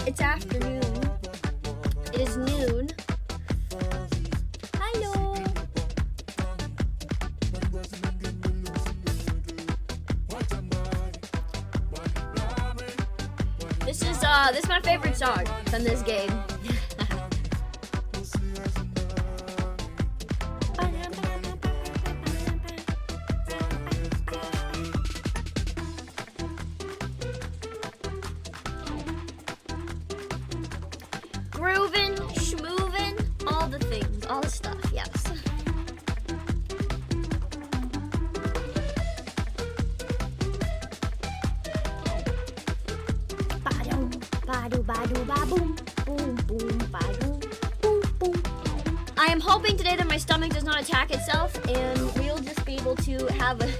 It's afternoon. It is noon. Hello. This is my favorite song from this game. Groovin', schmoovin', all the things, all the stuff, yes. Ba-dum, ba-do, ba-do, ba-boom, boom, boom, ba-doom, boom, boom. I am hoping today that my stomach does not attack itself, and we'll just be able to have a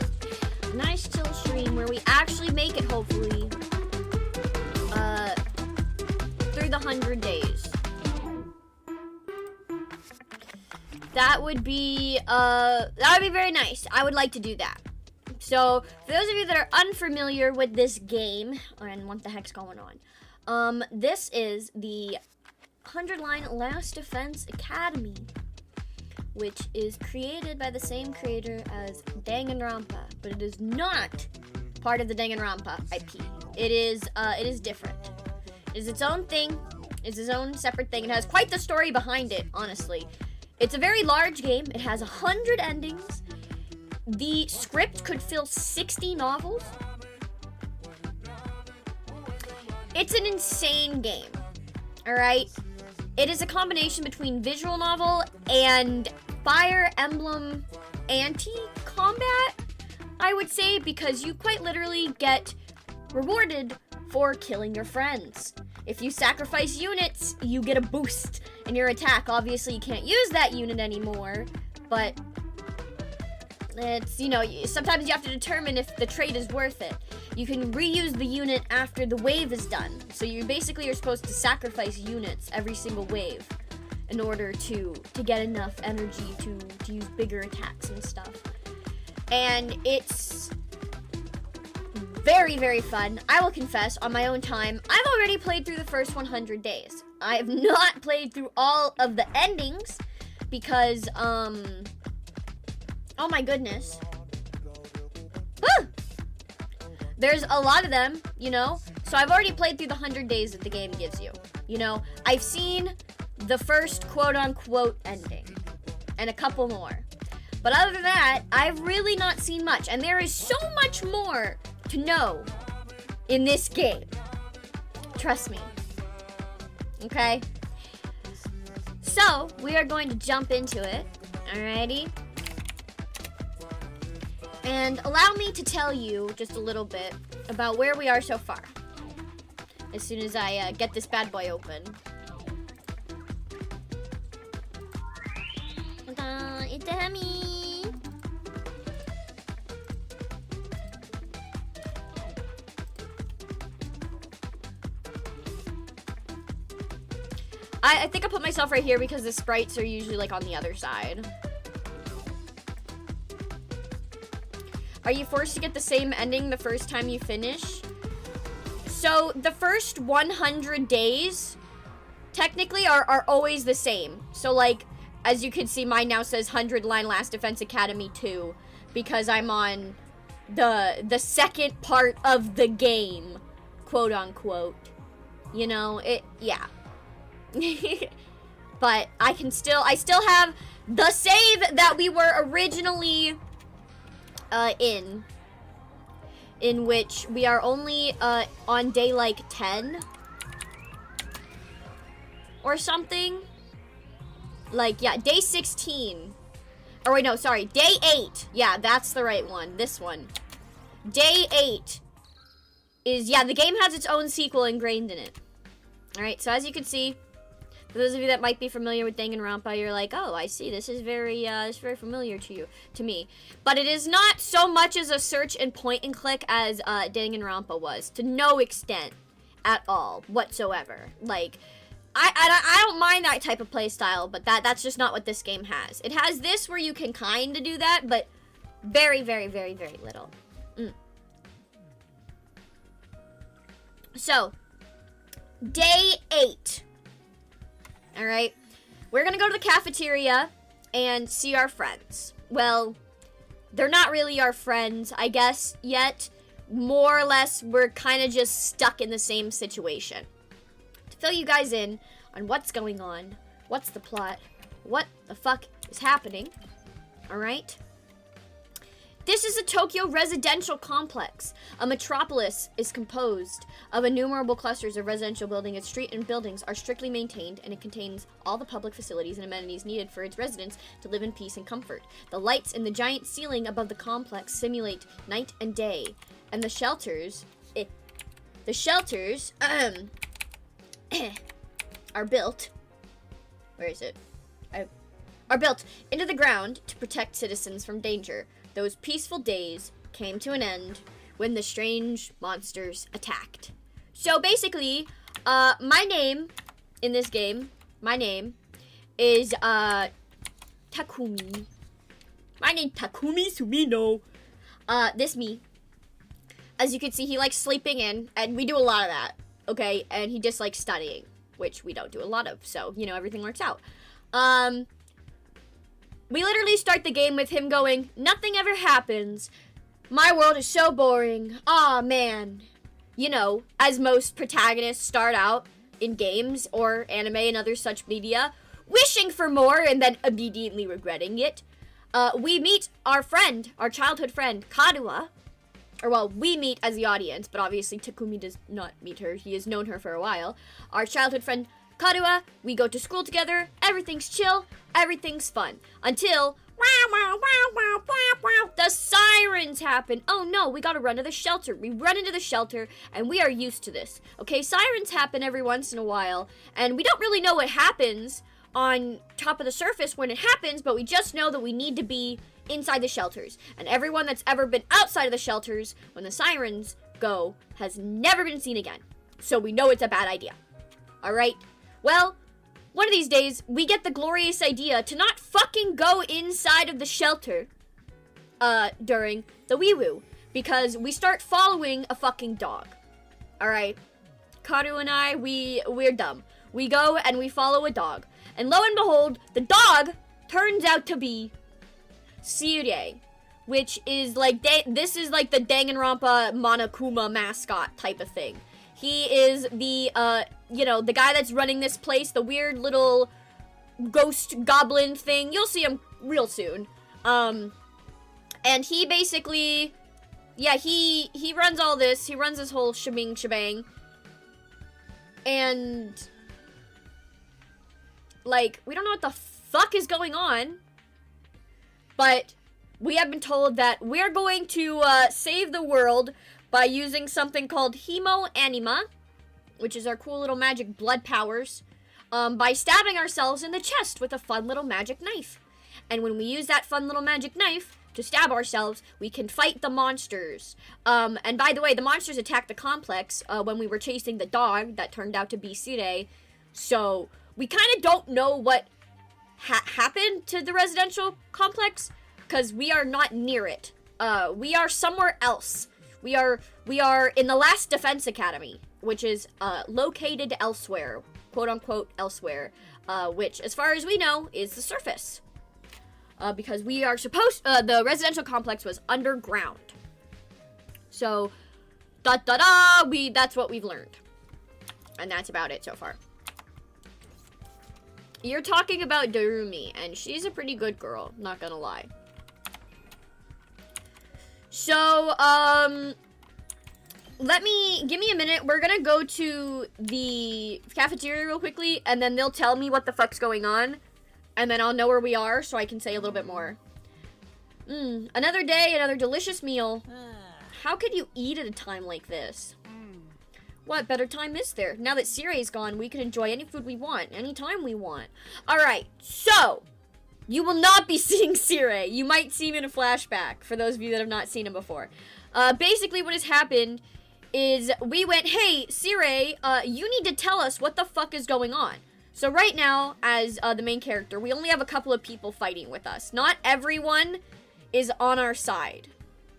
nice chill stream where we actually make it, hopefully, through the 100 days. That would be very nice. I would like to do that. So, for those of you that are unfamiliar with this game, and what the heck's going on, this is the 100-line Last Defense Academy, which is created by the same creator as Danganronpa, but it is not part of the Danganronpa IP. It is different. It is its own thing. It's its own separate thing. It has quite the story behind it, honestly. It's a very large game. It has 100 endings. The script could fill 60 novels. It's an insane game, all right? It is a combination between visual novel and Fire Emblem anti-combat, I would say, because you quite literally get rewarded for killing your friends. If you sacrifice units, you get a boost in your attack. Obviously, you can't use that unit anymore, but it's, you know, sometimes you have to determine if the trade is worth it. You can reuse the unit after the wave is done. So you basically are supposed to sacrifice units every single wave in order to get enough energy to use bigger attacks and stuff. And it's very, very fun. I will confess, on my own time, I've already played through the first 100 days. I have not played through all of the endings because, oh my goodness. Ah! There's a lot of them, you know? So I've already played through the 100 days that the game gives you. You know, I've seen the first quote-unquote ending and a couple more. But other than that, I've really not seen much. And there is so much more to know in this game. Trust me. Okay? So, we are going to jump into it. Alrighty? And allow me to tell you just a little bit about where we are so far. As soon as I get this bad boy open. It's a me. I think I put myself right here because the sprites are usually like on the other side. Are you forced to get the same ending the first time you finish? So the first 100 days technically are always the same. So like, as you can see, mine now says 100-line Last Defense Academy 2 because I'm on the second part of the game, quote unquote. You know, yeah. But I still have the save that we were originally in which we are only on day like 10 or something. Like, yeah, day 16. Or wait, no, sorry, day 8. Yeah, that's the right one, this one. Day 8 is, yeah, the game has its own sequel ingrained in it. Alright, so as you can see, for those of you that might be familiar with Danganronpa, you're like, oh, I see, this is very familiar to me. But it is not so much as a search and point and click as Danganronpa was, to no extent at all, whatsoever. Like, I don't mind that type of play style, but that's just not what this game has. It has this where you can kind of do that, but very, very, very, very little. So, Day 8. All right. We're going to go to the cafeteria and see our friends. Well, they're not really our friends, I guess, yet. More or less, we're kind of just stuck in the same situation. To fill you guys in on what's going on, what's the plot, what the fuck is happening, all right? This is a Tokyo residential complex. A metropolis is composed of innumerable clusters of residential buildings. Its street and buildings are strictly maintained, and it contains all the public facilities and amenities needed for its residents to live in peace and comfort. The lights in the giant ceiling above the complex simulate night and day, and the shelters are built. Where is it? Are built into the ground to protect citizens from danger. Those peaceful days came to an end when the strange monsters attacked. So basically, my name in this game, is Takumi. My name Takumi Sumino. This me. As you can see, he likes sleeping in, and we do a lot of that, okay? And he dislikes studying, which we don't do a lot of, so, you know, everything works out. We literally start the game with him going, nothing ever happens. My world is so boring. Aw, man. You know, as most protagonists start out in games or anime and other such media, wishing for more and then immediately regretting it. We meet our friend, our childhood friend, Karuha. Or, well, we meet as the audience, but obviously Takumi does not meet her. He has known her for a while. Our childhood friend, Karuha, we go to school together, everything's chill, everything's fun. Until, the sirens happen. Oh no, we gotta run to the shelter. We run into the shelter, and we are used to this. Okay, sirens happen every once in a while, and we don't really know what happens on top of the surface when it happens, but we just know that we need to be inside the shelters. And everyone that's ever been outside of the shelters when the sirens go has never been seen again. So we know it's a bad idea. Alright? Well, one of these days, we get the glorious idea to not fucking go inside of the shelter during the wee woo, because we start following a fucking dog. Alright? Karu and I, we're dumb. We go and we follow a dog. And lo and behold, the dog turns out to be Sirei, which is like, this is like the Danganronpa Monokuma mascot type of thing. He is the, you know, the guy that's running this place, the weird little ghost goblin thing. You'll see him real soon. And he basically, yeah, he runs all this. He runs this whole shebang. And, like, we don't know what the fuck is going on. But we have been told that we're going to save the world by using something called Hemo Anima, which is our cool little magic blood powers, by stabbing ourselves in the chest with a fun little magic knife. And when we use that fun little magic knife to stab ourselves, we can fight the monsters. And by the way, the monsters attacked the complex when we were chasing the dog that turned out to be Sirei. So we kind of don't know what happened to the residential complex, because we are not near it. We are somewhere else. We are in the last defense academy, which is located elsewhere, quote unquote elsewhere, which, as far as we know, is the surface. Because we are the residential complex was underground. So, that's what we've learned. And that's about it so far. You're talking about Darumi, and she's a pretty good girl, not gonna lie. So, give me a minute. We're gonna go to the cafeteria real quickly, and then they'll tell me what the fuck's going on, and then I'll know where we are, so I can say a little bit more. Another day, another delicious meal. How could you eat at a time like this? What better time is there? Now that Sirei's gone, we can enjoy any food we want, anytime we want. Alright, so, you will not be seeing Sirei. You might see him in a flashback, for those of you that have not seen him before. Basically what has happened is we went, hey, Sirei, you need to tell us what the fuck is going on. So right now, as the main character, we only have a couple of people fighting with us. Not everyone is on our side.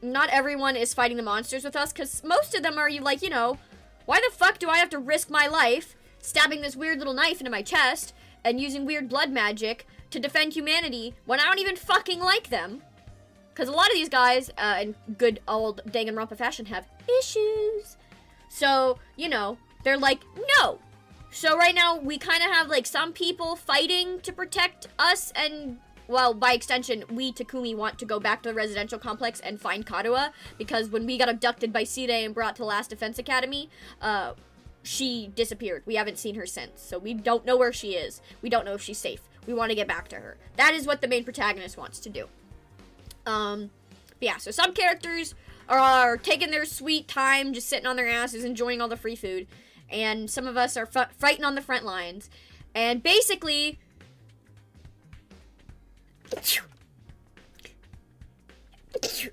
Not everyone is fighting the monsters with us, because most of them are, Why the fuck do I have to risk my life stabbing this weird little knife into my chest and using weird blood magic to defend humanity when I don't even fucking like them? Because a lot of these guys, in good old Danganronpa fashion, have issues. So, you know, they're like, no. So right now, we kind of have, like, some people fighting to protect us, and, well, by extension, we, Takumi, want to go back to the residential complex and find Karuha, because when we got abducted by Sire and brought to Last Defense Academy, she disappeared. We haven't seen her since, so we don't know where she is. We don't know if she's safe. We want to get back to her. That is what the main protagonist wants to do. Yeah, so some characters are taking their sweet time, just sitting on their asses, enjoying all the free food. And some of us are fighting on the front lines. And basically...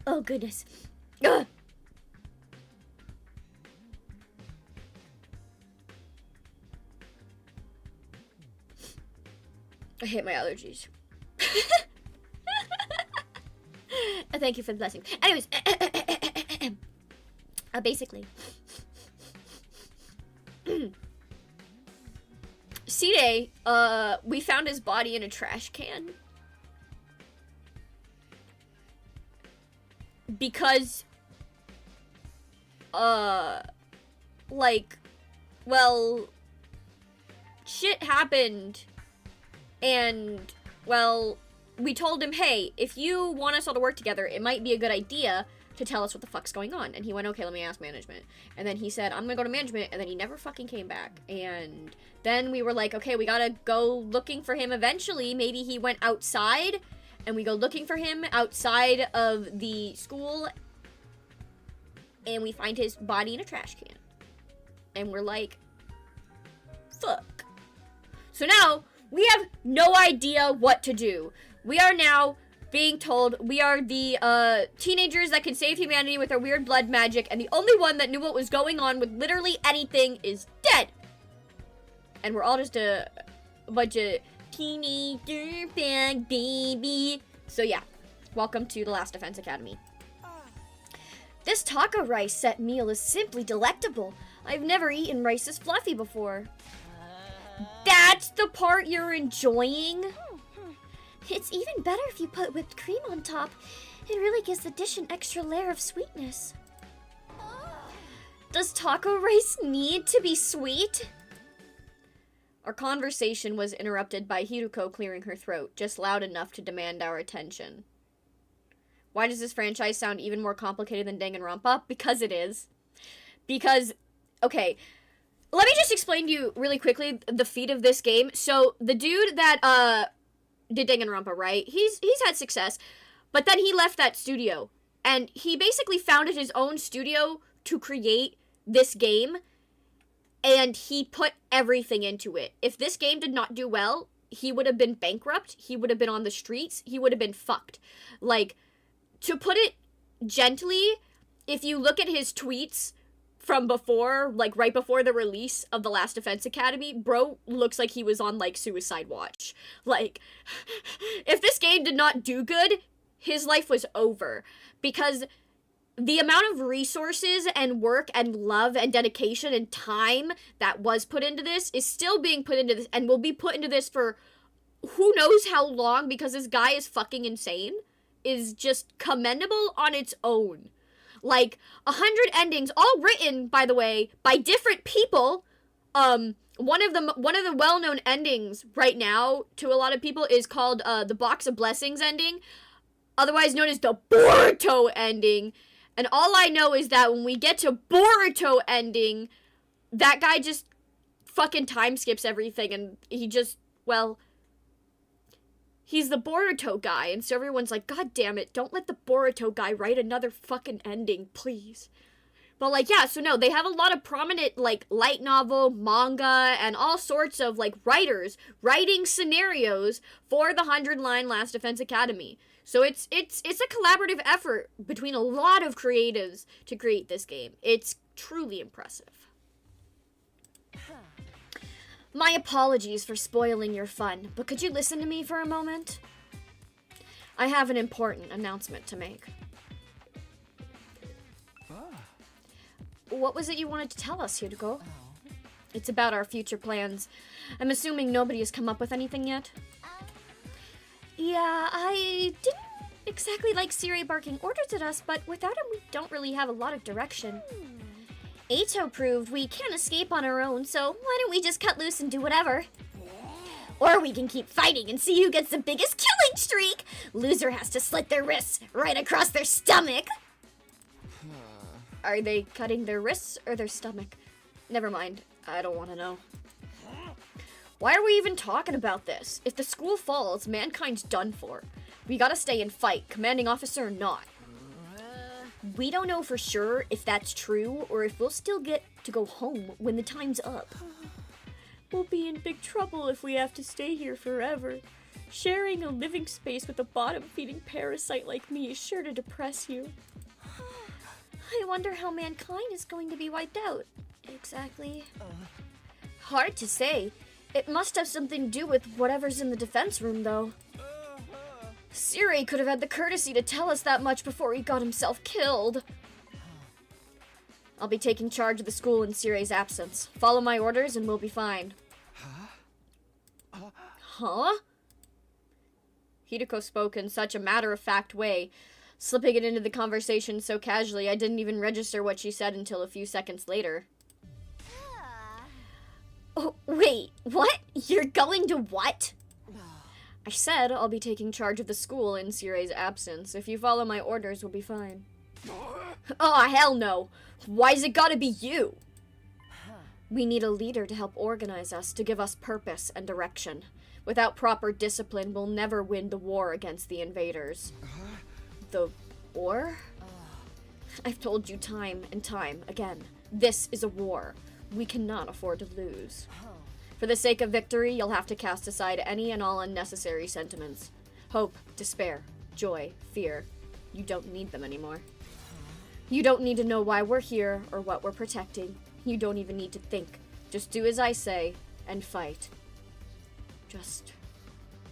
Oh, goodness. Ugh. I hate my allergies. Thank you for the blessing. Anyways, basically, Sire, we found his body in a trash can. Because, like, well, shit happened, and, well, we told him, hey, if you want us all to work together, it might be a good idea to tell us what the fuck's going on. And he went, okay, let me ask management. And then he said, I'm gonna go to management, and then he never fucking came back. And then we were like, okay, we gotta go looking for him eventually. Maybe he went outside, and we go looking for him outside of the school, and we find his body in a trash can. And we're like, fuck. So now, we have no idea what to do. We are now being told we are the teenagers that can save humanity with our weird blood magic, and the only one that knew what was going on with literally anything is dead. And we're all just a bunch of teeny dirtbag baby. So yeah, welcome to the Last Defense Academy. This taco rice set meal is simply delectable. I've never eaten rice this fluffy before. That's the part you're enjoying? It's even better if you put whipped cream on top. It really gives the dish an extra layer of sweetness. Does taco rice need to be sweet? Our conversation was interrupted by Hiruko clearing her throat, just loud enough to demand our attention. Why does this franchise sound even more complicated than Danganronpa? Because it is. Because, okay, let me just explain to you really quickly the feat of this game. So, the dude that, did Danganronpa, right? He's had success, but then he left that studio, and he basically founded his own studio to create this game, and he put everything into it. If this game did not do well, he would have been bankrupt, he would have been on the streets, he would have been fucked. Like, to put it gently, if you look at his tweets from before, like right before the release of The Last Defense Academy, bro looks like he was on like suicide watch. Like, if this game did not do good, his life was over. Because the amount of resources and work and love and dedication and time that was put into this is still being put into this and will be put into this for who knows how long, because this guy is fucking insane, is just commendable on its own. Like, 100 endings, all written, by the way, by different people. One of the well-known endings right now to a lot of people is called the Box of Blessings ending, otherwise known as the Boruto ending. And all I know is that when we get to Boruto ending, that guy just fucking time skips everything, and he just, well, he's the Boruto guy, and so everyone's like, God damn it, don't let the Boruto guy write another fucking ending, please. But, like, yeah, so no, they have a lot of prominent, like, light novel, manga, and all sorts of, like, writers writing scenarios for the 100-line Last Defense Academy. So it's a collaborative effort between a lot of creatives to create this game. It's truly impressive. My apologies for spoiling your fun, but could you listen to me for a moment? I have an important announcement to make. what was it you wanted to tell us, Yuduko? It's about our future plans. I'm assuming nobody has come up with anything yet? Yeah, I didn't exactly like Siri barking orders at us, but without him we don't really have a lot of direction. Eito proved we can't escape on our own, so why don't we just cut loose and do whatever? Or we can keep fighting and see who gets the biggest killing streak! Loser has to slit their wrists right across their stomach! Are they cutting their wrists or their stomach? Never mind, I don't want to know. Why are we even talking about this? If the school falls, mankind's done for. We gotta stay and fight, commanding officer or not. We don't know for sure if that's true or if we'll still get to go home when the time's up. We'll be in big trouble if we have to stay here forever. Sharing a living space with a bottom-feeding parasite like me is sure to depress you. I wonder how mankind is going to be wiped out. Exactly. Hard to say. It must have something to do with whatever's in the defense room, though. Siri could have had the courtesy to tell us that much before he got himself killed. I'll be taking charge of the school in Siri's absence. Follow my orders and we'll be fine. Huh? Hideko spoke in such a matter-of-fact way, slipping it into the conversation so casually I didn't even register what she said until a few seconds later. Oh, wait, what? You're going to what? I said I'll be taking charge of the school in Siri's absence. If you follow my orders, we'll be fine. Oh, hell no. Why's it gotta be you? We need a leader to help organize us, to give us purpose and direction. Without proper discipline, we'll never win the war against the invaders. The war? I've told you time and time again. This is a war. We cannot afford to lose. For the sake of victory, you'll have to cast aside any and all unnecessary sentiments. Hope, despair, joy, fear. You don't need them anymore. You don't need to know why we're here or what we're protecting. You don't even need to think. Just do as I say and fight. Just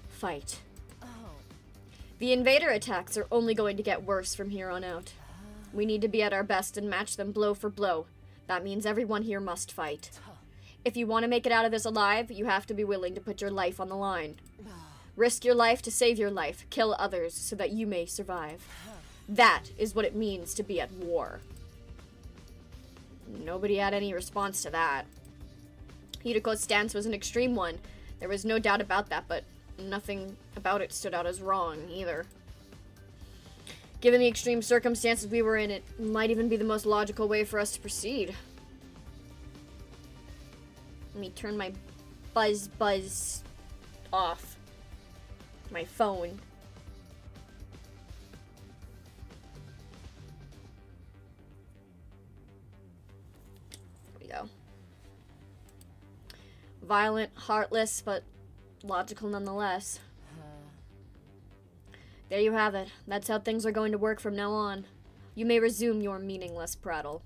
fight. The invader attacks are only going to get worse from here on out. We need to be at our best and match them blow for blow. That means everyone here must fight. If you want to make it out of this alive, you have to be willing to put your life on the line. Risk your life to save your life. Kill others so that you may survive. That is what it means to be at war. Nobody had any response to that. Hideko's stance was an extreme one. There was no doubt about that, but nothing about it stood out as wrong either. Given the extreme circumstances we were in, it might even be the most logical way for us to proceed. Let me turn my buzz off. My phone. There we go. Violent, heartless, but logical nonetheless. There you have it. That's how things are going to work from now on. You may resume your meaningless prattle.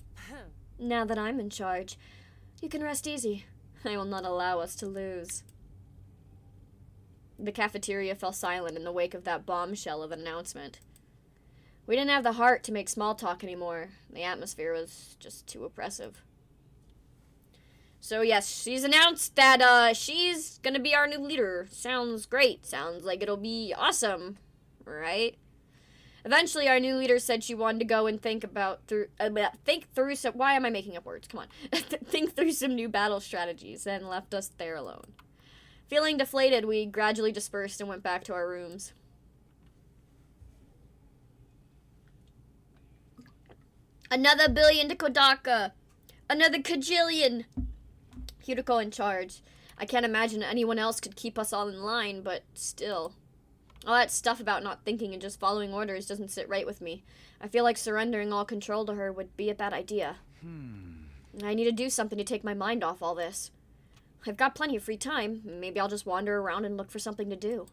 Now that I'm in charge, you can rest easy. I will not allow us to lose. The cafeteria fell silent in the wake of that bombshell of an announcement. We didn't have the heart to make small talk anymore. The atmosphere was just too oppressive. So yes, she's announced that she's gonna be our new leader. Sounds great. Sounds like it'll be awesome. Right? Eventually, our new leader said she wanted to go and think through some. Why am I making up words? Come on, think through some new battle strategies, and left us there alone. Feeling deflated, we gradually dispersed and went back to our rooms. Another billion to Kodaka, another kajillion. Hideko in charge. I can't imagine anyone else could keep us all in line, but still. All that stuff about not thinking and just following orders doesn't sit right with me. I feel like surrendering all control to her would be a bad idea. I need to do something to take my mind off all this. I've got plenty of free time. Maybe I'll just wander around and look for something to do.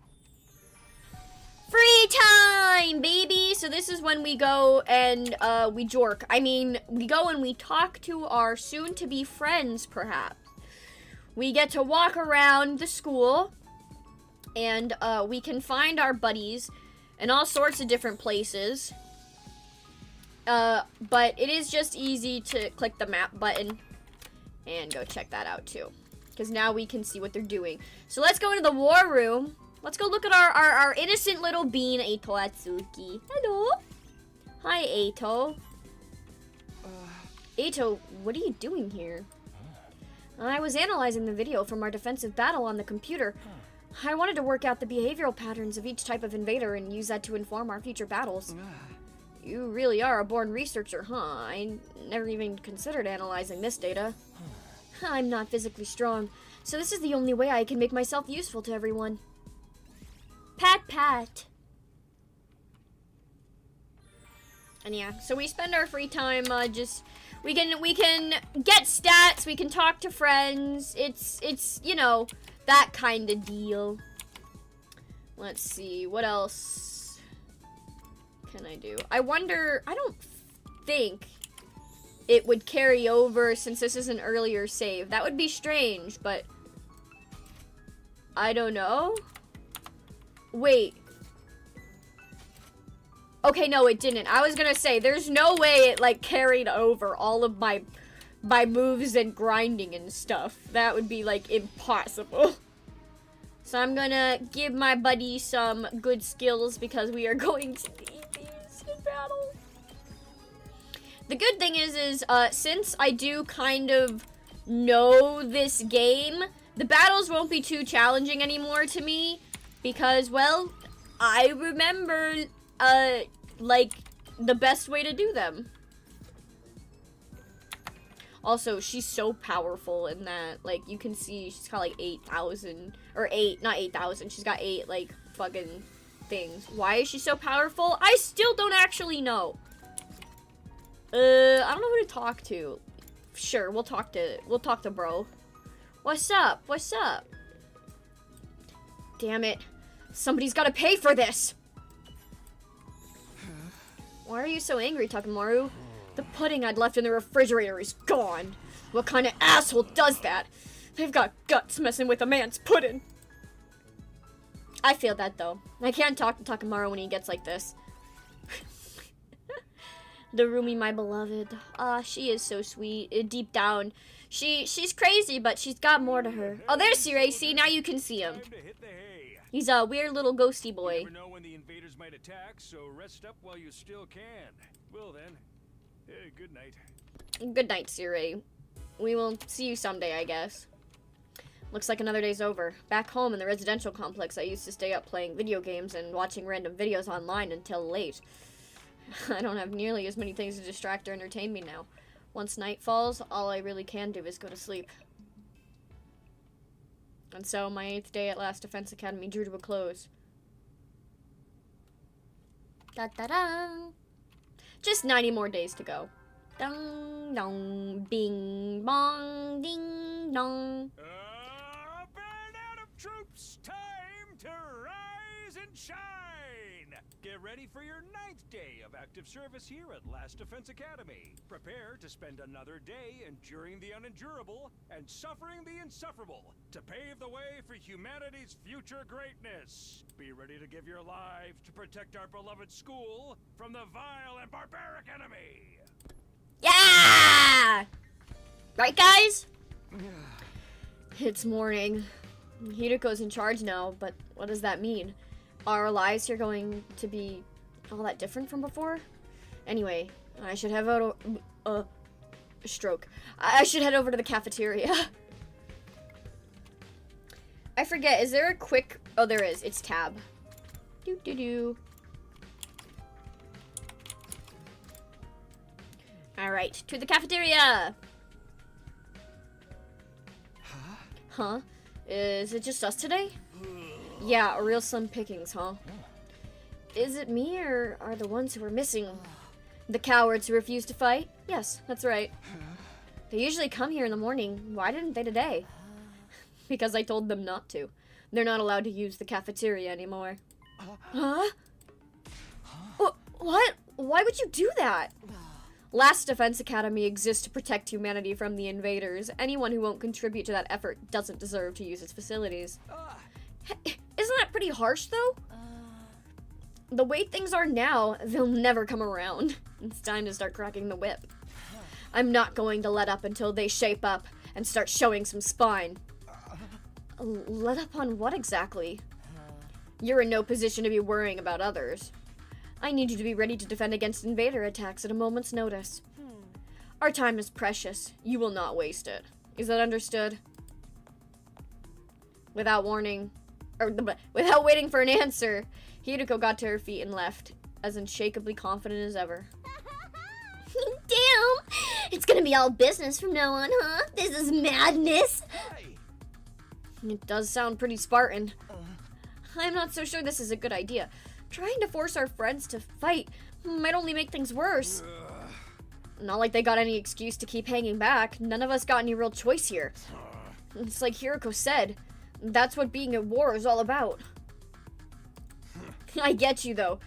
Free time, baby! So this is when we go and we jork. I mean, we go and we talk to our soon-to-be friends, perhaps. We get to walk around the school. And we can find our buddies in all sorts of different places. But it is just easy to click the map button and go check that out too. Because now we can see what they're doing. So let's go into the war room. Let's go look at our innocent little bean, Eito Aotsuki. Hello. Hi, Eito. Eito, what are you doing here? I was analyzing the video from our defensive battle on the computer. I wanted to work out the behavioral patterns of each type of invader and use that to inform our future battles. You really are a born researcher, huh? I never even considered analyzing this data. I'm not physically strong, so this is the only way I can make myself useful to everyone. Pat pat. And yeah, so we spend our free time we can get stats, we can talk to friends. It's you know, that kind of deal. Let's see, what else can I do? I wonder, I don't think it would carry over since this is an earlier save. That would be strange, but I don't know. Wait. Okay, no, it didn't. I was gonna say, there's no way it, like, carried over all of my moves and grinding and stuff. That would be, like, impossible. So I'm gonna give my buddy some good skills because we are going to need these in battle. The good thing is since I do kind of know this game, the battles won't be too challenging anymore to me because, well, I remember, like, the best way to do them. Also, she's so powerful in that, like, you can see she's got, like, 8,000, or not 8,000, she's got 8, like, fucking things. Why is she so powerful? I still don't actually know. I don't know who to talk to. Sure, we'll talk to bro. What's up? What's up? Damn it. Somebody's gotta pay for this! Why are you so angry, Takemaru? The pudding I'd left in the refrigerator is gone. What kind of asshole does that? They've got guts messing with a man's pudding. I feel that, though. I can't talk to Takemaru when he gets like this. Darumi, my beloved. She is so sweet. Deep down, she's crazy, but she's got more to her. Oh, there's Sirei. See, now you can see him. He's a weird little ghosty boy. You never know when the invaders might attack, so rest up while you still can. Well then, good night. Good night, Sirei. We will see you someday, I guess. Looks like another day's over. Back home in the residential complex, I used to stay up playing video games and watching random videos online until late. I don't have nearly as many things to distract or entertain me now. Once night falls, all I really can do is go to sleep. And so, my 8th day at Last Defense Academy drew to a close. Da-da-da! Just 90 more days to go. Dong, dong, bing, bong, ding, dong. Band out of troops! Time to rise and shine! Get ready for your 9th day of active service here at Last Defense Academy. Prepare to spend another day enduring the unendurable and suffering the insufferable to pave the way for humanity's future greatness. Be ready to give your life to protect our beloved school from the vile and barbaric enemy. Yeah! Right, guys? It's morning. Hidiko's in charge now, but what does that mean? Are our lives here going to be all that different from before? Anyway, I should have stroke. I should head over to the cafeteria. I forget, is there a quick... Oh, there is. It's tab. Do-do-do. Alright, to the cafeteria! Huh? Is it just us today? Yeah, a real slim pickings, huh? Is it me, or are the ones who are missing the cowards who refuse to fight? Yes, that's right. They usually come here in the morning. Why didn't they today? Because I told them not to. They're not allowed to use the cafeteria anymore. Huh? What? Why would you do that? Last Defense Academy exists to protect humanity from the invaders. Anyone who won't contribute to that effort doesn't deserve to use its facilities. Isn't that pretty harsh, though? The way things are now, they'll never come around. It's time to start cracking the whip. I'm not going to let up until they shape up and start showing some spine. Let up on what exactly? You're in no position to be worrying about others. I need you to be ready to defend against invader attacks at a moment's notice. Our time is precious. You will not waste it. Is that understood? Without waiting for an answer, Hideko got to her feet and left, as unshakably confident as ever. Damn! It's gonna be all business from now on, huh? This is madness! It does sound pretty Spartan. I'm not so sure this is a good idea. Trying to force our friends to fight might only make things worse. Not like they got any excuse to keep hanging back. None of us got any real choice here. It's like Hiroko said. That's what being at war is all about. I get you, though.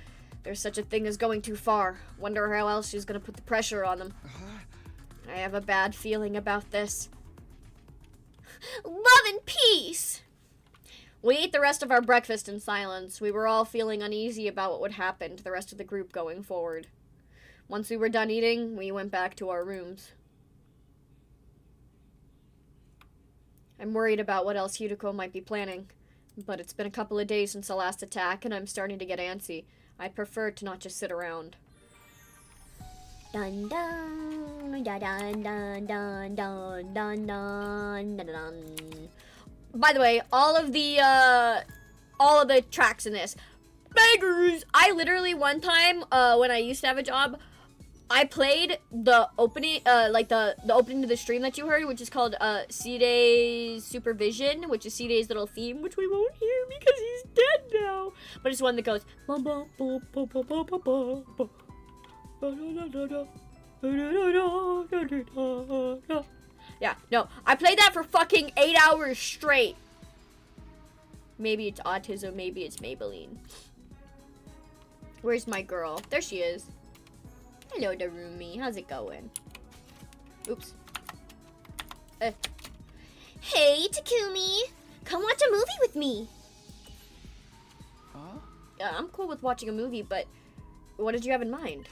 There's such a thing as going too far. Wonder how else she's gonna put the pressure on them. I have a bad feeling about this. Love and peace! We ate the rest of our breakfast in silence. We were all feeling uneasy about what would happen to the rest of the group going forward. Once we were done eating, we went back to our rooms. I'm worried about what else Hideko might be planning, but it's been a couple of days since the last attack, and I'm starting to get antsy. I'd prefer to not just sit around. Dun dun dun dun dun dun dun dun dun dun. By the way, all of the tracks in this, beggars. I literally one time, when I used to have a job, I played the opening, the opening to the stream that you heard, which is called C-Day's Supervision, which is C-Day's little theme, which we won't hear because he's dead now. But it's one that goes. Yeah, no, I played that for fucking 8 hours straight. Maybe it's autism, maybe it's Maybelline. Where's my girl? There she is. Hello, Darumi. How's it going? Oops. Hey, Takumi. Come watch a movie with me. Huh? I'm cool with watching a movie, but what did you have in mind?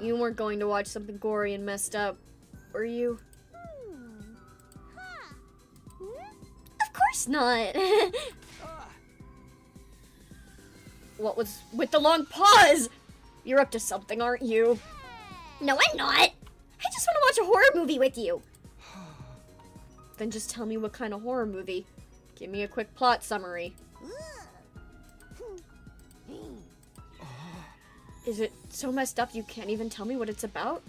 You weren't going to watch something gory and messed up, were you? Of course not. What was with the long pause? You're up to something, aren't you? No, I'm not. I just want to watch a horror movie with you. Then just tell me what kind of horror movie. Give me a quick plot summary. Is it so messed up you can't even tell me what it's about?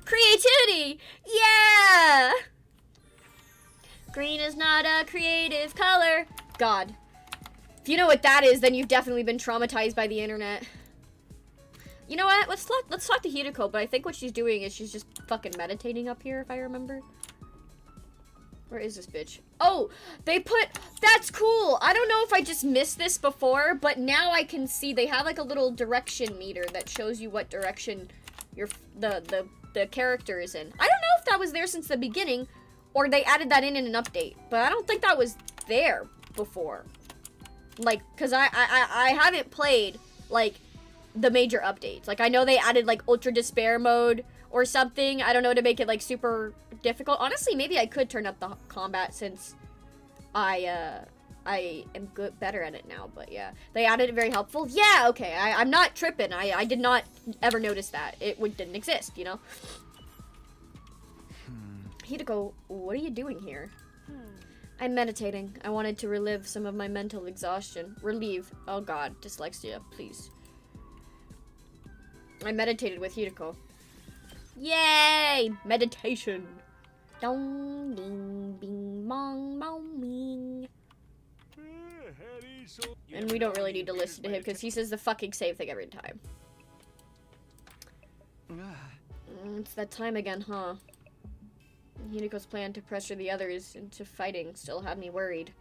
Creativity! Yeah! Green is not a creative color. God. If you know what that is, then you've definitely been traumatized by the internet. You know what? Let's talk to Hideko, but I think what she's doing is she's just fucking meditating up here, if I remember. Where is this bitch? Oh, they put... That's cool! I don't know if I just missed this before, but now I can see they have like a little direction meter that shows you what direction the character is in. I don't know if that was there since the beginning, or they added that in an update, but I don't think that was there before. Like, cause I haven't played, like, the major updates. Like, I know they added, like, Ultra Despair mode or something. I don't know, to make it, like, super difficult. Honestly, maybe I could turn up the combat since I am better at it now. But, yeah. They added it, very helpful. Yeah, okay. I'm not tripping. I did not ever notice that. It didn't exist, you know? Hideko, what are you doing here? I'm meditating. I wanted to relive some of my mental exhaustion. Relieve. Oh god, dyslexia, please. I meditated with Hideko. Yay! Meditation. Dong, ding, bing, bong, bong, bing. And we don't really need to listen to him because he says the fucking same thing every time. It's that time again, huh? Hideko's plan to pressure the others into fighting still had me worried.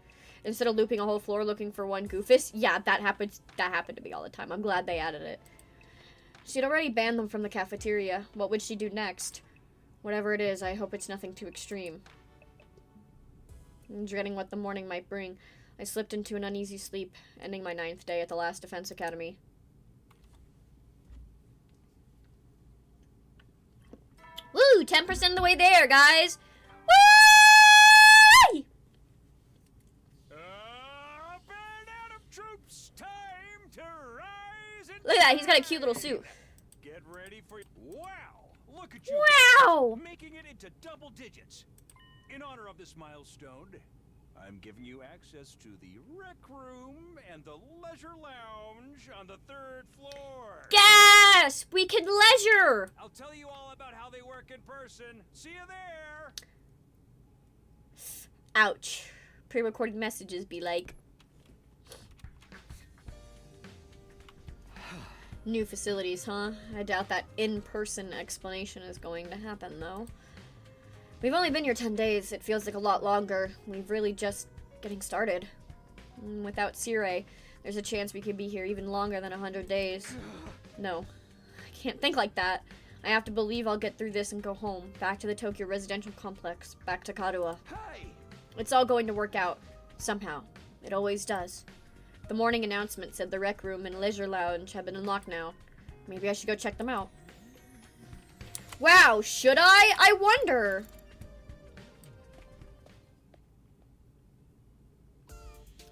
Instead of looping a whole floor looking for one goofus, yeah, that happened to me all the time. I'm glad they added it. She'd already banned them from the cafeteria. What would she do next? Whatever it is, I hope it's nothing too extreme. I'm dreading what the morning might bring. I slipped into an uneasy sleep, ending my 9th day at the last defense academy. Woo! 10% of the way there, guys! Woo! Band out of troops, time to rise and Look at that, he's got a cute little suit. Get ready for wow! Look at you! Wow! Making it into double digits. In honor of this milestone, I'm giving you access to the rec room and the leisure lounge on the 3rd floor. Yes! We can leisure! I'll tell you all about how they work in person. See you there. Ouch. Pre-recorded messages be like... New facilities, huh? I doubt that in-person explanation is going to happen, though. We've only been here 10 days. It feels like a lot longer. We've really just getting started. Without Sirei, there's a chance we could be here even longer than 100 days. No, I can't think like that. I have to believe I'll get through this and go home. Back to the Tokyo residential complex. Back to Karuha. Hey! It's all going to work out. Somehow. It always does. The morning announcement said the rec room and leisure lounge have been unlocked now. Maybe I should go check them out. Wow, should I? I wonder.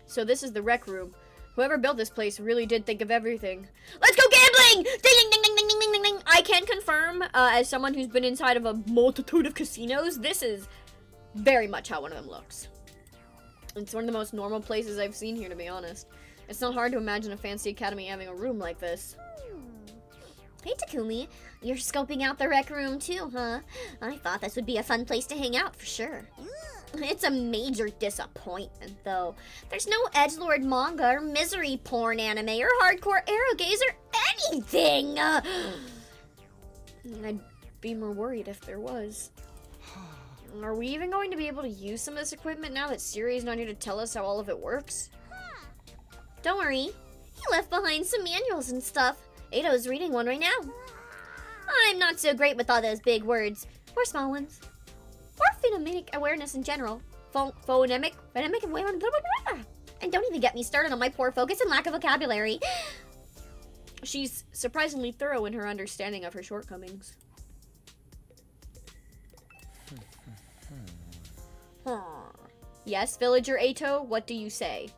So this is the rec room. Whoever built this place really did think of everything. Let's go gambling! Ding, ding, ding, ding, ding, ding, ding, ding. I can confirm, as someone who's been inside of a multitude of casinos, this is very much how one of them looks. It's one of the most normal places I've seen here, to be honest. It's not hard to imagine a fancy academy having a room like this. Hey, Takumi. You're scoping out the rec room too, huh? I thought this would be a fun place to hang out, for sure. It's a major disappointment, though. There's no edgelord manga or misery porn anime or hardcore erogaze or anything! I'd be more worried if there was. Are we even going to be able to use some of this equipment now that Siri's not here to tell us how all of it works? Don't worry. He left behind some manuals and stuff. Eito's reading one right now. I'm not so great with all those big words. Or small ones. Or phonemic awareness in general. Phonemic awareness. And don't even get me started on my poor focus and lack of vocabulary. She's surprisingly thorough in her understanding of her shortcomings. Yes, villager Eito, what do you say?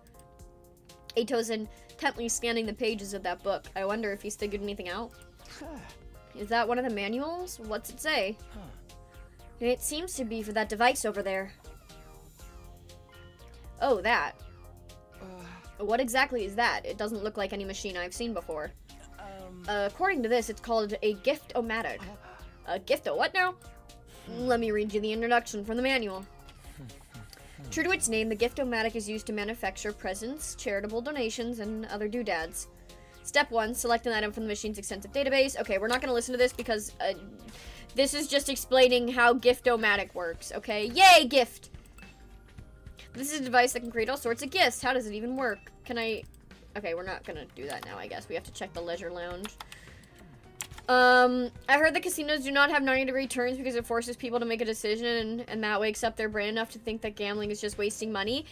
Eito's intently scanning the pages of that book. I wonder if he's figured anything out. Is that one of the manuals? What's it say? It seems to be for that device over there. Oh, that. What exactly is that? It doesn't look like any machine I've seen before. According to this, it's called a gift-o-matic. A gift-o-what now? Let me read you the introduction from the manual. True to its name, the gift-o-matic is used to manufacture presents, charitable donations, and other doodads. Step 1, select an item from the machine's extensive database. Okay, we're not going to listen to this because this is just explaining how gift-o-matic works, okay? Yay, gift! This is a device that can create all sorts of gifts. How does it even work? Can I... Okay, we're not going to do that now, I guess. We have to check the leisure lounge. I heard the casinos do not have 90-degree turns because it forces people to make a decision and that wakes up their brain enough to think that gambling is just wasting money.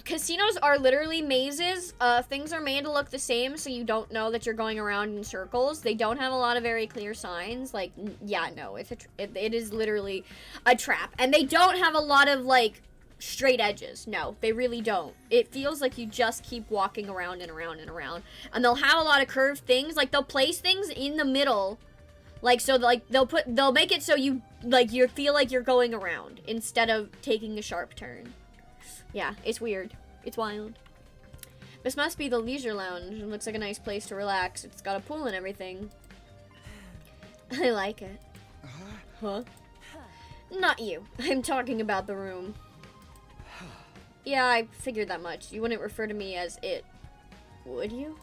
Casinos are literally mazes. Things are made to look the same so you don't know that you're going around in circles. They don't have a lot of very clear signs. Like, yeah, no, it is literally a trap. And they don't have a lot of, like, straight edges. No, they really don't. It feels like you just keep walking around and around and around. And they'll have a lot of curved things. Like, they'll place things in the middle. Like, so, like, they'll make it so you feel like you're going around instead of taking a sharp turn. Yeah, it's weird. It's wild. This must be the leisure lounge. It looks like a nice place to relax. It's got a pool and everything. I like it. Huh? Not you. I'm talking about the room. Yeah, I figured that much. You wouldn't refer to me as it, would you?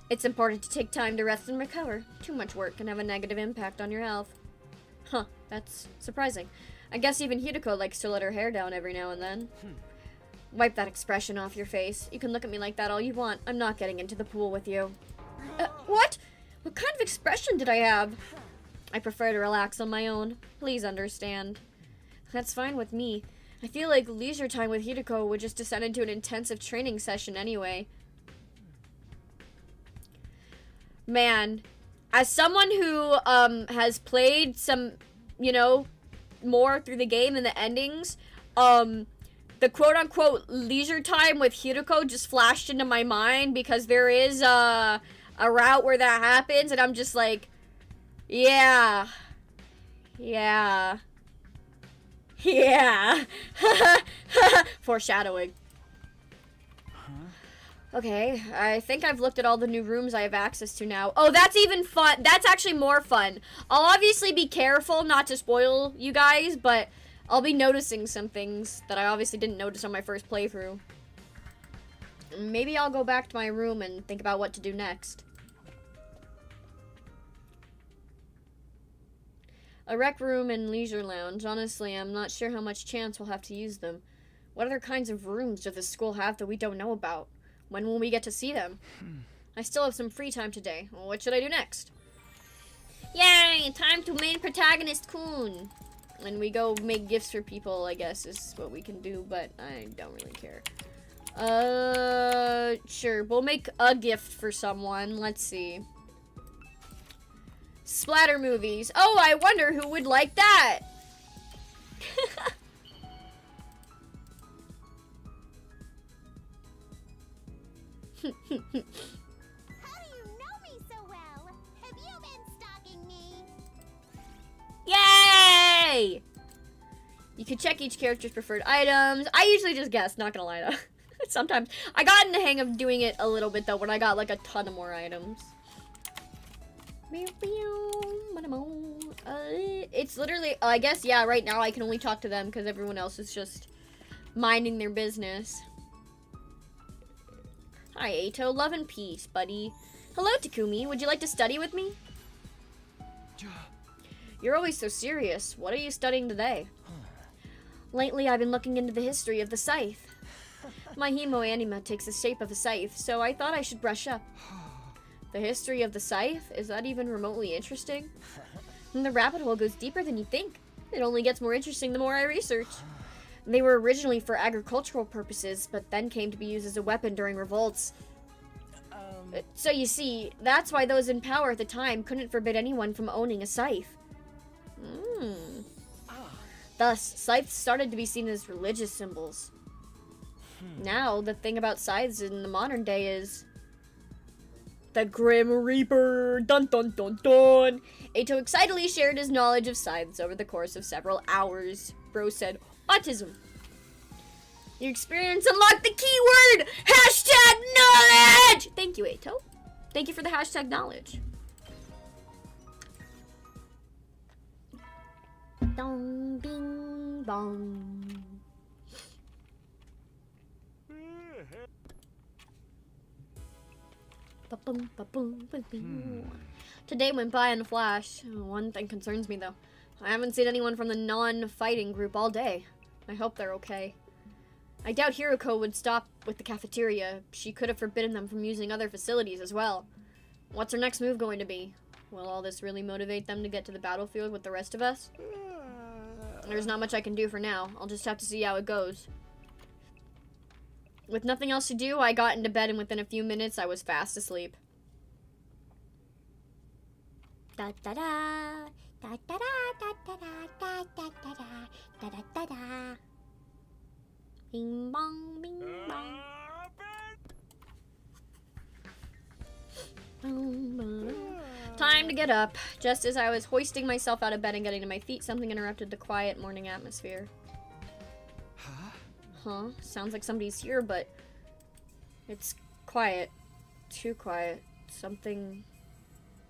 It's important to take time to rest and recover. Too much work can have a negative impact on your health. Huh, that's surprising. I guess even Hideko likes to let her hair down every now and then. Wipe that expression off your face. You can look at me like that all you want. I'm not getting into the pool with you. What? What kind of expression did I have? I prefer to relax on my own. Please understand. That's fine with me. I feel like leisure time with Hideko would just descend into an intensive training session anyway. Man, as someone who has played some, you know, more through the game and the endings, the quote-unquote leisure time with Hideko just flashed into my mind because there is a route where that happens, and I'm just like, yeah. Foreshadowing. Okay, I think I've looked at all the new rooms I have access to now. Oh, that's even fun. That's actually more fun. I'll obviously be careful not to spoil you guys, but I'll be noticing some things that I obviously didn't notice on my first playthrough. Maybe I'll go back to my room and think about what to do next. A rec room and leisure lounge. Honestly, I'm not sure how much chance we'll have to use them. What other kinds of rooms does this school have that we don't know about? When will we get to see them? I still have some free time today. What should I do next? Yay! Time to main protagonist Kun. And we go make gifts for people, I guess, is what we can do, but I don't really care. Sure. We'll make a gift for someone. Let's see. Splatter movies. Oh, I wonder who would like that. How do you know me so well? Have you been stalking me? Yay! You can check each character's preferred items. I usually just guess, not gonna lie though. Sometimes. I got in the hang of doing it a little bit though when I got like a ton of more items. It's literally, I guess, yeah, right now I can only talk to them because everyone else is just minding their business. Hi, Eito. Love and peace, buddy. Hello, Takumi. Would you like to study with me? You're always so serious. What are you studying today? Lately, I've been looking into the history of the scythe. My hemo anima takes the shape of a scythe, so I thought I should brush up. The history of the scythe? Is that even remotely interesting? And the rabbit hole goes deeper than you think. It only gets more interesting the more I research. They were originally for agricultural purposes, but then came to be used as a weapon during revolts. So you see, that's why those in power at the time couldn't forbid anyone from owning a scythe. Thus, scythes started to be seen as religious symbols. Now, the thing about scythes in the modern day is the Grim Reaper. Dun dun dun dun. Eito excitedly shared his knowledge of scythes over the course of several hours. Bro said, autism. Your experience unlocked the keyword! Hashtag knowledge! Thank you, Eito. Thank you for the hashtag knowledge. Dong, bing, bong. Ba-boom, ba-boom, ba-boom. Today went by in a flash. One thing concerns me, though. I haven't seen anyone from the non-fighting group all day. I hope they're okay. I doubt Hiroko would stop with the cafeteria. She could have forbidden them from using other facilities as well. What's her next move going to be? Will all this really motivate them to get to the battlefield with the rest of us? There's not much I can do for now. I'll just have to see how it goes. With nothing else to do, I got into bed and within a few minutes I was fast asleep. Da da da da da da da da da da da da da da da. Bing bong, bing bong. Time to get up. Just as I was hoisting myself out of bed and getting to my feet, something interrupted the quiet morning atmosphere. Huh? Sounds like somebody's here, but it's quiet. Too quiet. Something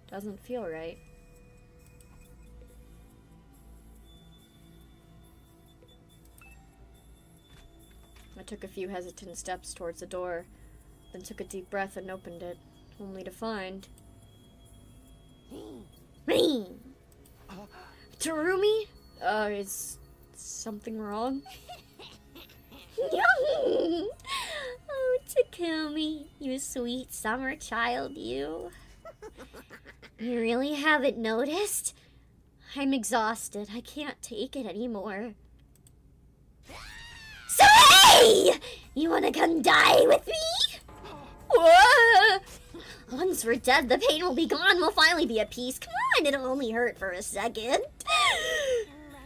doesn't feel right. I took a few hesitant steps towards the door, then took a deep breath and opened it, only to find... Me! Terumi? Is something wrong? Oh, Takumi, you sweet summer child, you. You really haven't noticed? I'm exhausted. I can't take it anymore. Hey! You wanna come die with me? Whoa! Once we're dead, the pain will be gone. We'll finally be at peace. Come on, it'll only hurt for a second.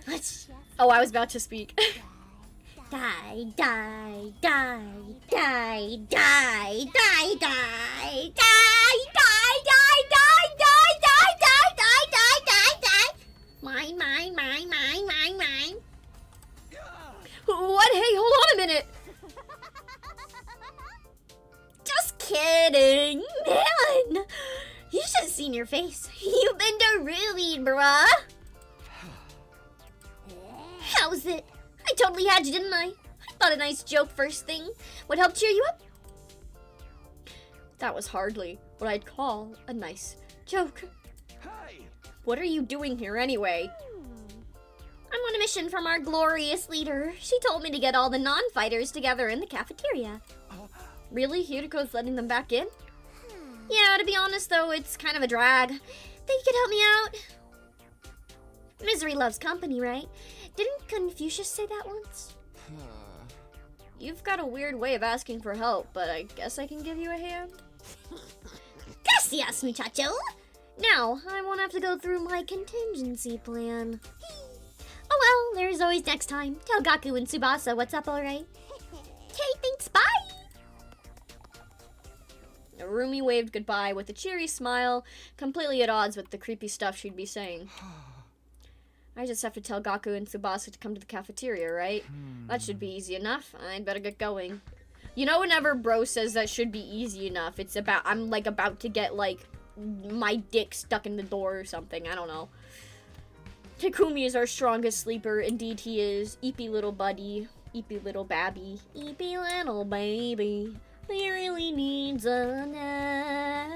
Let's... Oh, I was about to speak. Die, die, die, die, die, die, die, die, die, die, die, die, die, die, die, die, die, die. Mine, mine, mine, mine, mine, mine. What? Hey, hold on a minute. Just kidding, man. You should have seen your face. You've been derooed, bruh. How's it? I totally had you, didn't I? I thought a nice joke first thing would help cheer you up. That was hardly what I'd call a nice joke. Hey! What are you doing here anyway? I'm on a mission from our glorious leader. She told me to get all the non-fighters together in the cafeteria. Really? Hiriko's letting them back in? Yeah, to be honest though, it's kind of a drag. Think you could help me out? Misery loves company, right? Didn't Confucius say that once? You've got a weird way of asking for help, but I guess I can give you a hand. Gracias, muchacho! Now, I won't have to go through my contingency plan. Oh well, there's always next time. Tell Gaku and Tsubasa what's up, alright? Okay, thanks, bye! Narumi waved goodbye with a cheery smile, completely at odds with the creepy stuff she'd be saying. I just have to tell Gaku and Tsubasa to come to the cafeteria, right? That should be easy enough. I'd better get going. You know, whenever bro says that should be easy enough, it's about, I'm like about to get like my dick stuck in the door or something. I don't know. Takumi is our strongest sleeper. Indeed he is. Eepy little buddy. Eepy little babby. Eepy little baby. He really needs a nap.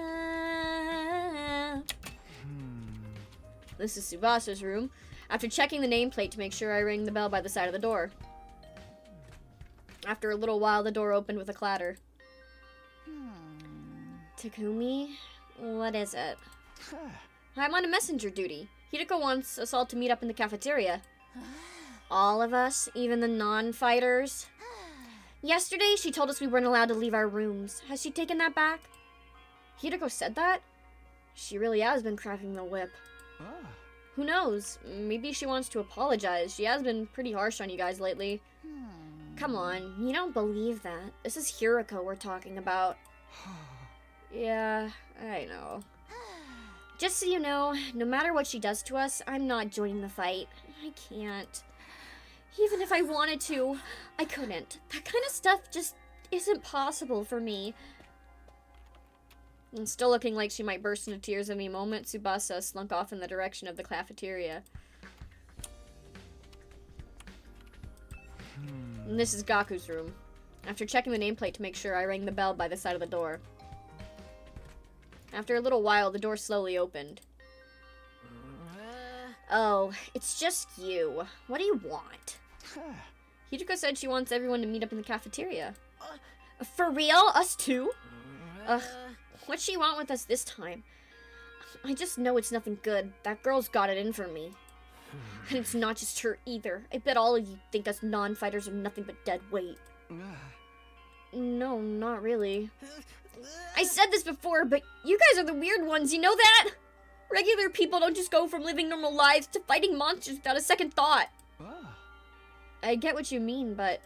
This is Tsubasa's room. After checking the nameplate to make sure, I rang the bell by the side of the door. After a little while, the door opened with a clatter. Takumi? What is it? I'm on a messenger duty. Hideko wants us all to meet up in the cafeteria. All of us? Even the non-fighters? Yesterday, she told us we weren't allowed to leave our rooms. Has she taken that back? Hideko said that? She really has been cracking the whip. Who knows? Maybe she wants to apologize. She has been pretty harsh on you guys lately. Come on, you don't believe that. This is Hiriko we're talking about. Yeah, I know. Just so you know, no matter what she does to us, I'm not joining the fight. I can't. Even if I wanted to, I couldn't. That kind of stuff just isn't possible for me. And still looking like she might burst into tears any moment, Tsubasa slunk off in the direction of the cafeteria. And this is Gaku's room. After checking the nameplate to make sure, I rang the bell by the side of the door. After a little while, the door slowly opened. Oh, it's just you. What do you want? Hideko said she wants everyone to meet up in the cafeteria. For real? Us too? Ugh. What'd she want with us this time? I just know it's nothing good. That girl's got it in for me. And it's not just her either. I bet all of you think us non-fighters are nothing but dead weight. No, not really. I said this before, but you guys are the weird ones, you know that? Regular people don't just go from living normal lives to fighting monsters without a second thought. I get what you mean, but...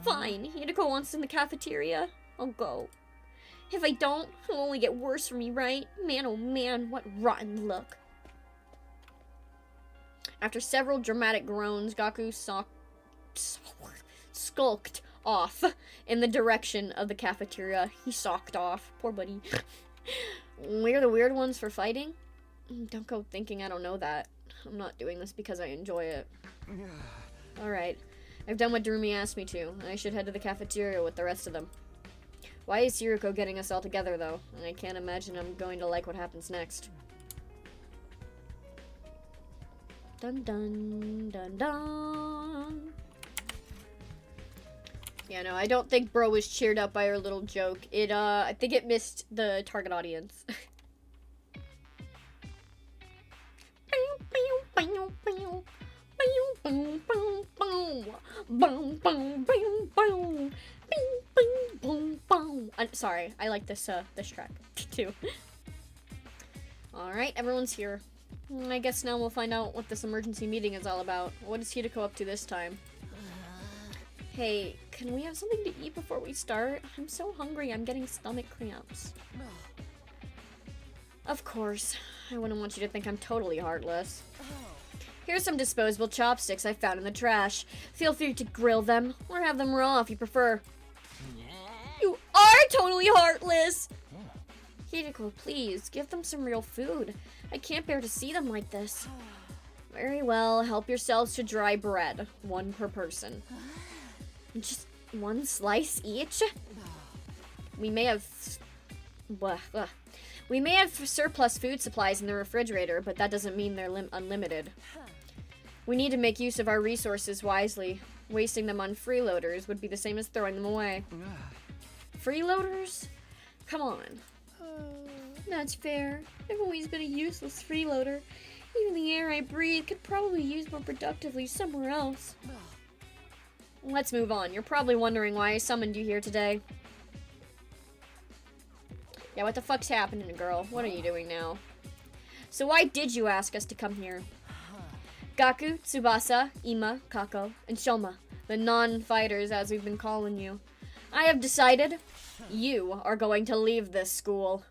Fine, Hideko wants us in the cafeteria. I'll go. If I don't, it'll only get worse for me, right? Man, oh man, what rotten luck. After several dramatic groans, Gaku skulked off in the direction of the cafeteria. He socked off. Poor buddy. We're the weird ones for fighting? Don't go thinking I don't know that. I'm not doing this because I enjoy it. Alright. I've done what Darumi asked me to, and I should head to the cafeteria with the rest of them. Why is Hiriko getting us all together, though? I can't imagine I'm going to like what happens next. Dun dun dun dun. Yeah, no, I don't think bro was cheered up by her little joke. I think it missed the target audience. Sorry, I like this track, too. Alright, everyone's here. I guess now we'll find out what this emergency meeting is all about. What is Hideko up to this time? Hey, can we have something to eat before we start? I'm so hungry, I'm getting stomach cramps. Of course. I wouldn't want you to think I'm totally heartless. Here's some disposable chopsticks I found in the trash. Feel free to grill them, or have them raw if you prefer. You are totally heartless! Hideko, please, give them some real food. I can't bear to see them like this. Very well, help yourselves to dry bread. 1 per person. Just 1 slice each? We may have surplus food supplies in the refrigerator, but that doesn't mean they're unlimited. We need to make use of our resources wisely. Wasting them on freeloaders would be the same as throwing them away. Freeloaders? Come on. That's fair. I've always been a useless freeloader. Even the air I breathe could probably be used more productively somewhere else. Let's move on. You're probably wondering why I summoned you here today. Yeah, what the fuck's happening, girl? What are you doing now? So why did you ask us to come here? Gaku, Tsubasa, Ima, Kako, and Shoma, the non-fighters as we've been calling you. I have decided you are going to leave this school.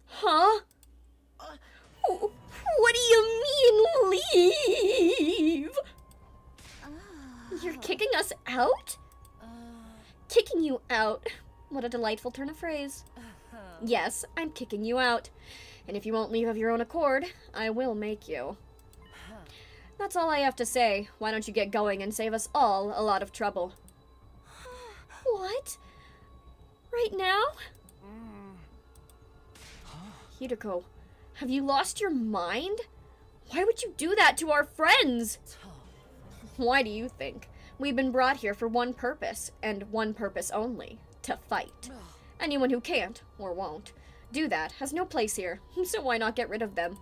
Huh? What do you mean, leave? You're kicking us out? Kicking you out? What a delightful turn of phrase. Yes, I'm kicking you out. And if you won't leave of your own accord, I will make you. That's all I have to say. Why don't you get going and save us all a lot of trouble? What? Right now? Hideko, have you lost your mind? Why would you do that to our friends? Why do you think? We've been brought here for one purpose, and one purpose only, to fight. Anyone who can't, or won't, do that has no place here, so why not get rid of them?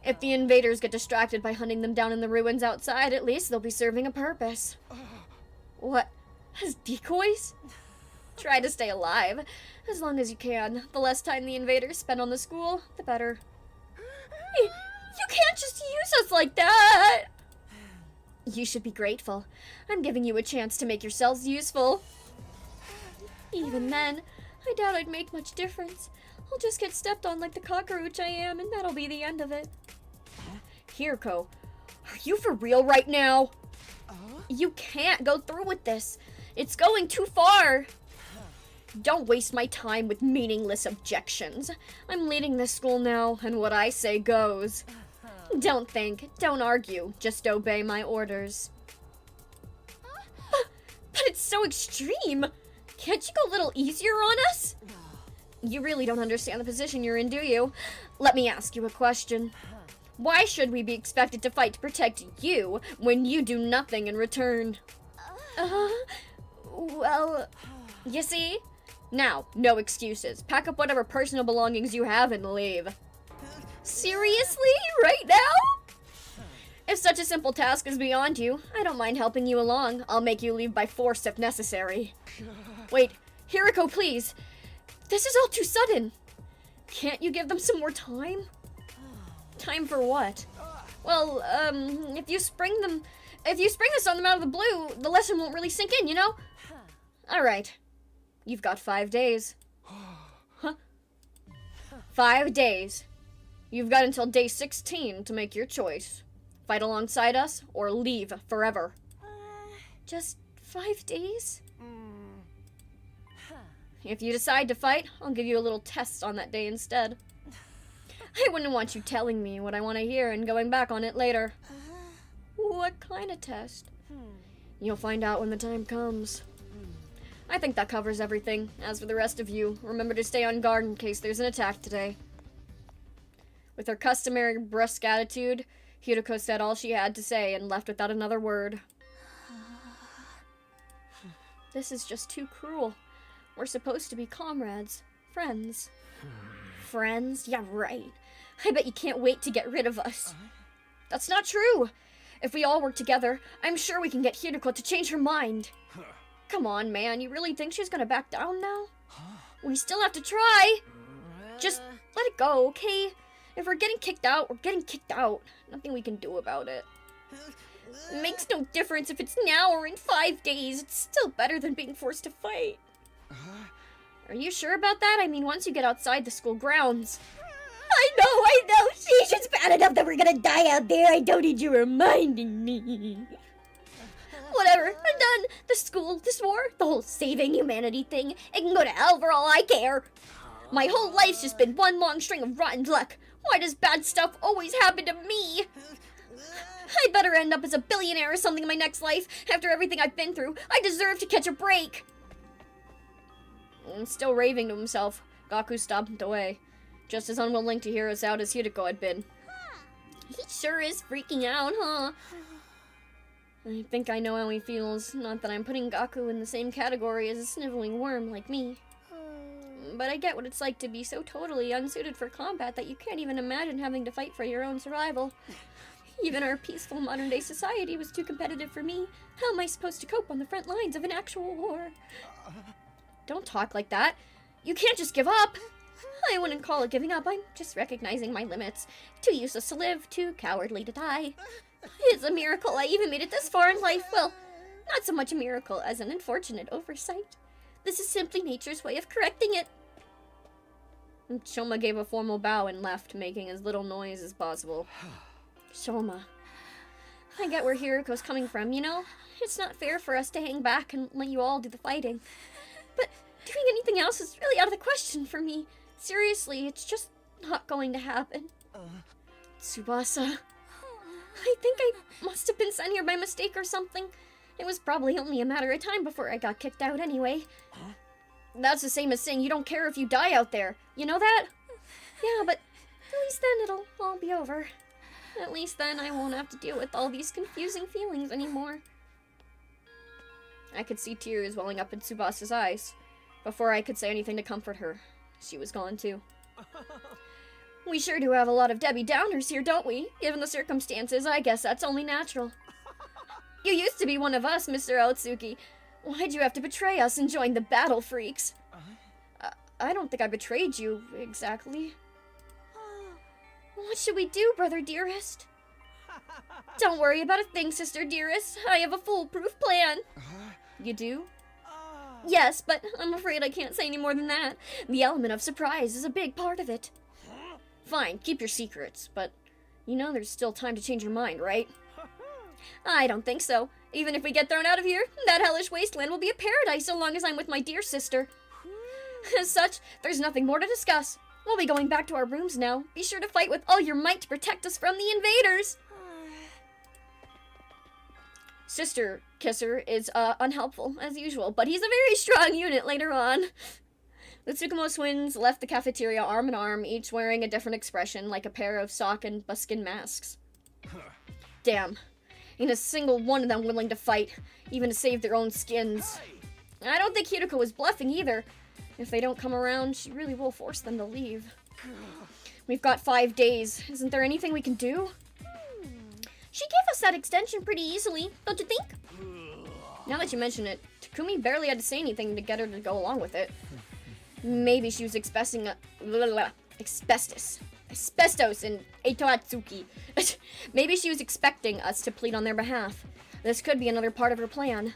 If the invaders get distracted by hunting them down in the ruins outside, at least they'll be serving a purpose. What? As decoys? Try to stay alive, as long as you can. The less time the invaders spend on the school, the better. You can't just use us like that! You should be grateful. I'm giving you a chance to make yourselves useful. Even then, I doubt I'd make much difference. I'll just get stepped on like the cockroach I am, and that'll be the end of it. Hideko, are you for real right now? You can't go through with this. It's going too far. Don't waste my time with meaningless objections. I'm leading this school now, and what I say goes. Don't think, don't argue, just obey my orders. But it's so extreme. Can't you go a little easier on us? You really don't understand the position you're in, do you? Let me ask you a question. Why should we be expected to fight to protect you when you do nothing in return? Well, you see? Now, no excuses. Pack up whatever personal belongings you have and leave. Seriously? Right now? If such a simple task is beyond you, I don't mind helping you along. I'll make you leave by force if necessary. Wait, Hideko, please. This is all too sudden. Can't you give them some more time? Time for what? Well, if you spring this on them out of the blue, the lesson won't really sink in, you know? Alright. You've got 5 days. Huh? 5 days. You've got until day 16 to make your choice. Fight alongside us, or leave forever. Just 5 days? If you decide to fight, I'll give you a little test on that day instead. I wouldn't want you telling me what I want to hear and going back on it later. What kind of test? You'll find out when the time comes. I think that covers everything. As for the rest of you, remember to stay on guard in case there's an attack today. With her customary brusque attitude, Hideko said all she had to say and left without another word. This is just too cruel. We're supposed to be comrades. Friends. Friends? Yeah, right. I bet you can't wait to get rid of us. That's not true. If we all work together, I'm sure we can get Hideko to change her mind. Come on, man. You really think she's gonna back down now? We still have to try. Just let it go, okay? If we're getting kicked out, we're getting kicked out. Nothing we can do about it. It makes no difference if it's now or in 5 days. It's still better than being forced to fight. Are you sure about that? I mean, once you get outside the school grounds. I know. Sheesh, it's bad enough that we're gonna die out there. I don't need you reminding me. Whatever, I'm done. The school, this war, the whole saving humanity thing. It can go to hell for all I care. My whole life's just been one long string of rotten luck. Why does bad stuff always happen to me? I'd better end up as a billionaire or something in my next life. After everything I've been through, I deserve to catch a break. Still raving to himself, Gaku stomped away, just as unwilling to hear us out as Hideko had been. He sure is freaking out, huh? I think I know how he feels. Not that I'm putting Gaku in the same category as a sniveling worm like me. But I get what it's like to be so totally unsuited for combat that you can't even imagine having to fight for your own survival. Even our peaceful modern-day society was too competitive for me. How am I supposed to cope on the front lines of an actual war? Don't talk like that. You can't just give up. I wouldn't call it giving up. I'm just recognizing my limits. Too useless to live, too cowardly to die. It's a miracle I even made it this far in life. Well, not so much a miracle as an unfortunate oversight. This is simply nature's way of correcting it. Shoma gave a formal bow and left, making as little noise as possible. Shoma. I get where Hiroko's coming from, you know? It's not fair for us to hang back and let you all do the fighting. But doing anything else is really out of the question for me. Seriously, it's just not going to happen. Tsubasa. I think I must have been sent here by mistake or something. It was probably only a matter of time before I got kicked out anyway. That's the same as saying you don't care if you die out there. You know that? Yeah, but at least then it'll all be over. At least then I won't have to deal with all these confusing feelings anymore. I could see tears welling up in Tsubasa's eyes. Before I could say anything to comfort her, she was gone too. We sure do have a lot of Debbie Downers here, don't we? Given the circumstances, I guess that's only natural. You used to be one of us, Mr. Aotsuki. Why'd you have to betray us and join the battle freaks? I don't think I betrayed you, exactly. What should we do, brother dearest? Don't worry about a thing, sister dearest. I have a foolproof plan. You do? Yes, but I'm afraid I can't say any more than that. The element of surprise is a big part of it. Fine, keep your secrets, but you know there's still time to change your mind, right? I don't think so. Even if we get thrown out of here, that hellish wasteland will be a paradise so long as I'm with my dear sister. As such, there's nothing more to discuss. We'll be going back to our rooms now. Be sure to fight with all your might to protect us from the invaders. Sister Kisser is unhelpful, as usual, but he's a very strong unit later on. The Tsukumo twins left the cafeteria arm in arm, each wearing a different expression, like a pair of sock and buskin masks. Damn. Ain't a single one of them willing to fight, even to save their own skins. I don't think Hideko was bluffing either. If they don't come around, she really will force them to leave. We've got 5 days. Isn't there anything we can do? She gave us that extension pretty easily, don't you think? Now that you mention it, Takumi barely had to say anything to get her to go along with it. Maybe she was expecting asbestos and eito aotsuki. Maybe she was expecting us to plead on their behalf. This could be another part of her plan.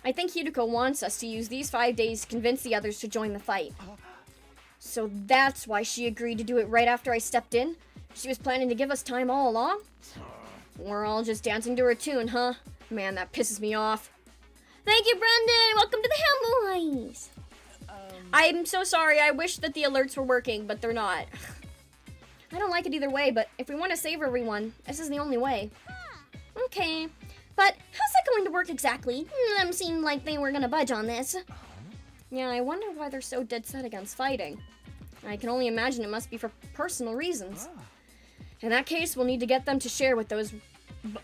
I think Hideko wants us to use these 5 days to convince the others to join the fight. So that's why she agreed to do it right after I stepped in? She was planning to give us time all along? We're all just dancing to her tune, huh? Man, that pisses me off. Thank you, Brendan! Welcome to the Hellboys! I'm so sorry, I wish that the alerts were working, but they're not. I don't like it either way, but if we want to save everyone, this is the only way. Okay, but how's that going to work exactly? Them seemed like they were gonna budge on this. Yeah, I wonder why they're so dead set against fighting. I can only imagine it must be for personal reasons. In that case, we'll need to get them to share what those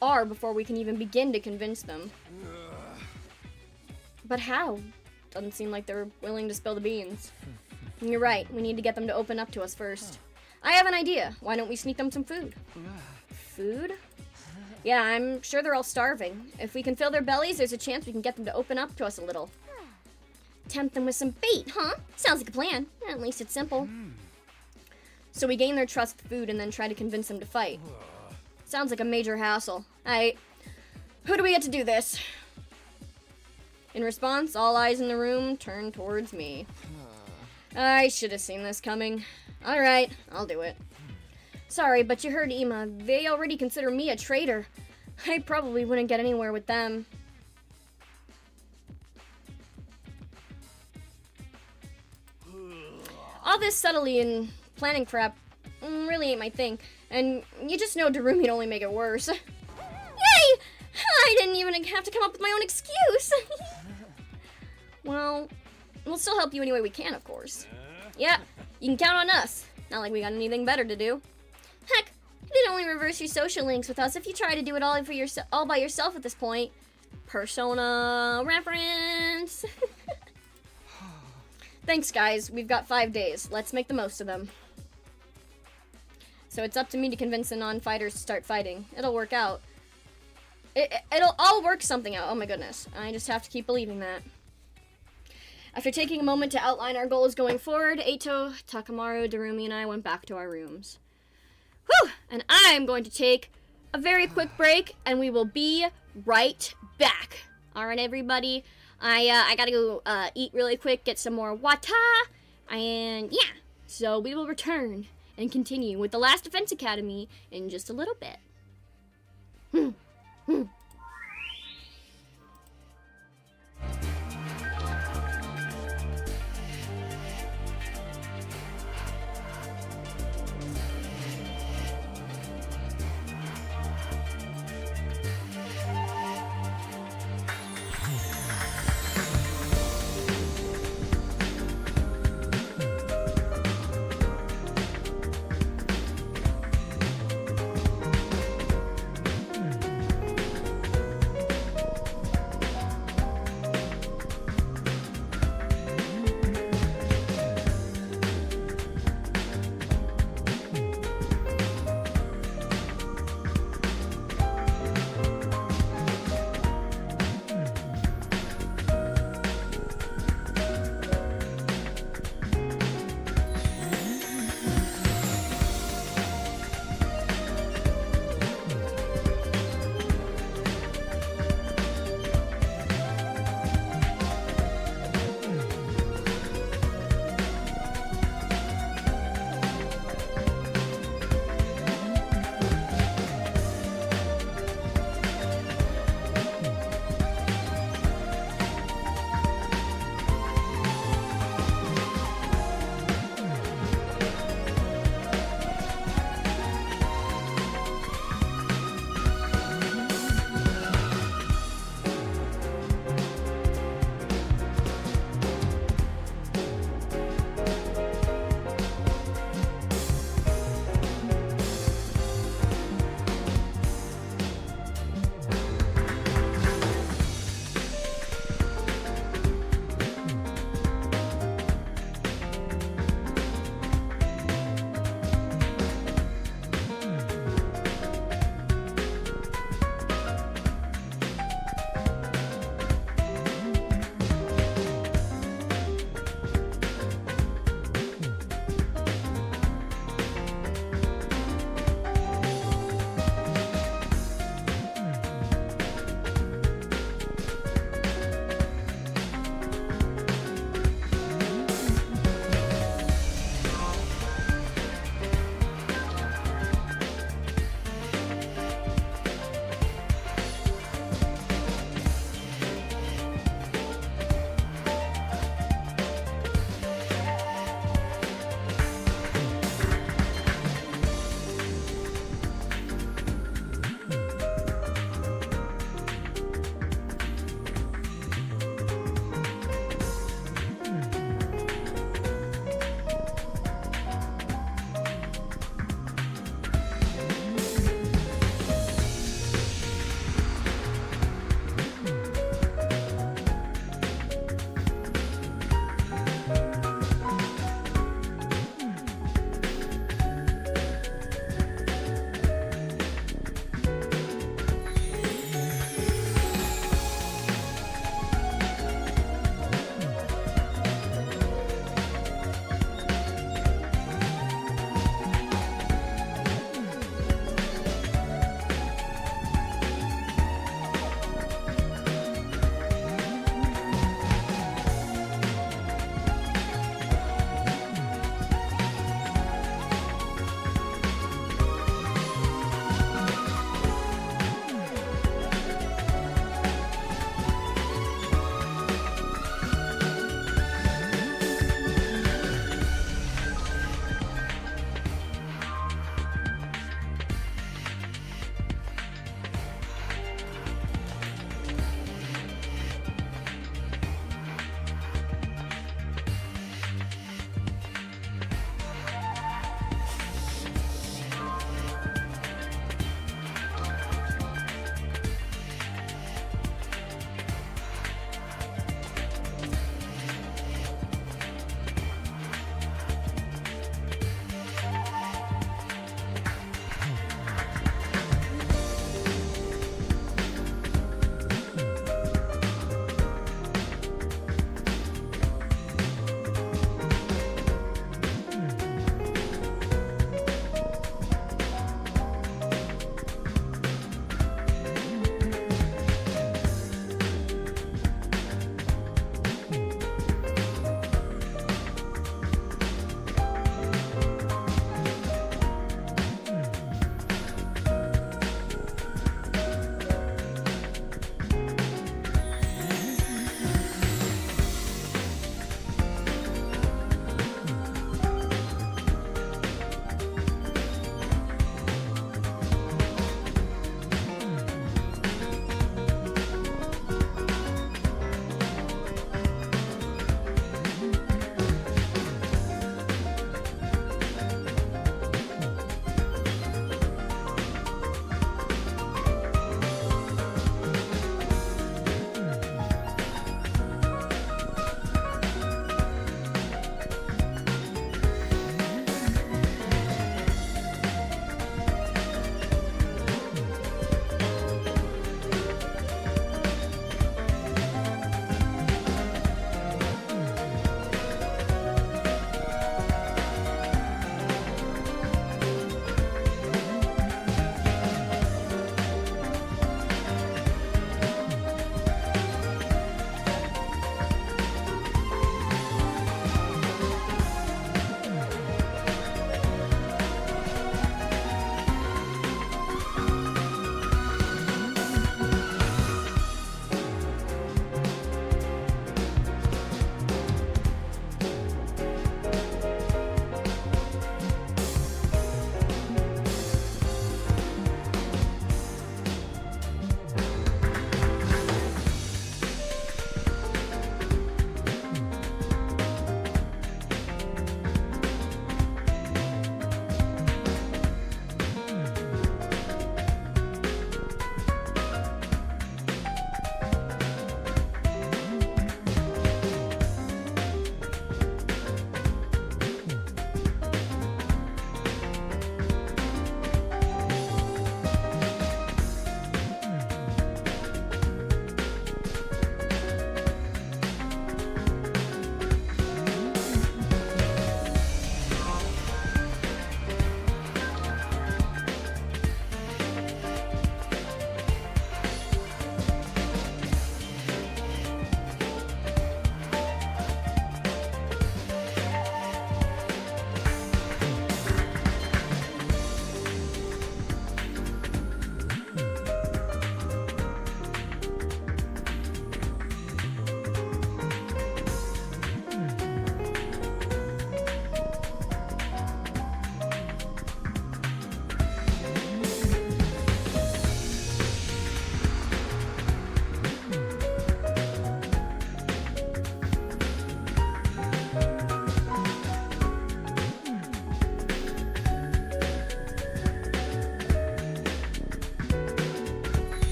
are before we can even begin to convince them. But how? Doesn't seem like they're willing to spill the beans. You're right, we need to get them to open up to us first. I have an idea. Why don't we sneak them some food? Food? Yeah, I'm sure they're all starving. If we can fill their bellies, there's a chance we can get them to open up to us a little. Tempt them with some bait, huh? Sounds like a plan. At least it's simple. So we gain their trust with food and then try to convince them to fight. Sounds like a major hassle. Alright, who do we get to do this? In response, all eyes in the room turn towards me. I should have seen this coming. Alright, I'll do it. Sorry, but you heard Ima. They already consider me a traitor. I probably wouldn't get anywhere with them. All this subtlety and planning crap really ain't my thing. And you just know Darumi'd only make it worse. Yay! I didn't even have to come up with my own excuse. Well, we'll still help you any way we can, of course. Yeah, you can count on us. Not like we got anything better to do. Heck, you'd only reverse your social links with us if you try to do it all by yourself at this point. Persona reference. Thanks, guys. We've got 5 days. Let's make the most of them. So it's up to me to convince the non-fighters to start fighting. It'll work out. I'll work something out. Oh my goodness. I just have to keep believing that. After taking a moment to outline our goals going forward, Eito, Takamaru, Darumi, and I went back to our rooms. Whew! And I'm going to take a very quick break, and we will be right back. Alright, everybody. I gotta go eat really quick, get some more wata, and yeah. So we will return and continue with the Last Defense Academy in just a little bit.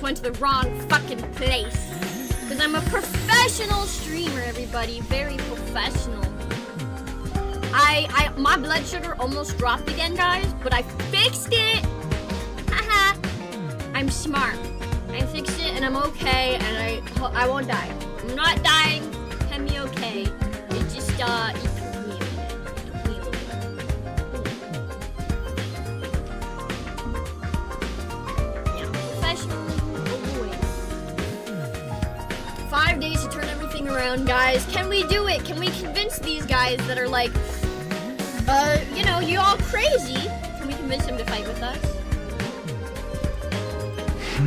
just went to the wrong fucking place. Because I'm a professional streamer, everybody. Very professional. My blood sugar almost dropped again, guys, but I fixed it. Haha. I'm smart. I fixed it and I'm okay, and I won't die. I'm not dying. I'm okay. It just it took me a minute. Yeah, professional. Oh boy. 5 days to turn everything around, guys. Can we do it? Can we convince these guys that are like, you know, you all crazy? Can we convince them to fight with us?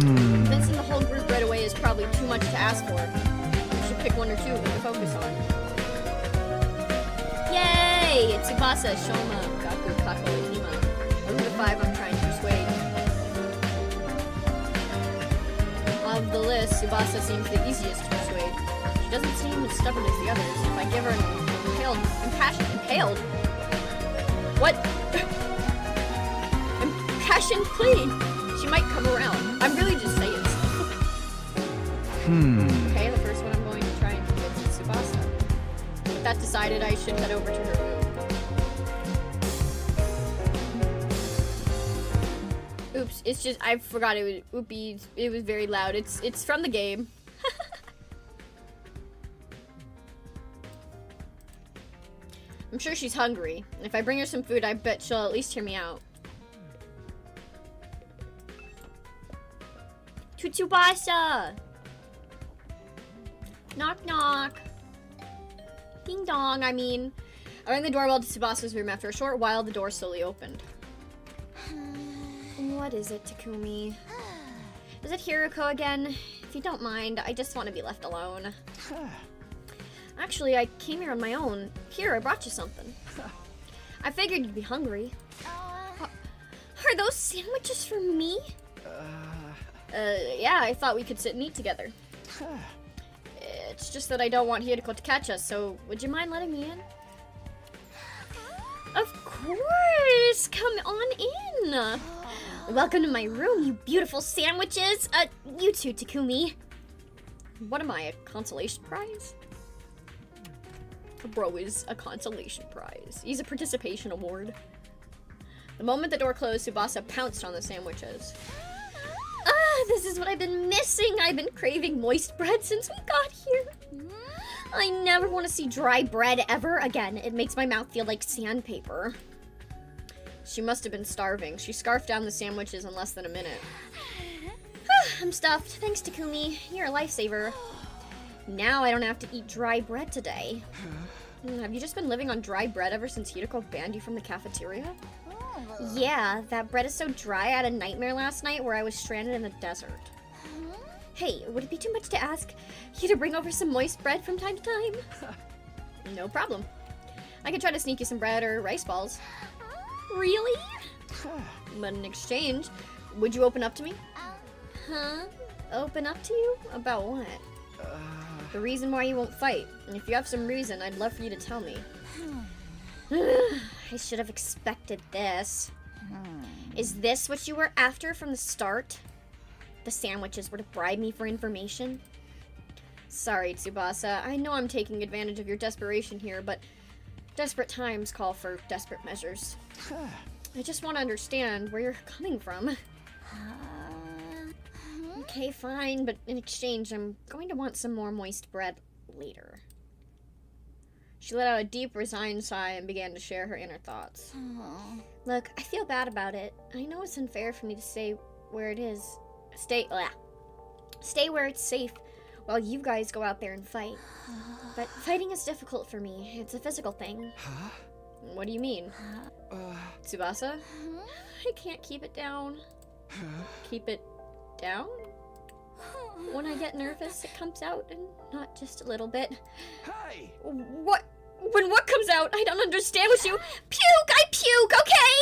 Convincing the whole group right away is probably too much to ask for. We should pick one or two to focus on. Yay! It's Tsubasa, Shoma, Gaku, Kako, and Hima. Those are the 5 I'm trying to persuade. Of the list, Tsubasa seems the easiest to persuade. She doesn't seem as stubborn as the others. If I give her an impaled? What? Impassioned plea. She might come around. I'm really just saying stuff. Okay, the first one I'm going to try and convince is Tsubasa. With that decided, I should head over to her room. Oops, it's just, I forgot it was, oopies, it was very loud. It's from the game. I'm sure she's hungry. If I bring her some food, I bet she'll at least hear me out. To Tsubasa! Knock knock. Ding dong, I mean. I rang the doorbell to Tsubasa's room. After a short while, the door slowly opened. What is it, Takumi? Is it Hiroko again? If you don't mind, I just want to be left alone. Actually, I came here on my own. Here, I brought you something. I figured you'd be hungry. Are those sandwiches for me? Yeah, I thought we could sit and eat together. It's just that I don't want Hiroko to catch us, so would you mind letting me in? Of course! Come on in! Welcome to my room, you beautiful sandwiches! You too, Takumi. What am I, a consolation prize? Bro is a consolation prize. He's a participation award. The moment the door closed, Tsubasa pounced on the sandwiches. This is what I've been missing. I've been craving moist bread since we got here. I never want to see dry bread ever again. It makes my mouth feel like sandpaper. She must have been starving. She scarfed down the sandwiches in less than a minute. I'm stuffed. Thanks, Takumi. You're a lifesaver. Now I don't have to eat dry bread today. Have you just been living on dry bread ever since Hiroko banned you from the cafeteria? Yeah, that bread is so dry I had a nightmare last night where I was stranded in the desert. Hey, would it be too much to ask you to bring over some moist bread from time to time? No problem. I could try to sneak you some bread or rice balls. Really? But in exchange, would you open up to me? Huh? Open up to you? About what? The reason why you won't fight. And if you have some reason, I'd love for you to tell me. I should have expected this. Is this what you were after from the start? The sandwiches were to bribe me for information? Sorry, Tsubasa. I know I'm taking advantage of your desperation here, but desperate times call for desperate measures. I just want to understand where you're coming from. Okay, fine, but in exchange, I'm going to want some more moist bread later. She let out a deep, resigned sigh and began to share her inner thoughts. Look, I feel bad about it. I know it's unfair for me to stay where it is. Stay where it's safe while you guys go out there and fight. But fighting is difficult for me. It's a physical thing. What do you mean? Tsubasa? I can't keep it down. Keep it down? When I get nervous, it comes out, and not just a little bit. Hey! What? When what comes out? I don't understand what you... Puke! I puke, okay?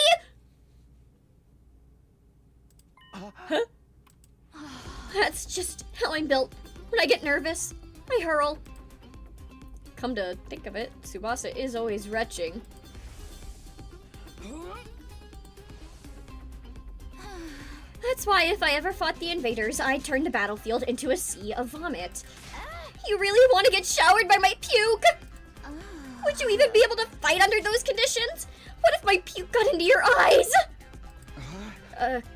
Huh? That's just how I'm built. When I get nervous, I hurl. Come to think of it, Tsubasa is always retching. That's why if I ever fought the invaders, I'd turn the battlefield into a sea of vomit. You really want to get showered by my puke? Would you even be able to fight under those conditions? What if my puke got into your eyes?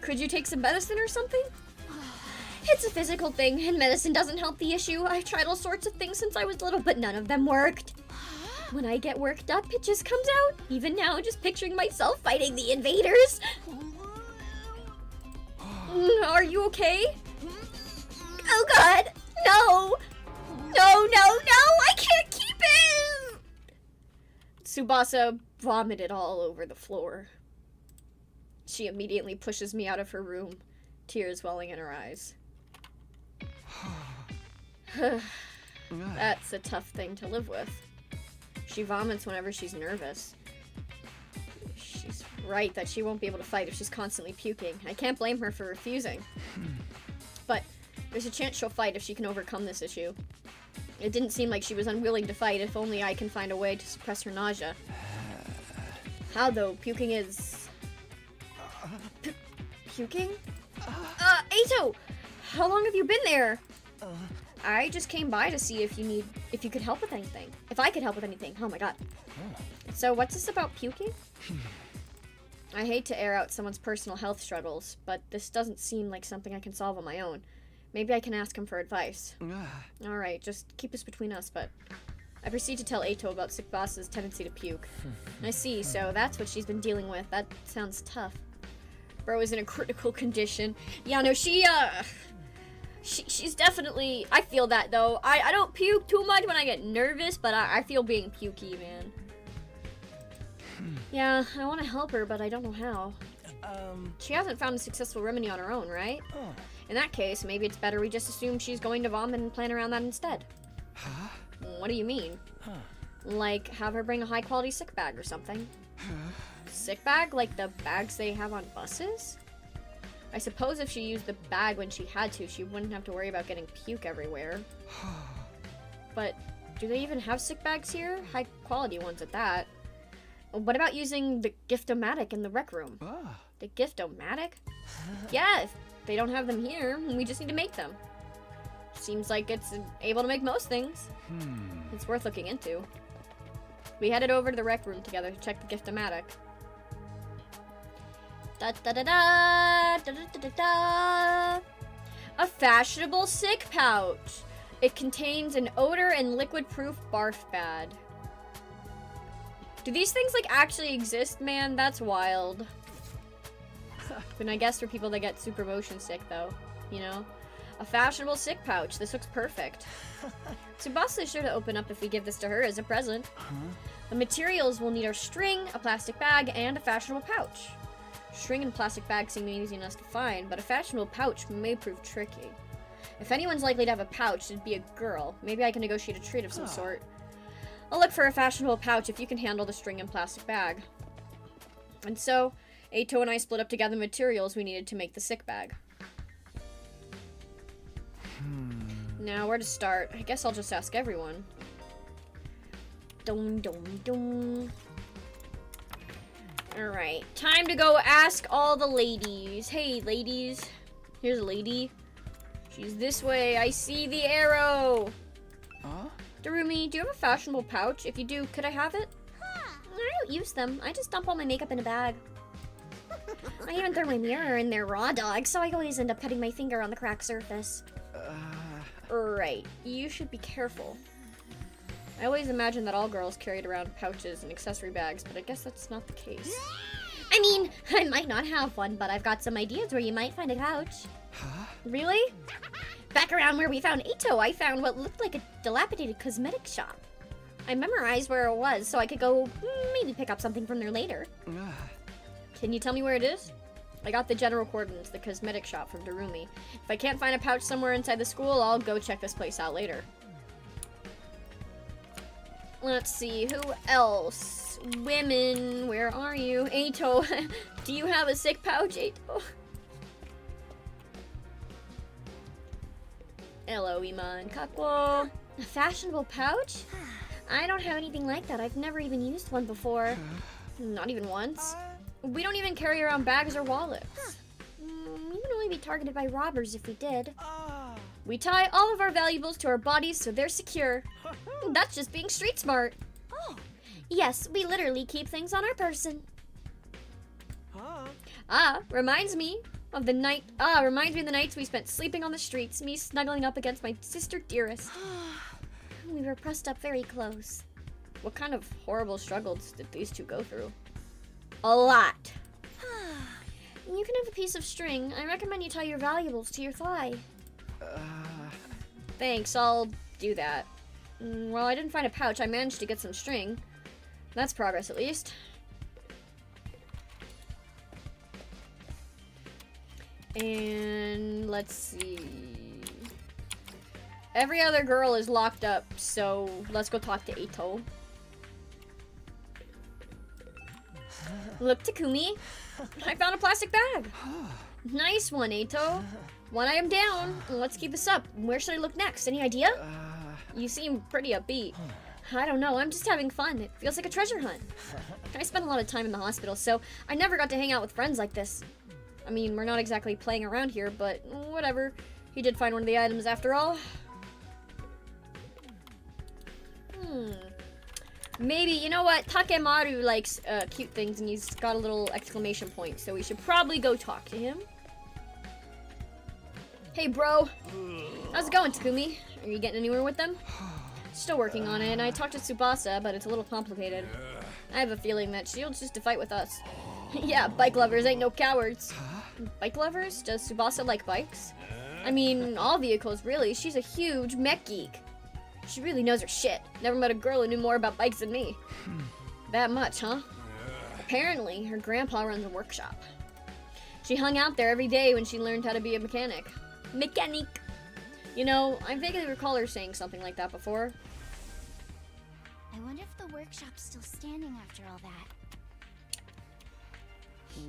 Could you take some medicine or something? It's a physical thing, and medicine doesn't help the issue. I've tried all sorts of things since I was little, but none of them worked. When I get worked up, it just comes out. Even now, just picturing myself fighting the invaders. Are you okay? Oh God, no! No, I can't keep it! Tsubasa vomited all over the floor. She immediately pushes me out of her room, tears welling in her eyes. That's a tough thing to live with. She vomits whenever she's nervous. She's right that she won't be able to fight if she's constantly puking. I can't blame her for refusing. But there's a chance she'll fight if she can overcome this issue. It didn't seem like she was unwilling to fight, if only I can find a way to suppress her nausea. How though? Puking is... Puking? Eito! How long have you been there? I just came by to see if you could help with anything. If I could help with anything. Oh my God. So what's this about puking? I hate to air out someone's personal health struggles, but this doesn't seem like something I can solve on my own. Maybe I can ask him for advice. Alright, just keep this between us, but... I proceed to tell Eito about Tsukbasa's tendency to puke. I see, so that's what she's been dealing with. That sounds tough. Bro is in a critical condition. Yeah, no, she's definitely... I feel that, though. I don't puke too much when I get nervous, but I feel being pukey, man. Yeah, I want to help her, but I don't know how. She hasn't found a successful remedy on her own, right? In that case, maybe it's better we just assume she's going to vomit and plan around that instead. What do you mean? Like, have her bring a high-quality sick bag or something? Sick bag? Like the bags they have on buses? I suppose if she used the bag when she had to, she wouldn't have to worry about getting puke everywhere. But do they even have sick bags here? High-quality ones at that. What about using the gift-o-matic in the rec room? The gift-o-matic? Yeah, if they don't have them here, we just need to make them. Seems like it's able to make most things. It's worth looking into. We headed over to the rec room together to check the gift-o-matic. Da-da-da-da! A fashionable sick pouch. It contains an odor and liquid-proof barf pad. Do these things, like, actually exist, man? That's wild. And I guess for people that get super motion sick, though. You know? A fashionable sick pouch. This looks perfect. Tsubasa is sure to open up if we give this to her as a present. The materials will need our string, a plastic bag, and a fashionable pouch. String and plastic bags seem easy enough to find, but a fashionable pouch may prove tricky. If anyone's likely to have a pouch, it'd be a girl. Maybe I can negotiate a trade of some sort. I'll look for a fashionable pouch if you can handle the string and plastic bag. And so, Eito and I split up together the materials we needed to make the sick bag. Now, where to start? I guess I'll just ask everyone. Dum dum dum. Alright, time to go ask all the ladies. Hey, ladies. Here's a lady. She's this way. I see the arrow. Darumi, do you have a fashionable pouch? If you do, could I have it? I don't use them. I just dump all my makeup in a bag. I even throw my mirror in there raw dog, so I always end up cutting my finger on the cracked surface. Right, you should be careful. I always imagined that all girls carried around pouches and accessory bags, but I guess that's not the case. I mean, I might not have one, but I've got some ideas where you might find a pouch. Really? Back around where we found Eito, I found what looked like a dilapidated cosmetic shop. I memorized where it was, so I could go maybe pick up something from there later. Can you tell me where it is? I got the general coordinates, the cosmetic shop from Darumi. If I can't find a pouch somewhere inside the school, I'll go check this place out later. Let's see, who else? Women, where are you? Eito, do you have a sick pouch, Eito? Hello, Iman Kakwo. A fashionable pouch? I don't have anything like that. I've never even used one before. Not even once. We don't even carry around bags or wallets. Even definitely be targeted by robbers if we did. We tie all of our valuables to our bodies so they're secure. That's just being street smart. Oh, Yes, we literally keep things on our person. Reminds me of the nights we spent sleeping on the streets, me snuggling up against my sister dearest. We were pressed up very close. What kind of horrible struggles did these two go through? A lot. You can have a piece of string. I recommend you tie your valuables to your thigh. Thanks, I'll do that. Well, I didn't find a pouch. I managed to get some string. That's progress, at least. And let's see. Every other girl is locked up, so let's go talk to Eito. Look, Takumi. I found a plastic bag. Nice one, Eito. One item down. Let's keep this up. Where should I look next? Any idea? You seem pretty upbeat. I don't know. I'm just having fun. It feels like a treasure hunt. I spent a lot of time in the hospital, so I never got to hang out with friends like this. I mean, we're not exactly playing around here, but whatever. He did find one of the items after all. Maybe, you know what? Takemaru likes cute things, and he's got a little exclamation point, so we should probably go talk to him. Hey, bro. How's it going, Takumi? Are you getting anywhere with them? Still working on it, and I talked to Tsubasa, but it's a little complicated. I have a feeling that she'll choose to fight with us. Yeah, bike lovers ain't no cowards. Bike lovers? Does Tsubasa like bikes? I mean, all vehicles, really. She's a huge mech geek. She really knows her shit. Never met a girl who knew more about bikes than me. That much, huh? Apparently, her grandpa runs a workshop. She hung out there every day when she learned how to be a mechanic. Mechanic! You know, I vaguely recall her saying something like that before. I wonder if the workshop's still standing after all that.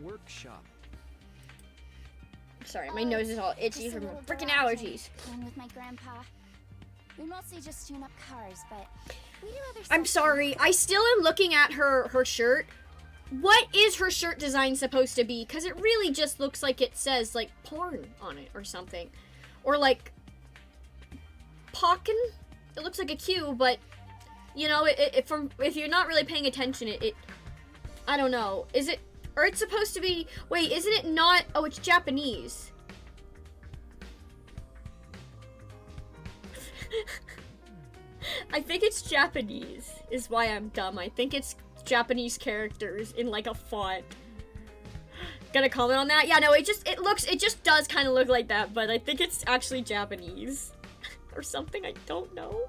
Workshop. Sorry, my nose is all itchy Just a from little freaking garage allergies. Playing with my grandpa. We mostly just tune up cars, but we do other stuff. I'm sorry, I still am looking at her shirt. What is her shirt design supposed to be? Because it really just looks like it says, like, porn on it or something. Or, like, Pokken? It looks like a Q, but, you know, if you're not really paying attention, I don't know. Is it, or it's supposed to be, wait, isn't it not, oh, it's Japanese. I think it's Japanese, is why I'm dumb. I think it's Japanese characters in like a font. Gonna comment on that? Yeah, no, it just does kind of look like that, but I think it's actually Japanese. Or something, I don't know.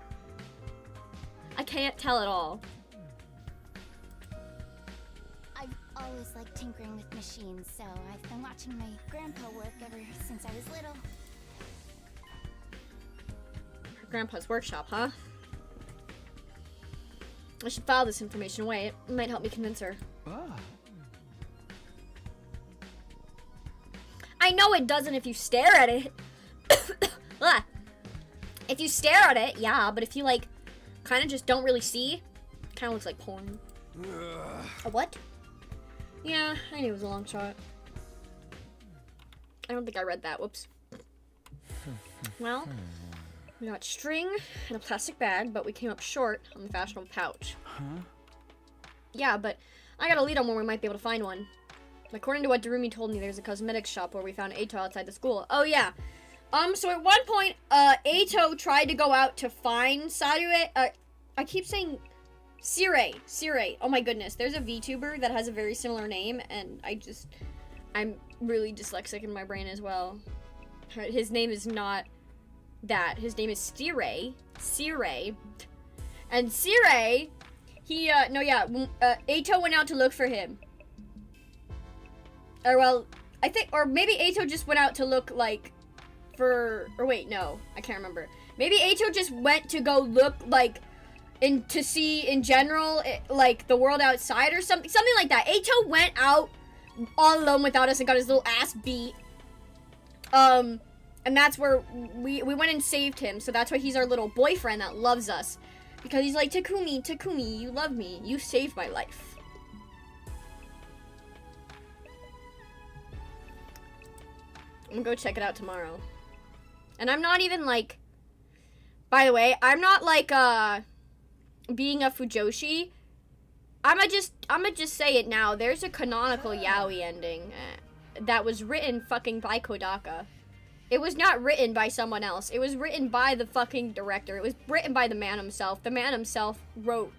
I can't tell at all. I've always liked tinkering with machines, so I've been watching my grandpa work ever since I was little. Her grandpa's workshop, huh? I should file this information away. It might help me convince her. I know it doesn't if you stare at it. Ah. If you stare at it, yeah, but if you, like, kind of just don't really see, kind of looks like porn. A what? Yeah, I knew it was a long shot. I don't think I read that. Whoops. Well, we got string and a plastic bag, but we came up short on the fashionable pouch. Yeah, but I got a lead on where we might be able to find one. According to what Darumi told me, there's a cosmetics shop where we found Eito outside the school. Oh, yeah. So at one point, Eito tried to go out to find Sarue. I keep saying Sirei. Oh my goodness, there's a VTuber that has a very similar name, and I'm really dyslexic in my brain as well. His name is not that. His name is Sirei. And Sirei, Eito went out to look for him. Or maybe Eito just went out to look, like, or wait, no, I can't remember. Maybe Eito just went to go look, like, to see in general, like, the world outside or something like that. Eito went out all alone without us and got his little ass beat. And that's where we went and saved him, so that's why he's our little boyfriend that loves us. Because he's like, Takumi, you love me. You saved my life. I'm gonna go check it out tomorrow. And I'm not even like, by the way, I'm not like being a Fujoshi. I'ma just say it now. There's a canonical yaoi ending that was written fucking by Kodaka. It was not written by someone else. It was written by the fucking director. It was written by the man himself. The man himself wrote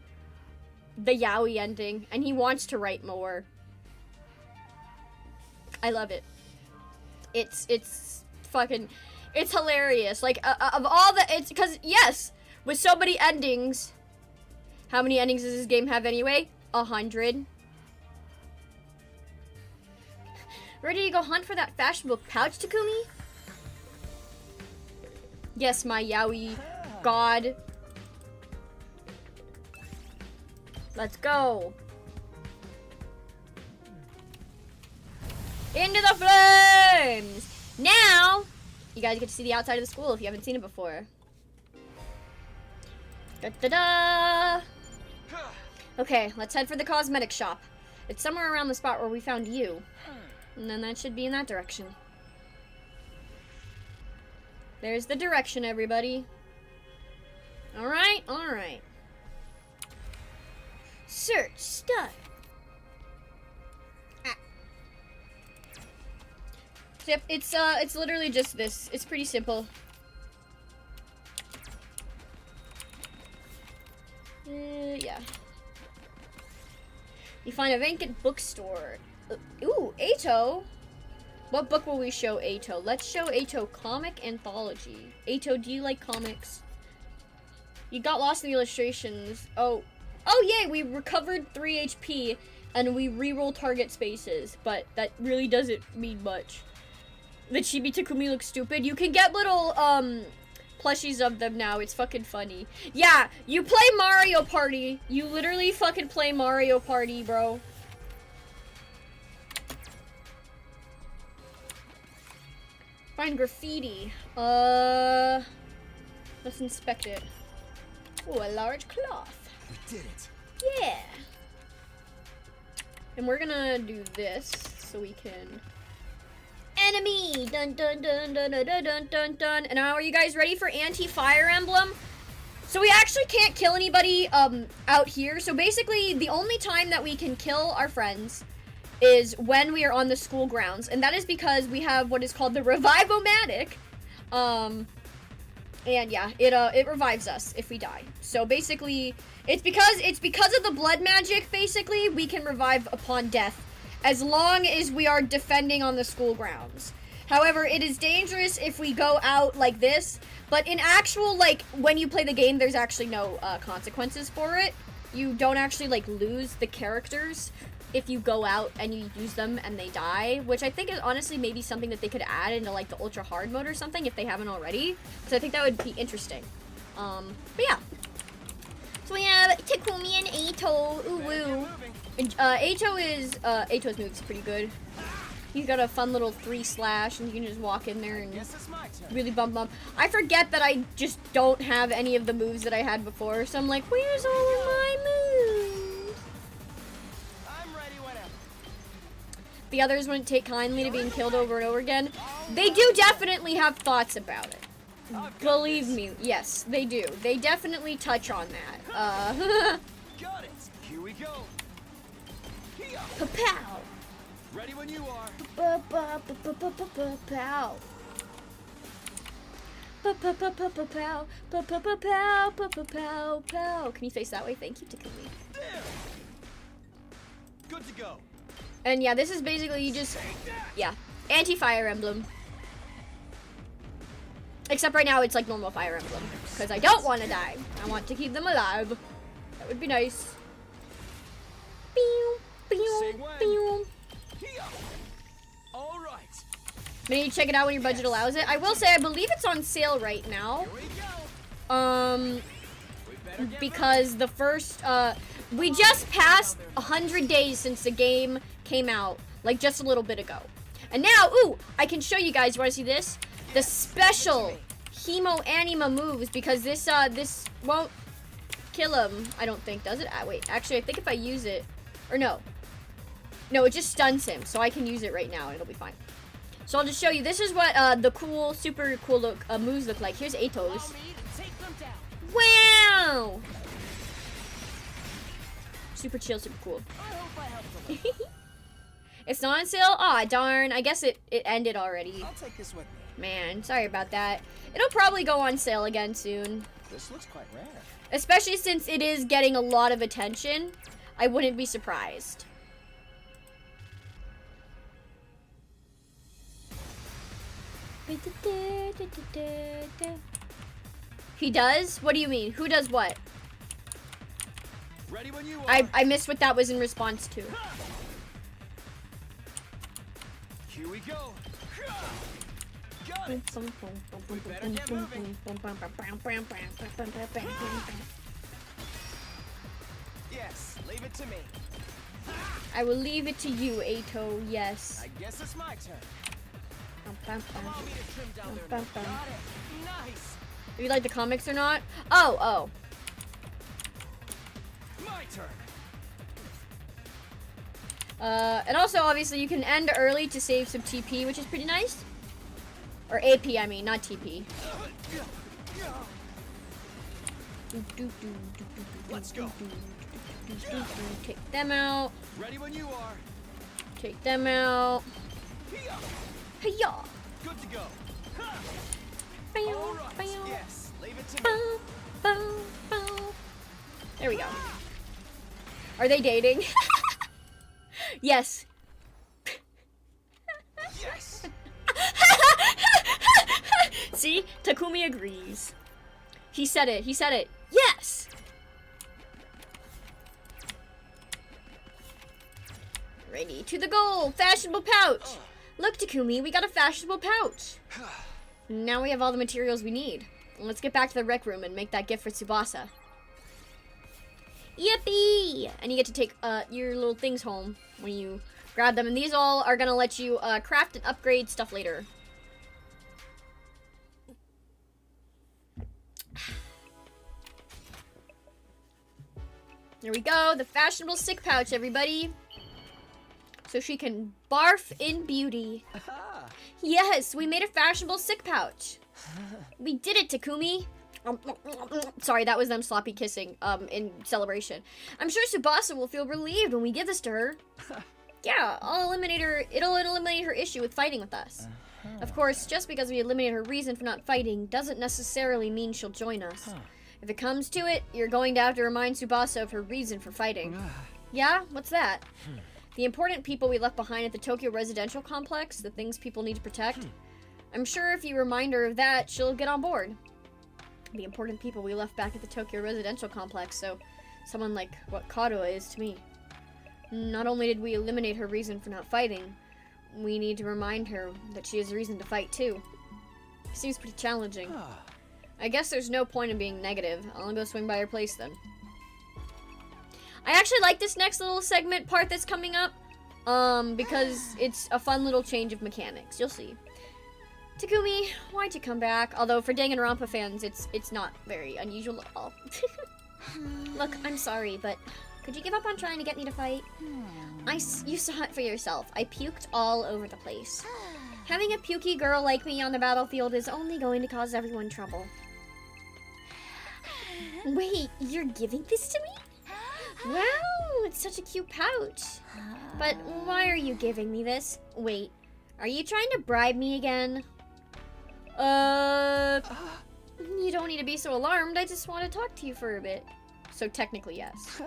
the yaoi ending, and he wants to write more. I love it. It's fucking, it's hilarious. Like, of all the, it's, because, yes, with so many endings, how many endings does this game have anyway? 100. Ready to go hunt for that fashionable pouch, Takumi? Yes, my yaoi god. Let's go. Into the flames! Now, you guys get to see the outside of the school if you haven't seen it before. Da-da-da! Okay, let's head for the cosmetic shop. It's somewhere around the spot where we found you. And then that should be in that direction. There's the direction, everybody. Alright, alright. Search, start. Yep, it's literally just this. It's pretty simple. Yeah. You find a vacant bookstore. Ooh, Eito. What book will we show Eito? Let's show Eito Comic Anthology. Eito, do you like comics? You got lost in the illustrations. Oh, yay, we recovered 3 HP and we reroll target spaces, but that really doesn't mean much. The Chibi Takumi looks stupid. You can get little, plushies of them now. It's fucking funny. Yeah, you play Mario Party. You literally fucking play Mario Party, bro. Find graffiti. Let's inspect it. Ooh, a large cloth. We did it. Yeah. And we're gonna do this so we can... Enemy! Dun dun dun dun dun dun dun dun dun. And now are you guys ready for anti-fire emblem? So we actually can't kill anybody out here. So basically the only time that we can kill our friends is when we are on the school grounds. And that is because we have what is called the Revive-O-Matic. And yeah, it revives us if we die. So basically it's because of the blood magic, basically, we can revive upon death. As long as we are defending on the school grounds. However, it is dangerous if we go out like this. But in actual, like, when you play the game, there's actually no consequences for it. You don't actually, like, lose the characters if you go out and you use them and they die. Which I think is honestly maybe something that they could add into, like, the ultra hard mode or something if they haven't already. So I think that would be interesting. But yeah. So we have Takumi and Eito. Ooh woo. Eito's move's pretty good. He's got a fun little 3-slash, and you can just walk in there and really bump. I forget that I just don't have any of the moves that I had before, so I'm like, where's all of my moves? I'm ready whenever. The others wouldn't take kindly to being killed over and over again. They do definitely have thoughts about it. Believe me, yes, they do. They definitely touch on that. Got it. Here we go. Pa-pow! Ready when you are. Pa-pa-pa-pa-pa-pa-pow. Pa-pa-pa-pa-pa-pow. Pa-pa-pa-pow. Can you face that way? Thank you, Takumi. There. Good to go. And yeah, this is basically you just... Yeah. Anti-Fire Emblem. Except right now it's like normal Fire Emblem. Because I don't want to die. I want to keep them alive. That would be nice. Pew. All right. Maybe you check it out when your budget allows it. I will say, I believe it's on sale right now. Because the first, we just passed 100 days since the game came out, like just a little bit ago. And now, ooh, I can show you guys. You want to see this? The special Hemo Anima moves, because this won't kill him. I don't think, does it? Wait, actually, I think if I use it, or no, it just stuns him, so I can use it right now and it'll be fine. So I'll just show you. This is what the cool, super cool moves look like. Here's Eito's. Wow! Super chill, super cool. It's not on sale? Aw, darn. I guess it ended already. I'll take this with me. Man, sorry about that. It'll probably go on sale again soon. This looks quite rare. Especially since it is getting a lot of attention. I wouldn't be surprised. He does? What do you mean? Who does what? Ready when you are. I missed what that was in response to. Here we go. Got it. We better get moving. Yes, leave it to me. I will leave it to you, Eito. Yes. I guess it's my turn. Allow me to trim down their nose. Got it. Nice. If you like the comics or not? Oh. My turn. And also, obviously, you can end early to save some TP, which is pretty nice. Or AP, I mean, not TP. Let's go. Take them out. Ready when you are. Take them out. Hiya! Good to go. Bow, All right. bow, Yes, leave it to me. bow, bow, bow. There we go. Are they dating? Yes. Yes. See? Takumi agrees. He said it. He said it. Yes! Ready to the goal. Fashionable pouch. Look, Takumi, we got a fashionable pouch. Now we have all the materials we need. Let's get back to the rec room and make that gift for Tsubasa. Yippee! And you get to take your little things home when you grab them. And these all are going to let you craft and upgrade stuff later. There we go. The fashionable sick pouch, everybody. So she can barf in beauty. Yes, we made a fashionable sick pouch. We did it, Takumi. Sorry, that was them sloppy kissing in celebration. I'm sure Tsubasa will feel relieved when we give this to her. Yeah, it'll eliminate her issue with fighting with us. Of course, just because we eliminate her reason for not fighting doesn't necessarily mean she'll join us. If it comes to it, you're going to have to remind Tsubasa of her reason for fighting. Yeah? What's that? The important people we left behind at the Tokyo residential complex, the things people need to protect. I'm sure if you remind her of that, she'll get on board. The important people we left back at the Tokyo residential complex, so someone like what Kato is to me. Not only did we eliminate her reason for not fighting, we need to remind her that she has a reason to fight too. Seems pretty challenging. I guess there's no point in being negative. I'll go swing by her place then. I actually like this next little segment part that's coming up, because it's a fun little change of mechanics. You'll see. Takumi, why'd you come back? Although for Danganronpa fans, it's not very unusual at all. Look, I'm sorry, but could you give up on trying to get me to fight? You saw it for yourself. I puked all over the place. Having a pukey girl like me on the battlefield is only going to cause everyone trouble. Wait, you're giving this to me? Wow, it's such a cute pouch. But why are you giving me this? Wait, are you trying to bribe me again? You don't need to be so alarmed. I just want to talk to you for a bit. So technically, yes.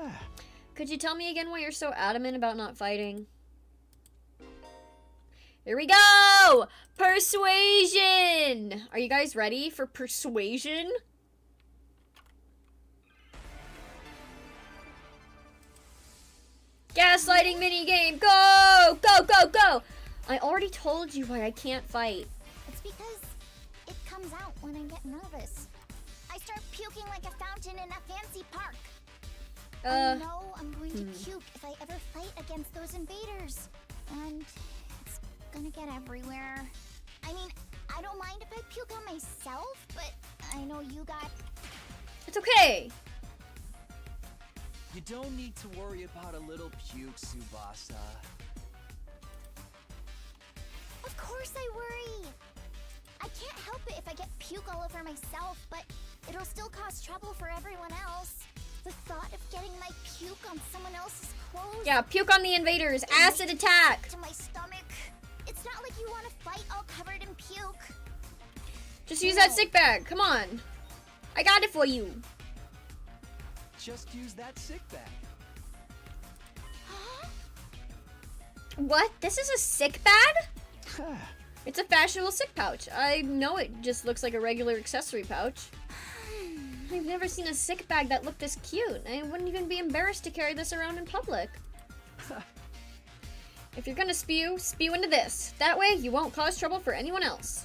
Could you tell me again why you're so adamant about not fighting? Here we go! Persuasion! Are you guys ready for persuasion? Gaslighting minigame! Go! Go, go, go! I already told you why I can't fight. It's because it comes out when I get nervous. I start puking like a fountain in a fancy park. I know I'm going to puke if I ever fight against those invaders. And it's gonna get everywhere. I mean, I don't mind if I puke on myself, but I know you got... It's okay. You don't need to worry about a little puke, Tsubasa. Of course course I worry. I can't help it if I get puke all over myself, but it'll still cause trouble for everyone else. The thought of getting my puke on someone else's clothes. Yeah, puke on the invaders. Acid attack. To my stomach. It's not like you want to fight all covered in puke. Just use that sick bag. Come on. I got it for you. Just use that sick bag. Huh? What? This is a sick bag? It's a fashionable sick pouch. I know it just looks like a regular accessory pouch. I've never seen a sick bag that looked this cute. I wouldn't even be embarrassed to carry this around in public. If you're gonna spew, spew into this. That way, you won't cause trouble for anyone else.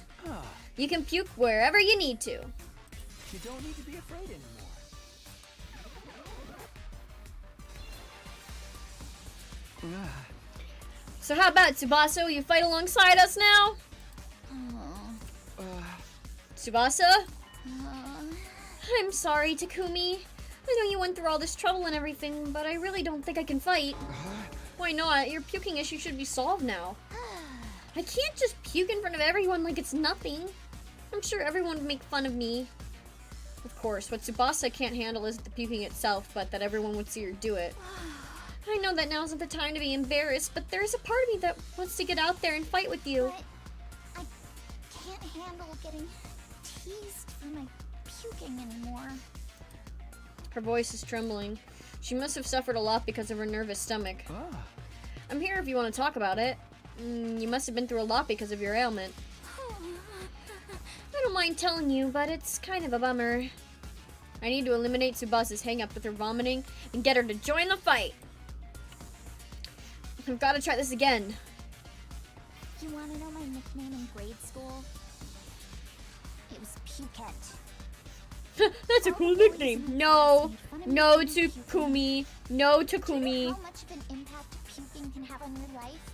You can puke wherever you need to. You don't need to be afraid anymore. So how about Tsubasa? You fight alongside us now? Tsubasa? I'm sorry, Takumi. I know you went through all this trouble and everything, but I really don't think I can fight. Why not? Your puking issue should be solved now. I can't just puke in front of everyone like it's nothing. I'm sure everyone would make fun of me. Of course, what Tsubasa can't handle isn't the puking itself, but that everyone would see her do it. I know that now isn't the time to be embarrassed, but there's a part of me that wants to get out there and fight with you. But I can't handle getting teased for my puking anymore. Her voice is trembling. She must have suffered a lot because of her nervous stomach. I'm here if you want to talk about it. You must have been through a lot because of your ailment. I don't mind telling you, but it's kind of a bummer. I need to eliminate Tsubasa's hang-up with her vomiting and get her to join the fight. I've got to try this again. You want to know my nickname in grade school? It was Pukette. That's a cool nickname. No, no Takumi, no Do you Takumi. know how much of an impact puking can have on your life?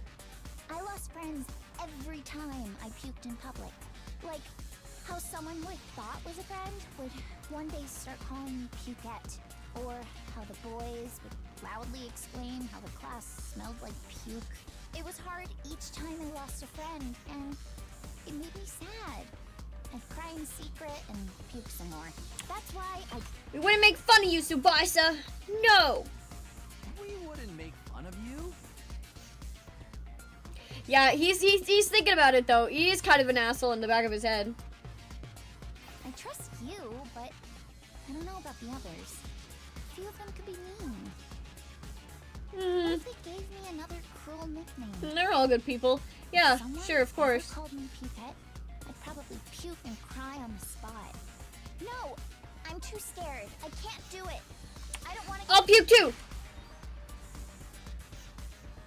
I lost friends every time I puked in public. Like how someone who I thought was a friend would one day start calling me Pukette. Or how the boys would loudly exclaim how the class smelled like puke. It was hard each time I lost a friend, and it made me sad. I'd cry in secret and puke some more. That's why We wouldn't make fun of you, Tsubasa. No. We wouldn't make fun of you. Yeah, he's thinking about it though. He is kind of an asshole in the back of his head. I trust you, but I don't know about the others. A few of them could be mean. What if they gave me another cruel nickname? They're all good people. Yeah, Someone sure, of course. ever called me Pukette, I'd probably puke and cry on the spot. No, I'm too scared. I can't do it. I don't want to. I'll puke too.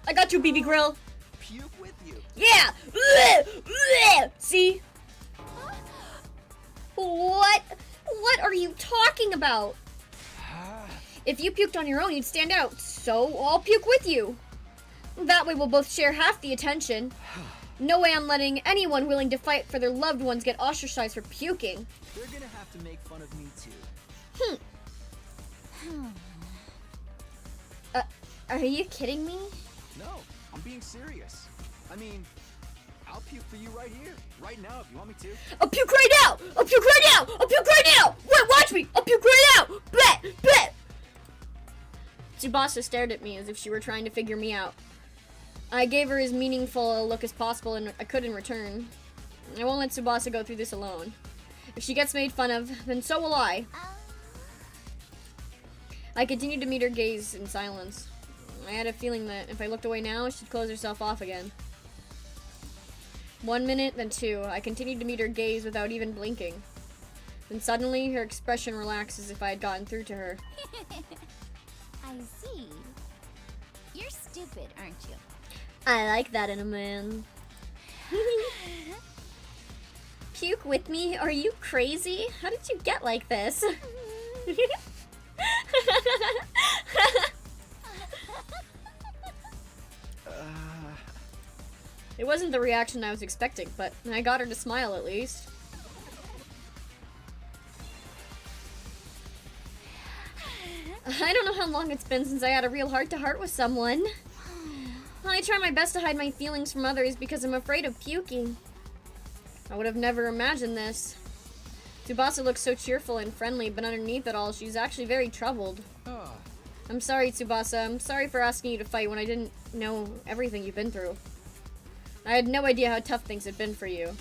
I got you, BB Grill. Puke with you. Yeah. See? What are you talking about? If you puked on your own, you'd stand out. So I'll puke with you. That way we'll both share half the attention. No way I'm letting anyone willing to fight for their loved ones get ostracized for puking. They're gonna have to make fun of me too. Are you kidding me? No, I'm being serious. I mean, I'll puke for you right here, right now if you want me to. I'll puke right now! I'll puke right now! I'll puke right now! Wait, watch me! I'll puke right now! Bet! Tsubasa stared at me as if she were trying to figure me out. I gave her as meaningful a look as possible and I could in return. I won't let Tsubasa go through this alone. If she gets made fun of, then so will I. I continued to meet her gaze in silence. I had a feeling that if I looked away now, she'd close herself off again. 1 minute, then 2. I continued to meet her gaze without even blinking. Then suddenly, her expression relaxed as if I had gotten through to her. I see. You're stupid, aren't you? I like that in a man. Puke with me? Are you crazy? How did you get like this? It wasn't the reaction I was expecting, but I got her to smile at least. I don't know how long it's been since I had a real heart-to-heart with someone. I try my best to hide my feelings from others because I'm afraid of puking. I would have never imagined this. Tsubasa looks so cheerful and friendly, but underneath it all, she's actually very troubled. Ah, I'm sorry, Tsubasa. I'm sorry for asking you to fight when I didn't know everything you've been through. I had no idea how tough things had been for you.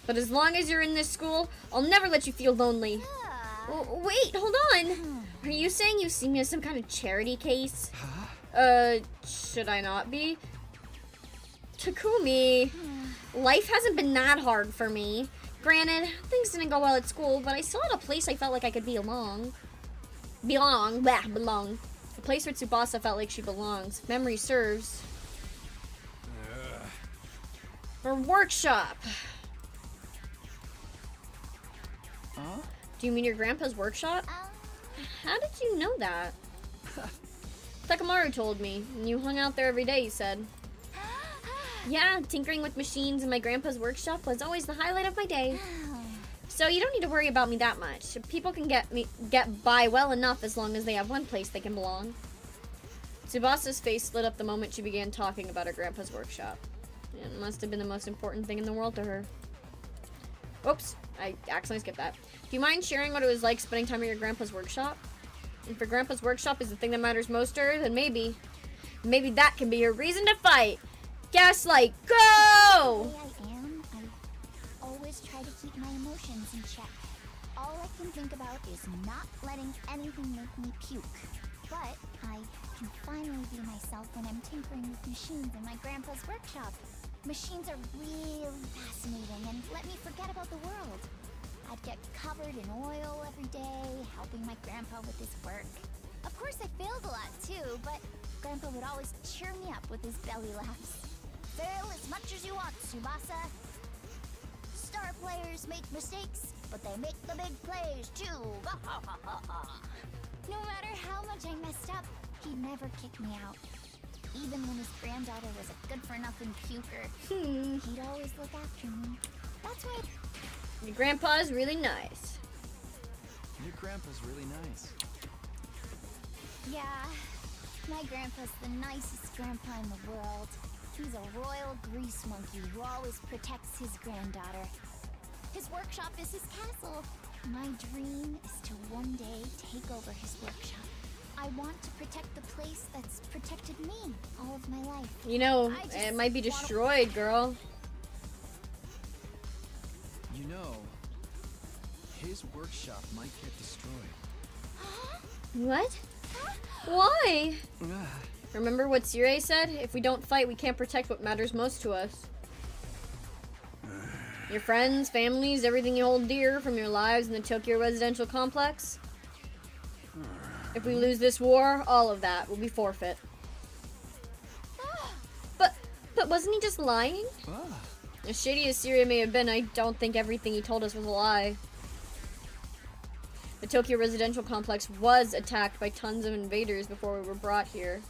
But as long as you're in this school, I'll never let you feel lonely. Wait, hold on. Are you saying you see me as some kind of charity case? Should I not be? Takumi, life hasn't been that hard for me. Granted, things didn't go well at school, but I still had a place I felt like I could belong. Belong. A place where Tsubasa felt like she belongs. If memory serves. Her workshop. Huh? Do you mean your grandpa's workshop? How did you know that? Takamaru told me. You hung out there every day, he said. Yeah, tinkering with machines in my grandpa's workshop was always the highlight of my day. So you don't need to worry about me that much. People can get by well enough as long as they have one place they can belong. Tsubasa's face lit up the moment she began talking about her grandpa's workshop. It must have been the most important thing in the world to her. Oops, I accidentally skipped that. Do you mind sharing what it was like spending time at your grandpa's workshop? If your grandpa's workshop is the thing that matters most to her, then maybe that can be your reason to fight. Gaslight, go! The way I am, I always try to keep my emotions in check. All I can think about is not letting anything make me puke. But I can finally be myself when I'm tinkering with machines in my grandpa's workshop. Machines are really fascinating and let me forget about the world. I'd get covered in oil every day, helping my grandpa with his work. Of course I failed a lot too, but Grandpa would always cheer me up with his belly laughs. Fail as much as you want, Tsubasa. Star players make mistakes, but they make the big plays too. No matter how much I messed up, he'd never kick me out. Even when his granddaughter was a good-for-nothing puker, he'd always look after me. That's why... Your grandpa's really nice. Your grandpa's really nice. Yeah, my grandpa's the nicest grandpa in the world. He's a royal grease monkey who always protects his granddaughter. His workshop is his castle. My dream is to one day take over his workshop. I want to protect the place that's protected me all of my life. You know, it might be destroyed, girl. You know, his workshop might get destroyed. What? Why? Remember what Sirei said? If we don't fight, we can't protect what matters most to us. Your friends, families, everything you hold dear from your lives in the Tokyo residential complex. If we lose this war, all of that will be forfeit. But wasn't he just lying? As shady as Sirei may have been, I don't think everything he told us was a lie. The Tokyo residential complex was attacked by tons of invaders before we were brought here.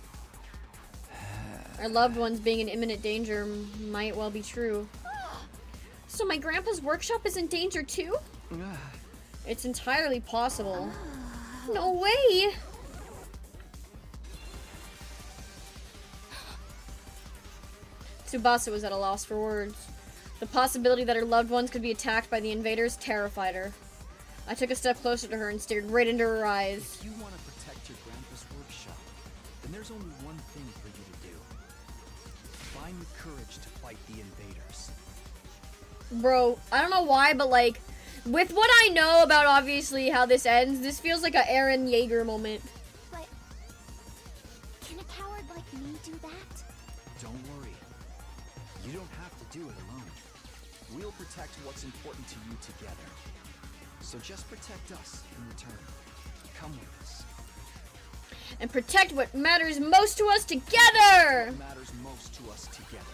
Our loved ones being in imminent danger might well be true. So my grandpa's workshop is in danger too? It's entirely possible. No way! Tsubasa was at a loss for words. The possibility that her loved ones could be attacked by the invaders terrified her. I took a step closer to her and stared right into her eyes. If you want to protect your grandpa's workshop, then there's only one thing for you to do. Find the courage to fight the invaders. Bro, I don't know why, but like, with what I know about obviously how this ends, this feels like a Eren Yeager moment. But can a coward like me do that? Don't worry. You don't have to do it alone. We'll protect what's important to you together. So just protect us in return. Come with us. And protect what matters most to us together! What matters most to us together.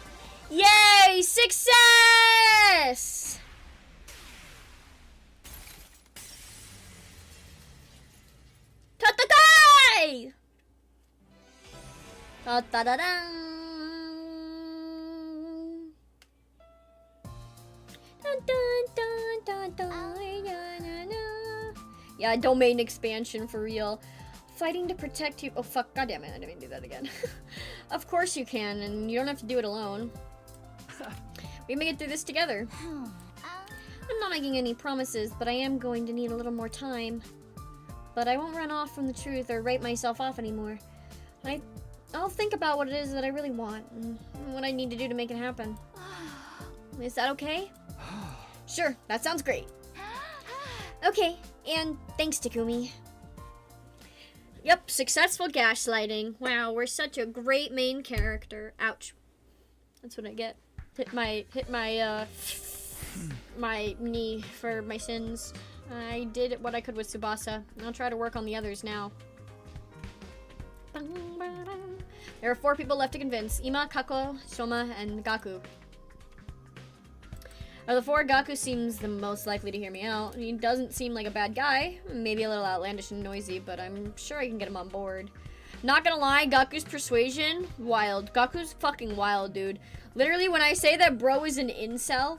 Yay! Success! Ta-ta-tai! Ta-ta-da-dang! Dun, dun, dun, dun, dun, ya-na-na. Yeah, domain expansion for real. Fighting to protect you. Oh fuck, goddammit, I didn't mean to do that again. Of course you can, and you don't have to do it alone. We make it through this together. I'm not making any promises, but I am going to need a little more time. But I won't run off from the truth or write myself off anymore. I'll think about what it is that I really want and what I need to do to make it happen. Is that okay? Sure, that sounds great. Okay, and thanks, Takumi. Yep, successful gaslighting. Wow, we're such a great main character. Ouch. That's what I get. Hit my my knee for my sins. I did what I could with Tsubasa. I'll try to work on the others now. There are 4 people left to convince. Ima, Kako, Soma, and Gaku. Of the 4, Gaku seems the most likely to hear me out. He doesn't seem like a bad guy. Maybe a little outlandish and noisy, but I'm sure I can get him on board. Not gonna lie, Gaku's persuasion, wild. Gaku's fucking wild, dude. Literally, when I say that bro is an incel,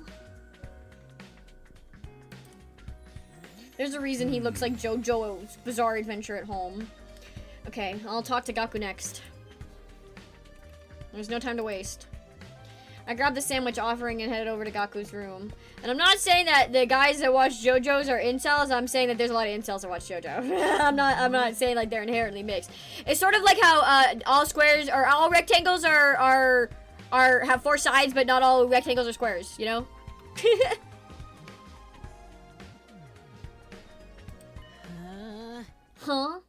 there's a reason he looks like JoJo's Bizarre Adventure at Home. Okay, I'll talk to Gaku next. There's no time to waste. I grabbed the sandwich offering and headed over to Gaku's room. And I'm not saying that the guys that watch JoJo's are incels. I'm saying that there's a lot of incels that watch JoJo. I'm not saying like they're inherently mixed. It's sort of like how all squares or all rectangles are have 4 sides, but not all rectangles are squares. You know? Huh?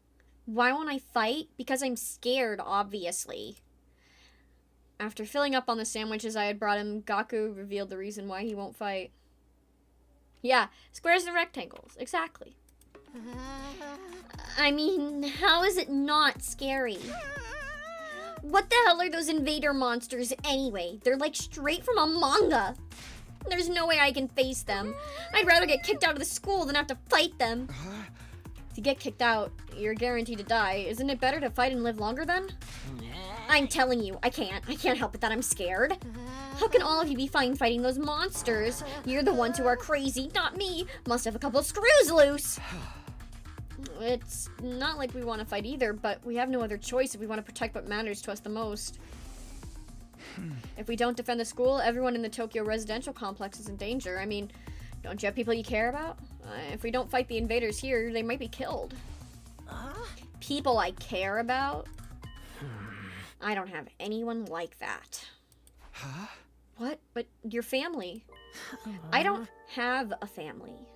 Why won't I fight? Because I'm scared, obviously. After filling up on the sandwiches I had brought him, Gaku revealed the reason why he won't fight. Yeah, squares and rectangles. Exactly. I mean, how is it not scary? What the hell are those invader monsters anyway? They're like straight from a manga. There's no way I can face them. I'd rather get kicked out of the school than have to fight them. If you get kicked out, you're guaranteed to die. Isn't it better to fight and live longer then? I'm telling you, I can't help it that I'm scared. How can all of you be fine fighting those monsters? You're the ones who are crazy, not me. Must have a couple screws loose. It's not like we want to fight either, but we have no other choice if we want to protect what matters to us the most. If we don't defend the school, everyone in the Tokyo residential complex is in danger. I mean, don't you have people you care about? If we don't fight the invaders here, they might be killed. People I care about? I don't have anyone like that. Huh? What? But your family. I don't have a family.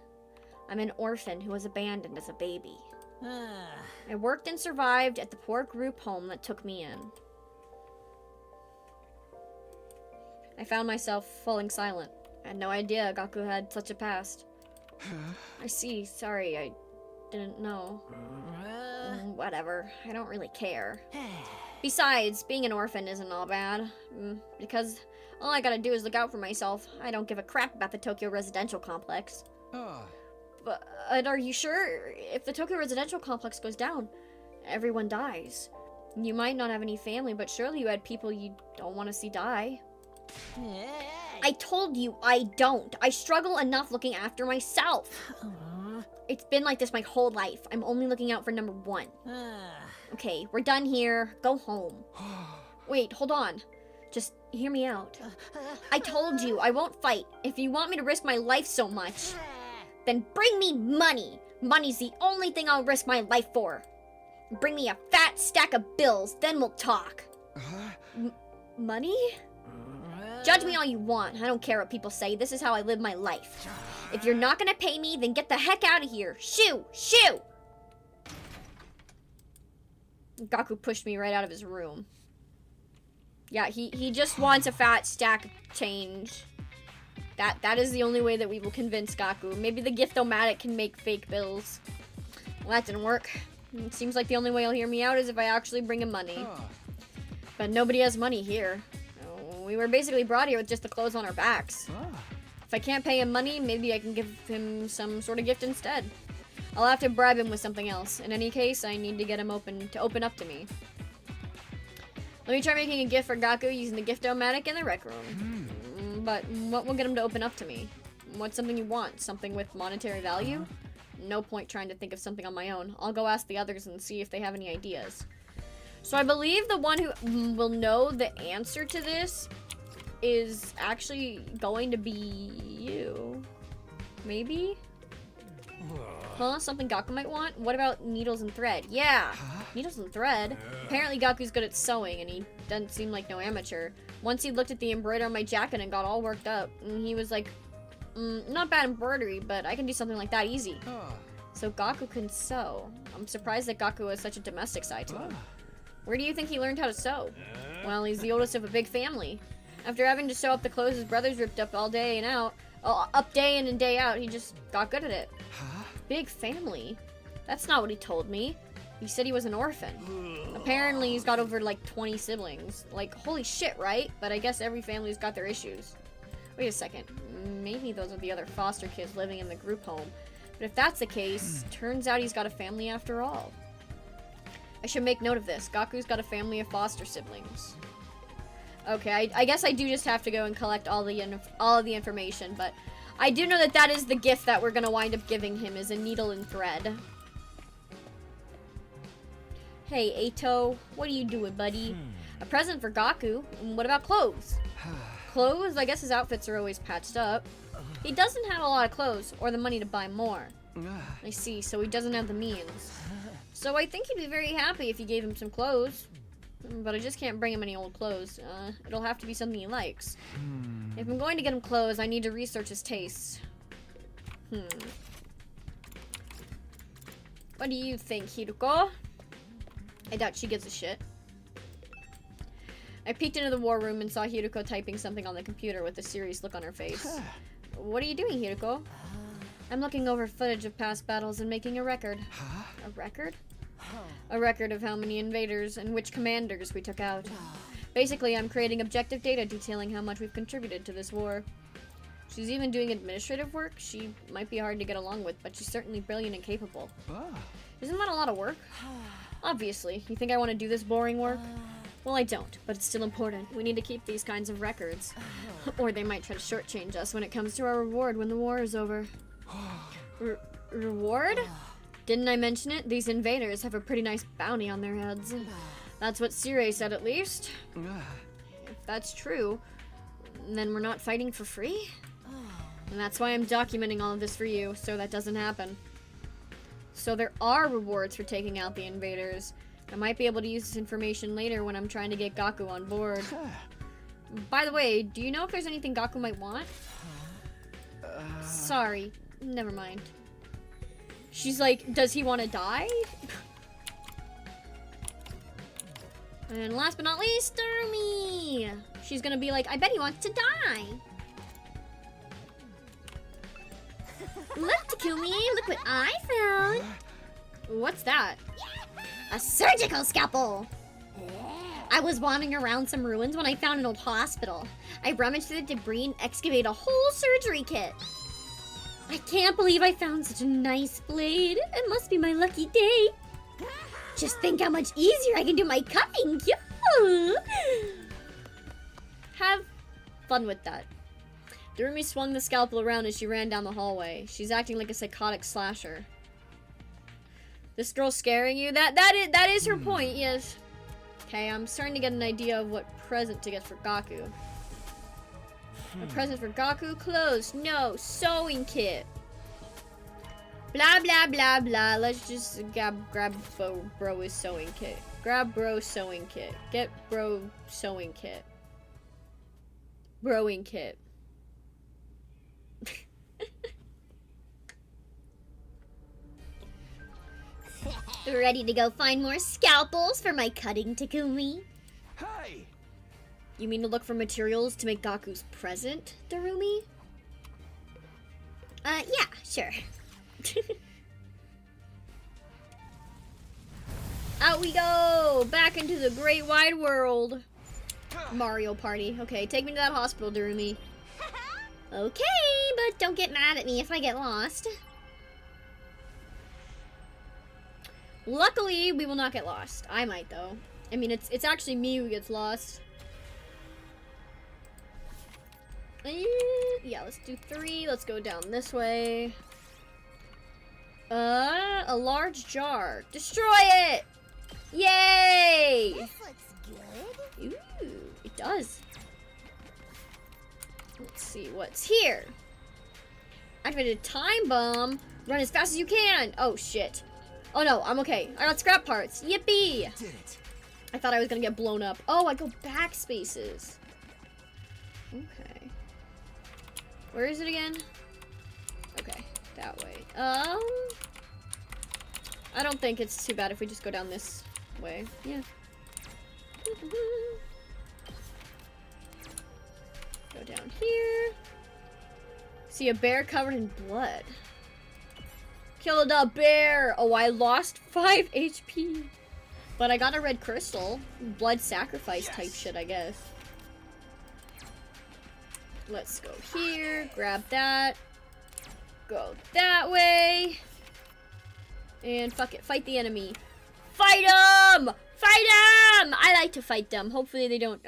I'm an orphan who was abandoned as a baby. I worked and survived at the poor group home that took me in. I found myself falling silent. I had no idea Gaku had such a past. I see. Sorry, I didn't know. Whatever. I don't really care. Besides, being an orphan isn't all bad. Because all I gotta do is look out for myself. I don't give a crap about the Tokyo residential complex. But are you sure? If the Tokyo residential complex goes down, everyone dies. You might not have any family, but surely you had people you don't want to see die. I told you I don't. I struggle enough looking after myself. It's been like this my whole life. I'm only looking out for number 1. Okay, we're done here. Go home. Wait, hold on. Just hear me out. I told you I won't fight. If you want me to risk my life so much, then bring me money. Money's the only thing I'll risk my life for. Bring me a fat stack of bills, then we'll talk. Money? Judge me all you want. I don't care what people say. This is how I live my life. If you're not gonna pay me, then get the heck out of here. Shoo! Shoo! Gaku pushed me right out of his room. Yeah, he just wants a fat stack of change. That is the only way that we will convince Gaku. Maybe the Gift-O-Matic can make fake bills. Well, that didn't work. It seems like the only way he'll hear me out is if I actually bring him money. But nobody has money here. We were basically brought here with just the clothes on our backs. If I can't pay him money, maybe I can give him some sort of gift instead. I'll have to bribe him with something else. In any case, I need to get him to open up to me. Let me try making a gift for Gaku using the Gift-O-Matic in the rec room. But what will get him to open up to me? What's something you want? Something with monetary value? No point trying to think of something on my own. I'll go ask the others and see if they have any ideas. So I believe the one who will know the answer to this is actually going to be you. Maybe? Huh? Something Gaku might want? What about needles and thread? Yeah! Needles and thread? Apparently Gaku's good at sewing, and he doesn't seem like no amateur. Once he looked at the embroidery on my jacket and got all worked up, and he was like, not bad embroidery, but I can do something like that easy. So Gaku can sew. I'm surprised that Gaku has such a domestic side to him. Where do you think he learned how to sew? Well, he's the oldest of a big family. After having to sew up the clothes his brothers ripped up all day and out, up day in and day out, he just got good at it. Big family? That's not what he told me. He said he was an orphan. Apparently he's got over like 20 siblings. Like, holy shit, right? But I guess every family's got their issues. Wait a second. Maybe those are the other foster kids living in the group home. But if that's the case, turns out he's got a family after all. I should make note of this. Gaku's got a family of foster siblings. Okay, I guess I do just have to go and collect all of the information, but I do know that that is the gift that we're gonna wind up giving him, is a needle and thread. Hey, Eito, what are you doing, buddy? A present for Gaku. What about clothes? Clothes? I guess his outfits are always patched up. He doesn't have a lot of clothes, or the money to buy more. I see, so he doesn't have the means. So I think he'd be very happy if you gave him some clothes. But I just can't bring him any old clothes. It'll have to be something he likes. If I'm going to get him clothes, I need to research his tastes. What do you think, Hiruko? I doubt she gives a shit. I peeked into the war room and saw Hiruko typing something on the computer with a serious look on her face. What are you doing, Hiruko? I'm looking over footage of past battles and making a record. A record? A record of how many invaders and which commanders we took out. Basically, I'm creating objective data detailing how much we've contributed to this war. She's even doing administrative work. She might be hard to get along with, but she's certainly brilliant and capable. Isn't that a lot of work? Obviously. You think I want to do this boring work? Well, I don't, but it's still important. We need to keep these kinds of records. Or they might try to shortchange us when it comes to our reward when the war is over. Reward? Didn't I mention it? These invaders have a pretty nice bounty on their heads. That's what Sirei said, at least. If that's true, then we're not fighting for free? And that's why I'm documenting all of this for you, so that doesn't happen. So there are rewards for taking out the invaders. I might be able to use this information later when I'm trying to get Gaku on board. By the way, do you know if there's anything Gaku might want? Sorry, never mind. She's like, does he want to die? And last but not least, Durumi. She's gonna be like, I bet he wants to die. Look, Takumi, look what I found. What's that? A surgical scalpel. I was wandering around some ruins when I found an old hospital. I rummaged through the debris and excavated a whole surgery kit. I can't believe I found such a nice blade. It must be my lucky day. Just think how much easier I can do my cutting. Have fun with that. Durumi swung the scalpel around as she ran down the hallway. She's acting like a psychotic slasher. This girl scaring you? That is her point, yes. Okay, I'm starting to get an idea of what present to get for Gaku. A present for Gaku? Clothes. No. Sewing kit. Blah, blah, blah, blah. Let's just grab bro's sewing kit. Grab bro sewing kit. Get bro sewing kit. Broing kit. Ready to go find more scalpels for my cutting, Takumi? Hey! You mean to look for materials to make Gaku's present, Durumi? Yeah, sure. Out we go! Back into the great wide world. Mario Party. Okay, take me to that hospital, Durumi. Okay, but don't get mad at me if I get lost. Luckily, we will not get lost. I might, though. I mean, it's actually me who gets lost. Yeah, let's do 3. Let's go down this way. A large jar. Destroy it! Yay! This looks good. Ooh, it does. Let's see what's here. Activated time bomb. Run as fast as you can. Oh, shit. Oh, no, I'm okay. I got scrap parts. Yippee. Did it. I thought I was gonna get blown up. Oh, I go back spaces. Okay. Where is it again? Okay, that way. I don't think it's too bad if we just go down this way. Yeah. Go down here. See a bear covered in blood. Killed a bear! Oh, I lost 5 HP. But I got a red crystal. Blood sacrifice type shit, I guess. Let's go here. Grab that. Go that way. And fuck it. Fight the enemy. Fight them! Fight them! I like to fight them. Hopefully they don't,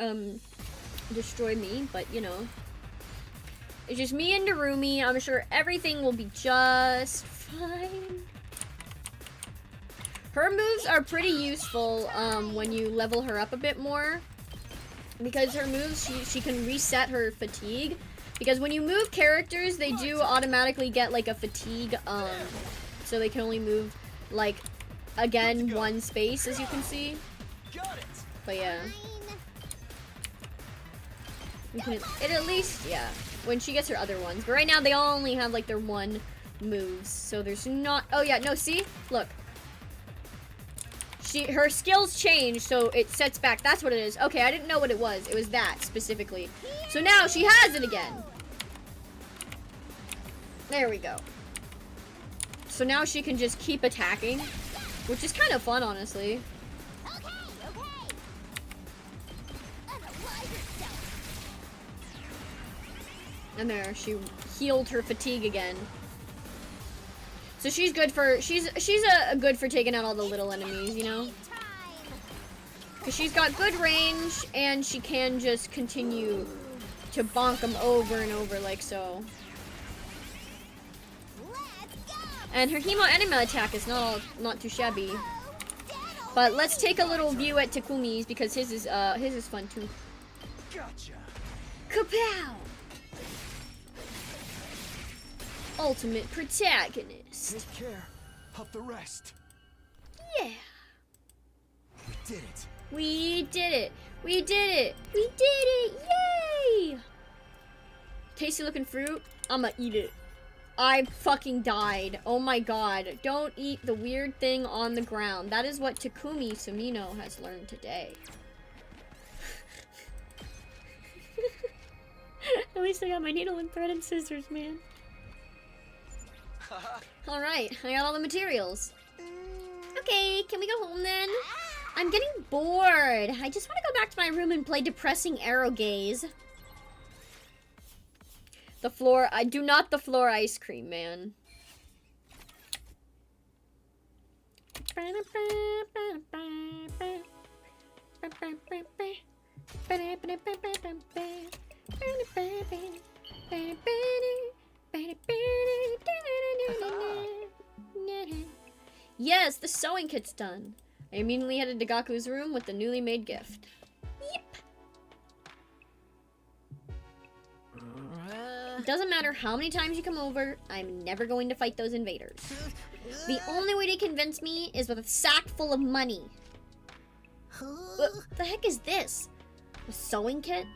destroy me. But, you know. It's just me and Darumi. I'm sure everything will be just fine. Her moves are pretty useful when you level her up a bit more. Because her moves, she can reset her fatigue. Because when you move characters, they do automatically get like a fatigue. So they can only move like, again, one space, as you can see. But yeah. We can, it at least, yeah. When she gets her other ones. But right now, they all only have like their one moves. So there's not, oh yeah, no, see? Look. Her skills change, so it sets back. That's what it is. Okay, I didn't know what it was. It was that, specifically. So now she has it again. There we go. So now she can just keep attacking, which is kind of fun, honestly. And there, she healed her fatigue again. So she's good for, she's a good for taking out all the little enemies, you know? Because she's got good range, and she can just continue to bonk them over and over like so. And her Hemo Enema attack is not too shabby. But let's take a little view at Takumi's, because his is fun too. Gotcha. Kapow! Ultimate protagonist. Take care of the rest. Yeah. We did it. We did it. We did it. We did it. Yay! Tasty looking fruit. I'ma eat it. I fucking died. Oh my god. Don't eat the weird thing on the ground. That is what Takumi Sumino has learned today. At least I got my needle and thread and scissors, man. Alright, I got all the materials. Okay, can we go home then? I'm getting bored. I just want to go back to my room and play depressing arrow gaze. The floor, I do not the floor ice cream, man. Yes, the sewing kit's done. I immediately headed to Gaku's room with the newly made gift. Yep. It doesn't matter how many times you come over, I'm never going to fight those invaders. The only way to convince me is with a sack full of money. What the heck is this? A sewing kit?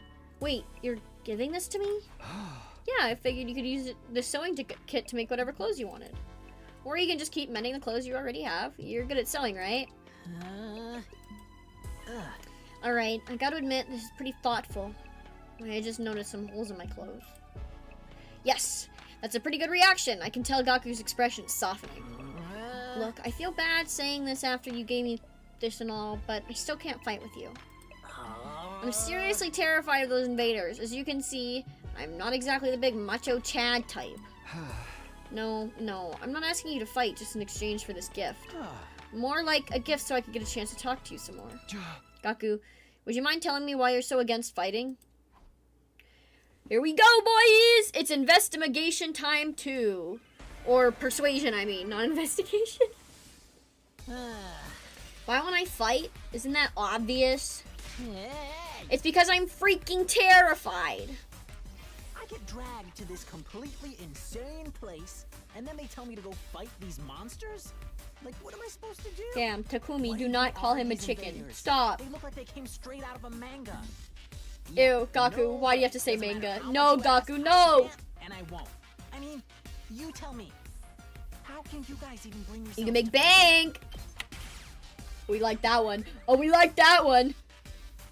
Wait, you're giving this to me? Yeah, I figured you could use the sewing kit to make whatever clothes you wanted. Or you can just keep mending the clothes you already have. You're good at sewing, right? Alright, I gotta admit, this is pretty thoughtful. I just noticed some holes in my clothes. Yes, that's a pretty good reaction. I can tell Gaku's expression is softening. Look, I feel bad saying this after you gave me this and all, but I still can't fight with you. I'm seriously terrified of those invaders. As you can see, I'm not exactly the big macho Chad type. No, I'm not asking you to fight just in exchange for this gift. More like a gift so I could get a chance to talk to you some more. Gaku, would you mind telling me why you're so against fighting? Here we go, boys! It's investigation time 2. Or persuasion, I mean, not investigation. Why won't I fight? Isn't that obvious? It's because I'm freaking terrified. get dragged to this completely insane place, and then they tell me to go fight these monsters? Like, what am I supposed to do? Damn, Takumi, What do even not call are him a these chicken. invaders? Stop. They look like they came straight out of a manga. Ew, Gaku, why do you have to say doesn't matter manga? how No, much you ask, Gaku, I no! can't, and I won't. I mean, you tell me. How can you guys even bring yourselves You can make to bank! We like that one. Oh, we like that one!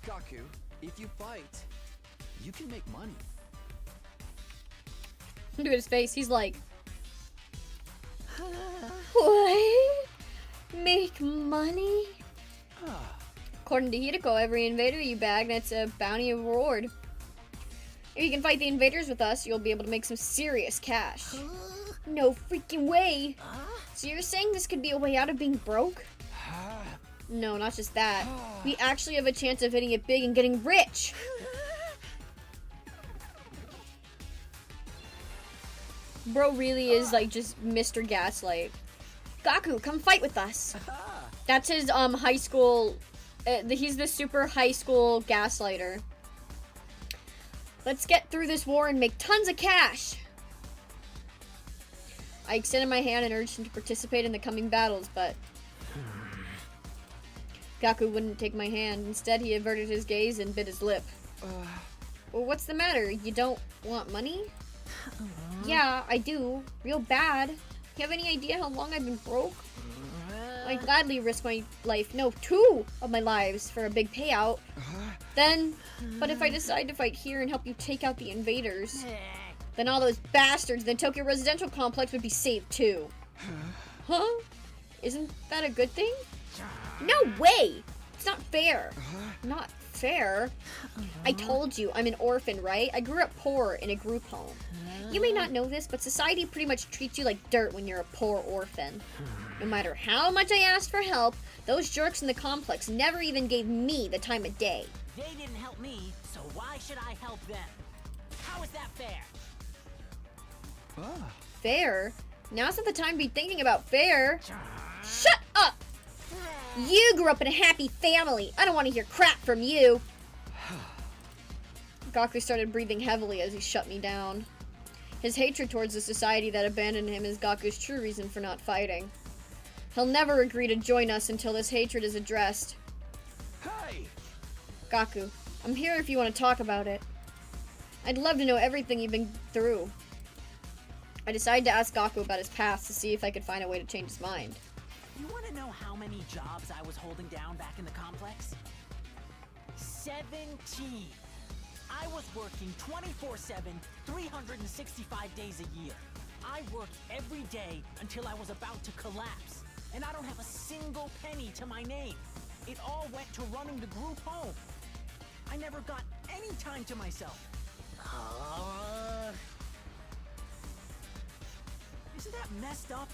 Gaku, if you fight, you can make money. Look at his face. He's like, what? Make money? According to Hideko, every invader you bag, that's a bounty reward. If you can fight the invaders with us, you'll be able to make some serious cash. No freaking way! So you're saying this could be a way out of being broke? No, not just that. We actually have a chance of hitting it big and getting rich! Bro really is like just Mr. Gaslight. Gaku, come fight with us. That's his high school. He's the super high school gaslighter. Let's get through this war and make tons of cash. I extended my hand and urged him to participate in the coming battles, but Gaku wouldn't take my hand. Instead, he averted his gaze and bit his lip. Well, what's the matter? You don't want money? Yeah, I do. Real bad. You have any idea how long I've been broke? I'd gladly risk my life, no, 2 of my lives for a big payout. But if I decide to fight here and help you take out the invaders, then all those bastards in the Tokyo residential complex would be saved too. Huh? Isn't that a good thing? No way! It's not fair. Not fair? I told you, I'm an orphan, right? I grew up poor in a group home. You may not know this, but society pretty much treats you like dirt when you're a poor orphan. No matter how much I asked for help, those jerks in the complex never even gave me the time of day. They didn't help me, so why should I help them? How is that fair? Fair? Now's not the time to be thinking about fair. Shut up! You grew up in a happy family. I don't want to hear crap from you. Gaku started breathing heavily as he shut me down. His hatred towards the society that abandoned him is Gaku's true reason for not fighting. He'll never agree to join us until this hatred is addressed. Hey! Gaku, I'm here if you want to talk about it. I'd love to know everything you've been through. I decided to ask Gaku about his past to see if I could find a way to change his mind. You want to know how many jobs I was holding down back in the complex? 17. I was working 24/7, 365 days a year. I worked every day until I was about to collapse. And I don't have a single penny to my name. It all went to running the group home. I never got any time to myself. Isn't that messed up?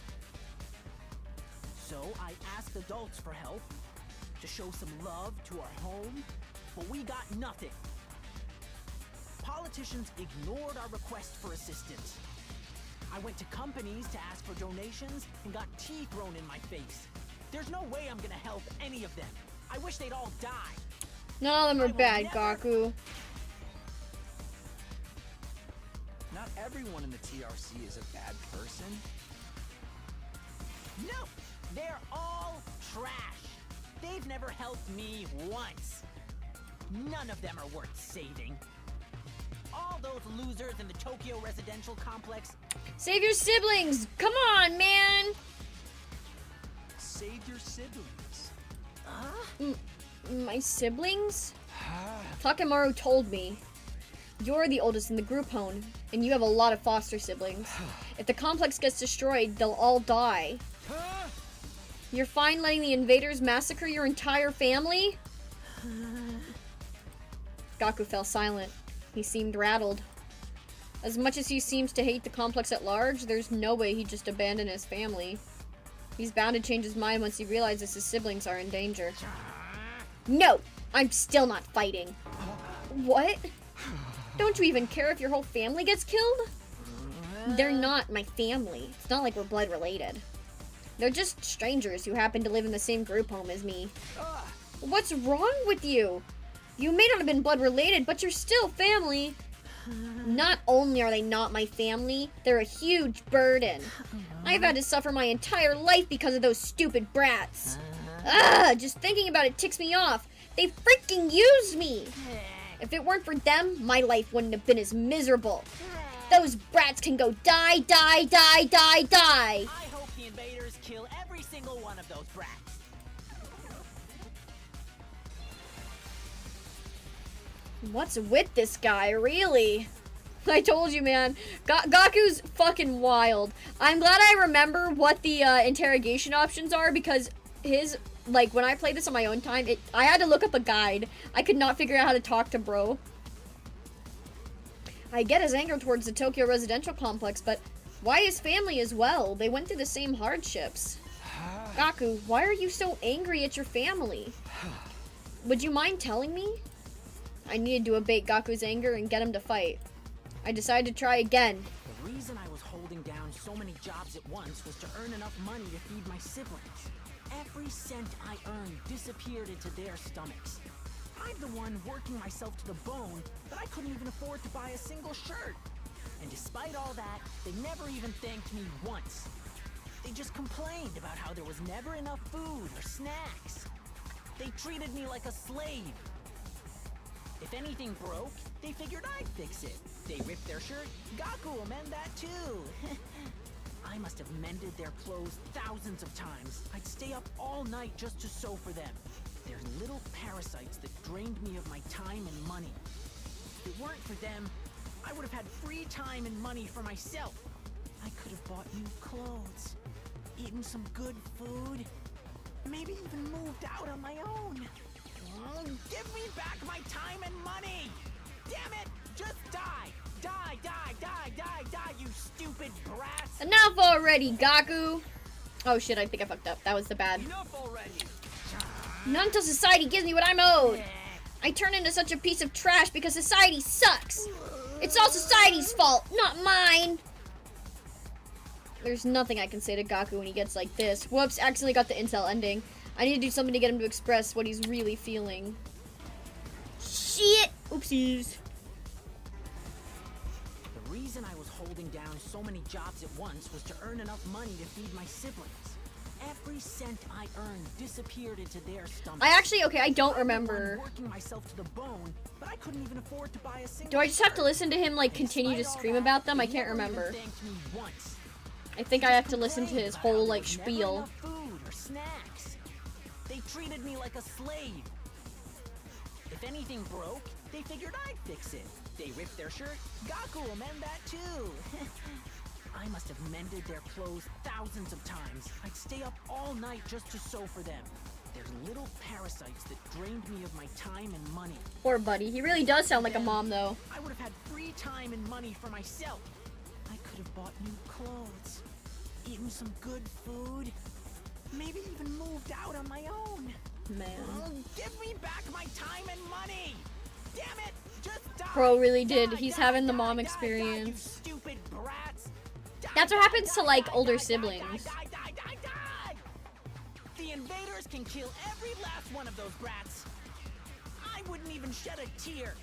So I asked adults for help, to show some love to our home, but we got nothing. Politicians ignored our request for assistance. I went to companies to ask for donations and got tea thrown in my face. There's no way I'm gonna help any of them. I wish they'd all die. None of them I are will bad, never- Gaku. Not everyone in the TRC is a bad person. No, they're all trash. They've never helped me once. None of them are worth saving. All those losers in the Tokyo residential complex. Save your siblings! Come on, man! Save your siblings. My siblings? Takemaru told me. You're the oldest in the group home, and you have a lot of foster siblings. If the complex gets destroyed, they'll all die. You're fine letting the invaders massacre your entire family? Gaku fell silent. He seemed rattled. As much as he seems to hate the complex at large, there's no way he'd just abandon his family. He's bound to change his mind once he realizes his siblings are in danger. No! I'm still not fighting. What? Don't you even care if your whole family gets killed? They're not my family. It's not like we're blood related. They're just strangers who happen to live in the same group home as me. What's wrong with you? You may not have been blood related, but you're still family. Not only are they not my family, they're a huge burden. I've had to suffer my entire life because of those stupid brats. Ugh, just thinking about it ticks me off. They freaking used me. If it weren't for them, my life wouldn't have been as miserable. Those brats can go die, die, die, die, die. I hope the invaders kill every single one of those brats. What's with this guy, really? I told you, man. Gaku's fucking wild. I'm glad I remember what the interrogation options are, because his, like, when I played this on my own time, I had to look up a guide. I could not figure out how to talk to bro. I get his anger towards the Tokyo residential complex, but why his family as well? They went through the same hardships. Gaku, why are you so angry at your family? Would you mind telling me? I needed to abate Gaku's anger and get him to fight. I decided to try again. The reason I was holding down so many jobs at once was to earn enough money to feed my siblings. Every cent I earned disappeared into their stomachs. I'm the one working myself to the bone, but I couldn't even afford to buy a single shirt. And despite all that, they never even thanked me once. They just complained about how there was never enough food or snacks. They treated me like a slave. If anything broke, they figured I'd fix it. They ripped their shirt, Gaku will mend that too. I must have mended their clothes thousands of times. I'd stay up all night just to sew for them. They're little parasites that drained me of my time and money. If it weren't for them, I would have had free time and money for myself. I could have bought new clothes, eaten some good food, maybe even moved out on my own. Give me back my time and money! Damn it! Just die! Die, die, die, die, die, you stupid brats! Enough already, Gaku! Oh shit, I think I fucked up. That was the bad. Enough already! Not until society gives me what I'm owed. I turn into such a piece of trash because society sucks. It's all society's fault, not mine. There's nothing I can say to Gaku when he gets like this. Whoops, accidentally got the incel ending. I need to do something to get him to express what he's really feeling. Shit! Oopsies. The reason I was holding down so many jobs at once was to earn enough money to feed my siblings. Every cent I earned disappeared into their stomachs. I don't remember. Working myself to the bone, but I couldn't even afford to buy a single Do I just have to shirt. listen to him like continue to scream about them? I can't remember. I think I have to listen to his whole like spiel. Food or snacks. They treated me like a slave. If anything broke, they figured I'd fix it. They ripped their shirt, Gaku will mend that too. I must have mended their clothes thousands of times. I'd stay up all night just to sew for them. They're little parasites that drained me of my time and money. Poor buddy. He really does sound like a mom though. I would have had free time and money for myself. I could have bought new clothes, eaten some good food, maybe even moved out on my own. Man. Give me back my time and money! Damn it! Just die! Pro really did. Die, He's die, having the die, mom die, experience. Die, you stupid brats! Die, That's what die, happens to die, like die, older die, siblings. Die, die, die, die, die! The invaders can kill every last one of those brats. I wouldn't even shed a tear.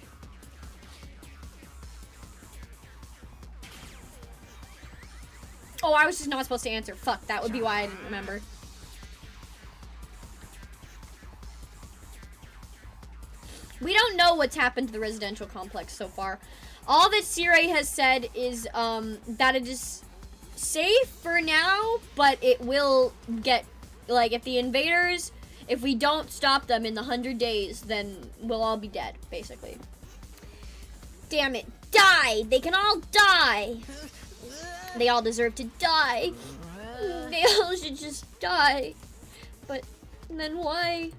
Oh, I was just not supposed to answer. Fuck, that would be why I didn't remember. We don't know what's happened to the residential complex so far. All that Sirei has said is that it is safe for now, but it will get, like, if the invaders, if we don't stop them in the 100 days, then we'll all be dead, basically. Damn it. Die! They can all die! They all deserve to die. They all should just die. But then why?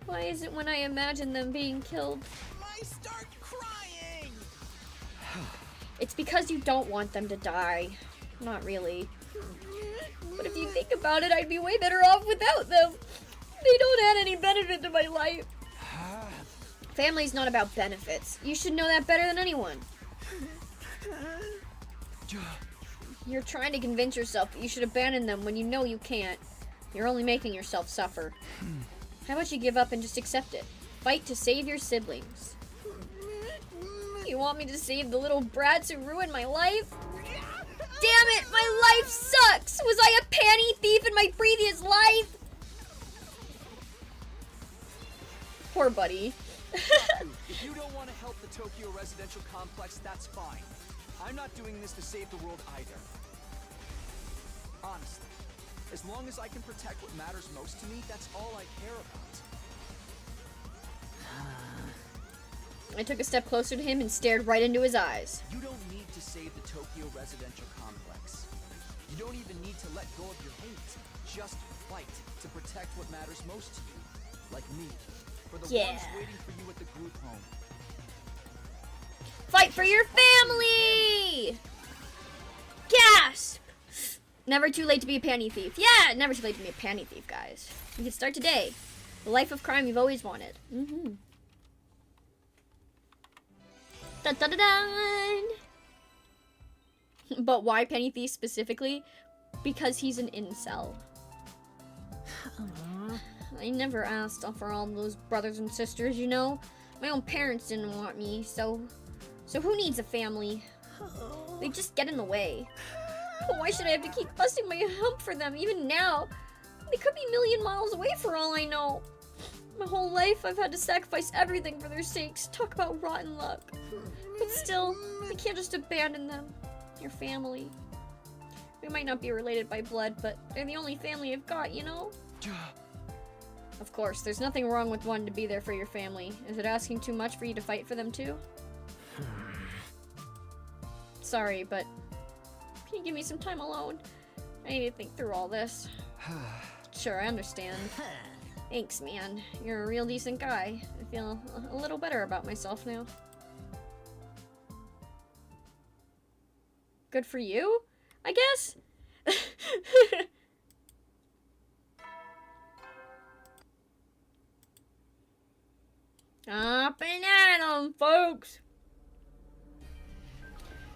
Why is it when I imagine them being killed? I start crying! It's because you don't want them to die. Not really. But if you think about it, I'd be way better off without them. They don't add any benefit to my life. Family's not about benefits. You should know that better than anyone. You're trying to convince yourself that you should abandon them when you know you can't. You're only making yourself suffer. How about you give up and just accept it? Fight to save your siblings. You want me to save the little brats who ruined my life? Damn it, my life sucks! Was I a panty thief in my previous life? Poor buddy. If you don't want to help the Tokyo residential complex, that's fine. I'm not doing this to save the world either. Honestly, as long as I can protect what matters most to me, that's all I care about. I took a step closer to him and stared right into his eyes. You don't need to save the Tokyo residential complex. You don't even need to let go of your hate. Just fight to protect what matters most to you. Like me. For the ones waiting for you at the group home. Fight for your family! Gasp! Never too late to be a panty thief. Yeah, never too late to be a panty thief, guys. You can start today. The life of crime you've always wanted. Mm-hmm. Dun-dun-dun-dun! But why penny thief specifically? Because he's an incel. I never asked for all those brothers and sisters, you know? My own parents didn't want me, so who needs a family? They just get in the way. Why should I have to keep busting my hump for them, even now? They could be a million miles away for all I know. My whole life I've had to sacrifice everything for their sakes. Talk about rotten luck. But still, I can't just abandon them. Your family. We might not be related by blood, but they're the only family I've got, you know? Of course, there's nothing wrong with wanting to be there for your family. Is it asking too much for you to fight for them too? Sorry, but can you give me some time alone? I need to think through all this. Sure, I understand. Thanks, man. You're a real decent guy. I feel a little better about myself now. Good for you, I guess? Up and at 'em, folks!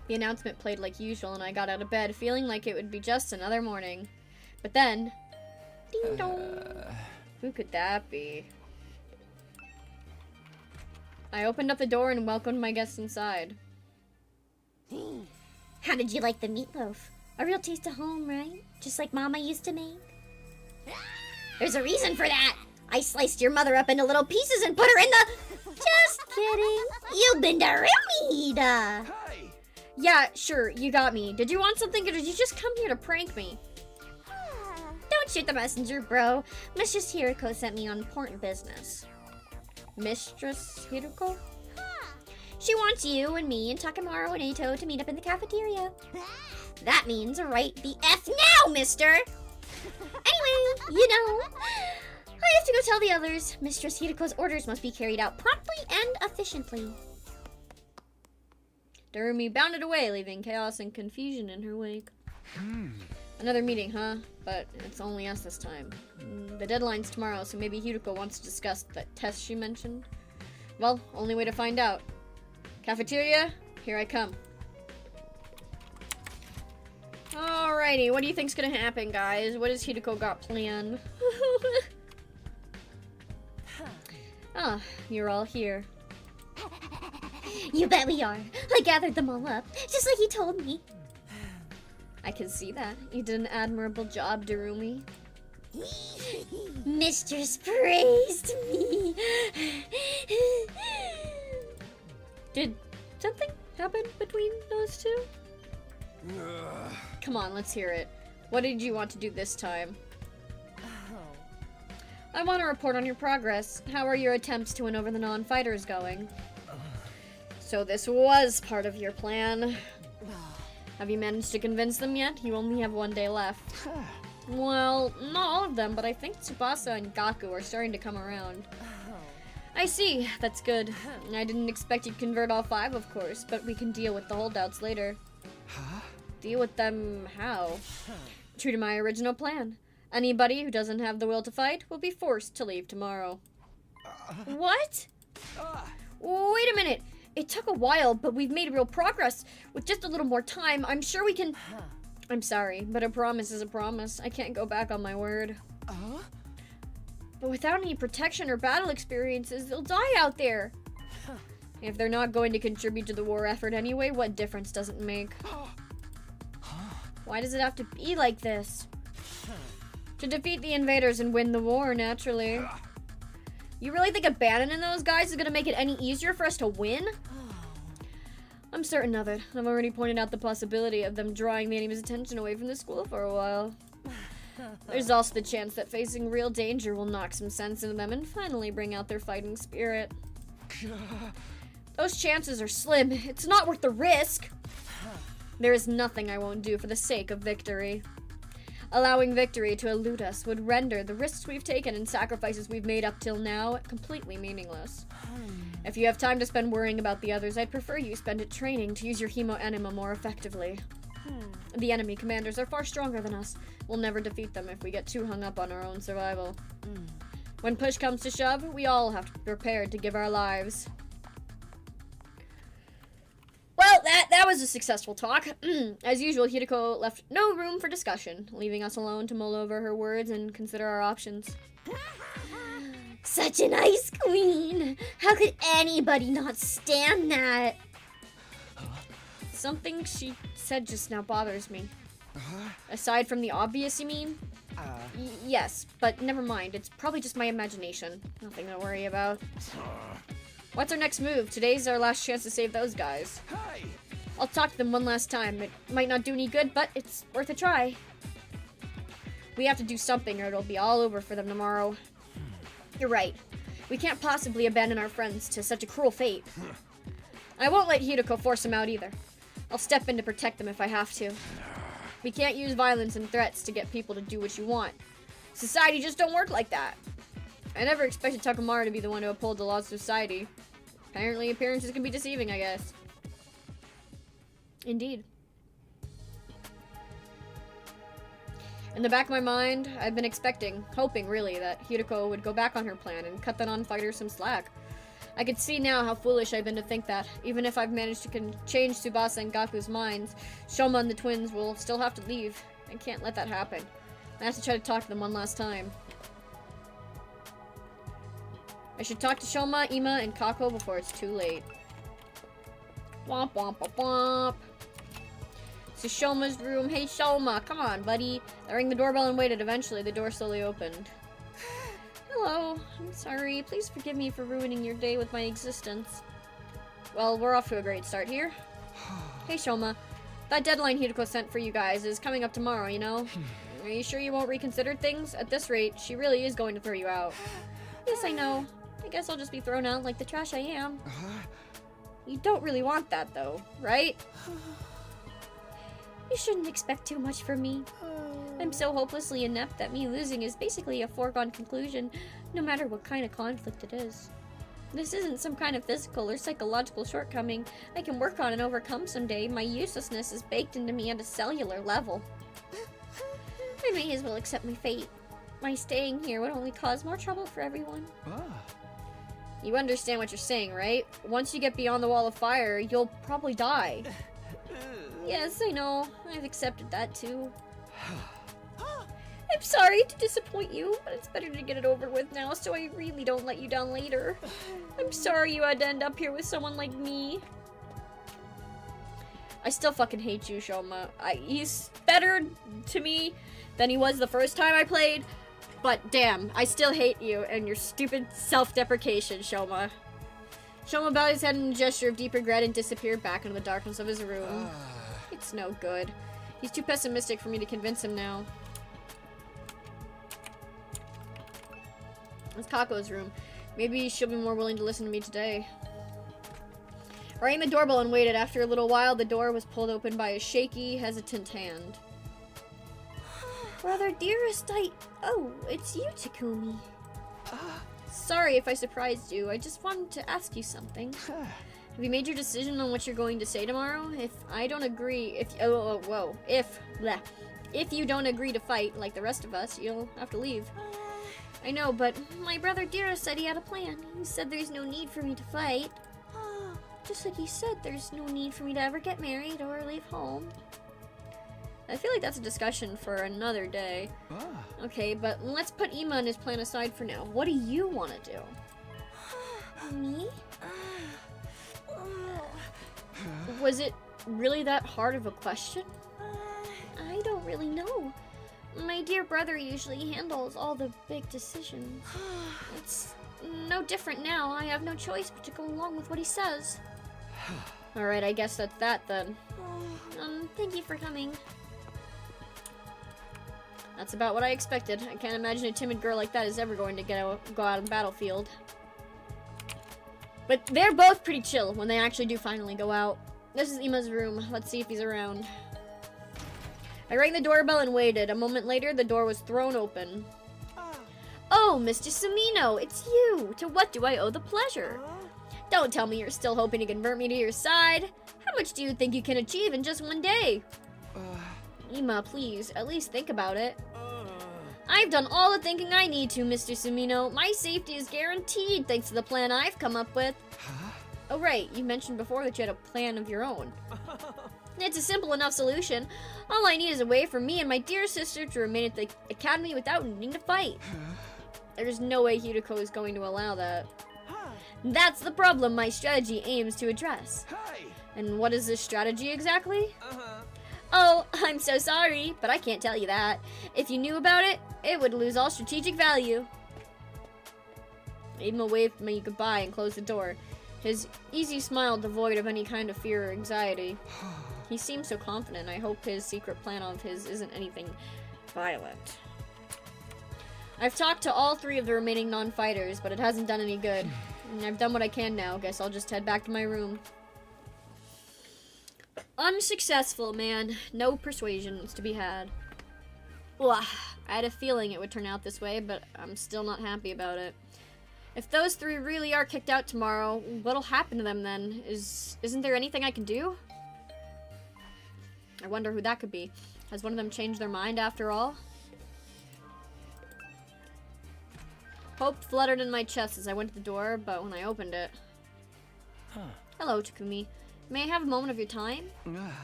The announcement played like usual, and I got out of bed feeling like it would be just another morning. But then, ding dong! Who could that be? I opened up the door and welcomed my guests inside. How did you like the meatloaf? A real taste of home, right? Just like Mama used to make? There's a reason for that! I sliced your mother up into little pieces and put her in the... Just kidding. You've been ruined. Hey! Yeah, sure, you got me. Did you want something or did you just come here to prank me? Don't shoot the messenger, bro. Mistress Hiroko sent me on important business. Mistress Hiroko? She wants you and me and Takemaru and Eito to meet up in the cafeteria. That means right the F now, mister! Anyway, you know, I have to go tell the others. Mistress Hiroko's orders must be carried out promptly and efficiently. Darumi bounded away, leaving chaos and confusion in her wake. Another meeting, huh? But it's only us this time. The deadline's tomorrow, so maybe Hiroko wants to discuss that test she mentioned. Well, only way to find out. Cafeteria, here I come. Alrighty, what do you think's gonna happen, guys? What has Hiroko got planned? Ah, you're all here. You bet we are. I gathered them all up, just like you told me. I can see that. You did an admirable job, Darumi. Mistress praised me. Did something happen between those two? Come on, let's hear it. What did you want to do this time? I want to report on your progress. How are your attempts to win over the non-fighters going? So this was part of your plan. Have you managed to convince them yet? You only have one day left. Well, not all of them, but I think Tsubasa and Gaku are starting to come around. I see. That's good. I didn't expect you'd convert all 5, of course, but we can deal with the holdouts later. Huh? Deal with them how? True to my original plan. Anybody who doesn't have the will to fight will be forced to leave tomorrow. What? Wait a minute. It took a while, but we've made real progress. With just a little more time, I'm sure we can... I'm sorry, but a promise is a promise. I can't go back on my word. But without any protection or battle experiences, they'll die out there. If they're not going to contribute to the war effort anyway, what difference does it make? Why does it have to be like this? To defeat the invaders and win the war, naturally. You really think abandoning those guys is gonna make it any easier for us to win? I'm certain of it. I've already pointed out the possibility of them drawing the enemy's attention away from the school for a while. There's also the chance that facing real danger will knock some sense into them and finally bring out their fighting spirit. Those chances are slim. It's not worth the risk. There is nothing I won't do for the sake of victory. Allowing victory to elude us would render the risks we've taken and sacrifices we've made up till now completely meaningless. If you have time to spend worrying about the others, I'd prefer you spend it training to use your hemo enema more effectively. The enemy commanders are far stronger than us. We'll never defeat them if we get too hung up on our own survival. When push comes to shove, we all have to be prepared to give our lives. Well, that was a successful talk. As usual, Hideko left no room for discussion, leaving us alone to mull over her words and consider our options. Such a nice queen! How could anybody not stand that? Something she said just now bothers me. Aside from the obvious, you mean? Yes, but never mind. It's probably just my imagination. Nothing to worry about. What's our next move? Today's our last chance to save those guys. Hey! I'll talk to them one last time. It might not do any good, but it's worth a try. We have to do something or it'll be all over for them tomorrow. You're right. We can't possibly abandon our friends to such a cruel fate. I won't let Hideko force them out either. I'll step in to protect them if I have to. We can't use violence and threats to get people to do what you want. Society just don't work like that. I never expected Takamaru to be the one to uphold the laws of society. Apparently, appearances can be deceiving, I guess. Indeed. In the back of my mind, I've been expecting, hoping really, that Hideko would go back on her plan and cut the non-fighters some slack. I could see now how foolish I've been to think that. Even if I've managed to change Tsubasa and Gaku's minds, Shoma and the twins will still have to leave. I can't let that happen. I have to try to talk to them one last time. I should talk to Shoma, Ima, and Kako before it's too late. Womp womp womp womp. This is Shoma's room. Hey Shoma, come on, buddy. I rang the doorbell and waited. Eventually, the door slowly opened. Hello. I'm sorry. Please forgive me for ruining your day with my existence. Well, we're off to a great start here. Hey Shoma. That deadline Hideko sent for you guys is coming up tomorrow, you know? Are you sure you won't reconsider things? At this rate, she really is going to throw you out. Yes, I know. I guess I'll just be thrown out like the trash I am. You don't really want that, though, right? You shouldn't expect too much from me. I'm so hopelessly inept that me losing is basically a foregone conclusion, no matter what kind of conflict it is. This isn't some kind of physical or psychological shortcoming I can work on and overcome someday. My uselessness is baked into me at a cellular level. I may as well accept my fate. My staying here would only cause more trouble for everyone. You understand what you're saying, right? Once you get beyond the wall of fire, you'll probably die. Yes, I know. I've accepted that too. I'm sorry to disappoint you, but it's better to get it over with now so I really don't let you down later. I'm sorry you had to end up here with someone like me. I still fucking hate you, Shoma. He's better to me than he was the first time I played, but damn, I still hate you and your stupid self-deprecation, Shoma. Shoma bowed his head in a gesture of deep regret and disappeared back into the darkness of his room. It's no good. He's too pessimistic for me to convince him now. It's Kako's room. Maybe she'll be more willing to listen to me today. I rang the doorbell and waited. After a little while, the door was pulled open by a shaky, hesitant hand. Brother dearest, Oh, it's you, Takumi. Sorry if I surprised you. I just wanted to ask you something. Have you made your decision on what you're going to say tomorrow? If I don't agree, if you don't agree to fight like the rest of us, you'll have to leave. I know, but my brother Dearest said he had a plan. He said there's no need for me to fight. Just like he said there's no need for me to ever get married or leave home. I feel like that's a discussion for another day. Okay, but let's put Ima and his plan aside for now. What do you want to do? Me? Was it really that hard of a question? I don't really know. My dear brother usually handles all the big decisions. It's no different now. I have no choice but to go along with what he says. Alright, I guess that's that then. Thank you for coming. That's about what I expected. I can't imagine a timid girl like that is ever going to go out on the battlefield. But they're both pretty chill when they actually do finally go out. This is Ima's room. Let's see if he's around. I rang the doorbell and waited. A moment later, the door was thrown open. Oh, Mr. Sumino, it's you! To what do I owe the pleasure? Don't tell me you're still hoping to convert me to your side. How much do you think you can achieve in just one day? Ima, please, at least think about it. I've done all the thinking I need to, Mr. Sumino. My safety is guaranteed thanks to the plan I've come up with. Oh right, you mentioned before that you had a plan of your own. It's a simple enough solution. All I need is a way for me and my dear sister to remain at the academy without needing to fight. There's no way Hideko is going to allow that. That's the problem my strategy aims to address. And what is this strategy exactly? Oh, I'm so sorry, but I can't tell you that. If you knew about it, it would lose all strategic value. Ima waved me goodbye and closed the door, his easy smile devoid of any kind of fear or anxiety. He seemed so confident. I hope his secret plan of his isn't anything violent. I've talked to all 3 of the remaining non-fighters, but it hasn't done any good. I've done what I can now. Guess I'll just head back to my room. Unsuccessful, man. No persuasions to be had. Ugh, I had a feeling it would turn out this way, but I'm still not happy about it. If those 3 really are kicked out tomorrow, what'll happen to them then? Isn't there anything I can do? I wonder who that could be. Has one of them changed their mind after all? Hope fluttered in my chest as I went to the door, but when I opened it... Hello, Takumi. May I have a moment of your time?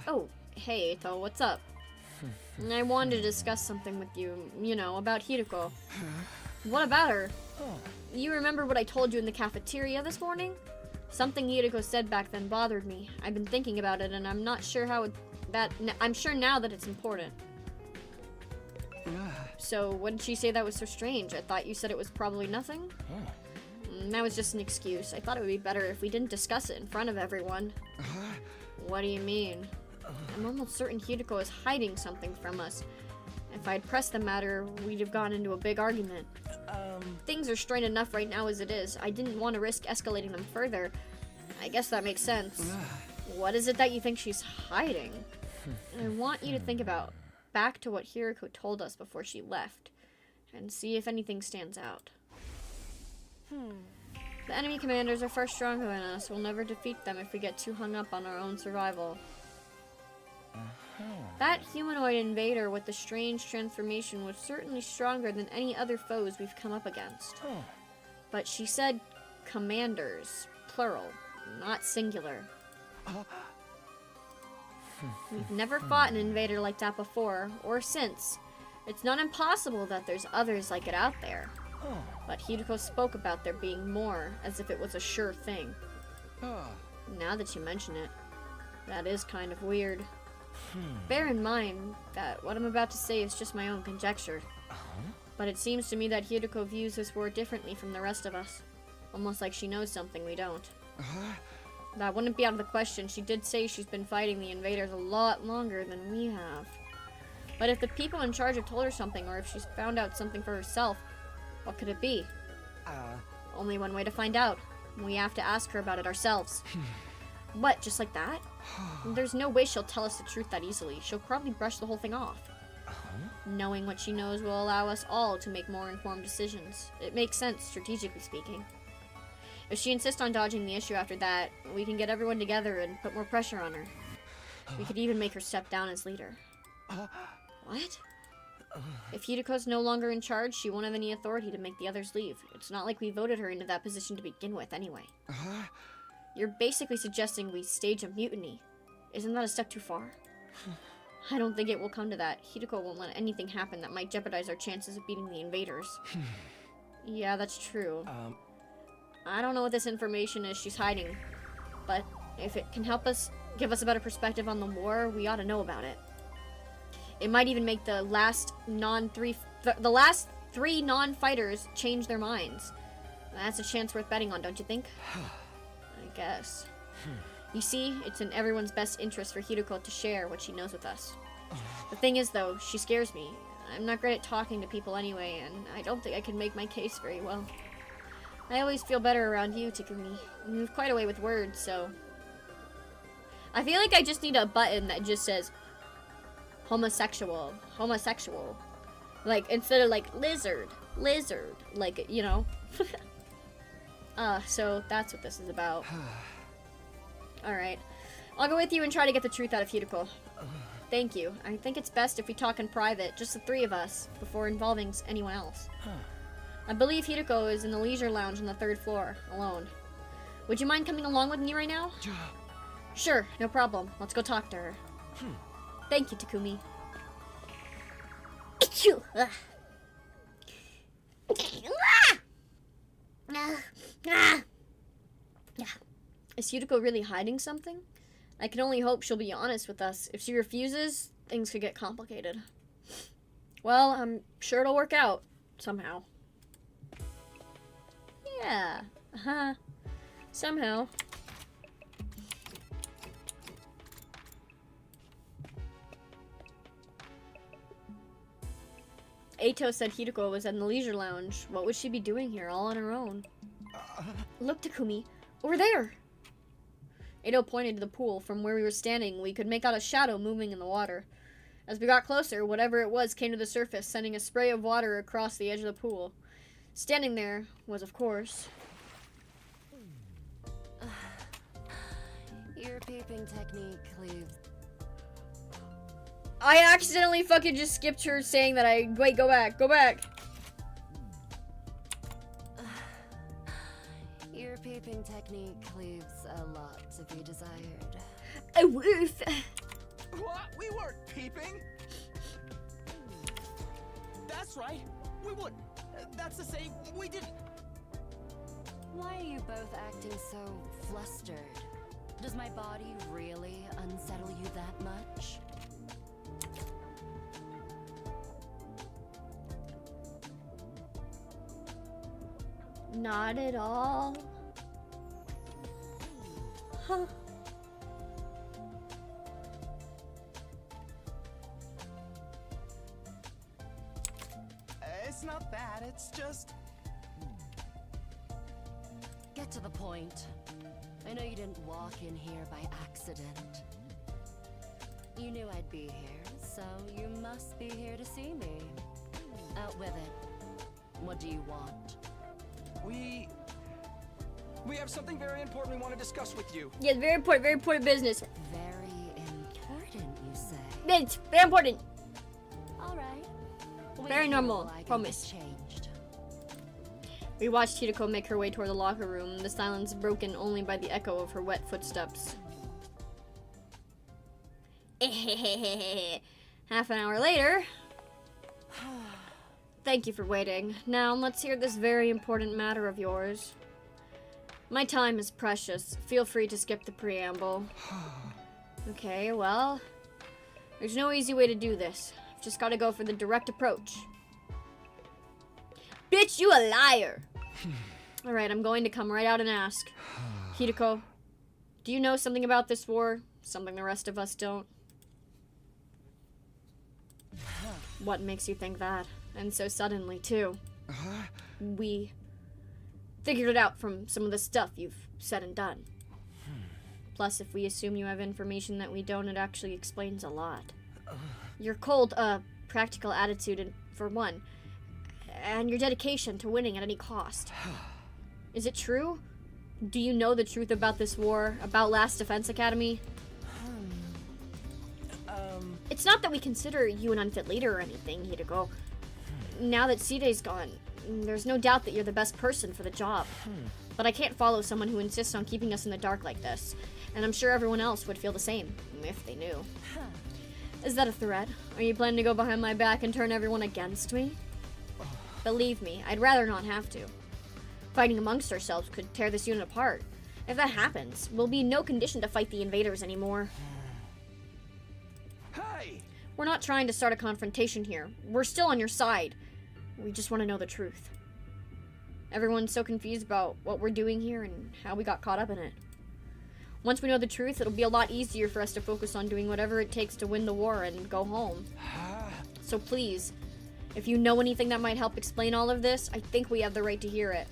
Oh, hey, Eito, what's up? I wanted to discuss something with you, you know, about Hideko. What about her? You remember what I told you in the cafeteria this morning? Something Hideko said back then bothered me. I've been thinking about it, and I'm not sure how I'm sure now that it's important. So, what did she say that was so strange? I thought you said it was probably nothing? That was just an excuse. I thought it would be better if we didn't discuss it in front of everyone. What do you mean? I'm almost certain Hideko is hiding something from us. If I'd pressed the matter, we'd have gone into a big argument. Things are strained enough right now as it is. I didn't want to risk escalating them further. I guess that makes sense. What is it that you think she's hiding? I want you to think about back to what Hideko told us before she left, and see if anything stands out. The enemy commanders are far stronger than us. We'll never defeat them if we get too hung up on our own survival. That humanoid invader with the strange transformation was certainly stronger than any other foes we've come up against. But she said commanders, plural, not singular. We've never fought an invader like that before, or since. It's not impossible that there's others like it out there. But Hideko spoke about there being more, as if it was a sure thing. Now that you mention it, that is kind of weird. Bear in mind that what I'm about to say is just my own conjecture. But it seems to me that Hideko views this war differently from the rest of us. Almost like she knows something we don't. That wouldn't be out of the question. She did say she's been fighting the invaders a lot longer than we have. But if the people in charge have told her something, or if she's found out something for herself, what could it be? Only one way to find out. We have to ask her about it ourselves. What, just like that? There's no way she'll tell us the truth that easily. She'll probably brush the whole thing off. Knowing what she knows will allow us all to make more informed decisions. It makes sense, strategically speaking. If she insists on dodging the issue after that, we can get everyone together and put more pressure on her. We could even make her step down as leader. What? If Hideko's no longer in charge, she won't have any authority to make the others leave. It's not like we voted her into that position to begin with, anyway. You're basically suggesting we stage a mutiny. Isn't that a step too far? I don't think it will come to that. Hideko won't let anything happen that might jeopardize our chances of beating the invaders. Yeah, that's true. I don't know what this information is she's hiding, but if it can help us give us a better perspective on the war, we ought to know about it. It might even make the last three non-fighters change their minds. That's a chance worth betting on, don't you think? I guess. You see, it's in everyone's best interest for Hideko to share what she knows with us. The thing is, though, she scares me. I'm not great at talking to people anyway, and I don't think I can make my case very well. I always feel better around you, Takumi. You have quite a way with words, so... I feel like I just need a button that just says homosexual. Like, instead of like lizard, like, you know. So that's what this is about. Alright. I'll go with you and try to get the truth out of Hideko. Thank you. I think it's best if we talk in private, just the three of us, before involving anyone else. I believe Hideko is in the leisure lounge on the 3rd floor, alone. Would you mind coming along with me right now? Sure, no problem. Let's go talk to her. Thank you, Takumi. Is Hideko really hiding something? I can only hope she'll be honest with us. If she refuses, things could get complicated. Well, I'm sure it'll work out. Somehow. Yeah. Somehow. Eito said Hideko was in the leisure lounge. What would she be doing here, all on her own? Look, Takumi. Over there! Eito pointed to the pool. From where we were standing, we could make out a shadow moving in the water. As we got closer, whatever it was came to the surface, sending a spray of water across the edge of the pool. Standing there was, of course... Your peeping technique leaves... I accidentally fucking just skipped her saying that I... Wait, go back. Your peeping technique leaves a lot to be desired. A woof. What? We weren't peeping. That's right. We wouldn't. That's to say, we didn't. Why are you both acting so flustered? Does my body really unsettle you that much? Not at all. Huh. It's not that, it's just... Get to the point. I know you didn't walk in here by accident. You knew I'd be here, so you must be here to see me. Out with it. What do you want? We have something very important we want to discuss with you. Yeah, very important business. Very important, you say? It's very important. All right. Very normal, I can promise. get changed. We watched Hideko make her way toward the locker room, the silence broken only by the echo of her wet footsteps. Half an hour later. Thank you for waiting. Now, let's hear this very important matter of yours. My time is precious. Feel free to skip the preamble. Okay, well, there's no easy way to do this. I've just gotta go for the direct approach. Bitch, you a liar! Alright, I'm going to come right out and ask. Hideko, do you know something about this war? Something the rest of us don't? What makes you think that? And so suddenly, too. We figured it out from some of the stuff you've said and done. Plus, if we assume you have information that we don't, it actually explains a lot. Your cold, practical attitude, for one, and your dedication to winning at any cost. Is it true? Do you know the truth about this war, about Last Defense Academy? It's not that we consider you an unfit leader or anything, Hideko. Now that Sidei's gone, there's no doubt that you're the best person for the job. But I can't follow someone who insists on keeping us in the dark like this. And I'm sure everyone else would feel the same, if they knew. Is that a threat? Are you planning to go behind my back and turn everyone against me? Believe me, I'd rather not have to. Fighting amongst ourselves could tear this unit apart. If that happens, we'll be in no condition to fight the invaders anymore. Hey! We're not trying to start a confrontation here. We're still on your side. We just want to know the truth. Everyone's so confused about what we're doing here and how we got caught up in it. Once we know the truth, it'll be a lot easier for us to focus on doing whatever it takes to win the war and go home. So please, if you know anything that might help explain all of this, I think we have the right to hear it.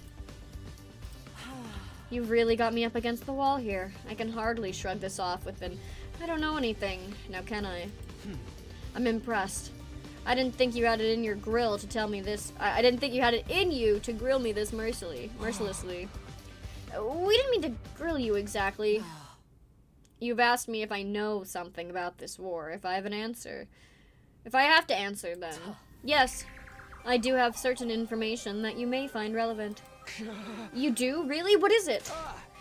You've really got me up against the wall here. I can hardly shrug this off with an, I don't know anything, now can I? I'm impressed. I didn't think you had it in your grill to tell me this. I didn't think you had it in you to grill me this mercilessly. We didn't mean to grill you exactly. You've asked me if I know something about this war, if I have an answer. If I have to answer, then yes, I do have certain information that you may find relevant. You do? Really? What is it?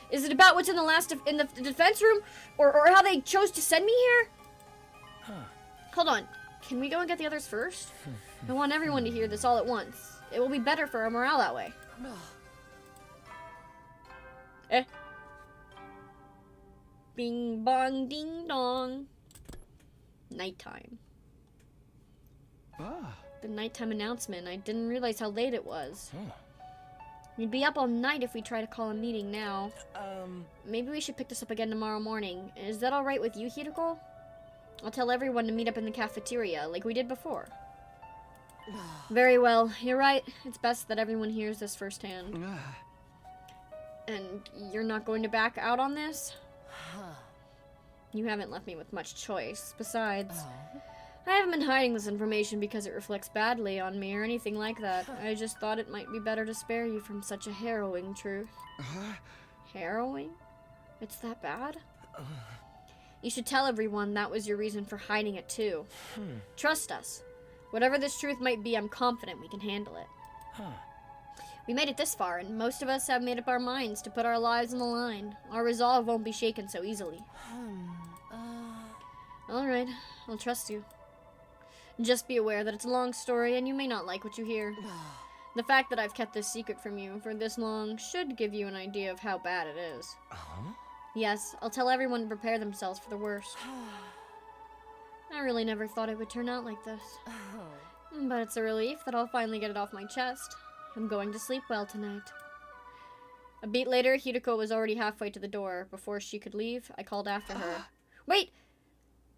Is it about what's in the defense room, or how they chose to send me here? Hold on. Can we go and get the others first? I want everyone to hear this all at once. It will be better for our morale that way. Bing bong ding dong. Nighttime. The nighttime announcement. I didn't realize how late it was. We'd be up all night if we try to call a meeting now. Maybe we should pick this up again tomorrow morning. Is that alright with you, Hiroko? I'll tell everyone to meet up in the cafeteria, like we did before. Very well. You're right. It's best that everyone hears this firsthand. And you're not going to back out on this? You haven't left me with much choice. Besides, I haven't been hiding this information because it reflects badly on me or anything like that. I just thought it might be better to spare you from such a harrowing truth. Harrowing? It's that bad? You should tell everyone that was your reason for hiding it too. Trust us. Whatever this truth might be, I'm confident we can handle it. We made it this far, and most of us have made up our minds to put our lives on the line. Our resolve won't be shaken so easily. Alright, I'll trust you. Just be aware that it's a long story, and you may not like what you hear. The fact that I've kept this secret from you for this long should give you an idea of how bad it is. Yes, I'll tell everyone to prepare themselves for the worst. I really never thought it would turn out like this. But it's a relief that I'll finally get it off my chest. I'm going to sleep well tonight. A beat later, Hiroko was already halfway to the door. Before she could leave, I called after her. Wait!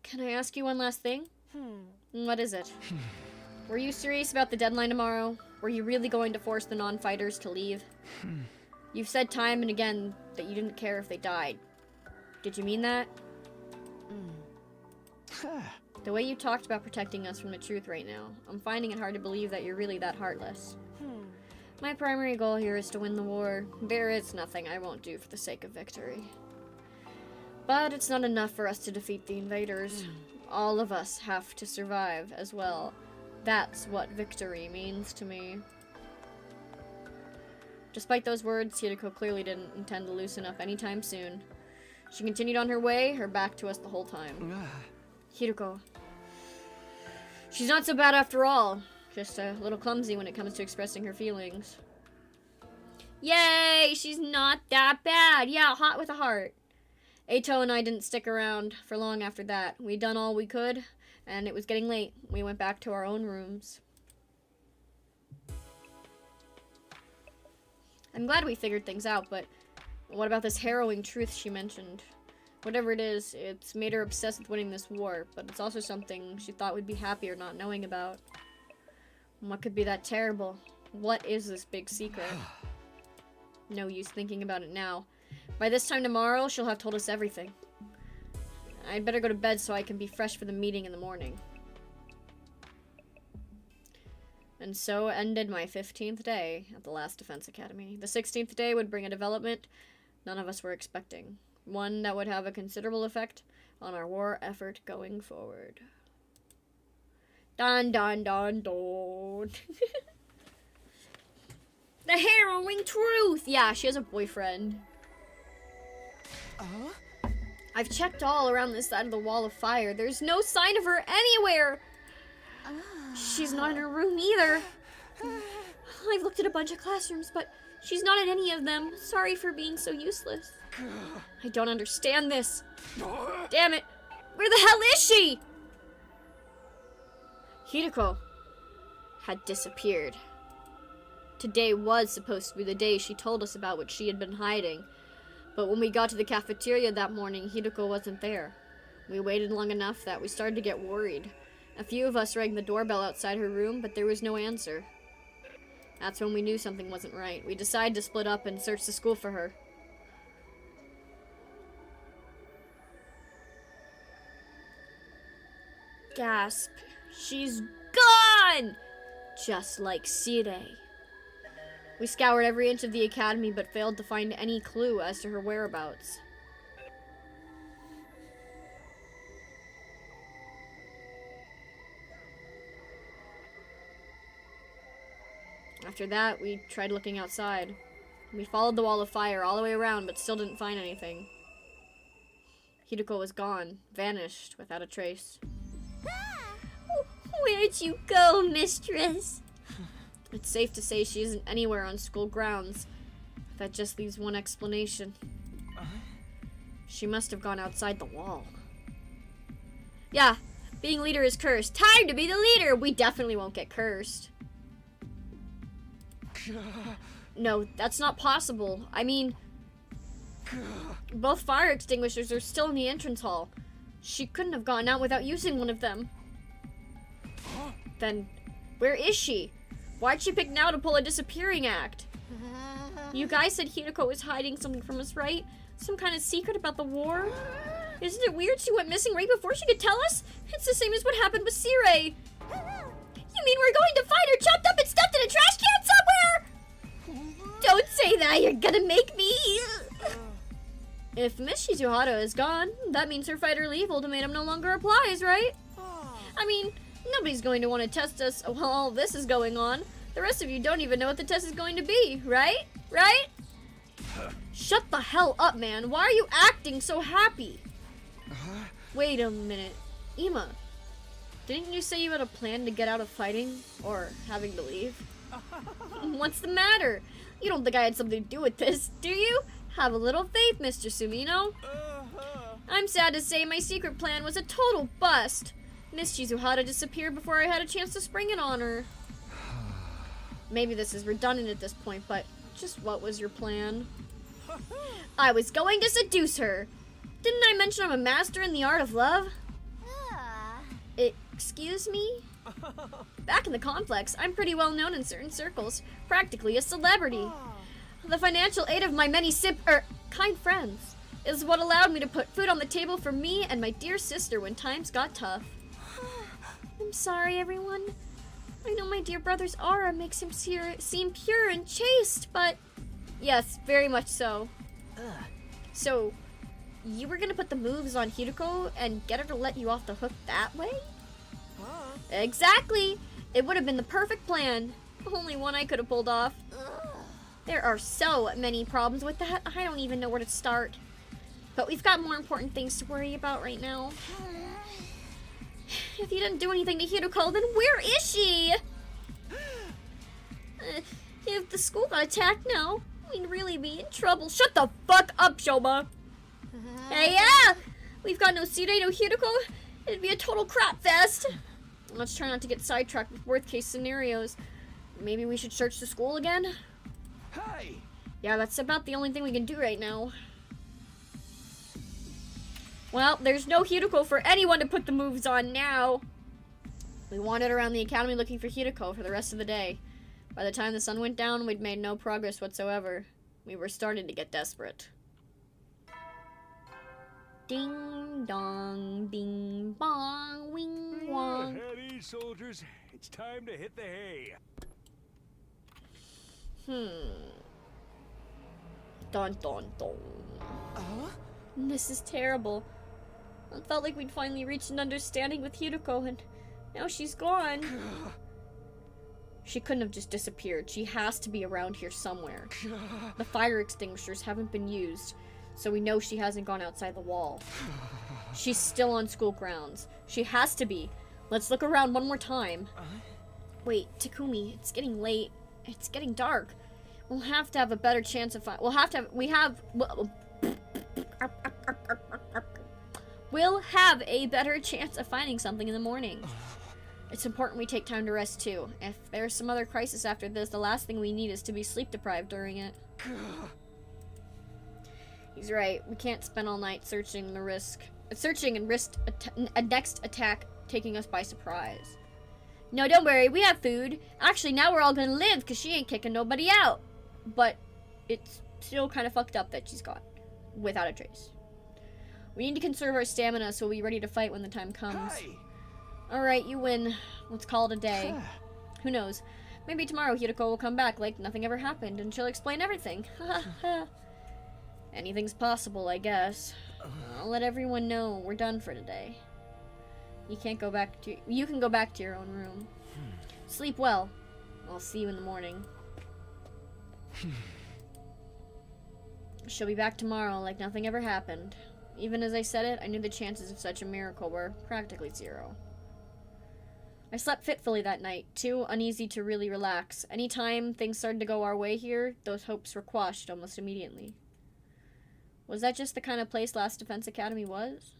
Can I ask you one last thing? What is it? Were you serious about the deadline tomorrow? Were you really going to force the non-fighters to leave? You've said time and again that you didn't care if they died. Did you mean that? The way you talked about protecting us from the truth right now, I'm finding it hard to believe that you're really that heartless. My primary goal here is to win the war. There is nothing I won't do for the sake of victory. But it's not enough for us to defeat the invaders. All of us have to survive as well. That's what victory means to me. Despite those words, Hiroko clearly didn't intend to loosen up anytime soon. She continued on her way, her back to us the whole time. Hiroko. She's not so bad after all. Just a little clumsy when it comes to expressing her feelings. Yay! She's not that bad! Yeah, hot with a heart. Eito and I didn't stick around for long after that. We'd done all we could, and it was getting late. We went back to our own rooms. I'm glad we figured things out, but what about this harrowing truth she mentioned? Whatever it is, it's made her obsessed with winning this war, but it's also something she thought we'd be happier not knowing about. What could be that terrible? What is this big secret? No use thinking about it now. By this time tomorrow, she'll have told us everything. I'd better go to bed so I can be fresh for the meeting in the morning. And so ended my 15th day at the last Defense Academy. The 16th day would bring a development none of us were expecting. One that would have a considerable effect on our war effort going forward. Dun dun dun dun. The harrowing truth! Yeah, she has a boyfriend. I've checked all around this side of the wall of fire. There's no sign of her anywhere! She's not in her room either. I've looked at a bunch of classrooms, but She's not in any of them. Sorry for being so useless. I don't understand this. Damn it. Where the hell is she? Hideko had disappeared. Today was supposed to be the day she told us about what she had been hiding. But when we got to the cafeteria that morning, Hideko wasn't there. We waited long enough that we started to get worried. A few of us rang the doorbell outside her room, but there was no answer. That's when we knew something wasn't right. We decided to split up and search the school for her. Gasp. She's gone! Just like Sire. We scoured every inch of the academy but failed to find any clue as to her whereabouts. After that, we tried looking outside. We followed the wall of fire all the way around but still didn't find anything. Hideko was gone, vanished without a trace. Where'd you go, mistress? It's safe to say she isn't anywhere on school grounds. That just leaves one explanation. She must have gone outside the wall. Yeah, being leader is cursed. Time to be the leader! We definitely won't get cursed. No, that's not possible. I mean, both fire extinguishers are still in the entrance hall. She couldn't have gone out without using one of them. Then, where is she? Why'd she pick now to pull a disappearing act? You guys said Hideko was hiding something from us, right? Some kind of secret about the war? Isn't it weird she went missing right before she could tell us? It's the same as what happened with Sire. You mean we're going to find her chopped up and stuffed in a trash can somewhere? Don't say that, you're gonna make me... If Miss Shizuhara is gone, that means her fighter leave ultimatum no longer applies, right? I mean, nobody's going to want to test us while all this is going on. The rest of you don't even know what the test is going to be, right? Right? Shut the hell up, man. Why are you acting so happy? Wait a minute. Ima, didn't you say you had a plan to get out of fighting? Or having to leave? What's the matter? You don't think I had something to do with this, do you? Have a little faith, Mr. Sumino. I'm sad to say my secret plan was a total bust. Miss Shizuhara disappeared before I had a chance to spring it on her. Maybe this is redundant at this point, but just what was your plan? I was going to seduce her. Didn't I mention I'm a master in the art of love? Excuse me? Back in the complex, I'm pretty well known in certain circles. Practically a celebrity. The financial aid of my many kind friends is what allowed me to put food on the table for me and my dear sister when times got tough. I'm sorry, everyone. I know my dear brother's aura makes him seem pure and chaste, but... Yes, very much so. So, you were gonna put the moves on Hideko and get her to let you off the hook that way? Exactly! It would have been the perfect plan. Only one I could have pulled off. There are so many problems with that, I don't even know where to start. But we've got more important things to worry about right now. If you didn't do anything to Hideko, then where is she? If the school got attacked now, we'd really be in trouble. Shut the fuck up, Shoma! Hey, yeah! We've got no Sire, no Hideko. It'd be a total crap fest. Let's try not to get sidetracked with worst case scenarios. Maybe we should search the school again? Hey! Yeah, that's about the only thing we can do right now. Well, there's no Hideko for anyone to put the moves on now. We wandered around the academy looking for Hideko for the rest of the day. By the time the sun went down, we'd made no progress whatsoever. We were starting to get desperate. Ding dong, bing bong, wing wong. Heady, soldiers. It's time to hit the hay. Dun dun dun. This is terrible. I felt like we'd finally reached an understanding with Hideko, and now she's gone. She couldn't have just disappeared. She has to be around here somewhere. The fire extinguishers haven't been used, so we know she hasn't gone outside the wall. She's still on school grounds. She has to be. Let's look around one more time. Wait, Takumi, it's getting late. It's getting dark. We'll have to have a better chance of we'll have a better chance of finding something in the morning. It's important we take time to rest too. If there's some other crisis after this, the last thing we need is to be sleep deprived during it. He's right. We can't spend all night searching and risk a next attack taking us by surprise. No, don't worry. We have food. Actually, now we're all gonna live because she ain't kicking nobody out. But it's still kind of fucked up that she's gone without a trace. We need to conserve our stamina so we'll be ready to fight when the time comes. Hey. Alright, you win. Let's call it a day. Who knows? Maybe tomorrow Hiroko will come back like nothing ever happened and she'll explain everything. Anything's possible, I guess. I'll let everyone know we're done for today. You can go back to your own room. Sleep well. I'll see you in the morning. She'll be back tomorrow like nothing ever happened. Even as I said it, I knew the chances of such a miracle were practically zero. I slept fitfully that night, too uneasy to really relax. Anytime things started to go our way here, those hopes were quashed almost immediately. Was that just the kind of place Last Defense Academy was?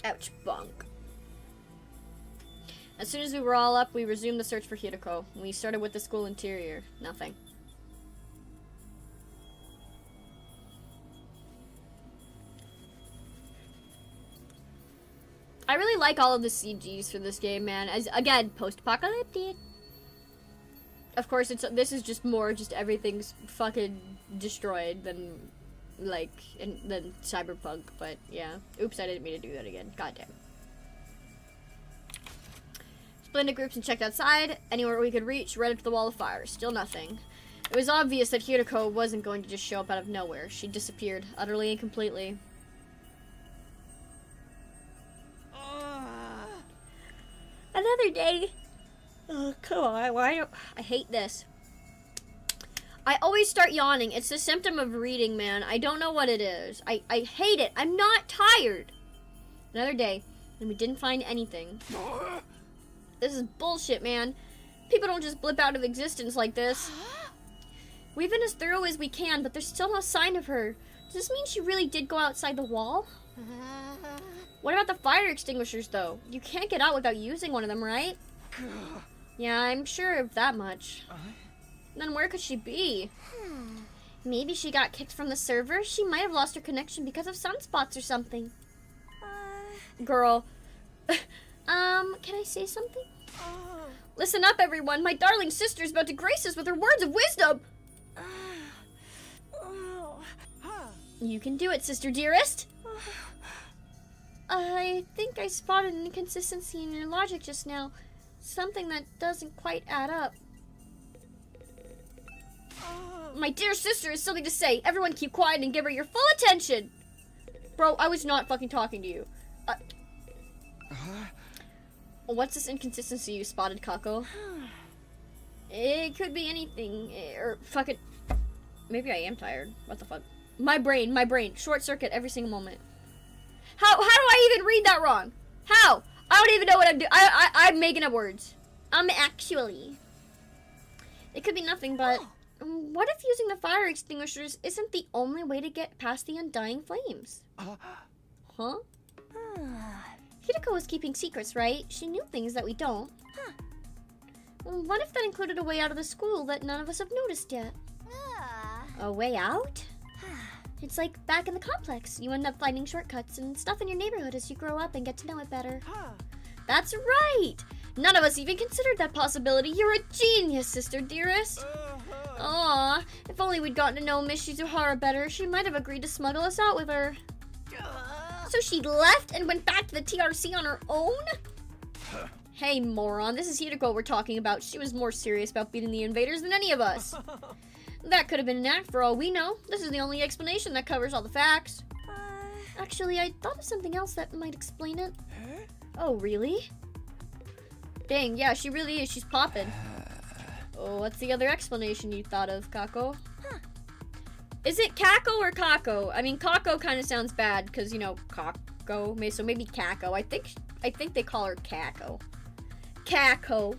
Ouch, bonk. As soon as we were all up, we resumed the search for Hiroko. We started with the school interior. Nothing. I really like all of the CGs for this game, man. As again, post-apocalyptic. Of course, this is just more everything's fucking destroyed than than Cyberpunk. But yeah, oops, I didn't mean to do that again. Goddamn. Split into groups and checked outside. Anywhere we could reach, right up to the wall of fire. Still nothing. It was obvious that Hiroko wasn't going to just show up out of nowhere. She disappeared, utterly and completely. Another day. Oh, come on. I hate this. I always start yawning. It's a symptom of reading, man. I don't know what it is. I hate it. I'm not tired. Another day, and we didn't find anything. This is bullshit, man. People don't just blip out of existence like this. We've been as thorough as we can, but there's still no sign of her. Does this mean she really did go outside the wall? What about the fire extinguishers, though? You can't get out without using one of them, right? Yeah, I'm sure of that much. Then where could she be? Maybe she got kicked from the server. She might have lost her connection because of sunspots or something. Girl. Can I say something? Listen up, everyone. My darling sister's about to grace us with her words of wisdom. You can do it, sister dearest. I think I spotted an inconsistency in your logic just now. Something that doesn't quite add up. My dear sister has something to say. Everyone keep quiet and give her your full attention. Bro, I was not fucking talking to you. What's this inconsistency you spotted, Kako? It could be anything. Or fucking... Maybe I am tired. What the fuck? My brain. Short circuit every single moment. How do I even read that wrong? How? I don't even know what I'm doing. I'm making up words. Actually. It could be nothing, but... What if using the fire extinguishers isn't the only way to get past the undying flames? Huh? Hiroko was keeping secrets, right? She knew things that we don't. What if that included a way out of the school that none of us have noticed yet? A way out? It's like back in the complex. You end up finding shortcuts and stuff in your neighborhood as you grow up and get to know it better. That's right! None of us even considered that possibility. You're a genius, sister dearest. Aw, if only we'd gotten to know Miss Shizuhara better, she might have agreed to smuggle us out with her. So she left and went back to the TRC on her own? Hey, moron, this is Hiroko we're talking about. She was more serious about beating the invaders than any of us. That could have been an act for all we know. This is the only explanation that covers all the facts. Actually, I thought of something else that might explain it. Oh, really? Dang, yeah, she really is. She's poppin'. Oh, what's the other explanation you thought of, Kako? Is it Kako or Kako? I mean, Kako kind of sounds bad because, you know, cock. Kako. So maybe Kako. I think they call her Kako. Kako.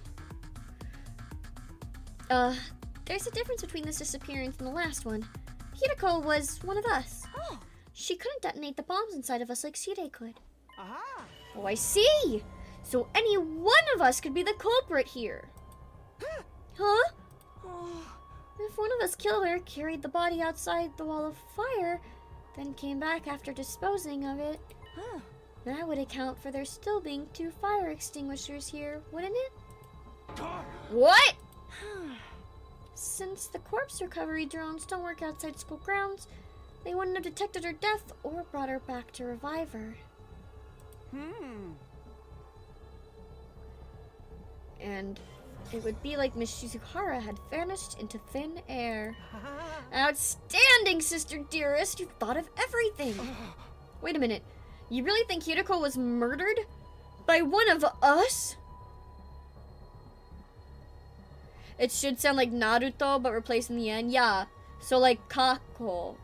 There's a difference between this disappearance and the last one. Hideko was one of us. Oh. She couldn't detonate the bombs inside of us like Sire could. Aha. Oh, I see! So any one of us could be the culprit here. Huh? If one of us killed her, carried the body outside the wall of fire, then came back after disposing of it, that would account for there still being 2 fire extinguishers here, wouldn't it? What? Since the corpse recovery drones don't work outside school grounds, they wouldn't have detected her death or brought her back to revive her. And it would be like Miss Shizuhara had vanished into thin air. Outstanding, sister dearest! You've thought of everything! Wait a minute. You really think Hideko was murdered? By one of us? It should sound like Naruto, but replacing the N. Yeah. So like Kako.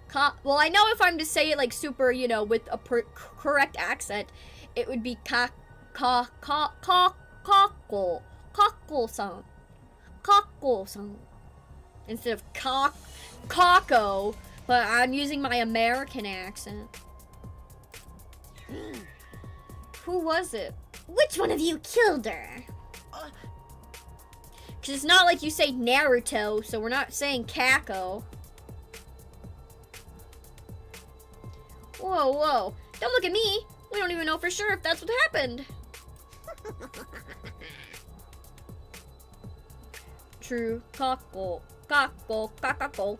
Well, I know if I'm to say it like super, you know, with a correct accent, it would be Kako. Kako-san. Kako-san. Instead of Kako, but I'm using my American accent. Who was it? Which one of you killed her? Because it's not like you say Naruto, so we're not saying Kako. Whoa, whoa. Don't look at me. We don't even know for sure if that's what happened. True. Kako. Kako. Kakako.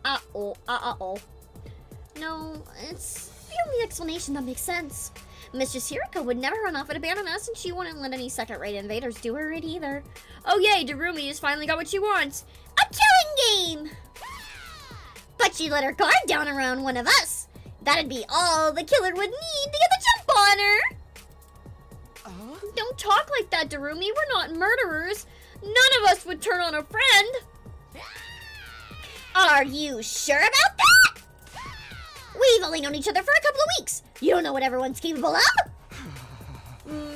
Ah-oh. Ah-ah-oh. No, it's the only explanation that makes sense. Mistress Hiriko would never run off and abandon us, and she wouldn't let any second-rate invaders do her in either. Oh yay, Darumi has finally got what she wants. A killing game! But she let her guard down around one of us. That'd be all the killer would need to get the jump on her. Don't talk like that, Darumi. We're not murderers. None of us would turn on a friend. Are you sure about that? We've only known each other for a couple of weeks. You don't know what everyone's capable of?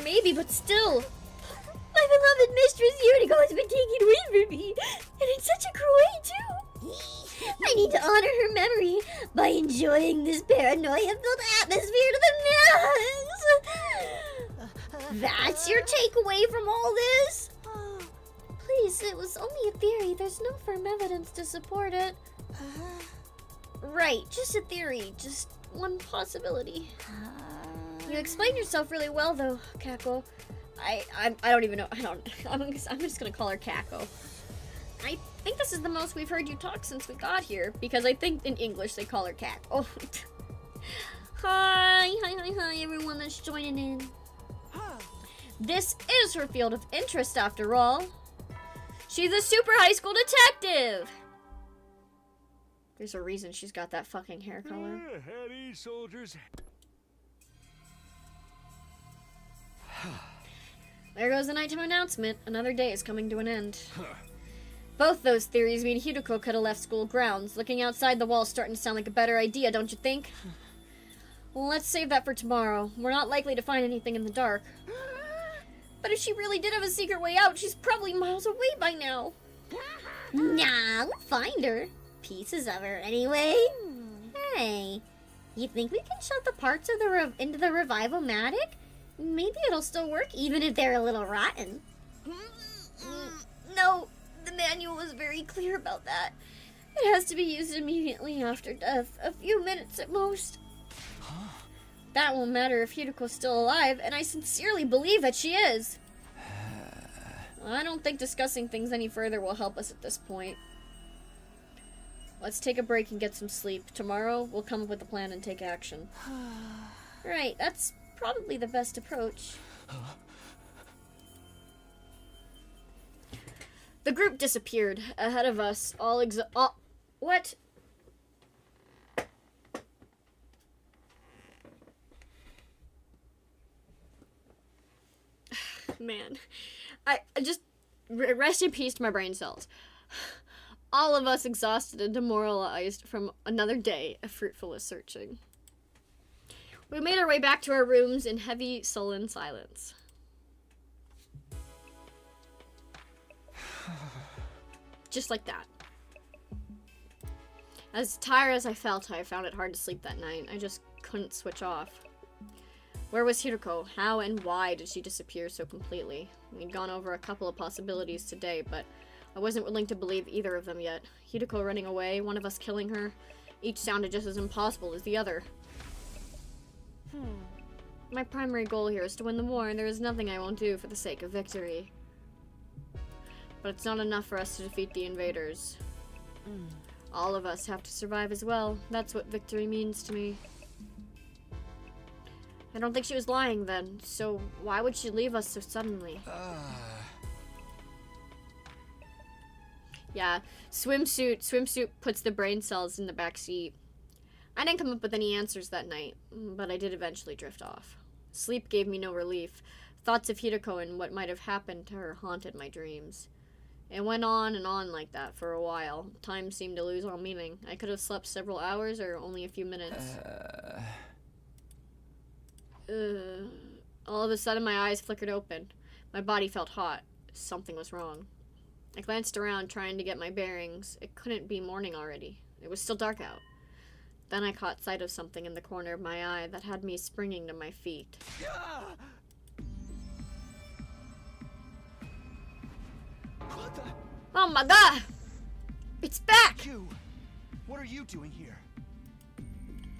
Maybe, but still. My beloved Mistress Hiriko has been taken away from me, and in such a cruel way, too. I need to honor her memory by enjoying this paranoia-filled atmosphere to the max. That's your takeaway from all this? Please, it was only a theory. There's no firm evidence to support it. Right, just a theory. Just one possibility. You explained yourself really well, though, Kako. I don't even know. I'm just gonna call her Kako. I think this is the most we've heard you talk since we got here, because I think in English they call her Kako. Hi, everyone that's joining in. This is her field of interest, after all. She's a super high school detective. There's a reason she's got that fucking hair color. Heady soldiers. There goes the nighttime announcement. Another day is coming to an end. Both those theories mean Hideko could have left school grounds. Looking outside the wall's starting to sound like a better idea, don't you think? Well, let's save that for tomorrow. We're not likely to find anything in the dark. But if she really did have a secret way out, she's probably miles away by now. Nah, we'll find her. Pieces of her, anyway. Hey, you think we can shove the parts of into the Revival-matic? Maybe it'll still work, even if they're a little rotten. No, the manual was very clear about that. It has to be used immediately after death, a few minutes at most. That won't matter if Hideko's still alive, and I sincerely believe that she is. I don't think discussing things any further will help us at this point. Let's take a break and get some sleep. Tomorrow, we'll come up with a plan and take action. Right, that's probably the best approach. The group disappeared. Ahead of us, what? Man, I just rest in peace to my brain cells. All of us exhausted and demoralized from another day of fruitful searching. We made our way back to our rooms in heavy, sullen silence. Just like that. As tired as I felt, I found it hard to sleep that night. I just couldn't switch off. Where was Hiroko? How and why did she disappear so completely? We'd gone over a couple of possibilities today, but I wasn't willing to believe either of them yet. Hiroko running away, one of us killing her. Each sounded just as impossible as the other. My primary goal here is to win the war, and there is nothing I won't do for the sake of victory. But it's not enough for us to defeat the invaders. All of us have to survive as well. That's what victory means to me. I don't think she was lying then, so why would she leave us so suddenly? Yeah, swimsuit puts the brain cells in the back seat. I didn't come up with any answers that night, but I did eventually drift off. Sleep gave me no relief. Thoughts of Hiroko and what might have happened to her haunted my dreams. It went on and on like that for a while. Time seemed to lose all meaning. I could have slept several hours or only a few minutes. All of a sudden my eyes flickered open. My body felt hot. Something was wrong. I glanced around trying to get my bearings. It couldn't be morning already. It was still dark out. Then I caught sight of something in the corner of my eye that had me springing to my feet. Oh my god! It's back! You! What are you doing here?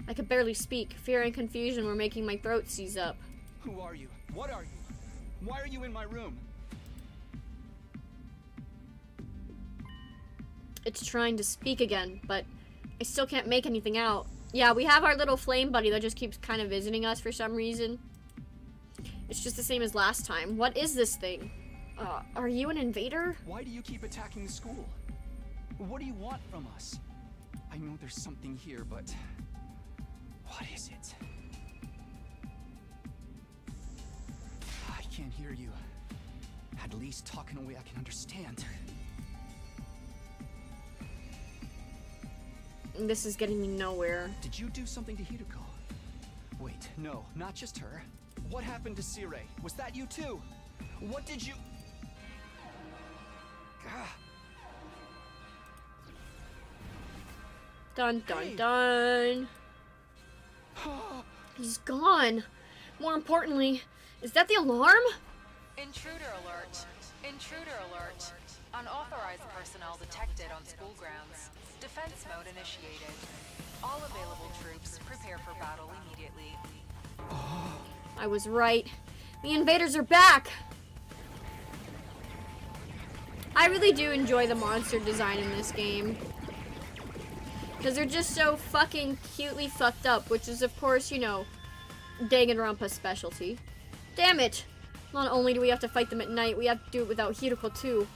I could barely speak. Fear and confusion were making my throat seize up. Who are you? What are you? Why are you in my room? It's trying to speak again, but I still can't make anything out. Yeah, we have our little flame buddy that just keeps kind of visiting us for some reason. It's just the same as last time. What is this thing? Are you an invader? Why do you keep attacking the school? What do you want from us? I know there's something here, but what is it? I can't hear you. At least talk in a way I can understand. This is getting me nowhere. Did you do something to Hiroko? Wait, no, not just her. What happened to Sire? Was that you too? What did you... Dun dun dun. He's gone. More importantly, is that the alarm? Intruder alert. Intruder alert. Unauthorized personnel detected on school grounds. Defense mode initiated. All available troops prepare for battle immediately. I was right. The invaders are back. I really do enjoy the monster design in this game. Because they're just so fucking cutely fucked up, which is, of course, you know, Danganronpa's specialty. Damn it! Not only do we have to fight them at night, we have to do it without Hiroko, too.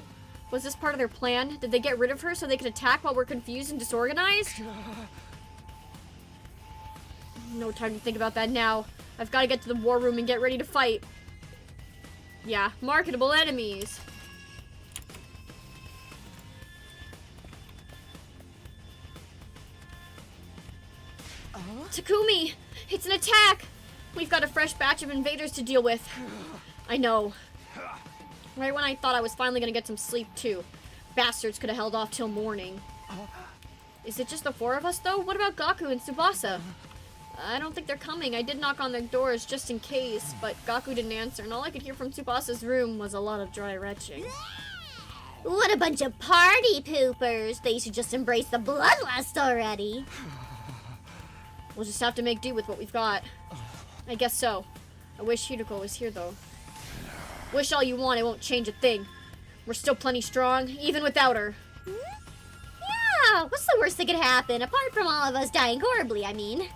Was this part of their plan? Did they get rid of her so they could attack while we're confused and disorganized? No time to think about that now. I've got to get to the war room and get ready to fight. Yeah, marketable enemies. Takumi! It's an attack! We've got a fresh batch of invaders to deal with. I know. Right when I thought I was finally gonna get some sleep, too. Bastards could have held off till morning. Is it just the four of us, though? What about Gaku and Tsubasa? I don't think they're coming. I did knock on their doors just in case, but Gaku didn't answer, and all I could hear from Tsubasa's room was a lot of dry retching. What a bunch of party poopers! They should just embrace the bloodlust already. We'll just have to make do with what we've got. I guess so. I wish Hiroko was here, though. Wish all you want, it won't change a thing. We're still plenty strong, even without her. Yeah, what's the worst that could happen, apart from all of us dying horribly, I mean?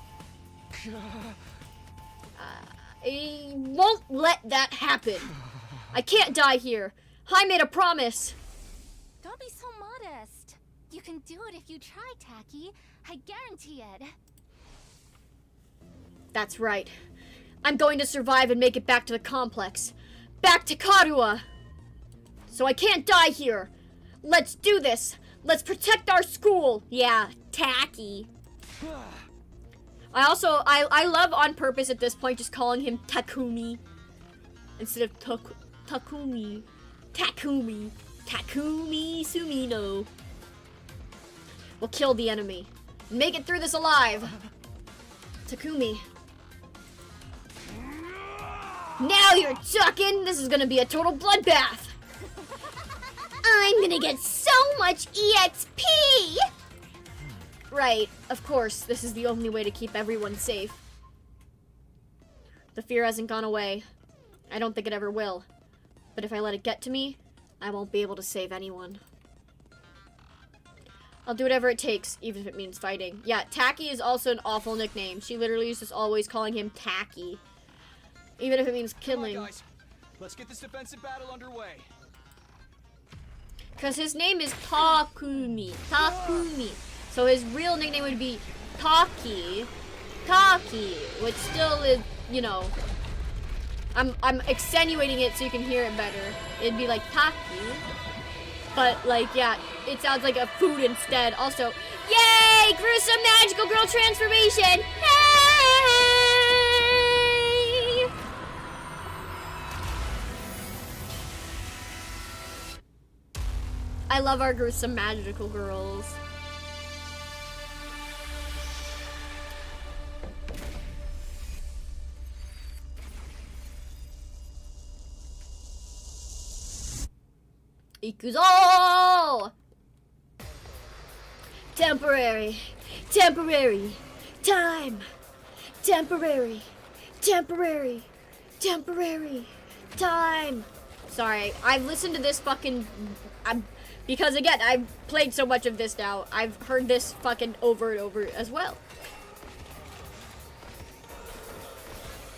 I won't let that happen. I can't die here. I made a promise. Don't be so modest. You can do it if you try, Taki. I guarantee it. That's right. I'm going to survive and make it back to the complex. Back to Karuha! So I can't die here! Let's do this! Let's protect our school! Yeah, Taki. I love on purpose at this point just calling him Takumi instead of Takumi Sumino. We'll kill the enemy. Make it through this alive. Takumi. Now you're talking! This is gonna be a total bloodbath! I'm gonna get so much EXP! Right, of course, this is the only way to keep everyone safe. The fear hasn't gone away. I don't think it ever will. But if I let it get to me, I won't be able to save anyone. I'll do whatever it takes, even if it means fighting. Yeah, Tacky is also an awful nickname. She literally is just always calling him Tacky. Even if it means killing. Come on, guys. Let's get this defensive battle underway. Because his name is Takumi. Takumi. So his real nickname would be Taki. Taki. Which still is, you know. I'm extenuating it so you can hear it better. It'd be like Taki. But, like, yeah, it sounds like a food instead. Also, yay! Gruesome magical girl transformation! Hey! I love our gruesome magical girls. Ikuzo! Temporary. Temporary. Time. Temporary. Temporary. Temporary. Time. Sorry, I've listened to this fucking... because again, I've played so much of this now. I've heard this fucking over and over as well.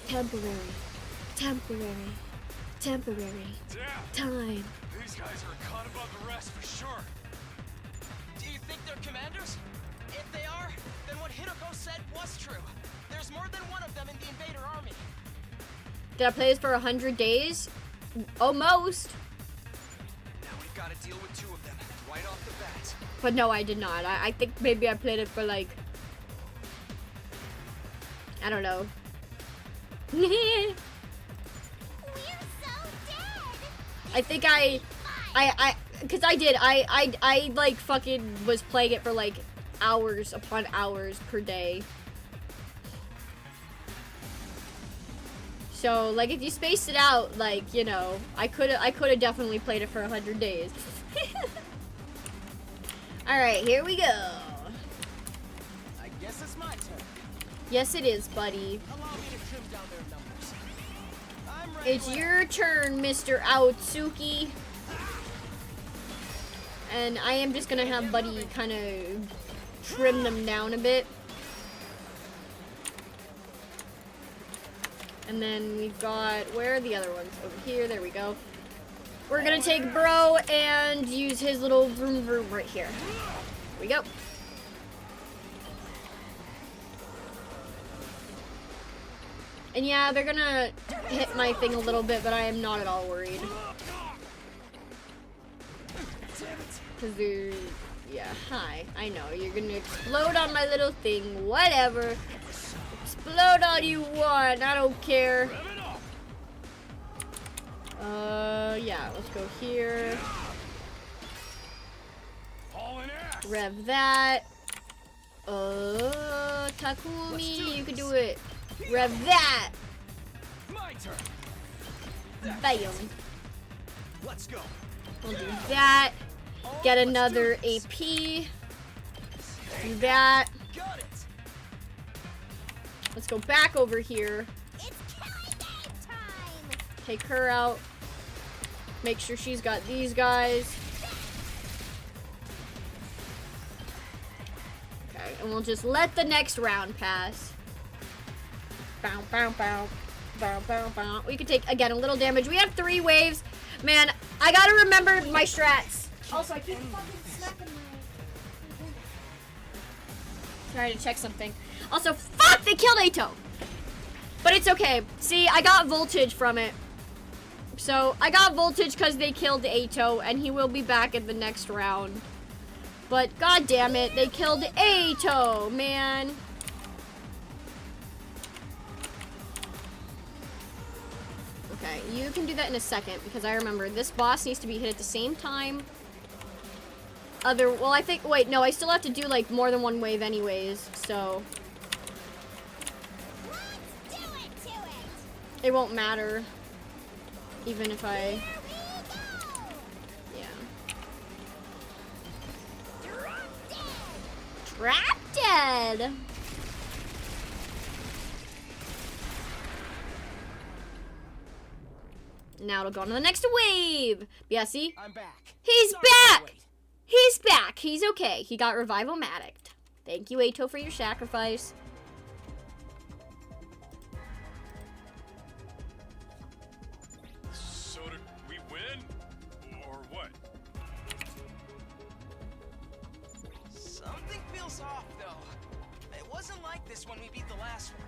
Temporary. Temporary. Temporary. Time. These guys are a cut above the rest for sure. Do you think they're commanders? If they are, then what Hiroko said was true. There's more than one of them in the invader army. Did I play this for 100 days? Almost. Now we've got to deal with two of them right off the bat. But no, I did not. I think maybe I played it for like... I don't know. We're so dead! I think cause I like fucking was playing it for like hours upon hours per day. So like if you spaced it out, like, you know, I could have definitely played it for 100 days. All right, here we go. I guess it's my turn. Yes, it is, buddy. Allow me to trim down their numbers. I'm ready. It's your turn, Mr. Aotsuki. And I am just gonna have Buddy kind of trim them down a bit. And then we've got, where are the other ones? Over here, there we go. We're gonna take Bro and use his little vroom vroom right here. Here we go. And yeah, they're gonna hit my thing a little bit, but I am not at all worried. Cause they're, yeah, hi, I know, you're gonna explode on my little thing, whatever. Explode all you want, I don't care. Yeah, let's go here. Rev that. Takumi, you can do it. Rev that. My turn. Bam. Let's go. We'll do that. Get another AP. Do that. Got it. Let's go back over here. It's killing game time! Take her out. Make sure she's got these guys. Okay, and we'll just let the next round pass. Bow, bow, bow. Bow, bow, bow. We could take, again, a little damage. We have 3 waves. Man, I gotta remember my strats. Also, I keep fucking smacking my... Sorry to check something. Also, fuck! They killed Eito! But it's okay. See, I got voltage from it. So, I got voltage because they killed Eito, and he will be back in the next round. But, god damn it, they killed Eito, man. Okay, you can do that in a second, because I remember this boss needs to be hit at the same time. Well, I think, wait, no, I still have to do, like, more than one wave anyways, so. Let's do it to it. It won't matter. Even if I. Here we go. Yeah. Drop dead. Trap dead! Now it'll go on to the next wave! Yeah, see? I'm back. He's Sorry for the back! wait. He's back! He's okay. He got revival-matic. Thank you, Eito, for your sacrifice. So did we win? Or what? Something feels off, though. It wasn't like this when we beat the last one.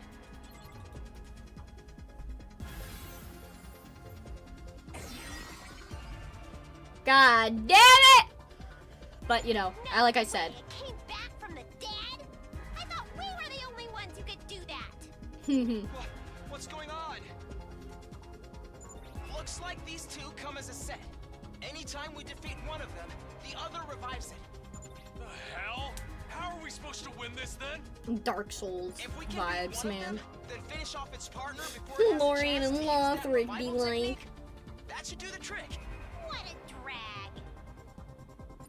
God damn it! But, you know, like I said. It came back from the dead? I thought we were the only ones who could do that. What's going on? Looks like these two come as a set. Anytime we defeat one of them, the other revives it. The hell? How are we supposed to win this then? Dark Souls If we can beat vibes, one of man. them, then finish off its partner before it has a Lorian chance and to use that Lothric be revival like. technique. That should do the trick. What a drag.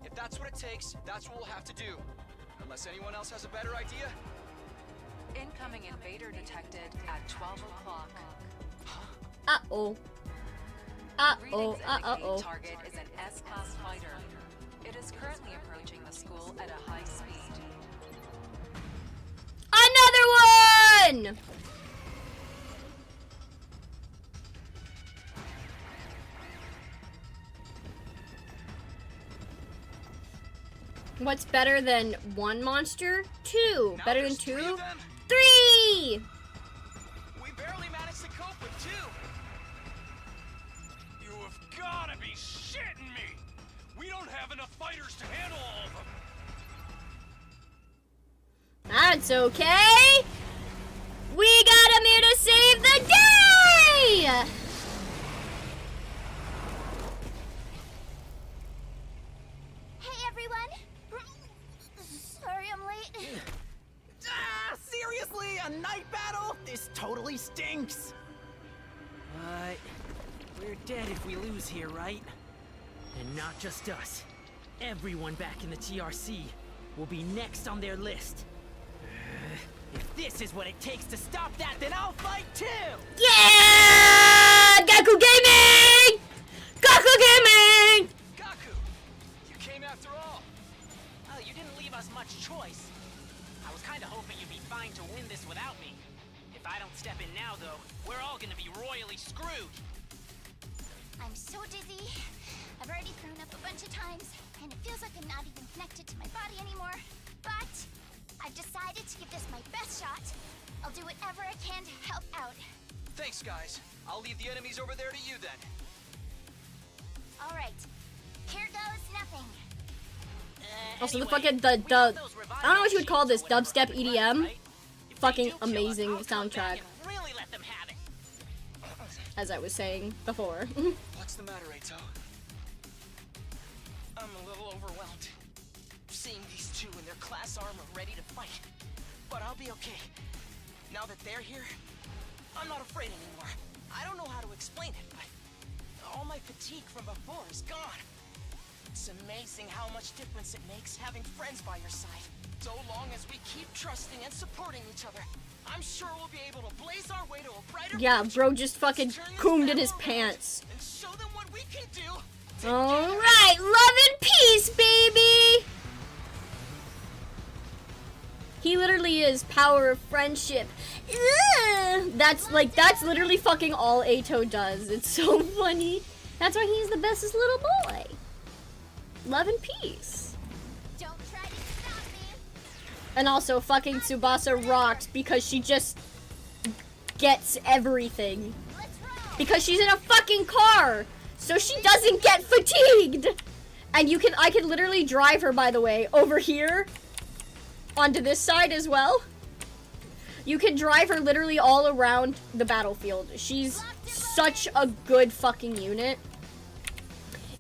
If that's what it takes, that's what we'll have to do. Unless anyone else has a better idea. Incoming invader detected at 12 o'clock. Uh-oh. Readings Uh-oh. indicate target is an S-class fighter. It is currently approaching the school at a high speed. Another one! What's better than one monster? Two. Now Better than there's three two? of them? 3! We barely managed to cope with two. You have gotta be shitting me! We don't have enough fighters to handle all of them! That's okay! We got him here to save the day! Hey, everyone. Sorry I'm late. Seriously? A night battle? This totally stinks. But we're dead if we lose here, right? And not just us. Everyone back in the TRC will be next on their list. If this is what it takes to stop that, then I'll fight too! Yeah! Gaku Gaming! Gaku Gaming! Gaku, you came after all. Well, you didn't leave us much choice. I was kind of hoping you'd be fine to win this without me. If I don't step in now, though, we're all gonna be royally screwed. I'm so dizzy. I've already thrown up a bunch of times, and it feels like I'm not even connected to my body anymore. But I've decided to give this my best shot. I'll do whatever I can to help out. Thanks, guys. I'll leave the enemies over there to you then. All right. Here goes nothing. Also, the Anyway, fucking, we got those I don't know what you would call this, revival dubstep machines or EDM. whatever, right? If they Fucking do kill us, amazing I'll come back soundtrack, and really let them have it. as I was saying before. What's the matter, Eito? I'm a little overwhelmed. Seeing these two in their class armor ready to fight. But I'll be okay. Now that they're here, I'm not afraid anymore. I don't know how to explain it, but all my fatigue from before is gone. It's amazing how much difference it makes having friends by your side. So long as we keep trusting and supporting each other, I'm sure we'll be able to blaze our way to a brighter Yeah, future. bro just fucking Let's turn this coomed in battle his around pants. And show them what we can do. Alright, love and peace, baby! He literally is power of friendship. Ugh. That's literally fucking all Eito does. It's so funny. That's why he's the bestest little boy. Love and peace. Don't try to stop me. And also, fucking Tsubasa rocks because she just gets everything. Let's roll. Because she's in a fucking car, so she doesn't get fatigued. And I can literally drive her, by the way, over here, onto this side as well. You can drive her literally all around the battlefield. She's such a good fucking unit.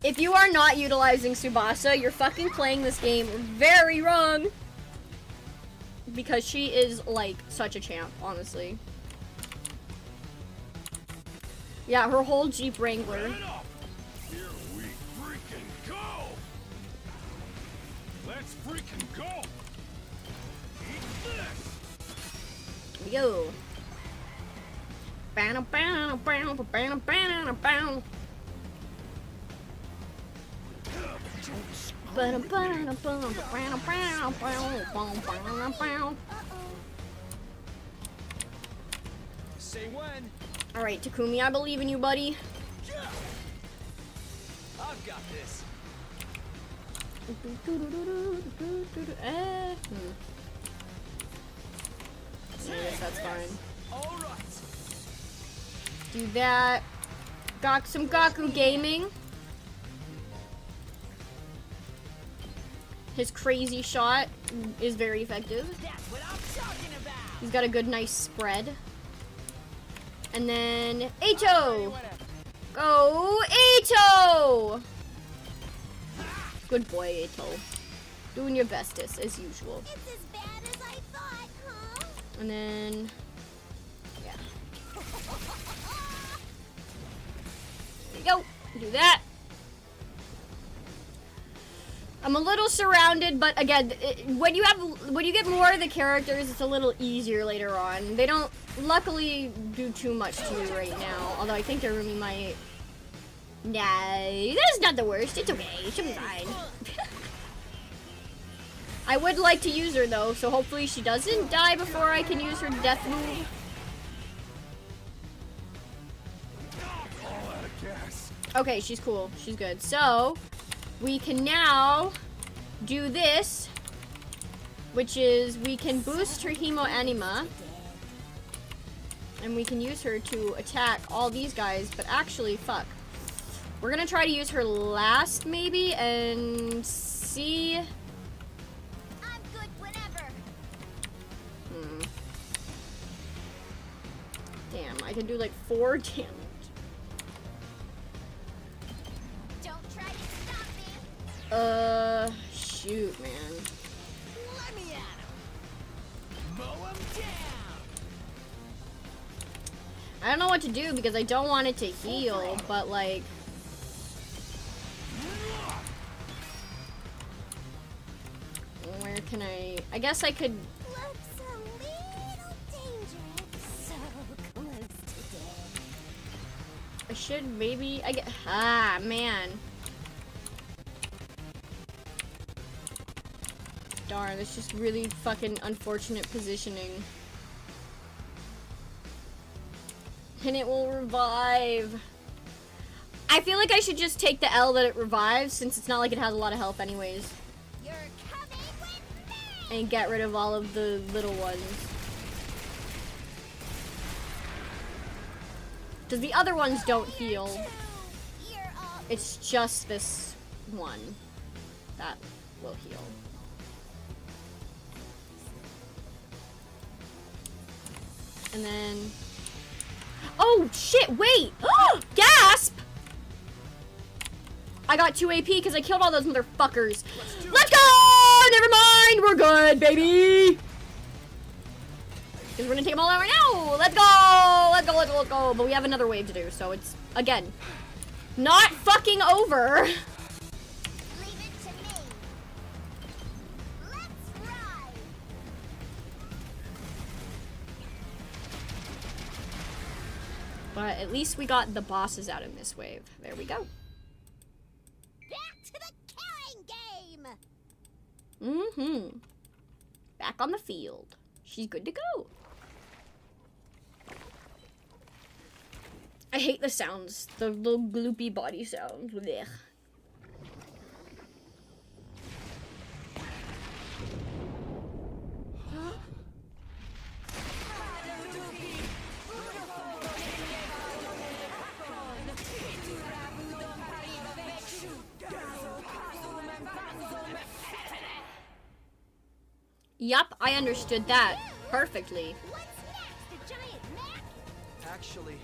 If you are not utilizing Tsubasa, you're fucking playing this game very wrong. Because she is, like, such a champ, honestly. Yeah, her whole Jeep Wrangler. Here we freaking go! Let's freaking go! Eat this! Here we go. Bow, bow, bow, bow, bow, bow. Say when. Alright, Takumi, I believe in you, buddy. I've got this. I guess that's fine. All right. Do that. Got some Gaku gaming. His crazy shot is very effective. That's what I'm talking about. He's got a good, nice spread. And then Eito! Go Eito! Good boy, Eito. Doing your bestest, as usual. It's as bad as I thought, huh? And then... yeah. There we go. Do that. I'm a little surrounded, but again, when you get more of the characters, it's a little easier later on. They don't, luckily, do too much to me right now. Although I think Arumi might. Nah, that's not the worst. It's okay. She'll be fine. I would like to use her though, so hopefully she doesn't die before I can use her death move. All out of gas. Okay, she's cool. She's good. So, we can now do this, which is we can boost her Hemo Anima, and we can use her to attack all these guys, but actually, fuck. We're gonna try to use her last, maybe, and see... I'm good whenever. Damn, I can do like 4 damage. Don't try to stop me. Shoot, man. Let me at him. Mow him down. I don't know what to do because I don't want it to heal, but like... where can I guess I could... Looks a little dangerous. So close to death. I should maybe... I get... ah, man. Darn, that's just really fucking unfortunate positioning. And it will revive. I feel like I should just take the L that it revives, since it's not like it has a lot of health anyways. You're coming with me. And get rid of all of the little ones. Because the other ones don't heal. You're up. It's just this one that will heal. And then... oh, shit, wait! Gasp! I got 2 AP because I killed all those motherfuckers. Let's go! Never mind, we're good, baby! Because we're gonna take them all out right now! Let's go! Let's go, let's go, let's go! But we have another wave to do, so it's, again, not fucking over. Leave it to me. Let's ride. But at least we got the bosses out in this wave. There we go. Back to the killing game. Back on the field. She's good to go. I hate the sounds. The little gloopy body sounds. Blech. Yup, I understood that perfectly. What's next, a giant Mac? Actually,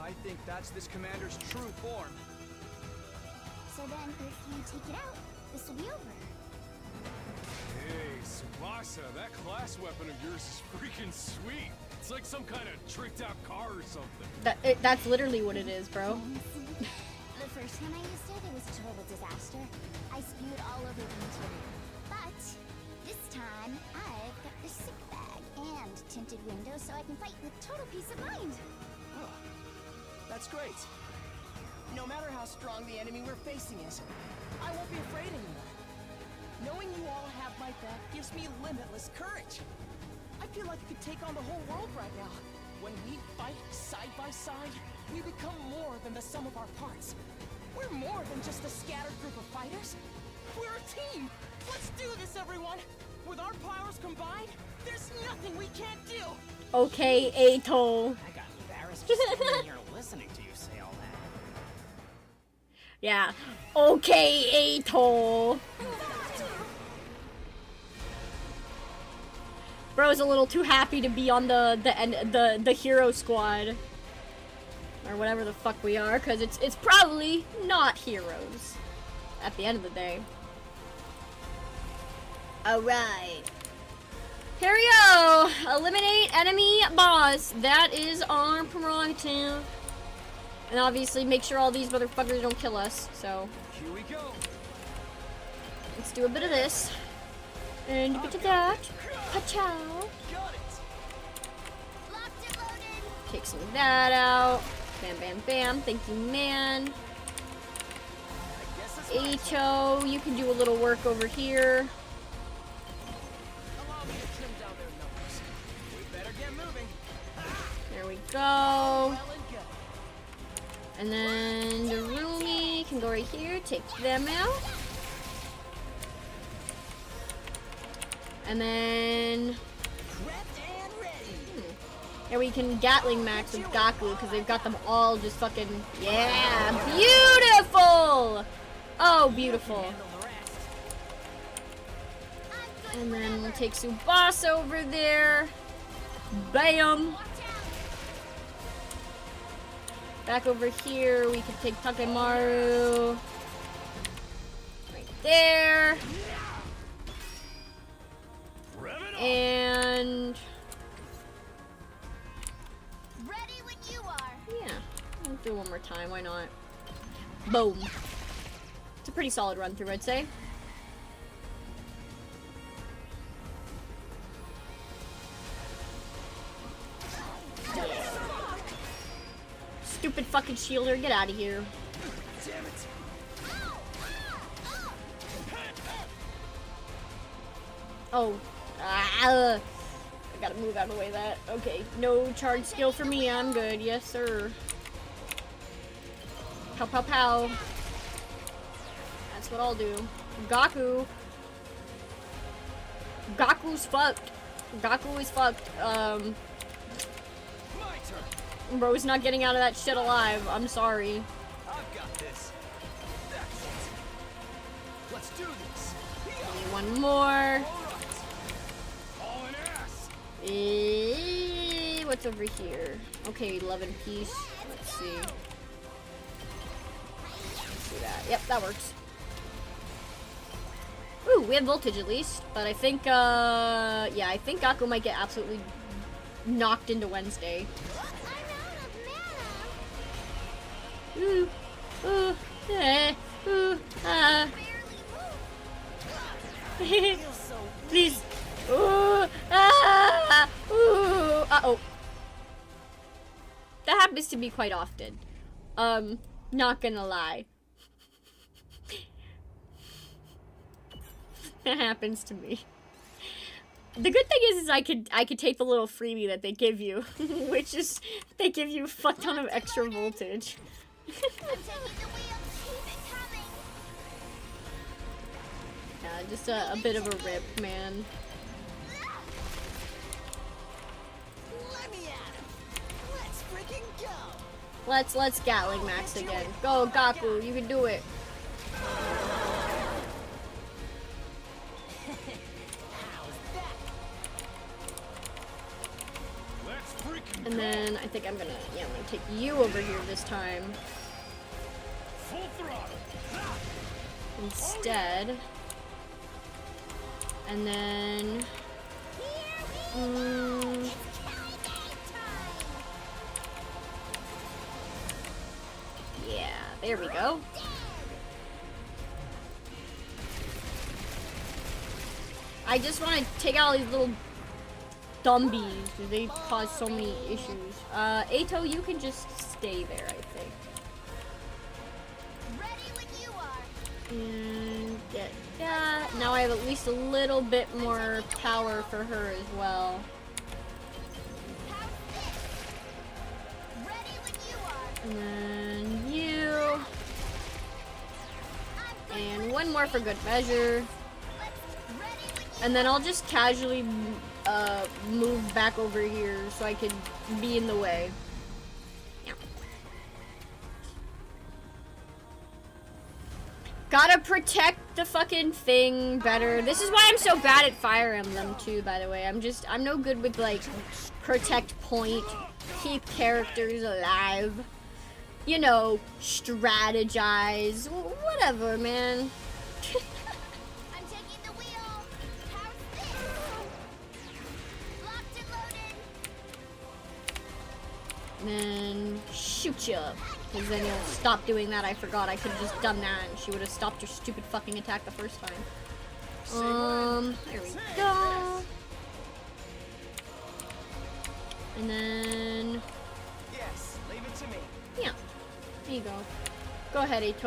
I think that's this commander's true form. So then, if you take it out, this will be over. Hey, Tsubasa, that class weapon of yours is freaking sweet. It's like some kind of tricked out car or something. That's literally what it is, bro. The first time I used it was a total disaster. I spewed all over the material. But this time, I've got this sick bag and tinted windows so I can fight with total peace of mind. Huh. That's great. No matter how strong the enemy we're facing is, I won't be afraid anymore. Knowing you all have my back gives me limitless courage. I feel like I could take on the whole world right now. When we fight side by side, we become more than the sum of our parts. We're more than just a scattered group of fighters. We're a team. Let's do this, everyone. With our powers combined, there's nothing we can't do. Okay, Eito. I got embarrassed just standing here listening to you say all that. Yeah. Okay, Eito. Bro's a little too happy to be on the hero squad. Or whatever the fuck we are, because it's probably not heroes at the end of the day. Alright. Here we go! Eliminate enemy boss. That is our prerogative. And obviously make sure all these motherfuckers don't kill us, so. Here we go. Let's do a bit of this. And a bit of that. Pachow. Got it. Locked and loaded. Take some of that out. Bam, bam, bam. Thank you, man. I guess it's my turn. Eito, you can do a little work over here. Allow me to trim down their numbers. We better get moving. There we go. Well and good. And then the Rumi can go right here. Take them out. And then Prepped and ready. here we can Gatling Max with Gaku because they've got them all just fucking, yeah, beautiful. Oh, beautiful. Handle the rest. I'm good And then we'll forever. take Tsubasa over there. Bam. Watch out. Back over here, we can take Takemaru. Right there. Rev it up. And Ready when you are. yeah, we'll do one more time. Why not? Boom. It's a pretty solid run through, I'd say. Stupid fucking shielder, get out of here. Damn it. Oh, I gotta move out of the way of that. Okay, no charge skill for me. I'm good. Yes, sir. Pow, pow, pow. That's what I'll do. Gaku. Gaku's fucked. Gaku is fucked. My turn. Bro's not getting out of that shit alive. I'm sorry. I've got this. That's it. Let's do this. Need one more. All right. All in ass. What's over here? Okay, love and peace. Let's see. Let's do that. Yep, that works. Ooh, we have voltage at least. But I think, yeah, I think Gaku might get absolutely knocked into Wednesday. I'm out of mana. Ooh, ooh, eh, ooh, ah. Barely Feels so Please. Ooh, ah, ooh, uh-oh. That happens to me quite often. Not gonna lie. That happens to me. The good thing is I could take the little freebie that they give you, which is they give you a fuck ton of extra voltage. I'm taking the wheel. Keep it coming. Yeah, just a bit of a rip, man. Let me at him. Let's freaking go. Let's Gatling Max again. Go Gaku, you can do it. Let's freaking And go. then I think I'm gonna take you over here this time. Full throttle. Instead. And then... yeah, there we go. I just want to take out all these little dumbies because they cause so many issues. Eito, you can just stay there, I think. Ready when you are. And get that. Now I have at least a little bit more power for her as well. How's this? Ready when you are. And then you. I'm good And when one you more for good measure. Let's ready when you And then I'll just casually move back over here so I can be in the way. Yeah. Gotta protect the fucking thing better. This is why I'm so bad at Fire Emblem too, by the way. I'm no good with like protect point, keep characters alive. You know, strategize, whatever, man. I'm taking the wheel. How's this? Locked and loaded. And then shoot you up. Because then you'll stop doing that. I forgot I could have just done that and she would have stopped your stupid fucking attack the first time. There we go. And then, Yes, leave it to me. yeah. There you go. Go ahead, Eito.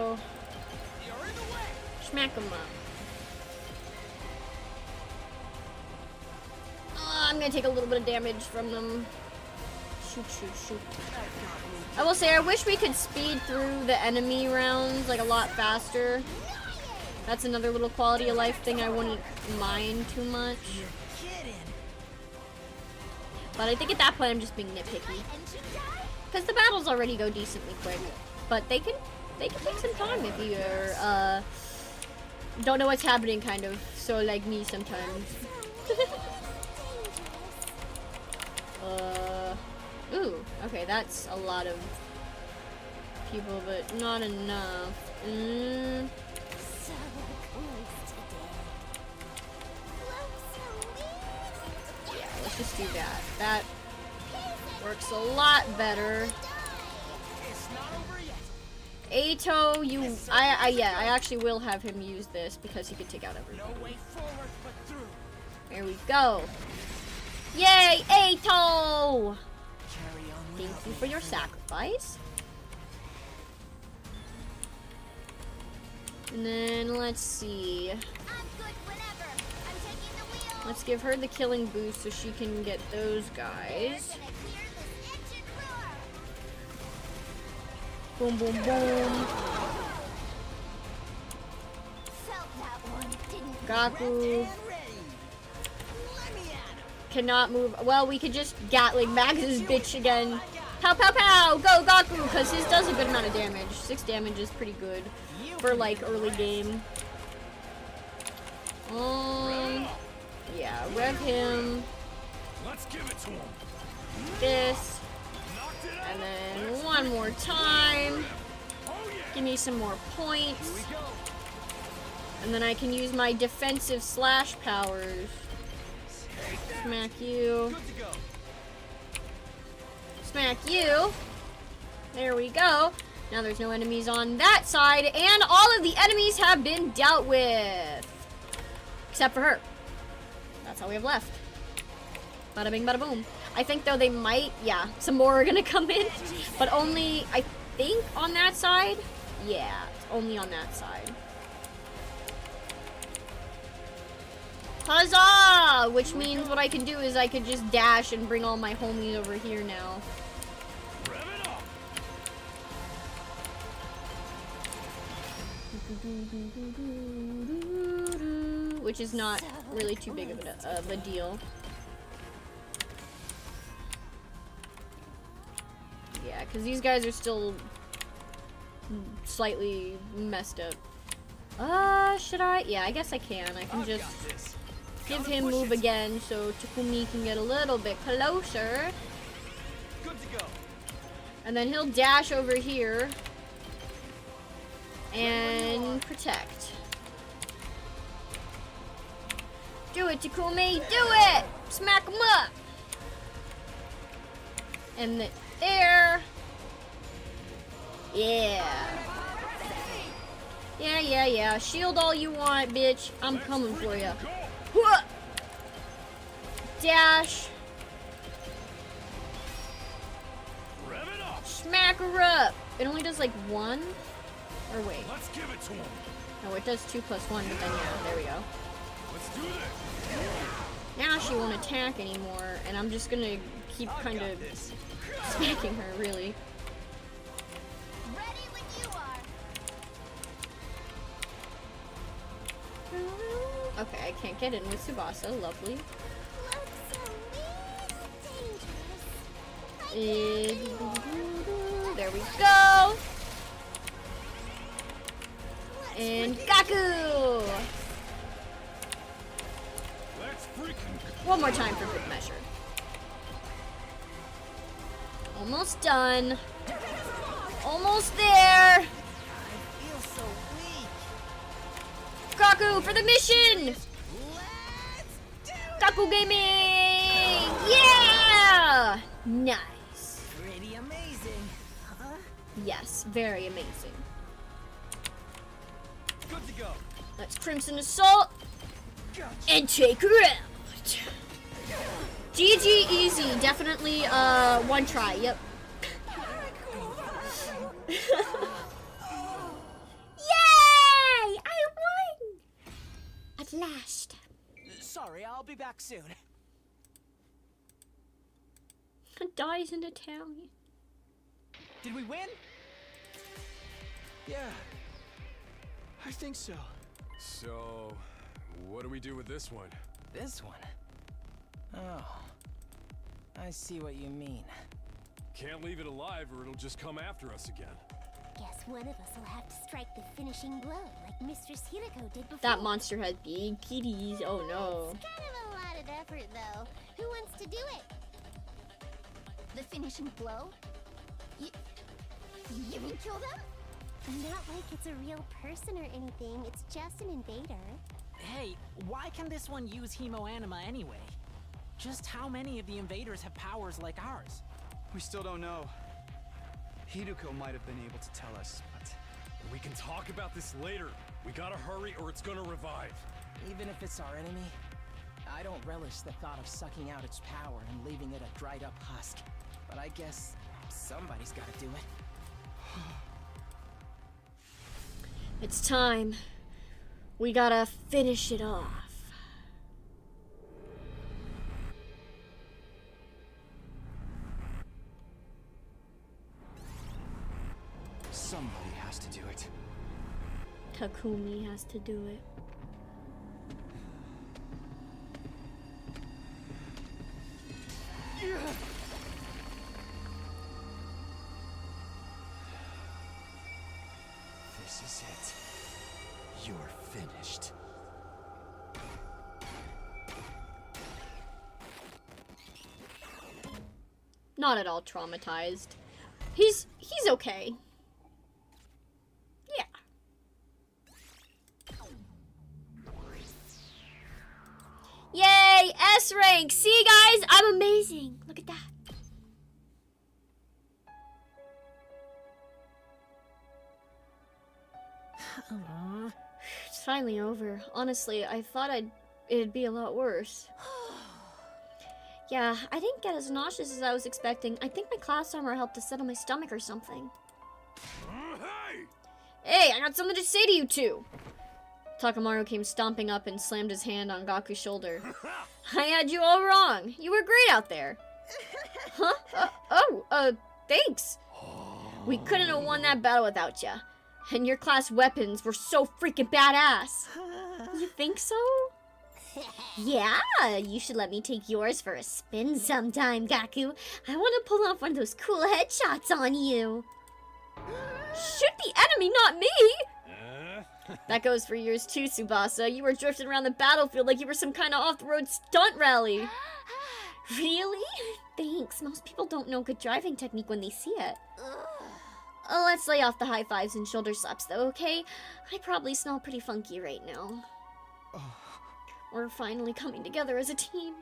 You're in the way. Smack him up. I'm gonna take a little bit of damage from them. Shoot, shoot, shoot. I will say, I wish we could speed through the enemy rounds like a lot faster. That's another little quality of life thing I wouldn't mind too much. But I think at that point I'm just being nitpicky. Because the battles already go decently quick. But they can take some time if you're don't know what's happening kind of. So like me sometimes. Ooh, okay, that's a lot of people, but not enough. So close today. Looks so weird. Yeah, let's just do that. That works a lot better. It's not over yet. Eito, I actually will have him use this because he could take out everyone. No way forward but through. There we go. Yay, Eito! Carry on. Thank you for your sacrifice. And then let's see. I'm good whenever. I'm taking the wheel. Let's give her the killing boost so she can get those guys. Gonna hear this engine roar. Boom, boom, boom. Felt that one, didn't Gaku Ready. Let me at him. cannot move. Well, we could just Gatling Max's bitch again. Pow, pow, pow! Go, Gaku! Because his does a good amount of damage. 6 damage is pretty good for, like, early game. Yeah, rev him. Let's give it to him. This. Knocked it out. And then one more time. Oh yeah. Give me some more points. Here we go. And then I can use my defensive slash powers. Smack you. Good to go. Smack you. There we go. Now there's no enemies on that side. And all of the enemies have been dealt with. Except for her. That's all we have left. Bada bing, bada boom. I think though they might, yeah, some more are gonna come in. But only, I think, on that side. Yeah, only on that side. Huzzah! Which means what I can do is I could just dash and bring all my homies over here now. Rev it up. Which is not really too big of a deal. Yeah, because these guys are still slightly messed up. Should I? Yeah, I guess I can. I can just give him move again so Takumi can get a little bit closer. Good And then he'll dash over here and protect. Do it, Takumi! Do it! Smack him up! And there. Yeah. Yeah. Shield all you want, bitch. I'm coming for you. Dash. Smack her up. It only does like 1. Or wait. Let's give it to him. No, it does 2 + 1, but then yeah, there we go. Let's do this. Now she won't attack anymore, and I'm just gonna keep kind of smacking her, really. Ready when you are. Okay, I can't get in with Tsubasa. Lovely. There we go. And Gaku! One more time for good measure. Almost done. Almost there. I feel so weak. Gaku for the mission! Let's do it. Gaku Gaming! Yeah! Nice. Pretty amazing. Huh? Yes, very amazing. Good to go. Let's Crimson Assault and take her out. GG easy, definitely 1 try, yep. Yay! I won! At last. Sorry, I'll be back soon. Dies in Italian. Did we win? Yeah. I think so. So, what do we do with this one? This one? Oh. I see what you mean. Can't leave it alive or it'll just come after us again. Guess one of us will have to strike the finishing blow, like Mistress Hirako did before. That monster has big kitties. Oh no. It's kind of a lot of effort, though. Who wants to do it? The finishing blow? You would kill them? Not like it's a real person or anything. It's just an invader. Hey, why can this one use Hemoanima anyway? Just how many of the invaders have powers like ours? We still don't know. Hiruko might have been able to tell us, but... We can talk about this later. We gotta hurry or it's gonna revive. Even if it's our enemy, I don't relish the thought of sucking out its power and leaving it a dried up husk. But I guess somebody's gotta do it. It's time. We gotta finish it off. Somebody has to do it. Takumi has to do it. This is it. You're finished. Not at all traumatized. He's okay. Yeah. Yay! S rank! See guys, I'm amazing! Look at that. It's finally over. Honestly, I thought it'd be a lot worse. Yeah, I didn't get as nauseous as I was expecting. I think my class armor helped to settle my stomach or something. Hey, I got something to say to you two! Takamaru came stomping up and slammed his hand on Gaku's shoulder. I had you all wrong. You were great out there. Huh? Thanks. We couldn't have won that battle without ya. And your class weapons were so freaking badass. You think so? Yeah, you should let me take yours for a spin sometime, Gaku. I want to pull off one of those cool headshots on you. Shoot the enemy, not me! That goes for yours too, Tsubasa. You were drifting around the battlefield like you were some kind of off-the-road stunt rally. Really? Thanks. Most people don't know good driving technique when they see it. Oh, let's lay off the high fives and shoulder slaps, though, okay? I probably smell pretty funky right now. We're finally coming together as a team.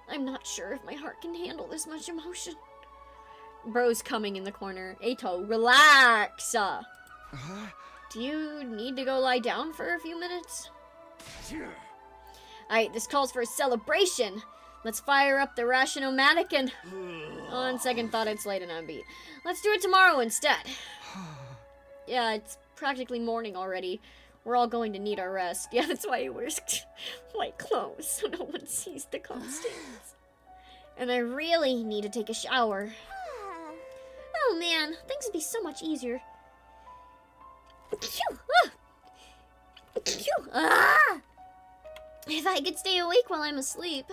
I'm not sure if my heart can handle this much emotion. Bro's coming in the corner. Eito, relax! Do you need to go lie down for a few minutes? Alright, this calls for a celebration. Let's fire up the Rationomatic and... on second thought, it's late and I'm beat. Let's do it tomorrow instead. Yeah, it's practically morning already. We're all going to need our rest. Yeah, that's why he wears white clothes, so no one sees the cum stains. And I really need to take a shower. Oh man, things would be so much easier. If I could stay awake while I'm asleep.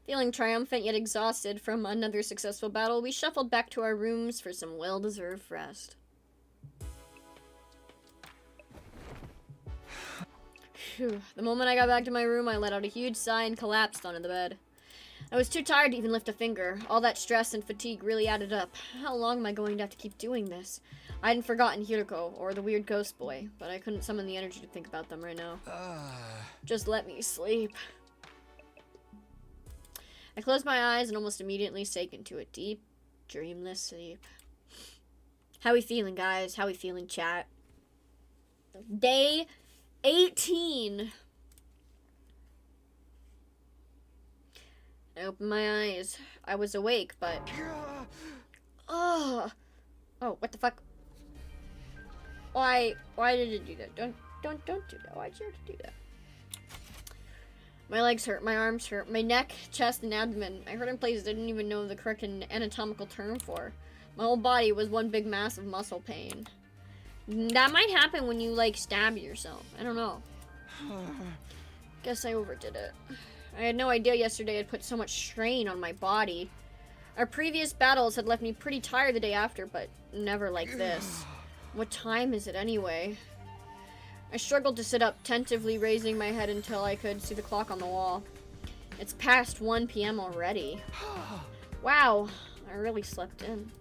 Feeling triumphant yet exhausted from another successful battle, we shuffled back to our rooms for some well-deserved rest. Phew. The moment I got back to my room, I let out a huge sigh and collapsed onto the bed. I was too tired to even lift a finger. All that stress and fatigue really added up. How long am I going to have to keep doing this? I hadn't forgotten Hiroko or the weird ghost boy, but I couldn't summon the energy to think about them right now. Just let me sleep. I closed my eyes and almost immediately sank into a deep, dreamless sleep. How we feeling, guys? How we feeling, chat? Day 18. I opened my eyes. I was awake, but... Oh, what the fuck? Why did it do that? Don't do that. Why'd you have to do that? My legs hurt, my arms hurt, my neck, chest, and abdomen. I hurt in places I didn't even know the correct anatomical term for. My whole body was one big mass of muscle pain. That might happen when you, like, stab yourself. I don't know. Guess I overdid it. I had no idea yesterday I'd put so much strain on my body. Our previous battles had left me pretty tired the day after, but never like this. What time is it anyway? I struggled to sit up, tentatively raising my head until I could see the clock on the wall. It's past 1 p.m. already. Wow, I really slept in.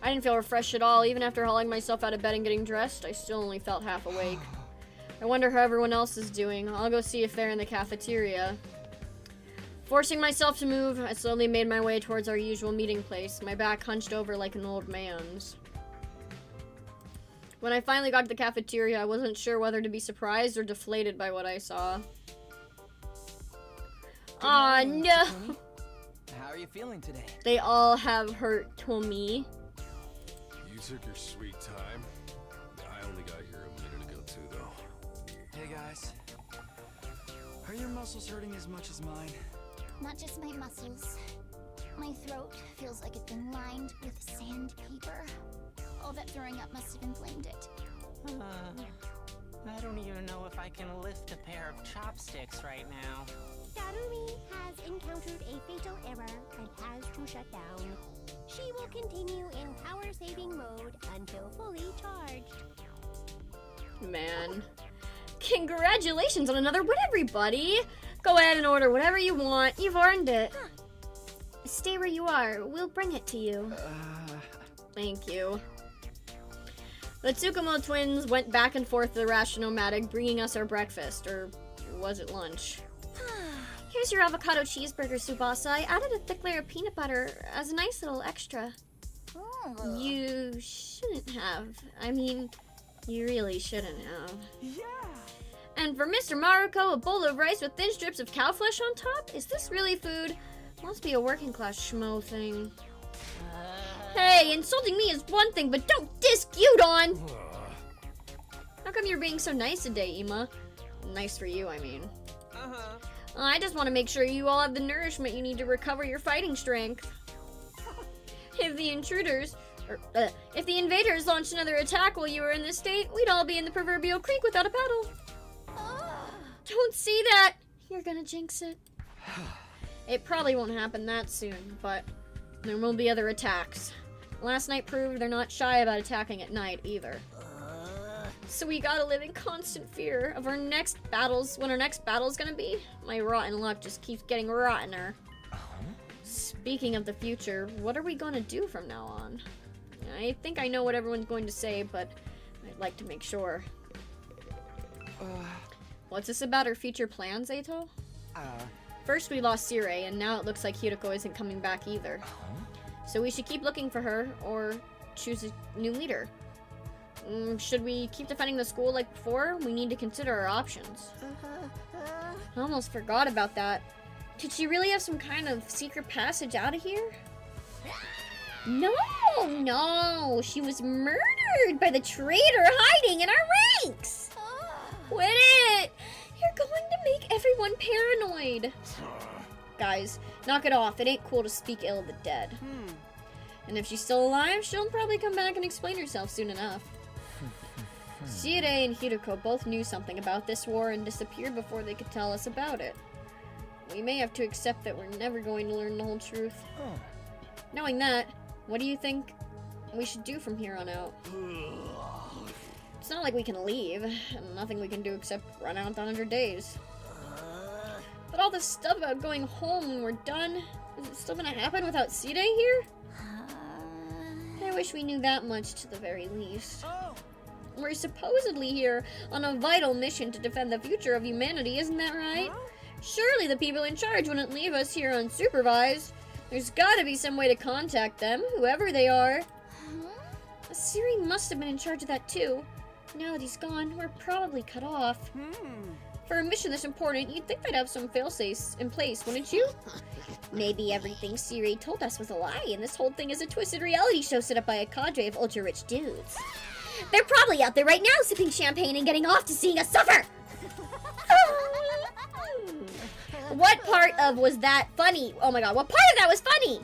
I didn't feel refreshed at all. Even after hauling myself out of bed and getting dressed, I still only felt half awake. I wonder how everyone else is doing. I'll go see if they're in the cafeteria. Forcing myself to move, I slowly made my way towards our usual meeting place, my back hunched over like an old man's. When I finally got to the cafeteria, I wasn't sure whether to be surprised or deflated by what I saw. Aw, no! How are you feeling today? They all have hurt to me. You took your sweet time. I only got here a minute ago too, though. Hey guys. Are your muscles hurting as much as mine? Not just my muscles. My throat feels like it's been lined with sandpaper. All that throwing up must have inflamed it. I don't even know if I can lift a pair of chopsticks right now. Darumi has encountered a fatal error and has to shut down. She will continue in power-saving mode until fully charged. Man. Congratulations on another win, everybody! Go ahead and order whatever you want. You've earned it. Stay where you are. We'll bring it to you. Thank you. The Tsukumo twins went back and forth to the Rationomatic, bringing us our breakfast. Or was it lunch? Here's your avocado cheeseburger, Tsubasa. I added a thick layer of peanut butter as a nice little extra. You shouldn't have. I mean, you really shouldn't have. Yeah! And for Mr. Maruko, a bowl of rice with thin strips of cow flesh on top? Is this really food? Must be a working class schmo thing. Hey, insulting me is one thing, but don't diss Gyudon! How come you're being so nice today, Ima? Nice for you, I mean. I just want to make sure you all have the nourishment you need to recover your fighting strength. If the invaders launched another attack while you were in this state, we'd all be in the proverbial creek without a paddle. Don't see that! You're gonna jinx it. It probably won't happen that soon, but there will be other attacks. Last night proved they're not shy about attacking at night, either. So we gotta live in constant fear of our next battles, when our next battle's gonna be. My rotten luck just keeps getting rottener. Speaking of the future, what are we gonna do from now on? I think I know what everyone's going to say, but I'd like to make sure. What's this about our future plans, Eito? First we lost Sire, and now it looks like Hiroko isn't coming back either. So we should keep looking for her, or choose a new leader. Should we keep defending the school like before? We need to consider our options. I almost forgot about that. Did she really have some kind of secret passage out of here? No, she was murdered by the traitor hiding in our ranks. Quit it! You're going to make everyone paranoid. Guys, knock it off. It ain't cool to speak ill of the dead. And if she's still alive, she'll probably come back and explain herself soon enough. Sire and Hiroko both knew something about this war and disappeared before they could tell us about it. We may have to accept that we're never going to learn the whole truth. Knowing that, what do you think we should do from here on out? It's not like we can leave, and nothing we can do except run out the 100 days. But all this stuff about going home when we're done, is it still gonna happen without Sire here? I wish we knew that much to the very least. We're supposedly here on a vital mission to defend the future of humanity, isn't that right? Surely the people in charge wouldn't leave us here unsupervised. There's gotta be some way to contact them, whoever they are. Siri must have been in charge of that too. Now that he's gone, we're probably cut off. For a mission this important, you'd think they'd have some fail-safes in place, wouldn't you? Maybe everything Siri told us was a lie, and this whole thing is a twisted reality show set up by a cadre of ultra-rich dudes. They're probably out there right now sipping champagne and getting off to seeing us suffer! What part of was that funny? Oh my god, what part of that was funny?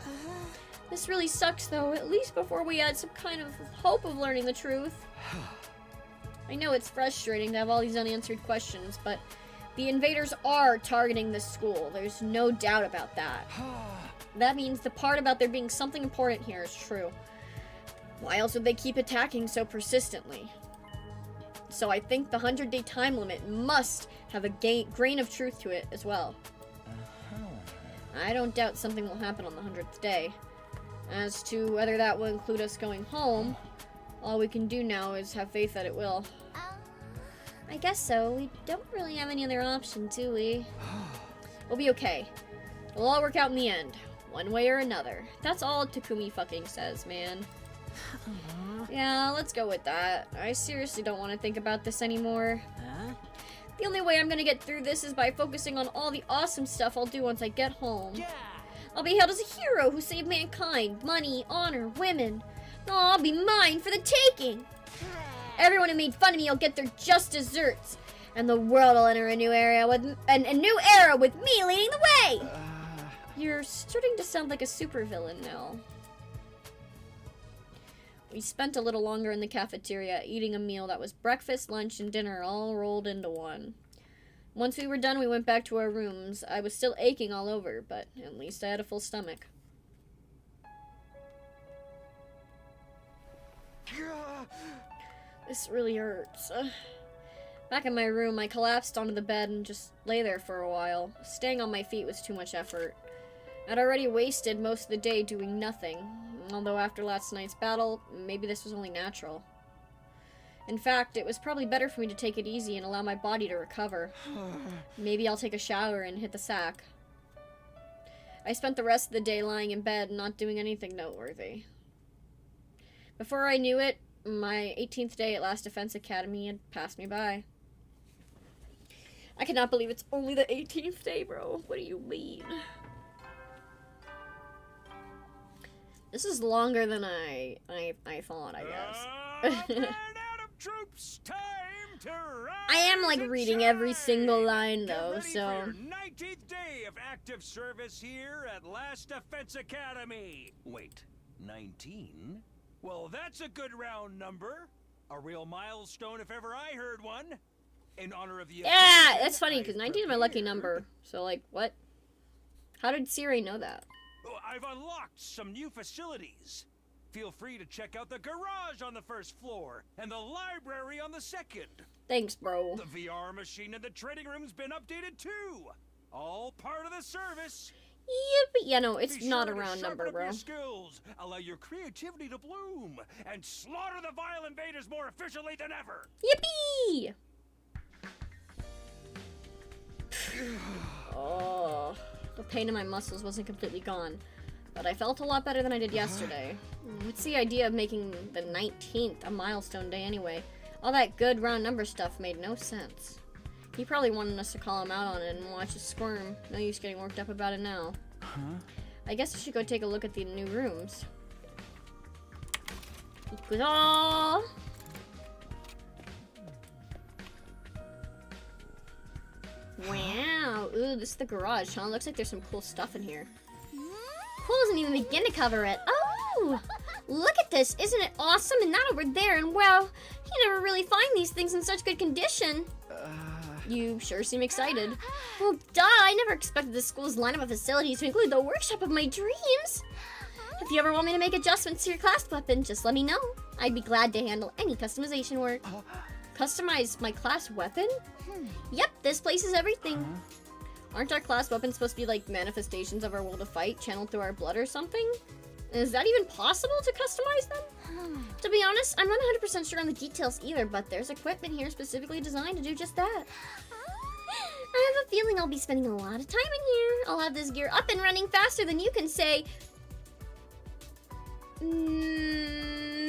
This really sucks though, at least before we had some kind of hope of learning the truth. I know it's frustrating to have all these unanswered questions, but the invaders are targeting this school. There's no doubt about that. That means the part about there being something important here is true. Why else would they keep attacking so persistently? So I think the 100-day time limit must have a grain of truth to it as well. I don't doubt something will happen on the 100th day. As to whether that will include us going home, all we can do now is have faith that it will. I guess so. We don't really have any other option, do we? We'll be okay. It'll all work out in the end, one way or another. That's all Takumi fucking says, man. Yeah, let's go with that. I seriously don't want to think about this anymore. The only way I'm gonna get through this is by focusing on all the awesome stuff I'll do once I get home. I'll be hailed as a hero who saved mankind, money, honor, women. I'll be mine for the taking. Everyone who made fun of me will get their just desserts, and the world will enter a new era with me leading the way. You're starting to sound like a supervillain now. We spent a little longer in the cafeteria, eating a meal that was breakfast, lunch, and dinner all rolled into one. Once we were done, we went back to our rooms. I was still aching all over, but at least I had a full stomach. This really hurts. Back in my room, I collapsed onto the bed and just lay there for a while. Staying on my feet was too much effort. I'd already wasted most of the day doing nothing, although after last night's battle, maybe this was only natural. In fact, it was probably better for me to take it easy and allow my body to recover. Maybe I'll take a shower and hit the sack. I spent the rest of the day lying in bed, not doing anything noteworthy. Before I knew it, my 18th day at Last Defense Academy had passed me by. I cannot believe it's only the 18th day, bro. What do you mean? This is longer than I thought, I guess. Troops, time to rise I am like reading every single line though, so. Get ready for your 19th day of active service here at Last Defense Academy. Wait, 19? Well, that's a good round number. A real milestone if ever I heard one. In honor of the yeah, that's funny because 19 is my lucky number. So like, what? How did Siri know that? I've unlocked some new facilities. Feel free to check out the garage on the first floor and the library on the second. Thanks, bro. The VR machine in the trading room's been updated too. All part of the service. Yep. Yeah, no, it's Be not sure a to round sharpen number, up bro. your skills, allow your creativity to bloom, and slaughter the vile invaders more efficiently than ever. Yippee! Oh, the pain in my muscles wasn't completely gone, but I felt a lot better than I did yesterday. What's the idea of making the 19th a milestone day anyway? All that good round number stuff made no sense. He probably wanted us to call him out on it and watch us squirm. No use getting worked up about it now. I guess I should go take a look at the new rooms. Wow, ooh, this is the garage, huh? Looks like there's some cool stuff in here. Cool doesn't even begin to cover it. Oh, look at this. Isn't it awesome? And that over there, and wow, you never really find these things in such good condition. You sure seem excited. Well, duh, I never expected the school's lineup of facilities to include the workshop of my dreams. If you ever want me to make adjustments to your class weapon, just let me know. I'd be glad to handle any customization work. Customize my class weapon? Yep, this place is everything. Aren't our class weapons supposed to be like manifestations of our will to fight, channeled through our blood or something? Is that even possible to customize them? To be honest, I'm not 100% sure on the details either, but there's equipment here specifically designed to do just that. I have a feeling I'll be spending a lot of time in here. I'll have this gear up and running faster than you can say.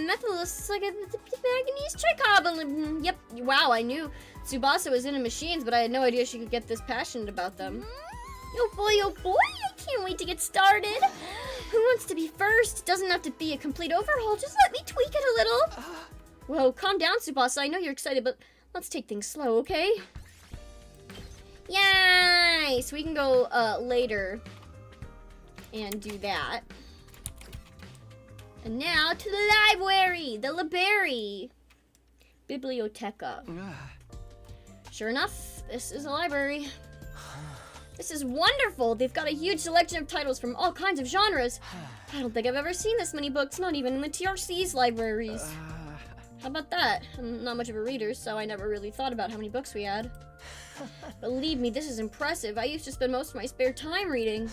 Methylos like a manganese tricarb. Yep, wow, I knew Tsubasa was into machines, but I had no idea she could get this passionate about them. Oh boy, I can't wait to get started. Who wants to be first? It doesn't have to be a complete overhaul, just let me tweak it a little. Whoa, calm down, Tsubasa. I know you're excited, but let's take things slow, okay? Yay! So we can go later and do that. And now to the library, the library. Biblioteca. Sure enough, this is a library. This is wonderful. They've got a huge selection of titles from all kinds of genres. I don't think I've ever seen this many books, not even in the TRC's libraries. How about that? I'm not much of a reader, so I never really thought about how many books we had. Believe me, this is impressive. I used to spend most of my spare time reading.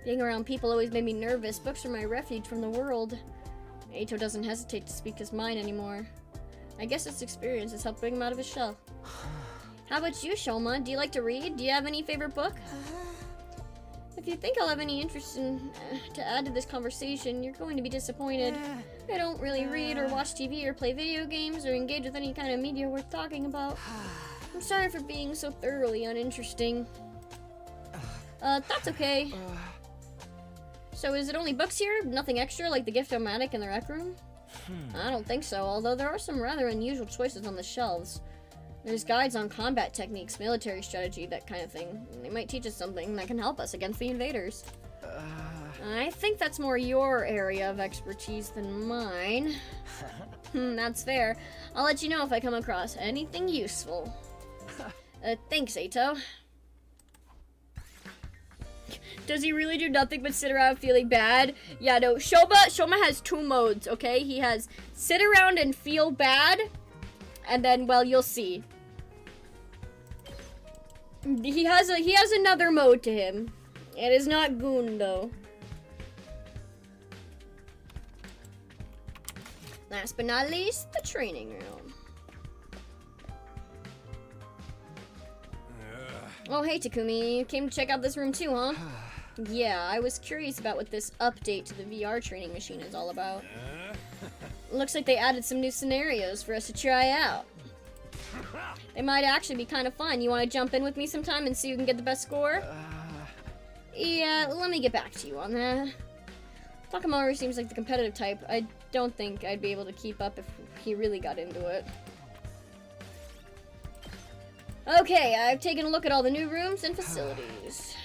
Being around people always made me nervous. Books are my refuge from the world. Eito doesn't hesitate to speak his mind anymore. I guess this experience has helped bring him out of his shell. How about you, Shoma? Do you like to read? Do you have any favorite book? If you think I'll have any interest to add to this conversation, you're going to be disappointed. I don't really read or watch TV or play video games or engage with any kind of media worth talking about. I'm sorry for being so thoroughly uninteresting. That's okay. So is it only books here? Nothing extra like the gift-o-matic in the rec room? I don't think so, although there are some rather unusual choices on the shelves. There's guides on combat techniques, military strategy, that kind of thing. They might teach us something that can help us against the invaders. I think that's more your area of expertise than mine. That's fair. I'll let you know if I come across anything useful. Thanks, Eito. Does he really do nothing but sit around feeling bad? Yeah, no, Shoma has two modes, okay? He has sit around and feel bad, and then, well, you'll see. He has another mode to him. It is not goon, though. Last but not least, the training room. Oh, hey, Takumi. You came to check out this room too, huh? Yeah, I was curious about what this update to the VR training machine is all about. Looks like they added some new scenarios for us to try out. They might actually be kind of fun. You want to jump in with me sometime and see who can get the best score? Yeah, let me get back to you on that. Takamaru seems like the competitive type. I don't think I'd be able to keep up if he really got into it. Okay, I've taken a look at all the new rooms and facilities.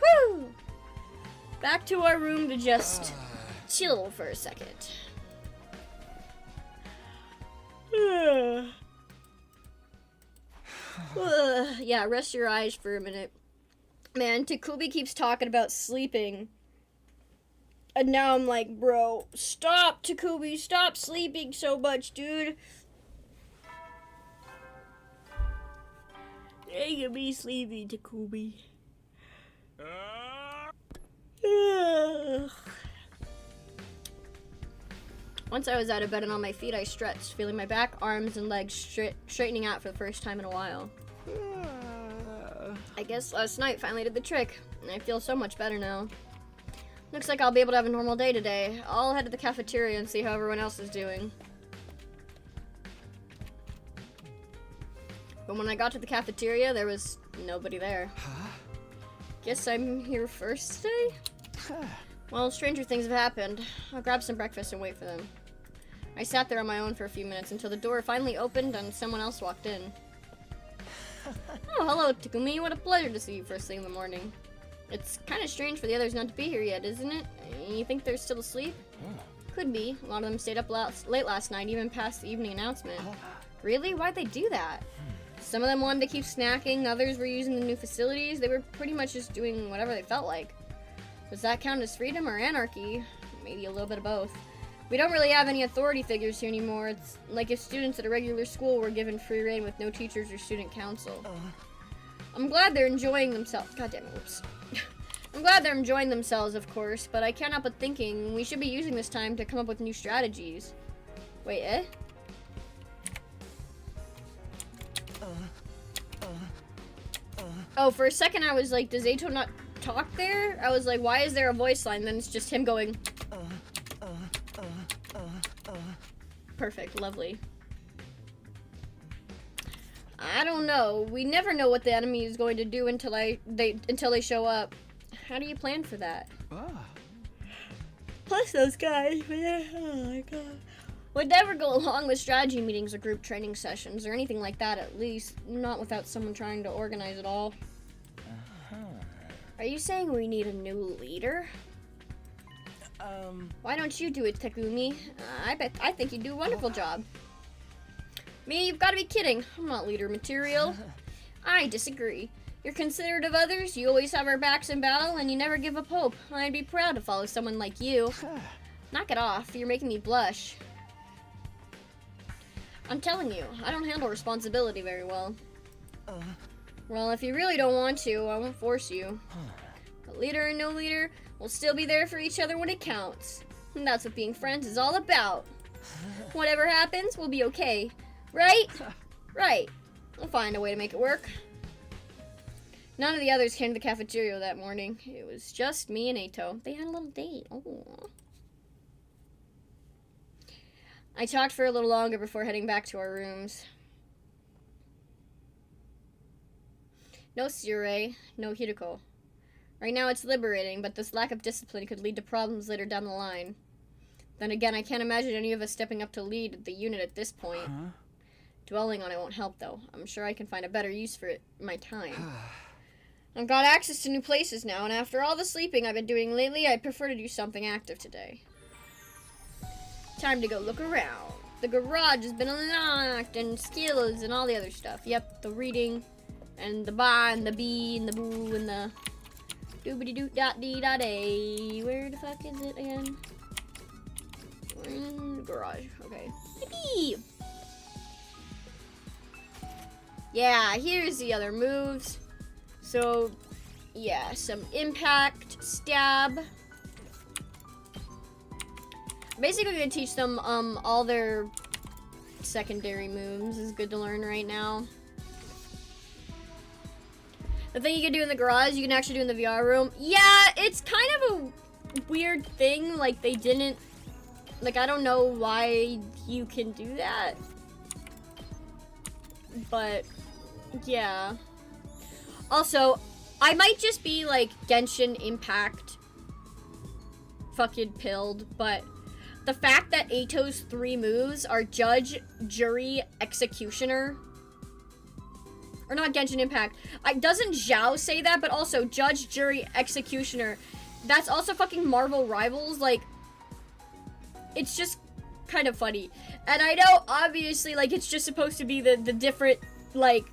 Whew! Back to our room to just chill for a second. Yeah, rest your eyes for a minute. Man, Takumi keeps talking about sleeping. And now I'm like, bro, stop, Takumi, stop sleeping so much, dude. Making me sleepy, Takumi. Once I was out of bed and on my feet, I stretched, feeling my back, arms, and legs straightening out for the first time in a while. I guess last night finally did the trick, and I feel so much better now. Looks like I'll be able to have a normal day today. I'll head to the cafeteria and see how everyone else is doing. But when I got to the cafeteria, there was nobody there. Guess I'm here first today? Well, stranger things have happened. I'll grab some breakfast and wait for them. I sat there on my own for a few minutes until the door finally opened and someone else walked in. Oh, hello, Takumi. What a pleasure to see you first thing in the morning. It's kind of strange for the others not to be here yet, isn't it? You think they're still asleep? Could be. A lot of them stayed up late last night, even past the evening announcement. Really? Why'd they do that? Some of them wanted to keep snacking, others were using the new facilities. They were pretty much just doing whatever they felt like. Does that count as freedom or anarchy? Maybe a little bit of both. We don't really have any authority figures here anymore. It's like if students at a regular school were given free reign with no teachers or student council. I'm glad they're enjoying themselves. God damn it, whoops. I'm glad they're enjoying themselves, of course, but I can't help but thinking we should be using this time to come up with new strategies. Wait, eh? Oh, for a second I was like, does Eito not talk there? I was like, why is there a voice line? Then it's just him going. Perfect, lovely. I don't know. We never know what the enemy is going to do until they show up. How do you plan for that? Plus those guys, man. Oh my god. Would never go along with strategy meetings or group training sessions or anything like that, at least not without someone trying to organize it all. Are you saying we need a new leader? Why don't you do it, Takumi? I think you do a wonderful job. Me, you've got to be kidding. I'm not leader material. I disagree. You're considerate of others, you always have our backs in battle, and you never give up hope. I'd be proud to follow someone like you. Knock it off, you're making me blush. I'm telling you, I don't handle responsibility very well. Well, if you really don't want to, I won't force you. But leader or no leader, we'll still be there for each other when it counts. And that's what being friends is all about. Whatever happens, we'll be okay. Right? Right. We'll find a way to make it work. None of the others came to the cafeteria that morning. It was just me and Eito. They had a little date. Oh. I talked for a little longer before heading back to our rooms. No Sure, no Hiroko. Right now it's liberating, but this lack of discipline could lead to problems later down the line. Then again, I can't imagine any of us stepping up to lead the unit at this point. Dwelling on it won't help, though. I'm sure I can find a better use for my time. I've got access to new places now, and after all the sleeping I've been doing lately, I'd prefer to do something active today. Time to go look around. The garage has been unlocked, and skills, and all the other stuff. Yep, the reading, and the ba, and the bee, and the boo, and the doobity-doo-dot-dee-da-day. Where the fuck is it again? We're in the garage. Okay. Yippee! Yeah, here's the other moves. So, yeah, some impact, stab. Basically gonna teach them all their secondary moves. Is good to learn right now. The thing you can do in the garage, you can actually do in the VR room. Yeah, it's kind of a weird thing. Like, they didn't... Like, I don't know why you can do that. But, yeah. Also, I might just be, like, Genshin Impact fucking pilled, but the fact that Eito's 3 moves are Judge, Jury, Executioner... Or not Genshin Impact. Doesn't Zhao say that? But also, Judge, Jury, Executioner. That's also fucking Marvel Rivals. Like, it's just kind of funny. And I know, obviously, like, it's just supposed to be the different, like,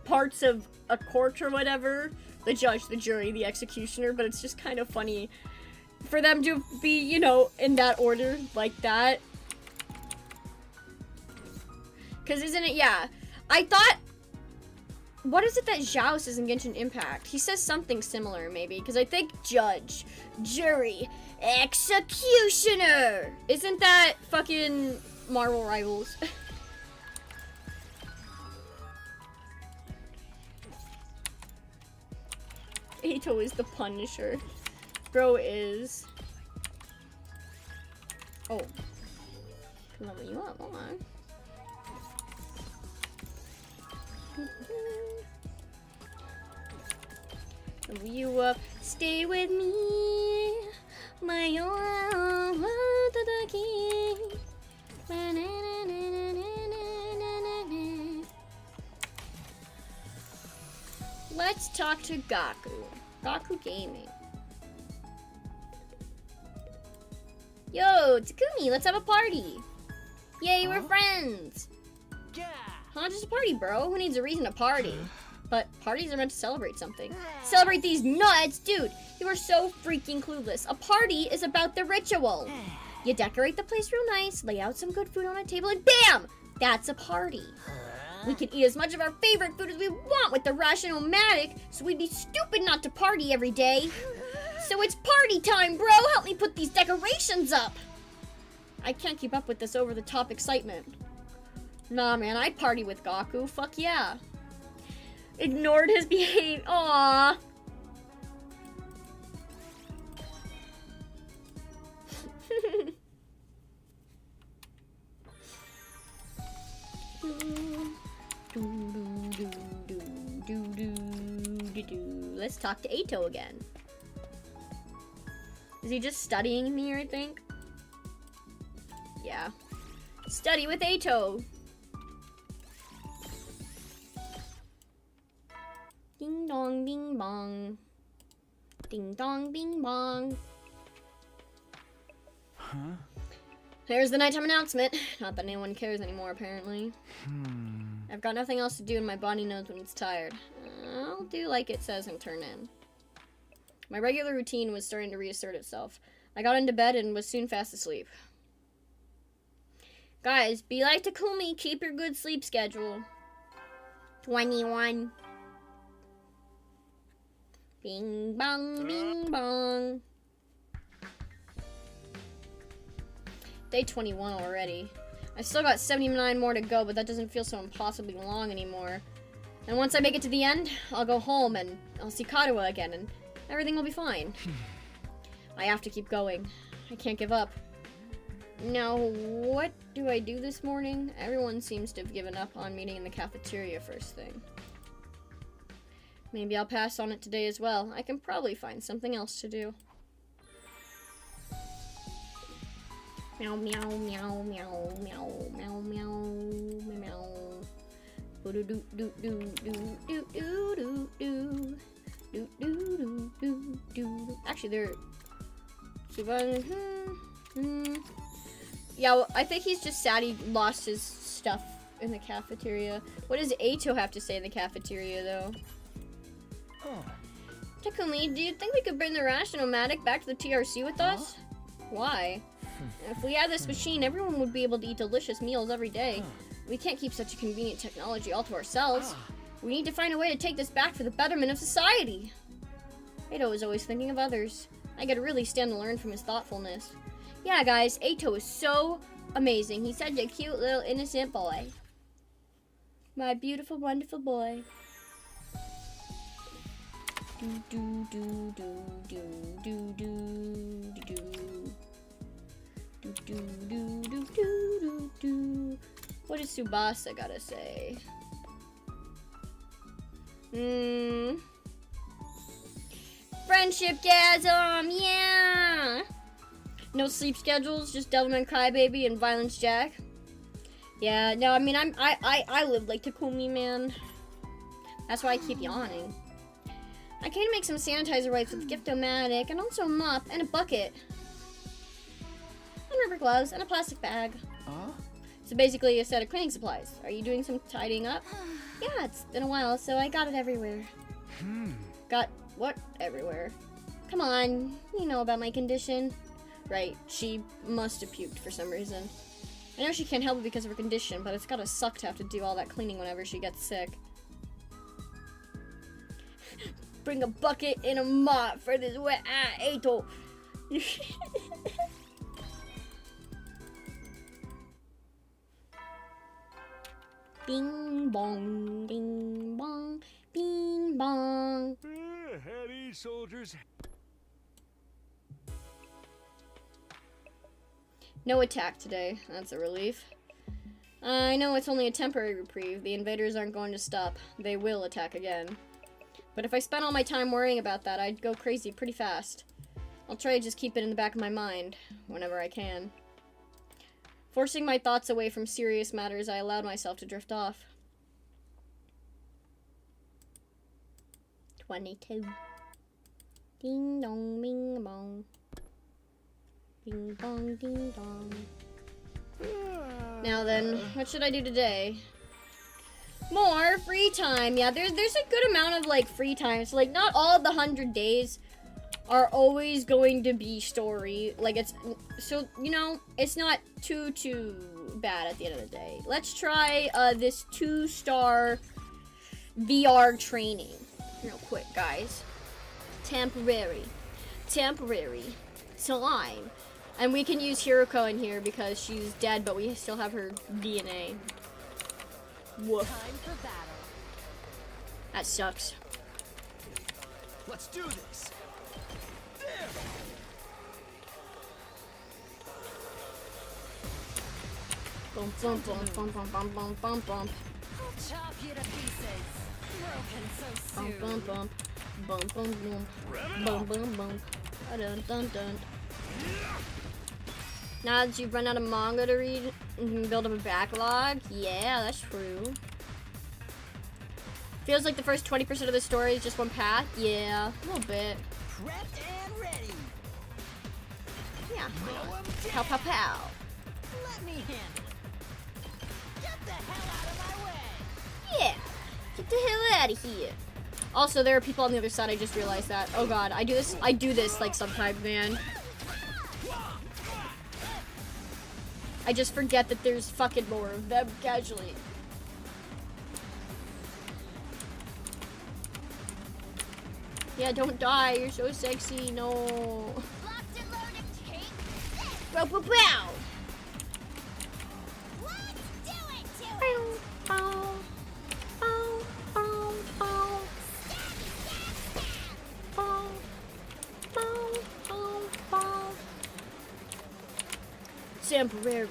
parts of a court or whatever. The judge, the jury, the executioner. But it's just kind of funny for them to be, you know, in that order, like that. Because isn't it, yeah. I thought, what is it that Zhao says in Genshin Impact? He says something similar, maybe, because I think judge, jury, executioner. Isn't that fucking Marvel Rivals? Eito is the Punisher. Bro is. Oh. Can level you up, hold on. Level you up. Stay with me. My own to the king. Let's talk to Gaku. Gaku Gaming. Yo, Takumi, let's have a party. Yay, we're friends. Yeah. Huh? Just a party, bro. Who needs a reason to party? But parties are meant to celebrate something. Celebrate these nuts! Dude, you are so freaking clueless. A party is about the ritual. You decorate the place real nice, lay out some good food on a table, and BAM! That's a party. We can eat as much of our favorite food as we want with the Rational-matic, so we'd be stupid not to party every day. So it's party time, bro! Help me put these decorations up! I can't keep up with this over-the-top excitement. Nah, man, I'd party with Gaku. Fuck yeah. Ignored his behavior. Aww. Let's talk to Eito again. Is he just studying me, I think? Yeah. Study with Eito. Ding dong, bing bong. Ding dong, bing bong. Huh? There's the nighttime announcement. Not that anyone cares anymore, apparently. I've got nothing else to do and my body knows when it's tired. I'll do like it says and turn in. My regular routine was starting to reassert itself. I got into bed and was soon fast asleep. Guys, be like Takumi, keep your good sleep schedule. 21. Bing bong, bing bong. Day 21 already. I still got 79 more to go, but that doesn't feel so impossibly long anymore. And once I make it to the end, I'll go home and I'll see Kadoa again and everything will be fine. I have to keep going. I can't give up. Now, what do I do this morning? Everyone seems to have given up on meeting in the cafeteria first thing. Maybe I'll pass on it today as well. I can probably find something else to do. Meow, meow, meow, meow, meow, meow, meow, meow. Do do do do do do do do do do do do. Actually, they're. Yeah, well, I think he's just sad he lost his stuff in the cafeteria. What does Eito have to say in the cafeteria, though? Takumi, do you think we could bring the Rational-matic back to the TRC with us? Why? If we had this machine, everyone would be able to eat delicious meals every day. We can't keep such a convenient technology all to ourselves. We need to find a way to take this back for the betterment of society. Eito is always thinking of others. I could really stand to learn from his thoughtfulness. Yeah, guys, Eito is so amazing. He's such a cute little innocent boy. My beautiful, wonderful boy. Do do do do do do do do do. Do do do do do do do. What does Tsubasa gotta say? Friendship-gasm, yeah! No sleep schedules, just Devilman Crybaby and Violence Jack. Yeah, no, I mean, I live like Takumi, man. That's why I keep yawning. I came to make some sanitizer wipes with Gift-O-Matic and also a mop and a bucket. And rubber gloves and a plastic bag. So basically a set of cleaning supplies. Are you doing some tidying up? Yeah, it's been a while, so I got it everywhere. Got what everywhere? Come on, you know about my condition. Right, she must have puked for some reason. I know she can't help it because of her condition, but it's gotta suck to have to do all that cleaning whenever she gets sick. Bring a bucket and a mop for this wet eito. Bing bong, bing bong, bing bong. Heady soldiers. No attack today. That's a relief. I know it's only a temporary reprieve. The invaders aren't going to stop. They will attack again. But if I spent all my time worrying about that, I'd go crazy pretty fast. I'll try to just keep it in the back of my mind whenever I can. Forcing my thoughts away from serious matters, I allowed myself to drift off. 22. Ding dong, bing bong. Ding dong, ding dong. Now then, what should I do today? More free time. Yeah, there's a good amount of like free time. So like not all of the 100 days are always going to be story. Like it's so you know, it's not too bad at the end of the day. Let's try this 2-star VR training real quick, guys. Temporary time. And we can use Hiroko in here because she's dead, but we still have her DNA. Woof. Time for battle. That sucks. Let's do this. Bum bum bum bum bum bum bum bum bum. I'll chop you to pieces. Broken so Bum soon. bum bum. Bum bum bum. Bum bum bum. Dun dun dun. Now that you've run out of manga to read and can build up a backlog, yeah, that's true. Feels like the first 20% of the story is just one path. Yeah, a little bit. Prepped and ready. Yeah. Mow 'em Pow down. pow pow. Let me handle it. Get the hell out of my way. Yeah. Get the hell out of here. Also, there are people on the other side. I just realized that. Oh god, I do this like sometimes, man. I just forget that there's fucking more of them casually. Yeah, don't die. You're so sexy. No. Locked and loaded, take this. Bow, bow, bow. Let's do it to it. Bow, bow, bow, bow, bow. Bow, bow, bow, bow. Temporary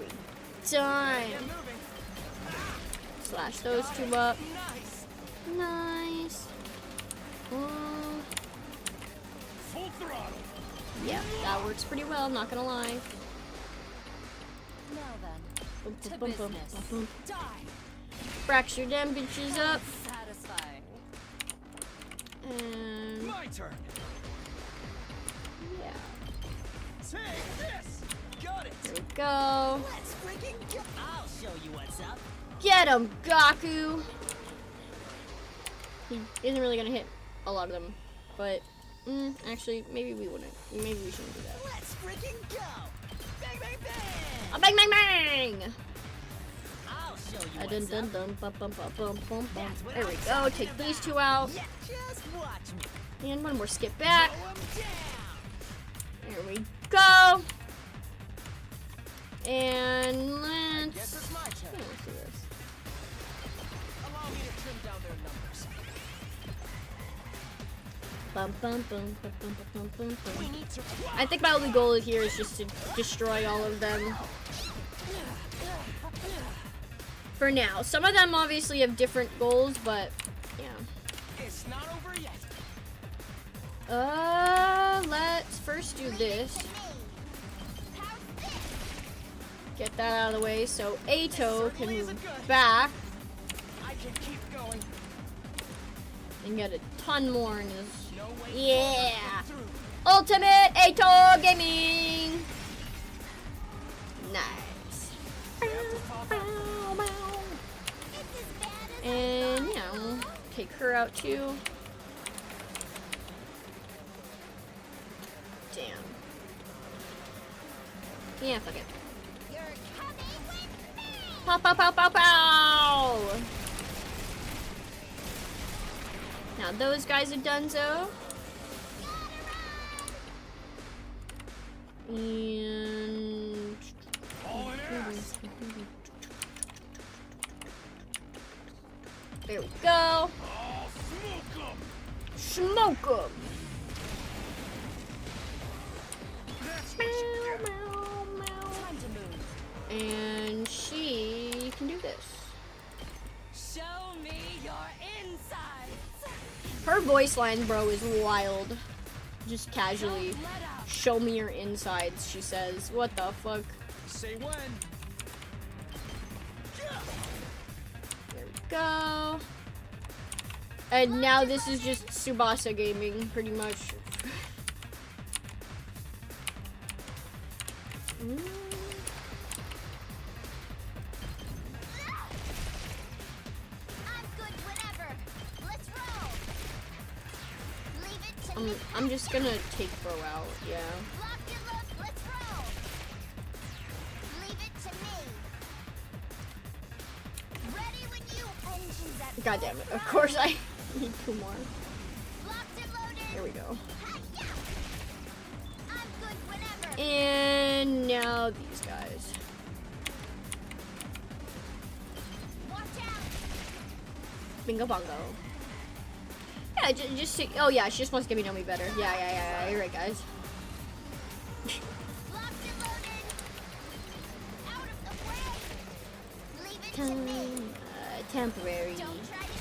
time. Get moving. Slash those two up. Nice. Nice. Full throttle. Yeah, that works pretty well, not gonna lie. Now then, Bum, to bum, bum, bum, business. bum. Die. Fracture them bitches up. Satisfying. And My turn. yeah, Take this. Got it. there we go. Let's freaking go. I'll show you what's up. Get him, Gaku. He isn't really gonna hit a lot of them, but actually, maybe we wouldn't. Maybe we shouldn't do that. Let's freaking go. Bang, bang, bang. Oh, bang, bang, bang! I'll show you Dun, what's dun, up. dun, bum, bum, bum, bum, bum, bum. That's what There I'm we go. talking Take about. these two out. Yeah, just watch me. And one more skip back. Mow 'em down. There we go. And let's. Guess it's my turn. Yeah, let's do this. Allow me to trim down their numbers. Bum, bum, bum, bum, bum, bum, bum, We bum. need to. I think my only goal here is just to destroy all of them. For now. Some of them obviously have different goals, but yeah. It's not over yet. Let's first do this. Get that out of the way so Eito can move back I can keep going. and get a ton more in his. No way. Yeah! Through. Ultimate Eito Gaming! Nice. And, yeah, we'll take her out too. Yeah, fuck it. You're coming with me! Pow, pow, pow, pow, pow! Now those guys are donezo. And... there we go. Smoke 'em. Time to move. And she can do this. Show me your insides. Her voice line, bro, is wild. Just casually. Don't let up. Show me your insides, she says. What the fuck? Say when. There we go. And now this is just Tsubasa gaming, pretty much. I'm good whenever. Let's roll. Leave it to me. I'm just gonna take throw out, yeah. Lock and load. Let's roll. Leave it to me. Ready when you engines at God damn it. Of course I need 2 more. locked and loaded. There we go. Hi-ya. I'm good whenever. And now these guys. Watch out. Bingo bongo. Yeah, just oh yeah, she just wants to get me know me better. Yeah, you're right, guys. Locked and loaded. Out of the way. Leave it to me. Temporary. Don't try to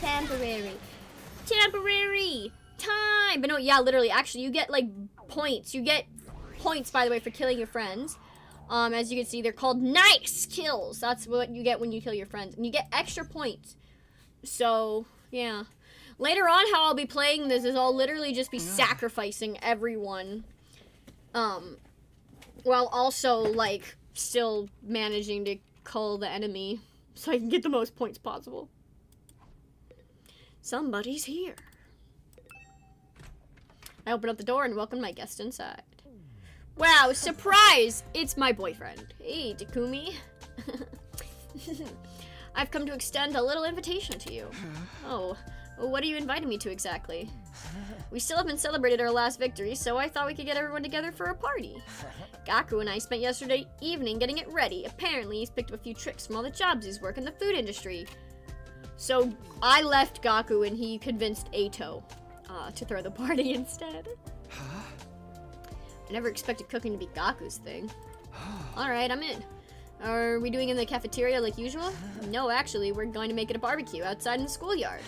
Temporary time. But no, yeah, literally. Actually, you get like points. You get points, by the way, for killing your friends. As you can see, they're called nice kills. That's what you get when you kill your friends, and you get extra points. So yeah. Later on, how I'll be playing this is I'll literally just be sacrificing everyone, while also like still managing to cull the enemy so I can get the most points possible. Somebody's here. I open up the door and welcome my guest inside. Wow, surprise! It's my boyfriend. Hey, Takumi. I've come to extend a little invitation to you. Oh, well, what are you inviting me to exactly? We still haven't celebrated our last victory, so I thought we could get everyone together for a party. Gaku and I spent yesterday evening getting it ready. Apparently, he's picked up a few tricks from all the jobs he's worked in the food industry. So, I left Gaku and he convinced Eito to throw the party instead. I never expected cooking to be Gaku's thing. Alright, I'm in. Are we doing it in the cafeteria like usual? No, actually, we're going to make it a barbecue outside in the schoolyard.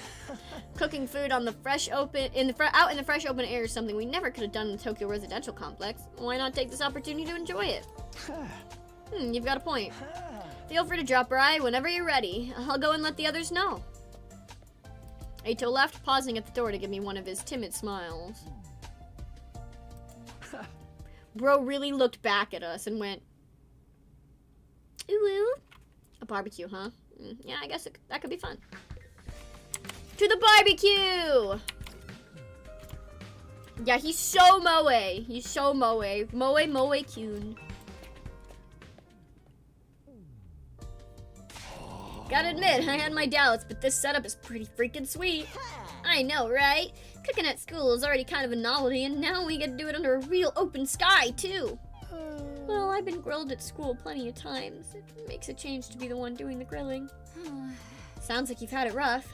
Cooking food on the fresh open out in the fresh open air is something we never could have done in the Tokyo residential complex. Why not take this opportunity to enjoy it? You've got a point. Feel free to drop by whenever you're ready. I'll go and let the others know. Eito left, pausing at the door to give me one of his timid smiles. Bro really looked back at us and went, ooh, ooh. A barbecue, huh? Yeah, I guess that could be fun. To the barbecue! Yeah, he's so moe. He's so moe. Moe-kyun. Gotta admit, I had my doubts, but this setup is pretty freaking sweet. I know, right? Cooking at school is already kind of a novelty, and now we get to do it under a real open sky, too. Well, I've been grilled at school plenty of times. It makes a change to be the one doing the grilling. Sounds like you've had it rough.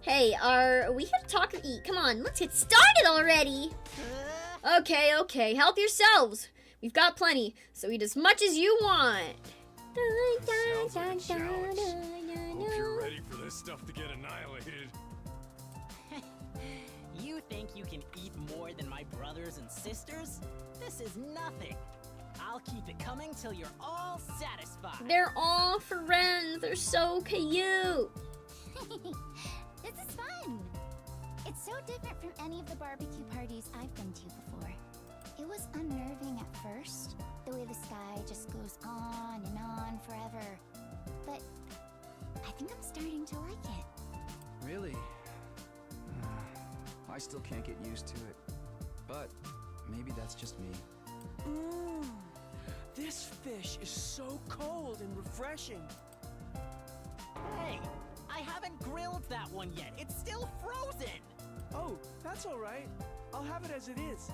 Hey, are we here to talk or eat? Come on, let's get started already! Okay, help yourselves. We've got plenty, so eat as much as you want. Sounds like a challenge. Hope you're ready for this stuff to get annihilated. You think you can eat more than my brothers and sisters? This is nothing. I'll keep it coming till you're all satisfied. They're all friends. They're so cute. This is fun. It's so different from any of the barbecue parties I've been to before. It was unnerving at first, the way the sky just goes on and on forever. But I think I'm starting to like it. Really? I still can't get used to it. But maybe that's just me. This fish is so cold and refreshing. Hey, I haven't grilled that one yet. It's still frozen. Oh, that's all right. I'll have it as it is.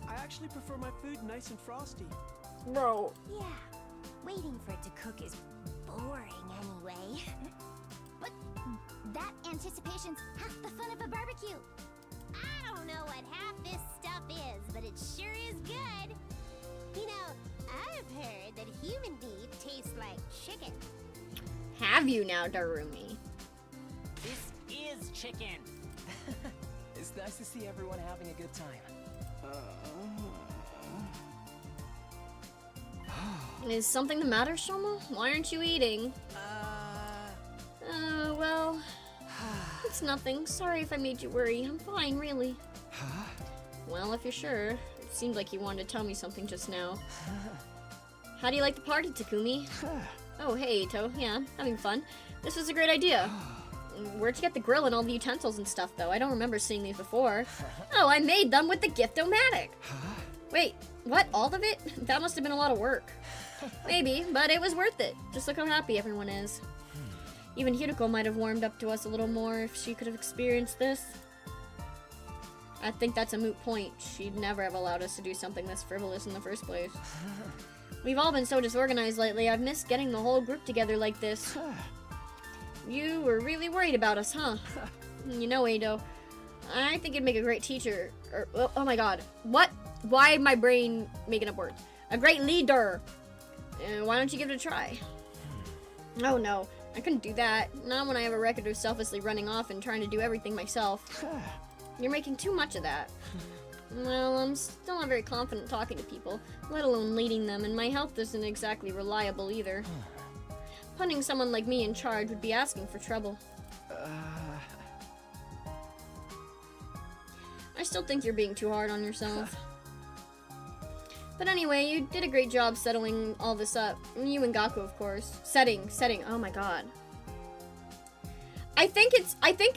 I actually prefer my food nice and frosty. Bro. Yeah, waiting for it to cook is boring anyway. But that anticipation's half the fun of a barbecue. I don't know what half this stuff is, but it sure is good. You know, I've heard that human beef tastes like chicken. Have you now, Darumi? This is chicken. It's nice to see everyone having a good time. Is something the matter, Shoma? Why aren't you eating? Well, it's nothing. Sorry if I made you worry. I'm fine, really. Well, if you're sure. It seemed like you wanted to tell me something just now. How do you like the party, Takumi? Oh, hey, Eito. Yeah, having fun. This was a great idea. Where'd you get the grill and all the utensils and stuff, though? I don't remember seeing these before. Oh, I made them with the Gift-O-Matic. Wait, what? All of it? That must have been a lot of work. Maybe, but it was worth it. Just look how happy everyone is. Even Hideko might have warmed up to us a little more if she could have experienced this. I think that's a moot point. She'd never have allowed us to do something this frivolous in the first place. We've all been so disorganized lately. I've missed getting the whole group together like this. You were really worried about us, huh? You know, Eito, I think you'd make a great teacher. Oh my god. What? Why my brain making up words? A great leader. Why don't you give it a try? Oh no, I couldn't do that. Not when I have a record of selflessly running off and trying to do everything myself. You're making too much of that. Well, I'm still not very confident talking to people, let alone leading them, and my health isn't exactly reliable either. Putting someone like me in charge would be asking for trouble. I still think you're being too hard on yourself. But anyway, you did a great job settling all this up. You and Gaku, of course. Setting. Oh my god. I think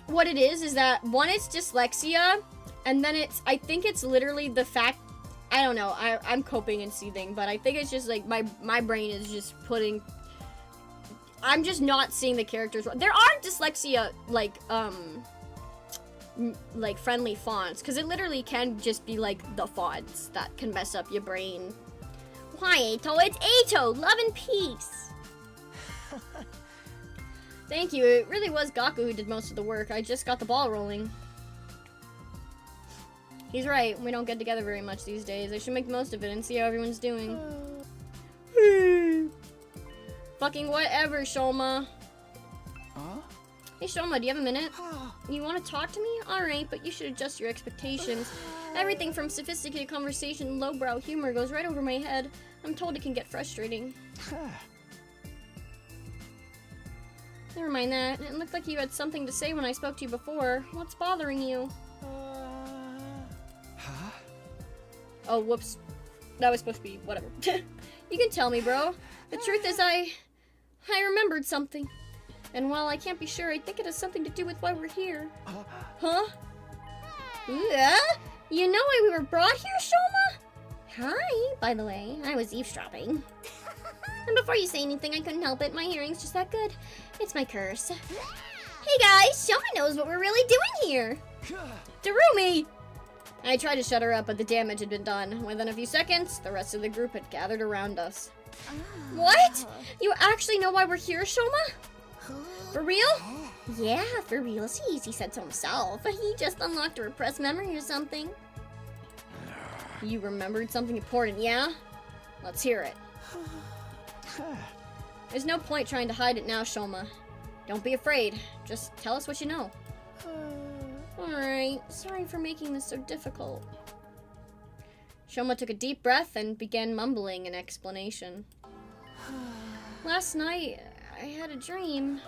what it is that, one, it's dyslexia, and then I think it's literally the fact, I don't know, I'm coping and seething, but I think it's just like, my brain is just putting, I'm just not seeing the characters. There are dyslexia, like friendly fonts, because it literally can just be like the fonts that can mess up your brain. Why, Eito? It's Eito! Love and peace! Thank you. It really was Gaku who did most of the work. I just got the ball rolling. He's right. We don't get together very much these days. I should make the most of it and see how everyone's doing. Fucking whatever, Shoma. Hey, Shoma, do you have a minute? You want to talk to me? Alright, but you should adjust your expectations. Everything from sophisticated conversation and lowbrow humor goes right over my head. I'm told it can get frustrating. Never mind that. It looked like you had something to say when I spoke to you before. What's bothering you? Oh, whoops. That was supposed to be whatever. You can tell me, bro. The truth is I remembered something. And while I can't be sure, I think it has something to do with why we're here. Huh? Yeah? You know why we were brought here, Shoma? Hi, by the way. I was eavesdropping. And before you say anything, I couldn't help it. My hearing's just that good. It's my curse. Hey guys, Shoma knows what we're really doing here. Darumi! I tried to shut her up, but the damage had been done. Within a few seconds, the rest of the group had gathered around us. What? You actually know why we're here, Shoma? For real? Yeah, for real. See, he said so himself. He just unlocked a repressed memory or something. You remembered something important, yeah? Let's hear it. There's no point trying to hide it now, Shoma. Don't be afraid. Just tell us what you know. Alright, sorry for making this so difficult. Shoma took a deep breath and began mumbling an explanation. Last night, I had a dream.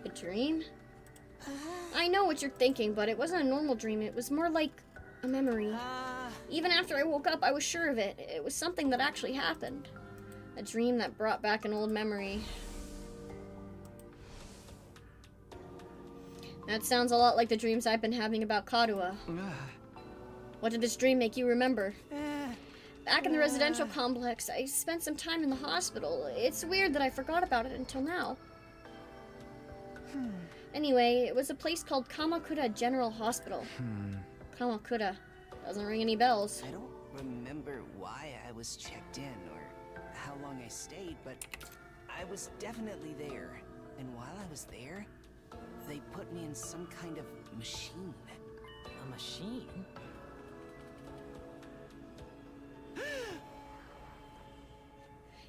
A dream? I know what you're thinking, but it wasn't a normal dream. It was more like a memory. Even after I woke up, I was sure of it. It was something that actually happened. A dream that brought back an old memory. That sounds a lot like the dreams I've been having about Kadua. What did this dream make you remember? back in the residential complex. I spent some time in the hospital. It's weird that I forgot about it until now. Anyway, it was a place called Kamakura General Hospital. Kamakura. Doesn't ring any bells. I don't remember why I was checked in or how long I stayed, but I was definitely there. And while I was there, they put me in some kind of machine. A machine?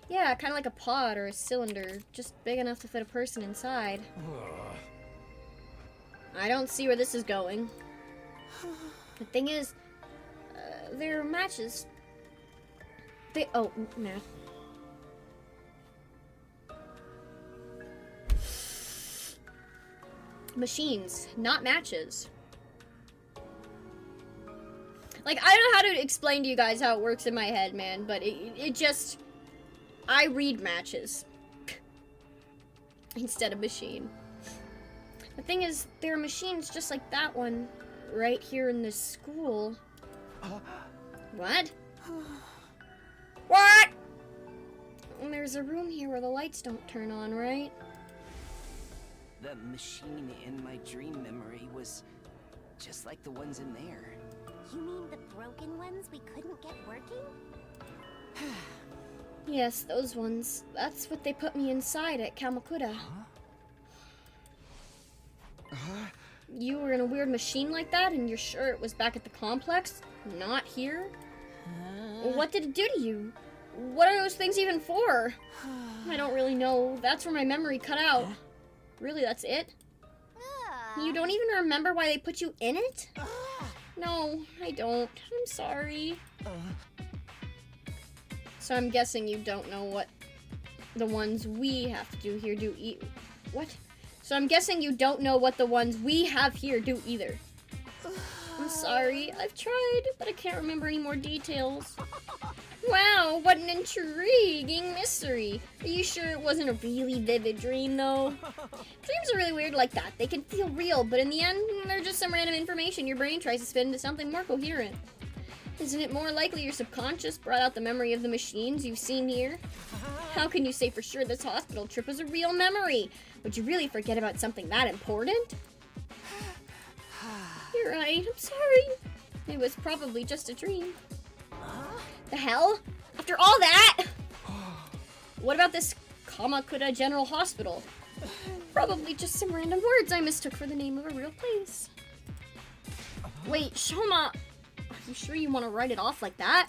Yeah, kind of like a pod or a cylinder, just big enough to fit a person inside. I don't see where this is going. The thing is, they're matches. Oh, nah. Machines, not matches. Like, I don't know how to explain to you guys how it works in my head, man, but it just... I read matches. Instead of machine. The thing is, there are machines just like that one right here in this school. What? What? And there's a room here where the lights don't turn on, right? The machine in my dream memory was just like the ones in there. You mean the broken ones we couldn't get working? Yes, those ones. That's what they put me inside at Kamakura. You were in a weird machine like that, and you're sure it was back at the complex? Not here? What did it do to you? What are those things even for? I don't really know. That's where my memory cut out. Really, that's it? You don't even remember why they put you in it? No, I don't. I'm sorry. So I'm guessing you don't know what the ones we have to do here do what? So I'm guessing you don't know what the ones we have here do either. I'm sorry. I've tried, but I can't remember any more details. Wow, what an intriguing mystery. Are you sure it wasn't a really vivid dream, though? Dreams are really weird like that. They can feel real, but in the end, they're just some random information your brain tries to spin into something more coherent. Isn't it more likely your subconscious brought out the memory of the machines you've seen here? How can you say for sure this hospital trip was a real memory? Would you really forget about something that important? You're right, I'm sorry. It was probably just a dream. The hell? After all that? What about this Kamakura General Hospital? Probably just some random words I mistook for the name of a real place. Wait, Shoma, are you sure you want to write it off like that?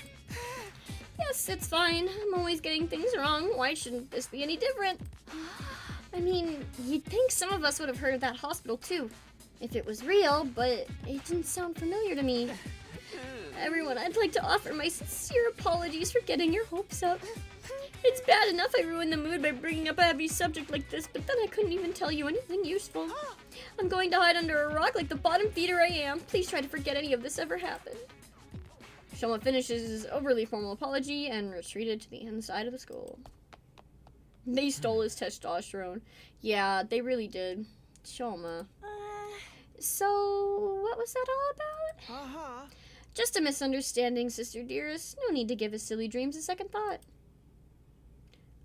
Yes, it's fine. I'm always getting things wrong. Why shouldn't this be any different? I mean, you'd think some of us would have heard of that hospital too, if it was real, but it didn't sound familiar to me. Everyone, I'd like to offer my sincere apologies for getting your hopes up. It's bad enough I ruined the mood by bringing up a heavy subject like this, but then I couldn't even tell you anything useful. I'm going to hide under a rock like the bottom feeder I am. Please try to forget any of this ever happened. Shoma finishes his overly formal apology and retreated to the inside of the school. They stole his testosterone. Yeah, they really did. Shoma. So, what was that all about? Just a misunderstanding, sister dearest. No need to give his silly dreams a second thought.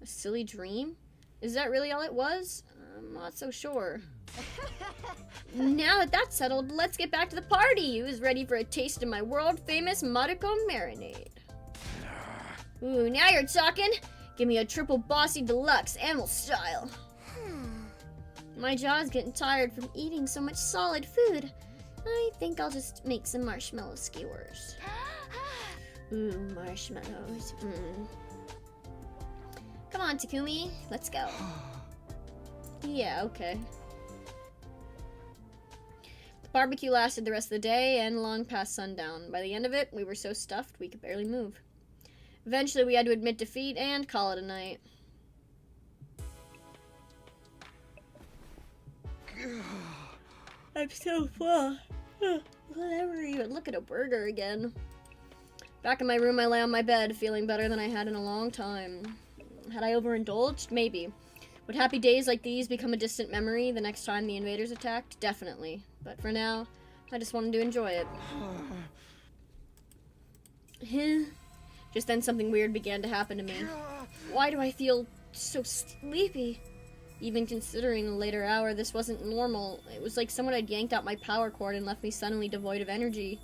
A silly dream? Is that really all it was? I'm not so sure. Now that that's settled, let's get back to the party. Who's ready for a taste of my world-famous Maruko marinade? Ooh, now you're talking. Give me a triple bossy deluxe, animal style. My jaw's getting tired from eating so much solid food. I think I'll just make some marshmallow skewers. Ooh, marshmallows. Come on, Takumi. Let's go. Yeah, okay. The barbecue lasted the rest of the day and long past sundown. By the end of it, we were so stuffed we could barely move. Eventually, we had to admit defeat and call it a night. I'm so full. I'll never even look at a burger again. Back in my room, I lay on my bed, feeling better than I had in a long time. Had I overindulged? Maybe. Would happy days like these become a distant memory the next time the invaders attacked? Definitely. But for now, I just wanted to enjoy it. Just then something weird began to happen to me. Why do I feel so sleepy? Even considering the later hour, this wasn't normal. It was like someone had yanked out my power cord and left me suddenly devoid of energy.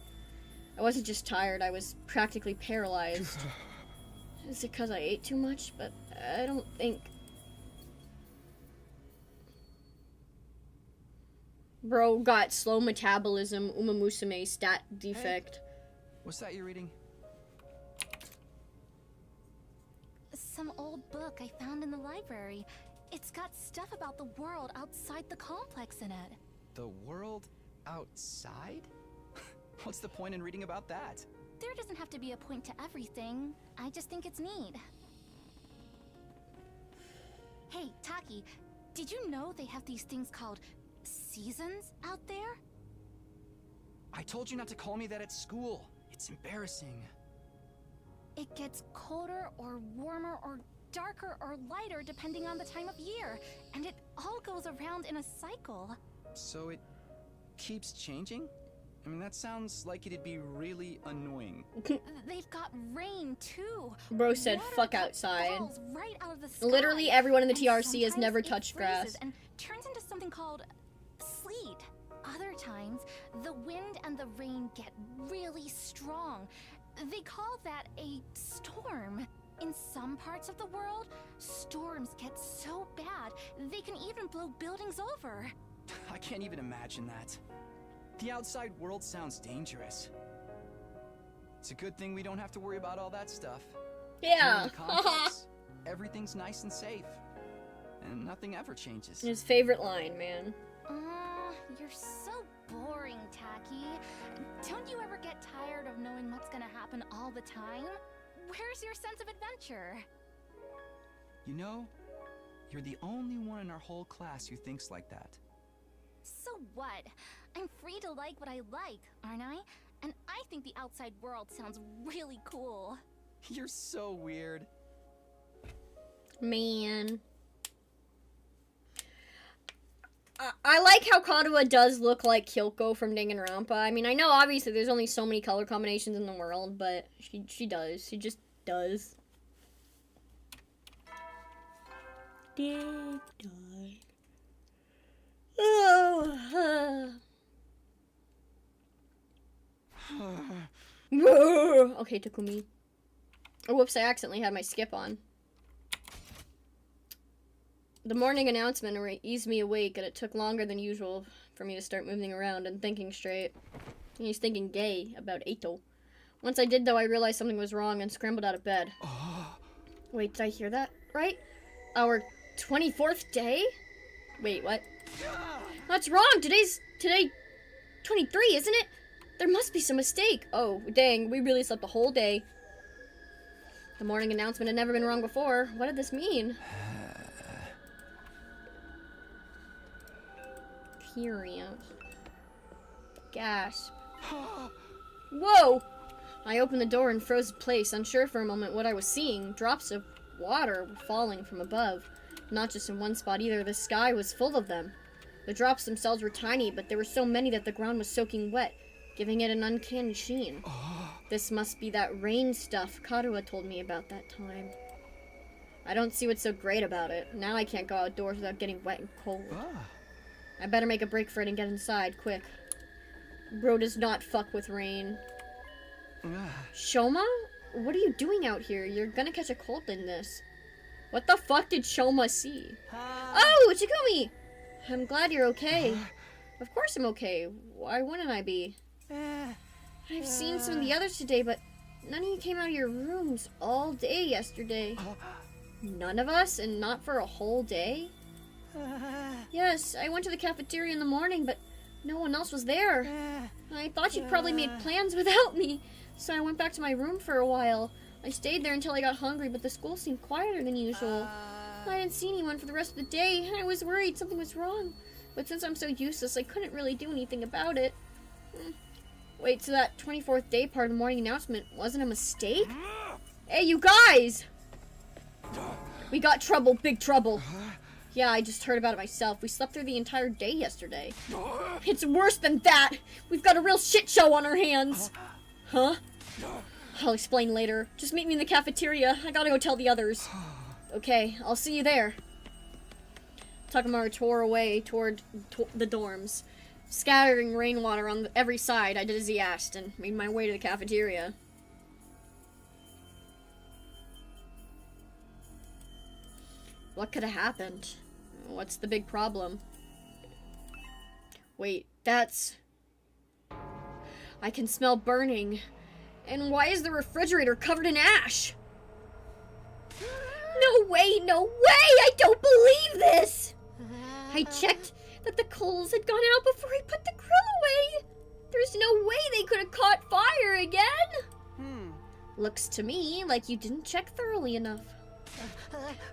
I wasn't just tired, I was practically paralyzed. Is it because I ate too much? But I don't think... Bro got slow metabolism, Umamusume stat defect. Hey, what's that you're reading? Some old book I found in the library. It's got stuff about the world outside the complex in it. The world outside? What's the point in reading about that? There doesn't have to be a point to everything. I just think it's neat. Hey, Taki, did you know they have these things called seasons out there? I told you not to call me that at school. It's embarrassing. It gets colder or warmer or darker or lighter depending on the time of year, and it all goes around in a cycle. So it keeps changing? I mean, that sounds like it'd be really annoying. They've got rain too. Bro said Water fuck that outside. falls right out of the sky. Literally everyone in the And TRC has sometimes never it touched freezes grass. and turns into something called sleet. Other times, the wind and the rain get really strong. They call that a storm. In some parts of the world, storms get so bad, they can even blow buildings over. I can't even imagine that. The outside world sounds dangerous. It's a good thing we don't have to worry about all that stuff. Here Yeah. in the complex, everything's nice and safe. And nothing ever changes. His favorite line, man. You're so boring, Taki. Don't you ever get tired of knowing what's gonna happen all the time? Where's your sense of adventure? You know, you're the only one in our whole class who thinks like that. So what? I'm free to like what I like, aren't I? And I think the outside world sounds really cool. You're so weird. Man. I like how Kadoa does look like Kyoko from Danganronpa. I mean, I know obviously there's only so many color combinations in the world, but she does. She just does. Oh. Okay, Takumi. Oh, whoops, I accidentally had my skip on. The morning announcement eased me awake, and it took longer than usual for me to start moving around and thinking straight. He's thinking gay about Eito. Once I did, though, I realized something was wrong and scrambled out of bed. Wait, did I hear that right? Our 24th day? Wait, what? That's wrong! Today 23, isn't it? There must be some mistake. Oh, dang, we really slept the whole day. The morning announcement had never been wrong before. What did this mean? Curious. Gasp. Whoa! I opened the door and froze in place, unsure for a moment what I was seeing. Drops of water were falling from above. Not just in one spot either, the sky was full of them. The drops themselves were tiny, but there were so many that the ground was soaking wet, giving it an uncanny sheen. This must be that rain stuff Kadoa told me about that time. I don't see what's so great about it. Now I can't go outdoors without getting wet and cold. I better make a break for it and get inside, quick. Bro does not fuck with rain. Shoma? What are you doing out here? You're gonna catch a cold in this. What the fuck did Shoma see? Oh, Chikumi! I'm glad you're okay. Of course I'm okay. Why wouldn't I be? I've seen some of the others today, but none of you came out of your rooms all day yesterday. None of us? And not for a whole day? Yes, I went to the cafeteria in the morning, but no one else was there. I thought you'd probably made plans without me, so I went back to my room for a while. I stayed there until I got hungry, but the school seemed quieter than usual. I didn't see anyone for the rest of the day. I was worried something was wrong, but since I'm so useless, I couldn't really do anything about it. Wait, so that 24th day part of the morning announcement wasn't a mistake? Hey, you guys! We got trouble, big trouble. Yeah, I just heard about it myself. We slept through the entire day yesterday. It's worse than that! We've got a real shit show on our hands! Huh? I'll explain later. Just meet me in the cafeteria. I gotta go tell the others. Okay, I'll see you there. Takamaru tore away toward the dorms, scattering rainwater on every side. I did as he asked and made my way to the cafeteria. What could have happened? What's the big problem? Wait, that's... I can smell burning. And why is the refrigerator covered in ash? No way, no way! I don't believe this! I checked that the coals had gone out before I put the grill away. There's no way they could have caught fire again. Looks to me like you didn't check thoroughly enough.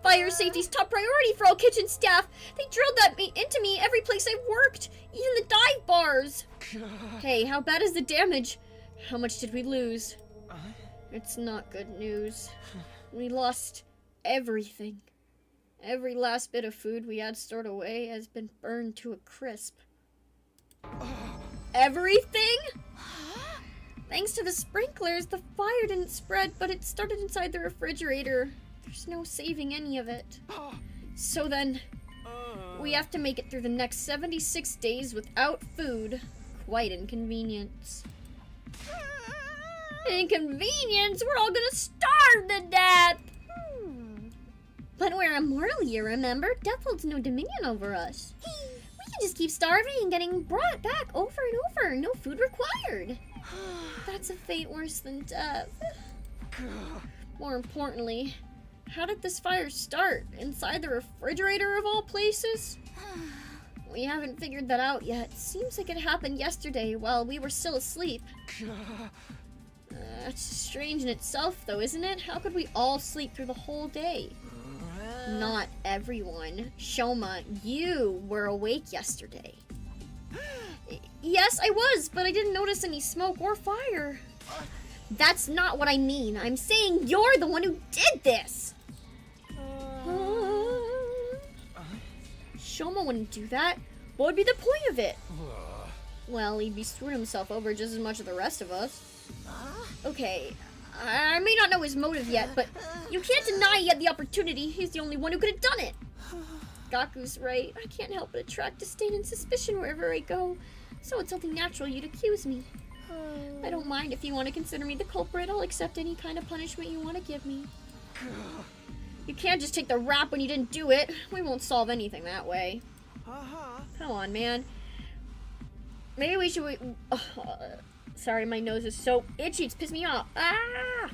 Fire safety's top priority for all kitchen staff. They drilled that into me every place I worked, even the dive bars. Hey, how bad is the damage? How much did we lose? It's not good news. We lost everything. Every last bit of food we had stored away has been burned to a crisp. Everything? Thanks to the sprinklers, the fire didn't spread, but it started inside the refrigerator. There's no saving any of it. So then, we have to make it through the next 76 days without food. Quite inconvenience. Inconvenience? We're all gonna starve to death! But we're immortal, you remember? Death holds no dominion over us. We can just keep starving and getting brought back over and over. No food required. That's a fate worse than death. More importantly, how did this fire start? Inside the refrigerator of all places? We haven't figured that out yet. Seems like it happened yesterday while we were still asleep. That's strange in itself, though, isn't it? How could we all sleep through the whole day? Not everyone. Shoma, you were awake yesterday. Yes, I was, but I didn't notice any smoke or fire. That's not what I mean. I'm saying you're the one who did this. Shoma wouldn't do that. What would be the point of it? Well, he'd be screwing himself over just as much as the rest of us. Okay, I may not know his motive yet, but you can't deny he had the opportunity. He's the only one who could have done it. Gaku's right. I can't help but attract disdain and suspicion wherever I go. So it's only natural you'd accuse me. I don't mind if you want to consider me the culprit. I'll accept any kind of punishment you want to give me. You can't just take the rap when you didn't do it. We won't solve anything that way. Come on, man. Maybe we should... sorry, my nose is so itchy. It's pissed me off. Ah!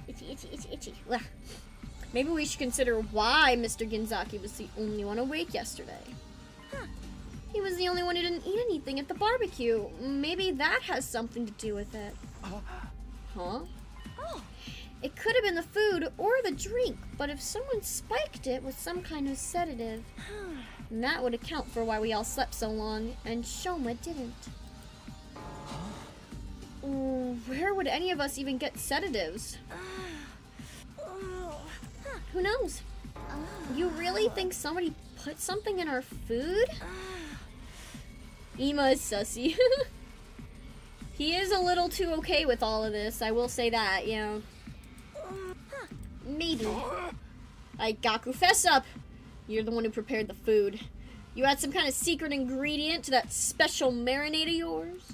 Itchy, itchy, itchy, itchy. Ugh. Maybe we should consider why Mr. Ginzaki was the only one awake yesterday. He was the only one who didn't eat anything at the barbecue. Maybe that has something to do with it. Huh? It could have been the food or the drink, but if someone spiked it with some kind of sedative, that would account for why we all slept so long, and Shoma didn't. Where would any of us even get sedatives? Who knows? You really think somebody put something in our food? Ima is sussy. He is a little too okay with all of this, I will say that, yeah. Maybe. Gaku, fess up! You're the one who prepared the food. You had some kind of secret ingredient to that special marinade of yours?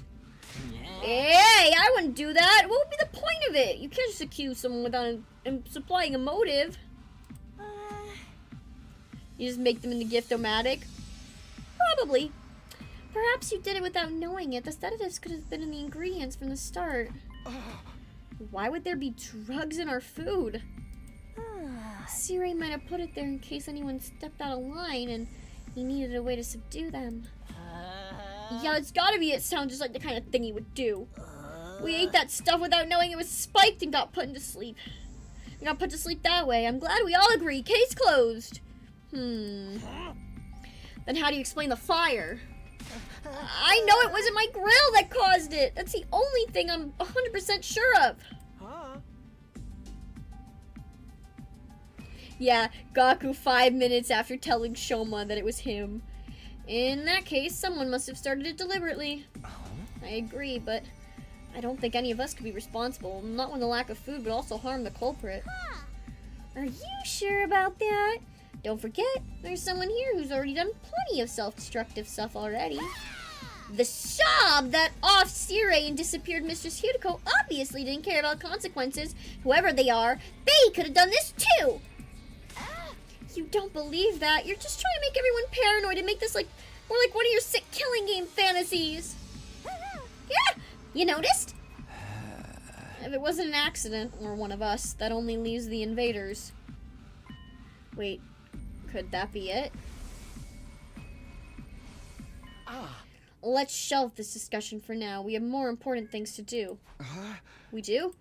Hey, I wouldn't do that! What would be the point of it? You can't just accuse someone without supplying a motive. You just make them into gift-o-matic? Probably. Perhaps you did it without knowing it. The sedatives could have been in the ingredients from the start. Why would there be drugs in our food? Siri might have put it there in case anyone stepped out of line and he needed a way to subdue them. Yeah, it's gotta be. It sounds just like the kind of thing he would do. We ate that stuff without knowing it was spiked and got put to sleep. We got put to sleep that way. I'm glad we all agree. Case closed. Then how do you explain the fire? I know it wasn't my grill that caused it. That's the only thing I'm 100% sure of. Yeah, Gaku 5 minutes after telling Shoma that it was him. In that case, someone must have started it deliberately. I agree, but I don't think any of us could be responsible, not when the lack of food would also harm the culprit. Are you sure about that? Don't forget, there's someone here who's already done plenty of self-destructive stuff already. The Shab that offed Sirei and disappeared Mistress Hideko obviously didn't care about consequences. Whoever they are, they could have done this too! You don't believe that. You're just trying to make everyone paranoid and make this more like one of your sick killing game fantasies. Yeah, you noticed? If it wasn't an accident, or one of us, that only leaves the invaders. Wait, could that be it? Let's shelve this discussion for now. We have more important things to do. We do?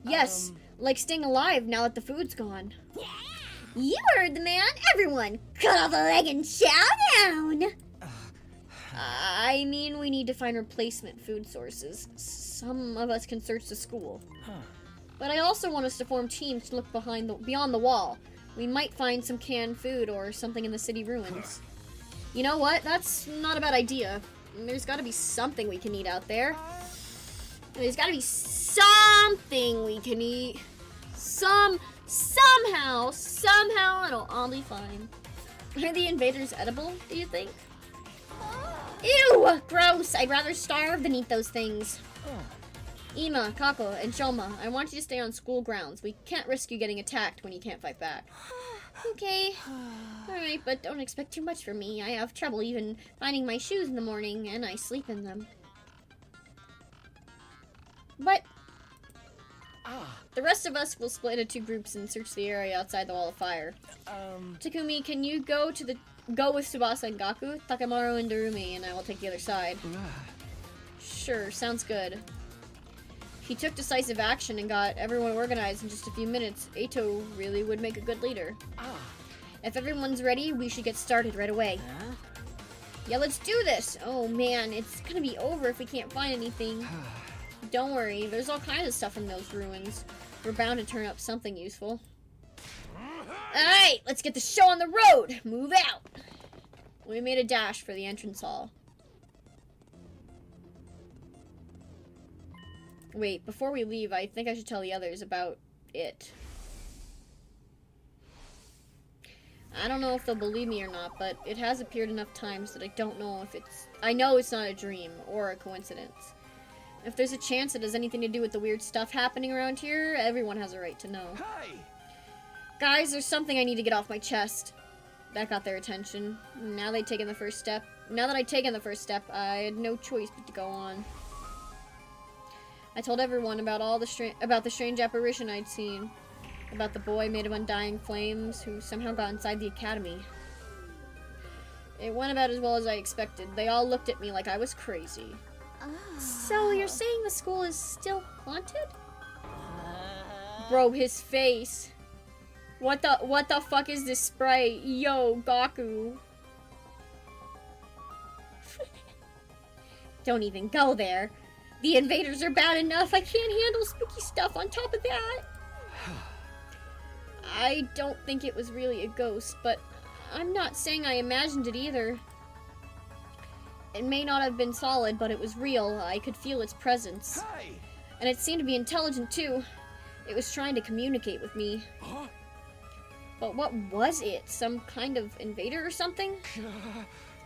Yes, like staying alive now that the food's gone. You heard the man. Everyone, cut off a leg and chow down. I mean, we need to find replacement food sources. Some of us can search the school. But I also want us to form teams to look beyond the wall. We might find some canned food or something in the city ruins. You know what? That's not a bad idea. There's got to be something we can eat out there. There's got to be something we can eat. Somehow, it'll all be fine. Are the invaders edible, do you think? Ew! Gross! I'd rather starve than eat those things. Ima, Kako, and Shoma, I want you to stay on school grounds. We can't risk you getting attacked when you can't fight back. Okay. Alright, but don't expect too much from me. I have trouble even finding my shoes in the morning, and I sleep in them. But the rest of us will split into two groups and search the area outside the wall of fire. Takumi, can you go with Tsubasa and Gaku, Takamaru and Darumi, and I will take the other side. Sure, sounds good. He took decisive action and got everyone organized in just a few minutes. Eito really would make a good leader. If everyone's ready, we should get started right away. Yeah, let's do this! Oh man, it's gonna be over if we can't find anything. Don't worry, there's all kinds of stuff in those ruins. We're bound to turn up something useful. Alright, let's get the show on the road! Move out! We made a dash for the entrance hall. Wait, before we leave, I think I should tell the others about it. I don't know if they'll believe me or not, but it has appeared enough times that I don't know if I know it's not a dream or a coincidence. If there's a chance it has anything to do with the weird stuff happening around here, everyone has a right to know. Hey! Guys, there's something I need to get off my chest. That got their attention. Now that I'd taken the first step, I had no choice but to go on. I told everyone about the strange apparition I'd seen. About the boy made of undying flames who somehow got inside the academy. It went about as well as I expected. They all looked at me like I was crazy. So you're saying the school is still haunted? Bro, his face. What the fuck is this sprite? Yo, Gaku. Don't even go there. The invaders are bad enough. I can't handle spooky stuff on top of that. I don't think it was really a ghost, but I'm not saying I imagined it either. It may not have been solid, but it was real. I could feel its presence. Hey! And it seemed to be intelligent too. It was trying to communicate with me. Huh? But what was it? Some kind of invader or something?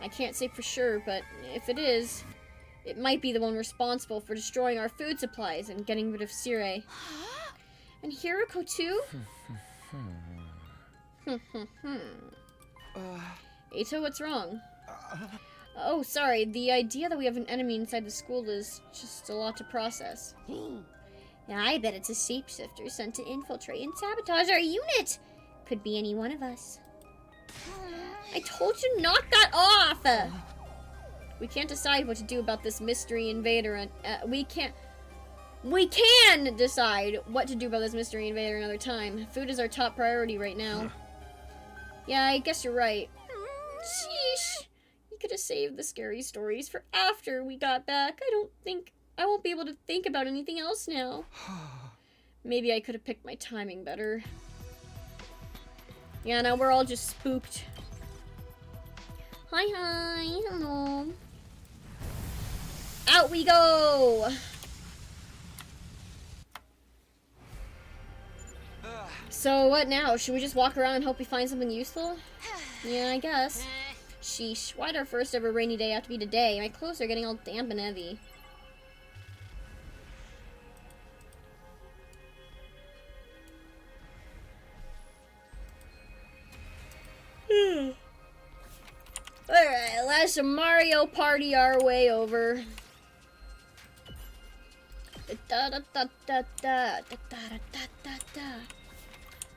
I can't say for sure, but if it is, it might be the one responsible for destroying our food supplies and getting rid of Sirei. And Hiroko too? Eito, what's wrong? Oh, sorry. The idea that we have an enemy inside the school is just a lot to process. Yeah, I bet it's a shapeshifter sent to infiltrate and sabotage our unit. Could be any one of us. I told you, knock that off! We can't decide what to do about this mystery invader, and we can decide what to do about this mystery invader another time. Food is our top priority right now. Yeah, I guess you're right. Sheesh. You could have saved the scary stories for after we got back. I won't be able to think about anything else now. Maybe I could have picked my timing better. Yeah, now we're all just spooked. Hi, hello. Out we go! So what now? Should we just walk around and hope we find something useful? Yeah, I guess. Sheesh, why'd our first ever rainy day have to be today? My clothes are getting all damp and heavy. Alright, let's Mario Party our way over. Da da da da da da da da da da.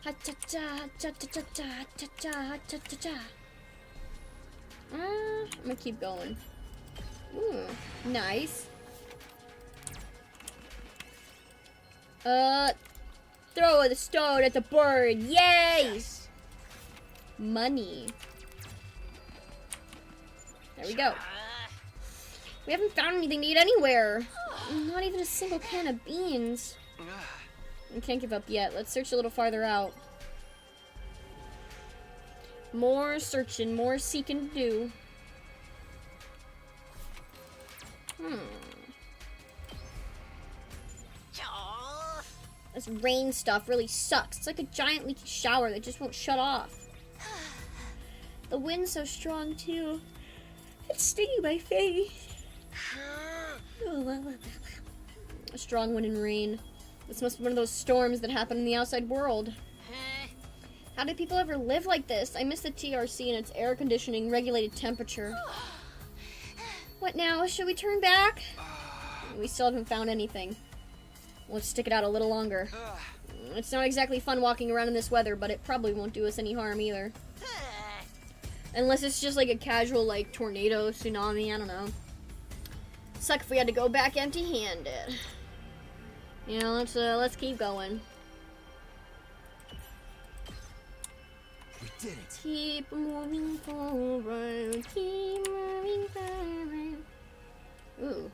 Ha cha cha cha cha cha cha cha cha cha cha. I'm gonna keep going. Ooh, nice. Throw the stone at the bird. Yay! Yes. Money. There we go. We haven't found anything to eat anywhere. Not even a single can of beans. We can't give up yet. Let's search a little farther out. More searching, more seeking to do. This rain stuff really sucks. It's like a giant leaky shower that just won't shut off. The wind's so strong too. It's stinging my face. A strong wind and rain. This must be one of those storms that happen in the outside world. How do people ever live like this? I miss the TRC and its air conditioning regulated temperature. What now? Should we turn back? We still haven't found anything. Let's stick it out a little longer. It's not exactly fun walking around in this weather, but it probably won't do us any harm either. Unless it's just like a casual, like, tornado, tsunami, I don't know. Suck if we had to go back empty-handed. You know, let's keep going. We did it. Keep moving forward, keep moving forward. Ooh.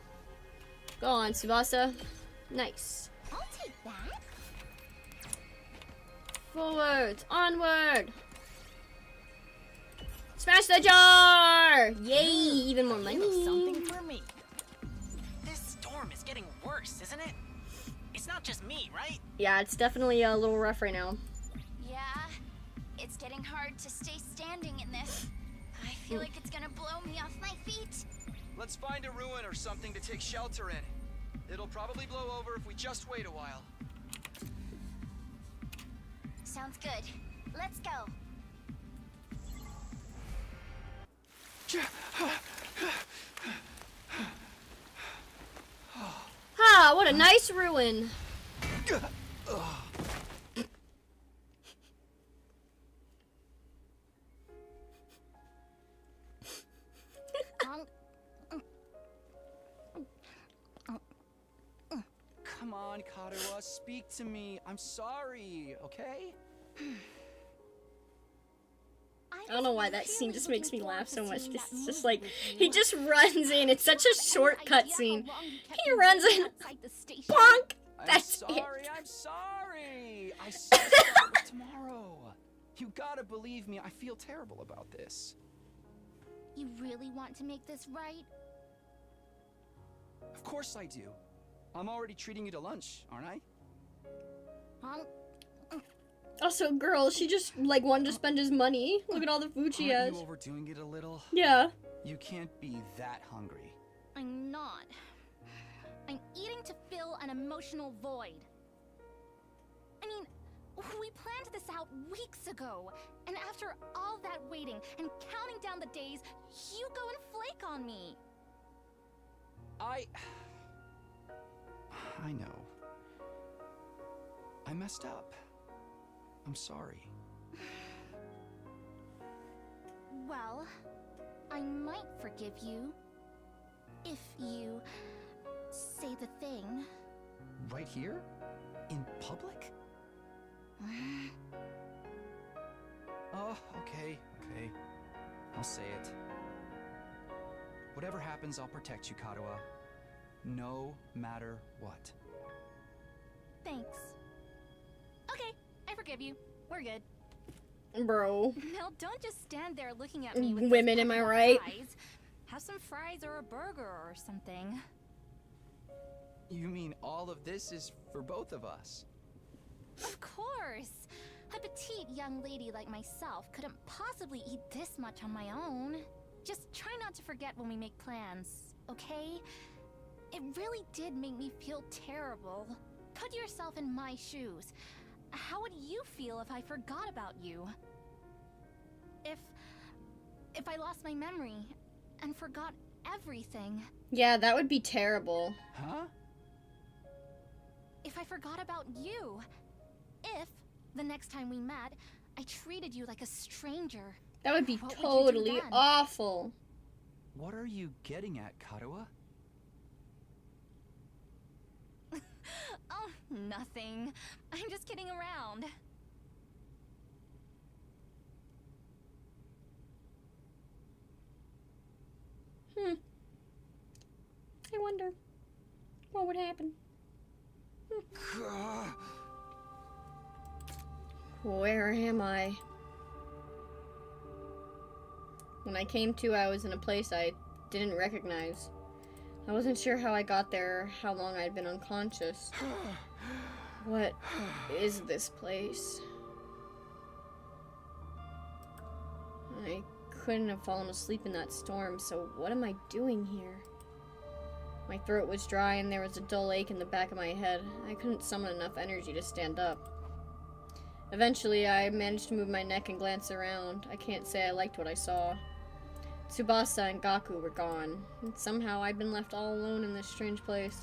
Go on, Tsubasa. Nice. I'll take that. Forward, onward. Smash the jar! Yay, even more money. Something for me. This storm is getting worse, isn't it? It's not just me, right? Yeah, it's definitely a little rough right now. Yeah, it's getting hard to stay standing in this. I feel like it's gonna blow me off my feet. Let's find a ruin or something to take shelter in. It'll probably blow over if we just wait a while. Sounds good. Let's go. Ha! What a nice ruin. Come on, Kadoa, speak to me. I'm sorry, okay? I don't know why that scene just makes me laugh so much. It's just like, he just runs in. It's such a short cutscene. He runs in. Bonk! That's it. I'm sorry. I said start with tomorrow. You gotta believe me, I feel terrible about this. You really want to make this right? Of course I do. I'm already treating you to lunch, aren't I? Also, girl, she just, like, wanted to spend his money. Look at all the food she has. Aren't you overdoing it a little? Yeah. You can't be that hungry. I'm not. I'm eating to fill an emotional void. I mean, we planned this out weeks ago, and after all that waiting and counting down the days, you go and flake on me. I know. I messed up. I'm sorry. Well, I might forgive you if you say the thing. Right here? In public? Oh, okay. I'll say it. Whatever happens, I'll protect you, Kadoa. No matter what. Thanks. Okay, I forgive you. We're good. Bro. Now don't just stand there looking at me with Women, am I right? Eyes. Have some fries or a burger or something. You mean all of this is for both of us? Of course. A petite young lady like myself couldn't possibly eat this much on my own. Just try not to forget when we make plans, okay? It really did make me feel terrible. Put yourself in my shoes. How would you feel if I forgot about you? If I lost my memory and forgot everything. Yeah, that would be terrible. Huh? If I forgot about you. If, the next time we met, I treated you like a stranger. That would be What would you do totally then? awful. What are you getting at, Karuha? Oh, nothing. I'm just kidding around. I wonder what would happen. Where am I? When I came to, I was in a place I didn't recognize. I wasn't sure how I got there, how long I'd been unconscious. What is this place? I couldn't have fallen asleep in that storm, so what am I doing here? My throat was dry and there was a dull ache in the back of my head. I couldn't summon enough energy to stand up. Eventually, I managed to move my neck and glance around. I can't say I liked what I saw. Tsubasa and Gaku were gone, and somehow I'd been left all alone in this strange place.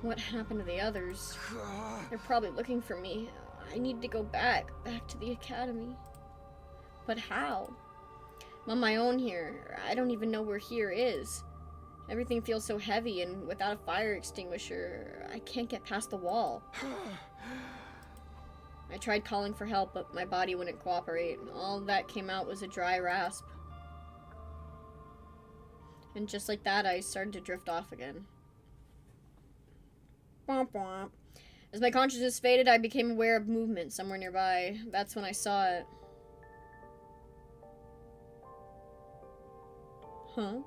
What happened to the others? They're probably looking for me. I need to go back to the academy. But how? I'm on my own here. I don't even know where here is. Everything feels so heavy, and without a fire extinguisher, I can't get past the wall. I tried calling for help, but my body wouldn't cooperate. All that came out was a dry rasp. And just like that, I started to drift off again. Womp womp. As my consciousness faded, I became aware of movement somewhere nearby. That's when I saw it. Huh?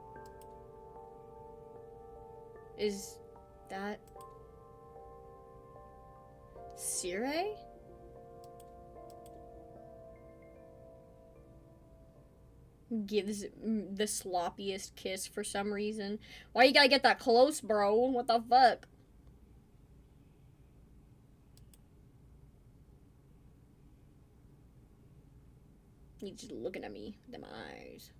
Is that Sirei? Gives the sloppiest kiss for some reason. Why you gotta get that close, bro? What the fuck? He's just looking at me with them eyes.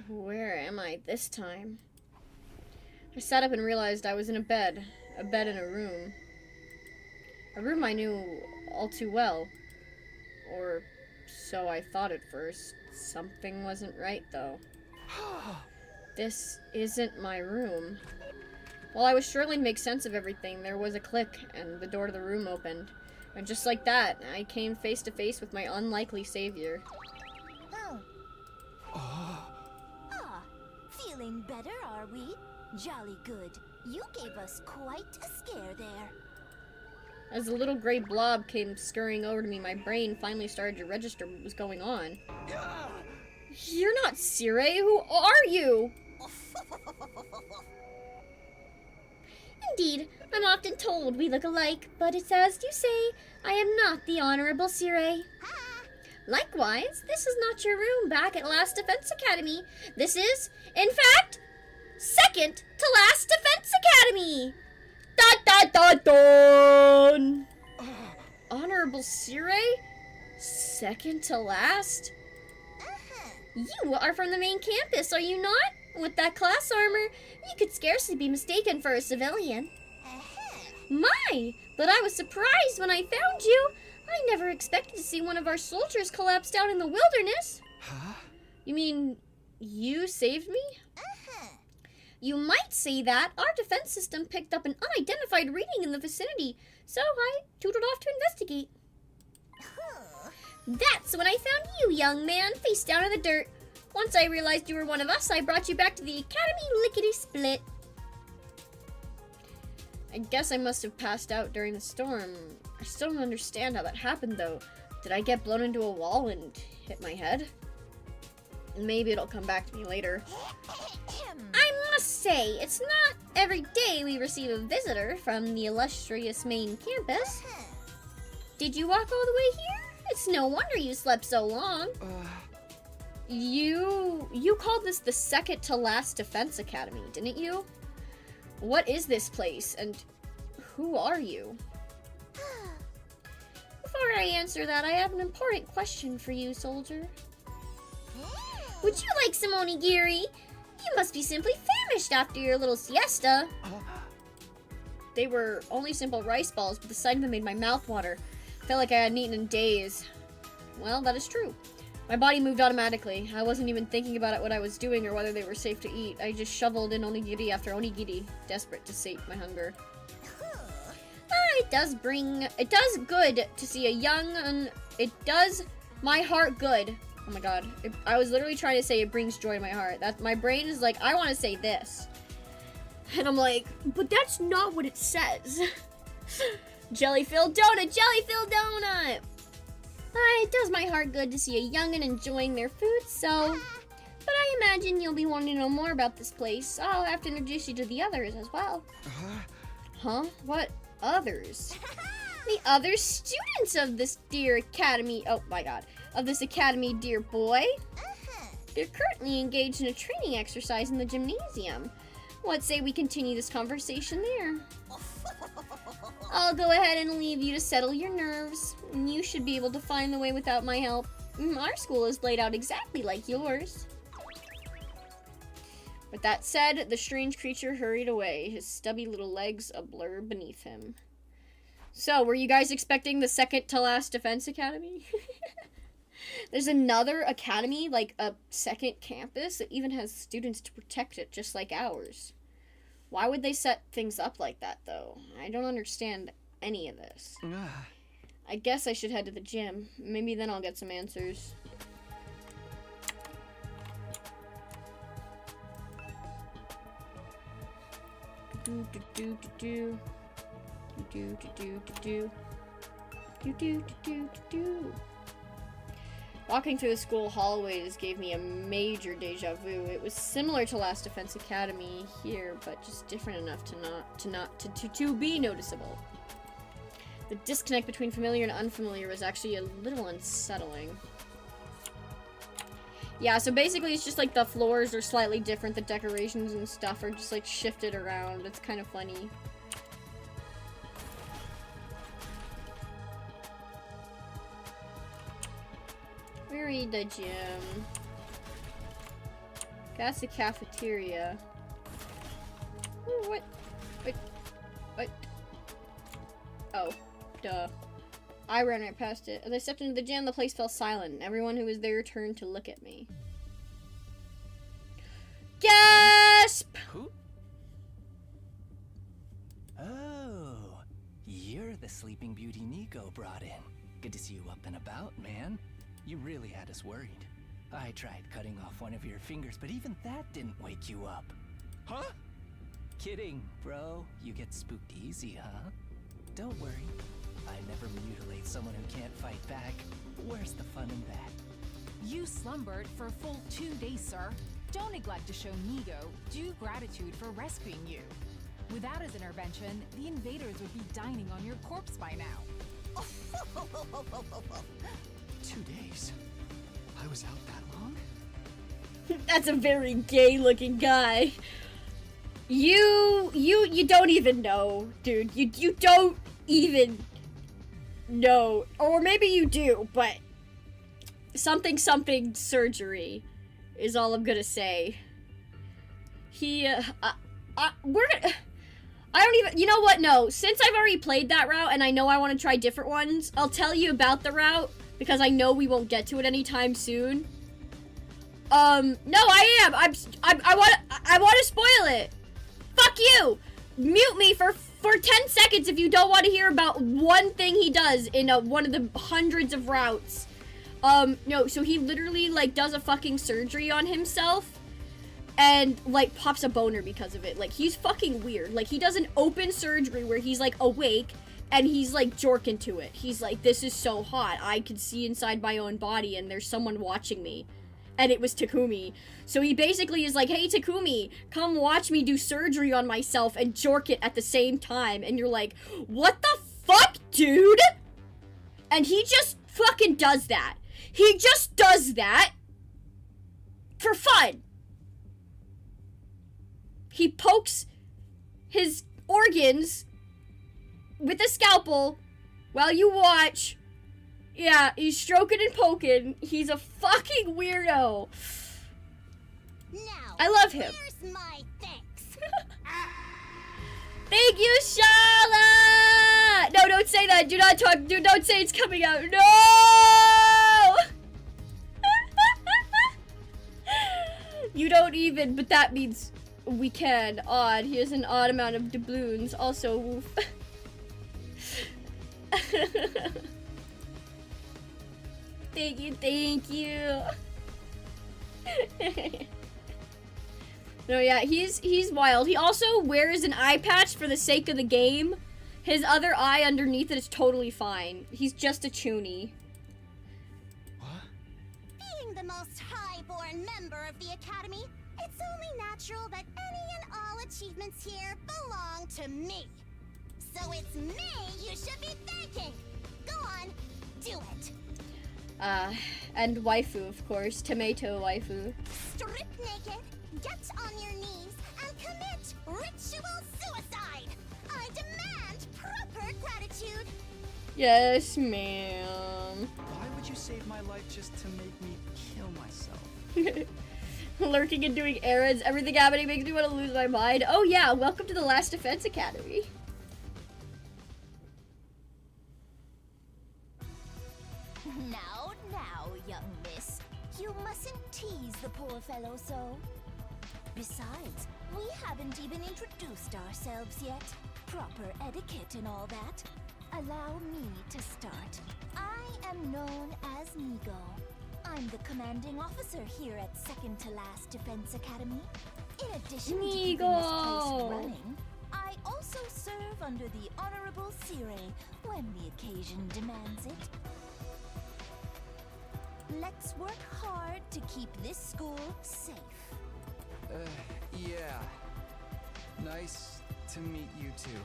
Where am I this time? I sat up and realized I was in a bed in a room. A room I knew all too well. Or so I thought at first. Something wasn't right, though. This isn't my room. While I was struggling to make sense of everything, there was a click, and the door to the room opened. And just like that, I came face to face with my unlikely savior. Feeling better, are we? Jolly good. You gave us quite a scare there. As the little gray blob came scurrying over to me, my brain finally started to register what was going on. You're not Sirei. Who are you? Indeed, I'm often told we look alike, but it's as you say, I am not the Honorable Sirei. Likewise, this is not your room back at Last Defense Academy. This is, in fact, second to Last Defense Academy. Dun dun dun dun! Honorable Sirei? Second to last? You are from the main campus, are you not? With that class armor, you could scarcely be mistaken for a civilian. My, but I was surprised when I found you. I never expected to see one of our soldiers collapse down in the wilderness. Huh? You mean, you saved me? You might say that. Our defense system picked up an unidentified reading in the vicinity, so I tootled off to investigate. That's when I found you, young man, face down in the dirt. Once I realized you were one of us, I brought you back to the academy lickety-split. I guess I must have passed out during the storm. I still don't understand how that happened, though. Did I get blown into a wall and hit my head? Maybe it'll come back to me later. I must say, it's not every day we receive a visitor from the illustrious main campus. Did you walk all the way here? It's no wonder you slept so long. You called this the second to last defense academy, didn't you? What is this place, and who are you? Before I answer that, I have an important question for you, soldier. Would you like some onigiri? You must be simply famished after your little siesta. They were only simple rice balls, but the sight of them made my mouth water. Felt like I hadn't eaten in days. Well, that is true. My body moved automatically. I wasn't even thinking about what I was doing or whether they were safe to eat. I just shoveled in onigiri after onigiri, desperate to sate my hunger. It does good to see a young, and it does my heart good. Oh my god. I was literally trying to say it brings joy to my heart. My brain is like, I want to say this. And I'm like, but that's not what it says. Jelly-filled donut! Jelly-filled donut! It does my heart good to see a youngin' enjoying their food, so... But I imagine you'll be wanting to know more about this place. I'll have to introduce you to the others as well. Huh? What others? The other students of this dear academy... Oh my god. Of this academy, dear boy. They're currently engaged in a training exercise in the gymnasium. What say we continue this conversation there? I'll go ahead and leave you to settle your nerves. You should be able to find the way without my help. Our school is laid out exactly like yours. With that said, the strange creature hurried away, his stubby little legs a blur beneath him. So, were you guys expecting the second to last defense academy? There's another academy, like a second campus, that even has students to protect it, just like ours. Why would they set things up like that, though? I don't understand any of this. I guess I should head to the gym. Maybe then I'll get some answers. Walking through the school hallways gave me a major deja vu. It was similar to Last Defense Academy here, but just different enough to be noticeable. The disconnect between familiar and unfamiliar was actually a little unsettling. Yeah, so basically it's just like the floors are slightly different, the decorations and stuff are just like shifted around. It's kind of funny. Where is the gym? That's the cafeteria. Ooh, what? Oh, duh. I ran right past it. As I stepped into the gym, the place fell silent. Everyone who was there turned to look at me. Gasp! Who? Oh, you're the Sleeping Beauty Nico brought in. Good to see you up and about, man. You really had us worried. I tried cutting off one of your fingers, but even that didn't wake you up. Huh? Kidding, bro. You get spooked easy, huh? Don't worry. I never mutilate someone who can't fight back. Where's the fun in that? You slumbered for a full 2 days, sir. Don't neglect to show Nigo due gratitude for rescuing you. Without his intervention, the invaders would be dining on your corpse by now. 2 days? I was out that long? That's a very gay-looking guy. You don't even know, dude. You don't even know. Or maybe you do, but something surgery is all I'm gonna say. I don't even, you know what, no. Since I've already played that route and I know I want to try different ones, I'll tell you about the route because I know we won't get to it anytime soon. No, I am. I want to spoil it. Fuck you! Mute me for 10 seconds if you don't want to hear about one thing he does in one of the hundreds of routes. No, so he literally, like, does a fucking surgery on himself and, like, pops a boner because of it. Like, he's fucking weird. Like, he does an open surgery where he's, like, awake and he's, like, jorking to it. He's like, this is so hot. I can see inside my own body and there's someone watching me. and it was Takumi. So he basically is like, hey Takumi, come watch me do surgery on myself and jork it at the same time. And you're like, what the fuck, dude? And he just fucking does that. He just does that for fun. He pokes his organs with a scalpel while you watch. Yeah, he's stroking and poking. He's a fucking weirdo. Now, I love him. here's my thanks. Thank you, Shala! No, don't say that. Do not talk. Don't say it's coming out. No! You don't even, but that means we can. Odd. Here's an odd amount of doubloons. Also, woof. Thank you, thank you. No, yeah, he's wild. He also wears an eye patch for the sake of the game. His other eye underneath it is totally fine. He's just a chuny. Being the most high-born member of the Academy, it's only natural that any and all achievements here belong to me. So it's me you should be thanking. Go on, do it. And waifu, of course. Tomato waifu. Strip naked, get on your knees, and commit ritual suicide. I demand proper gratitude. Yes, ma'am. Why would you save my life just to make me kill myself? Lurking and doing errands. Everything happening makes me want to lose my mind. Oh yeah, welcome to the Last Defense Academy. Now, young miss. You mustn't tease the poor fellow so. Besides, we haven't even introduced ourselves yet. Proper etiquette and all that. Allow me to start. I am known as Nigo. I'm the commanding officer here at Second to Last Defense Academy. In addition to keeping this place running, I also serve under the Honorable Sire when the occasion demands it. Let's work hard to keep this school safe. Yeah. Nice to meet you too.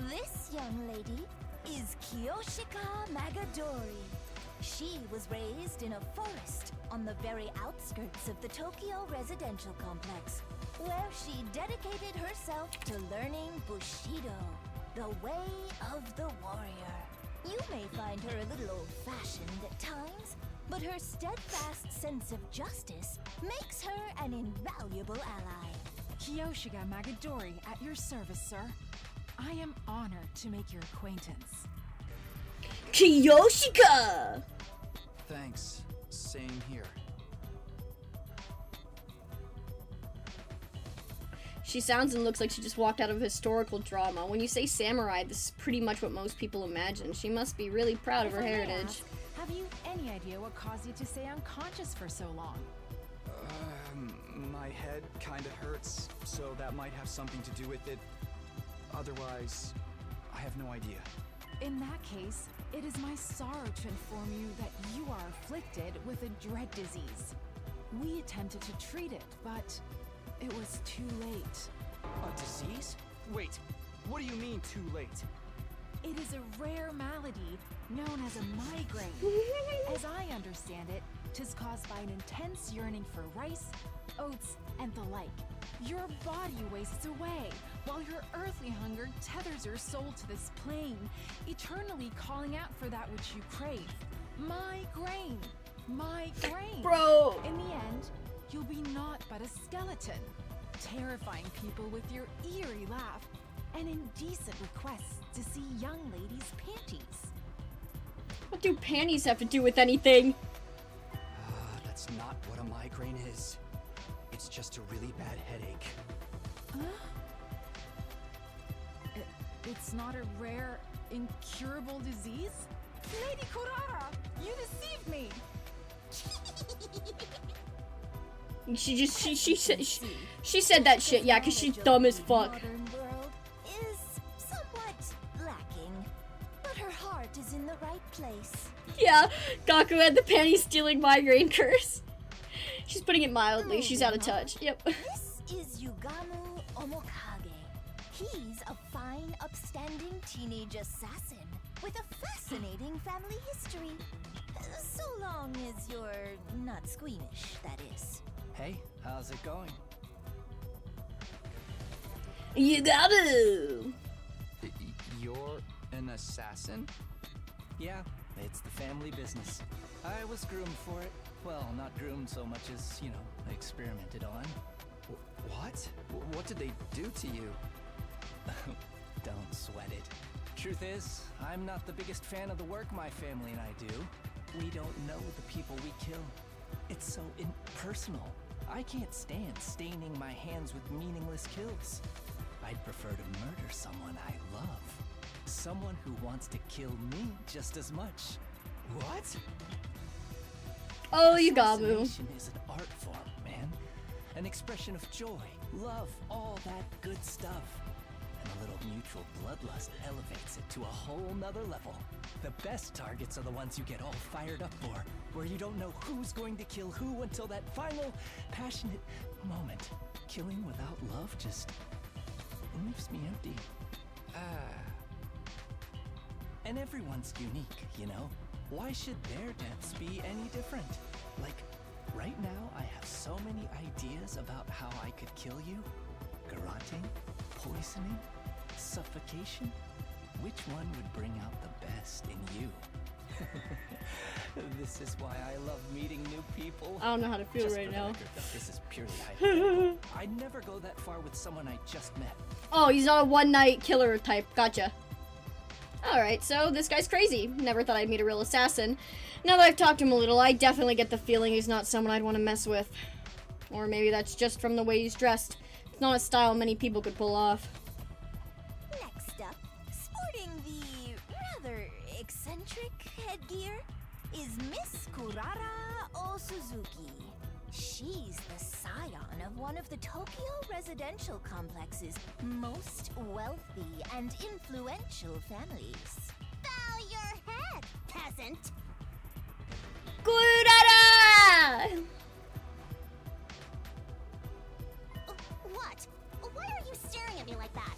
This young lady is Kiyoshika Magadori. She was raised in a forest on the very outskirts of the Tokyo residential complex, where she dedicated herself to learning Bushido, the way of the warrior. You may find her a little old-fashioned at times, but her steadfast sense of justice makes her an invaluable ally. Kiyoshika Magadori at your service, sir. I am honored to make your acquaintance. Kiyoshika! Thanks. Same here. She sounds and looks like she just walked out of a historical drama. When you say samurai, this is pretty much what most people imagine. She must be really proud of her heritage. Ask, have you any idea what caused you to stay unconscious for so long? My head kinda hurts, so that might have something to do with it. Otherwise, I have no idea. In that case, it is my sorrow to inform you that you are afflicted with a dread disease. We attempted to treat it, but it was too late. A disease? Wait, what do you mean too late? It is a rare malady known as a migraine. As I understand it, 'tis caused by an intense yearning for rice, oats, and the like. Your body wastes away, while your earthly hunger tethers your soul to this plane, eternally calling out for that which you crave. Migraine! Migraine! Bro! In the end, you'll be naught but a skeleton, terrifying people with your eerie laugh and indecent requests to see young ladies' panties. What do panties have to do with anything? That's not what a migraine is. It's just a really bad headache. It's not a rare, incurable disease? Lady Kurara, you deceived me! She said that shit, yeah, cause she's dumb as fuck. Modern world is somewhat lacking, but her heart is in the right place. Yeah, Gaku had the panty stealing migraine curse. She's putting it mildly. She's out of touch. Yep. This is Yugamu Omokage. He's a fine, upstanding teenage assassin with a fascinating family history. So long as you're not squeamish, that is. Hey, how's it going? Yugamu! You're an assassin? Yeah, it's the family business. I was groomed for it. Well, not groomed so much as, you know, experimented on. What? What did they do to you? Don't sweat it. Truth is, I'm not the biggest fan of the work my family and I do. We don't know the people we kill. It's so impersonal. I can't stand staining my hands with meaningless kills. I'd prefer to murder someone I love. Someone who wants to kill me just as much. What? Oh, Yugamu. Assassination is an art form, man. An expression of joy, love, all that good stuff. And a little mutual bloodlust elevates it to a whole nother level. The best targets are the ones you get all fired up for, where you don't know who's going to kill who until that final, passionate moment. Killing without love just leaves me empty. And everyone's unique, you know? Why should their deaths be any different? Like, right now I have so many ideas about how I could kill you. Garroting, poisoning, suffocation. Which one would bring out the best in you? This is why I love meeting new people. I don't know how to feel Just right for the now. record, though, this is purely hypothetical. I'd never go that far with someone I just met. Oh, he's not a one-night killer type. Gotcha. Alright, so this guy's crazy. Never thought I'd meet a real assassin. Now that I've talked to him a little, I definitely get the feeling he's not someone I'd want to mess with. Or maybe that's just from the way he's dressed. It's not a style many people could pull off. Next up, sporting the rather eccentric headgear, is Miss Kurara Osuzuki. She's the scion of one of the Tokyo residential complex's most wealthy and influential families. Bow your head, peasant! Kurara! What? Why are you staring at me like that?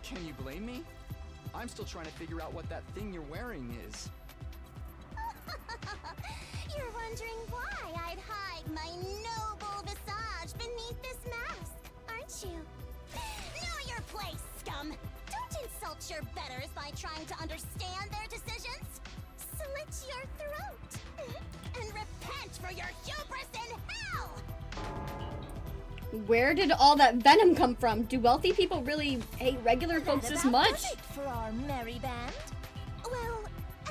Can you blame me? I'm still trying to figure out what that thing you're wearing is. You're wondering why I'd hide my noble visage beneath this mask, aren't you? Know your place, scum! Don't insult your betters by trying to understand their decisions. Slit your throat and repent for your hubris in hell! Where did all that venom come from? Do wealthy people really hate regular folks That this about much? does it for our merry band. Well,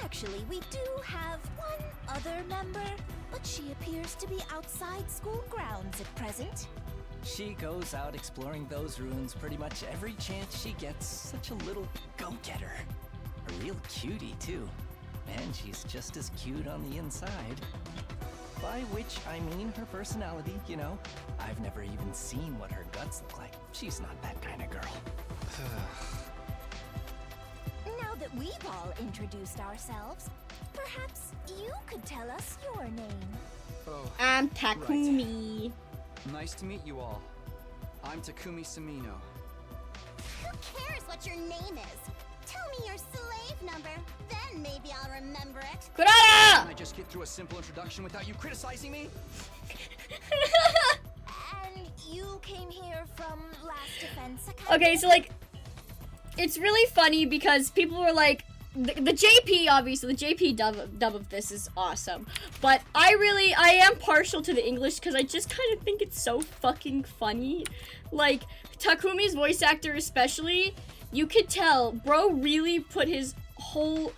actually, we do have one other member, but she appears to be outside school grounds at present. She goes out exploring those ruins pretty much every chance she gets. Such a little go-getter. A real cutie, too. And she's just as cute on the inside. By which I mean her personality, you know? I've never even seen what her guts look like. She's not that kind of girl. Now that we've all introduced ourselves, perhaps you could tell us your name. Oh, I'm Takumi. nice to meet you all. I'm Takumi Samino. Who cares what your name is? Tell me your slave number, then maybe I'll remember it. Kurara! Can I just get through a simple introduction without you criticizing me? And you came here from Last Defense Academy? Okay, so like, it's really funny because people were like, the JP, obviously, the JP dub of this is awesome. But I am partial to the English because I just kind of think it's so fucking funny. Like, Takumi's voice actor especially, you could tell, bro really put his whole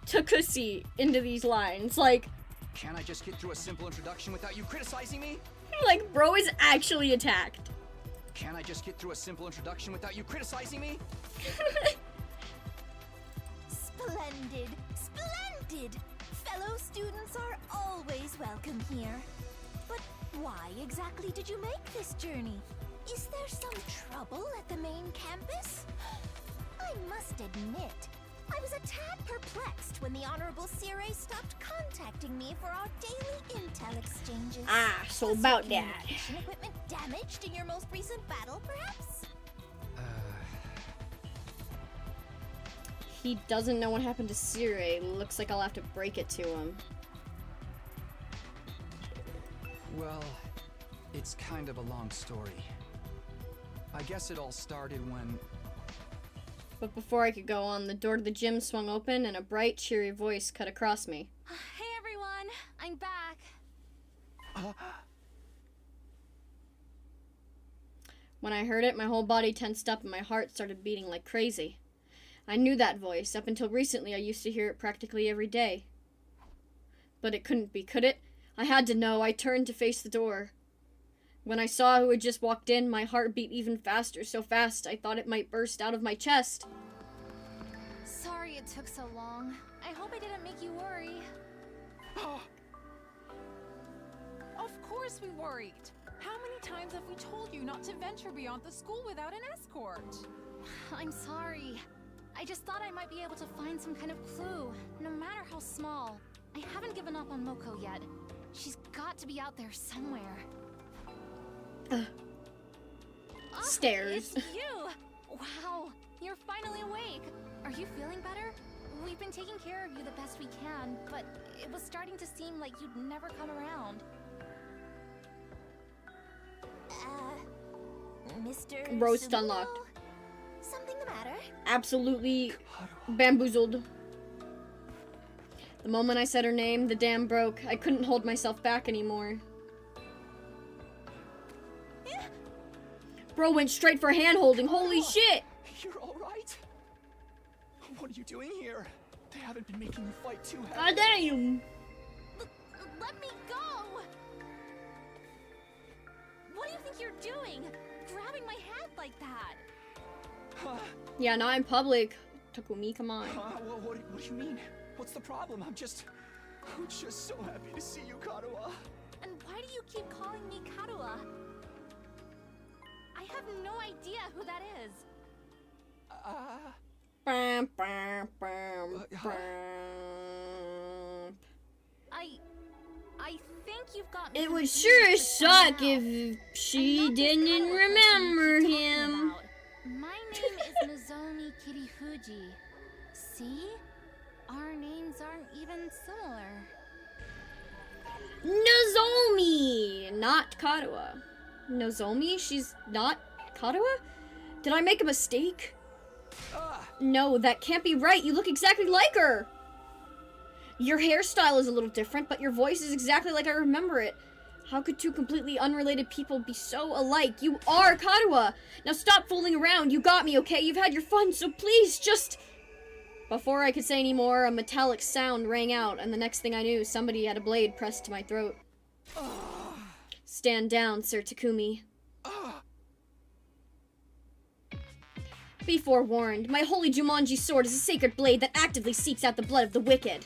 takusi into these lines. Like, Can I just get through a simple introduction without you criticizing me? like, bro is actually attacked. Can I just get through a simple introduction without you criticizing me? Splendid, splendid! Fellow students are always welcome here. But why exactly did you make this journey? Is there some trouble at the main campus? I must admit, I was a tad perplexed when the Honorable Sire stopped contacting me for our daily intel exchanges. Ah, so Was about your that. communication equipment damaged in your most recent battle, perhaps? He doesn't know what happened to Sire. Looks like I'll have to break it to him. Well, it's kind of a long story. I guess it all started when... But before I could go on, the door to the gym swung open and a bright, cheery voice cut across me. Hey everyone, I'm back. When I heard it, my whole body tensed up and my heart started beating like crazy. I knew that voice. Up until recently, I used to hear it practically every day. But it couldn't be, could it? I had to know. I turned to face the door. When I saw who had just walked in, my heart beat even faster, so fast I thought it might burst out of my chest. Sorry it took so long. I hope I didn't make you worry. Of course we worried. How many times have we told you not to venture beyond the school without an escort? I'm sorry. I just thought I might be able to find some kind of clue, no matter how small. I haven't given up on Moko yet. She's got to be out there somewhere. Stairs. It's you! Wow, you're finally awake. Are you feeling better? We've been taking care of you the best we can, but it was starting to seem like you'd never come around. Mr. Roast Subuto? unlocked. Something the matter? Absolutely bamboozled. The moment I said her name, the dam broke. I couldn't hold myself back anymore. Bro went straight for hand-holding. Holy shit! You're alright? What are you doing here? They haven't been making you fight too God heavy. damn! Let me go! What do you think you're doing? Grabbing my hand like that? Yeah, not in public. Takumi, come on. What do you mean? What's the problem? I'm just so happy to see you, Kadoa. And why do you keep calling me Kadoa? I have no idea who that is. Bam, bam, bam, bam. I think you've got me. It would confused sure with suck someone else. if I'm she not this didn't Kadoa person you remember keep talking him. about. My name is Nozomi Kirifuji. See? Our names aren't even similar. Nozomi, not Kadoa. Nozomi? She's not Kadoa? Did I make a mistake? No, that can't be right. You look exactly like her. Your hairstyle is a little different, but your voice is exactly like I remember it. How could two completely unrelated people be so alike? You are Kadoa. Now stop fooling around. You got me, okay? You've had your fun, so please just... Before I could say any more, a metallic sound rang out, and the next thing I knew, somebody had a blade pressed to my throat. Stand down, Sir Takumi. Be forewarned, my holy Jumanji sword is a sacred blade that actively seeks out the blood of the wicked.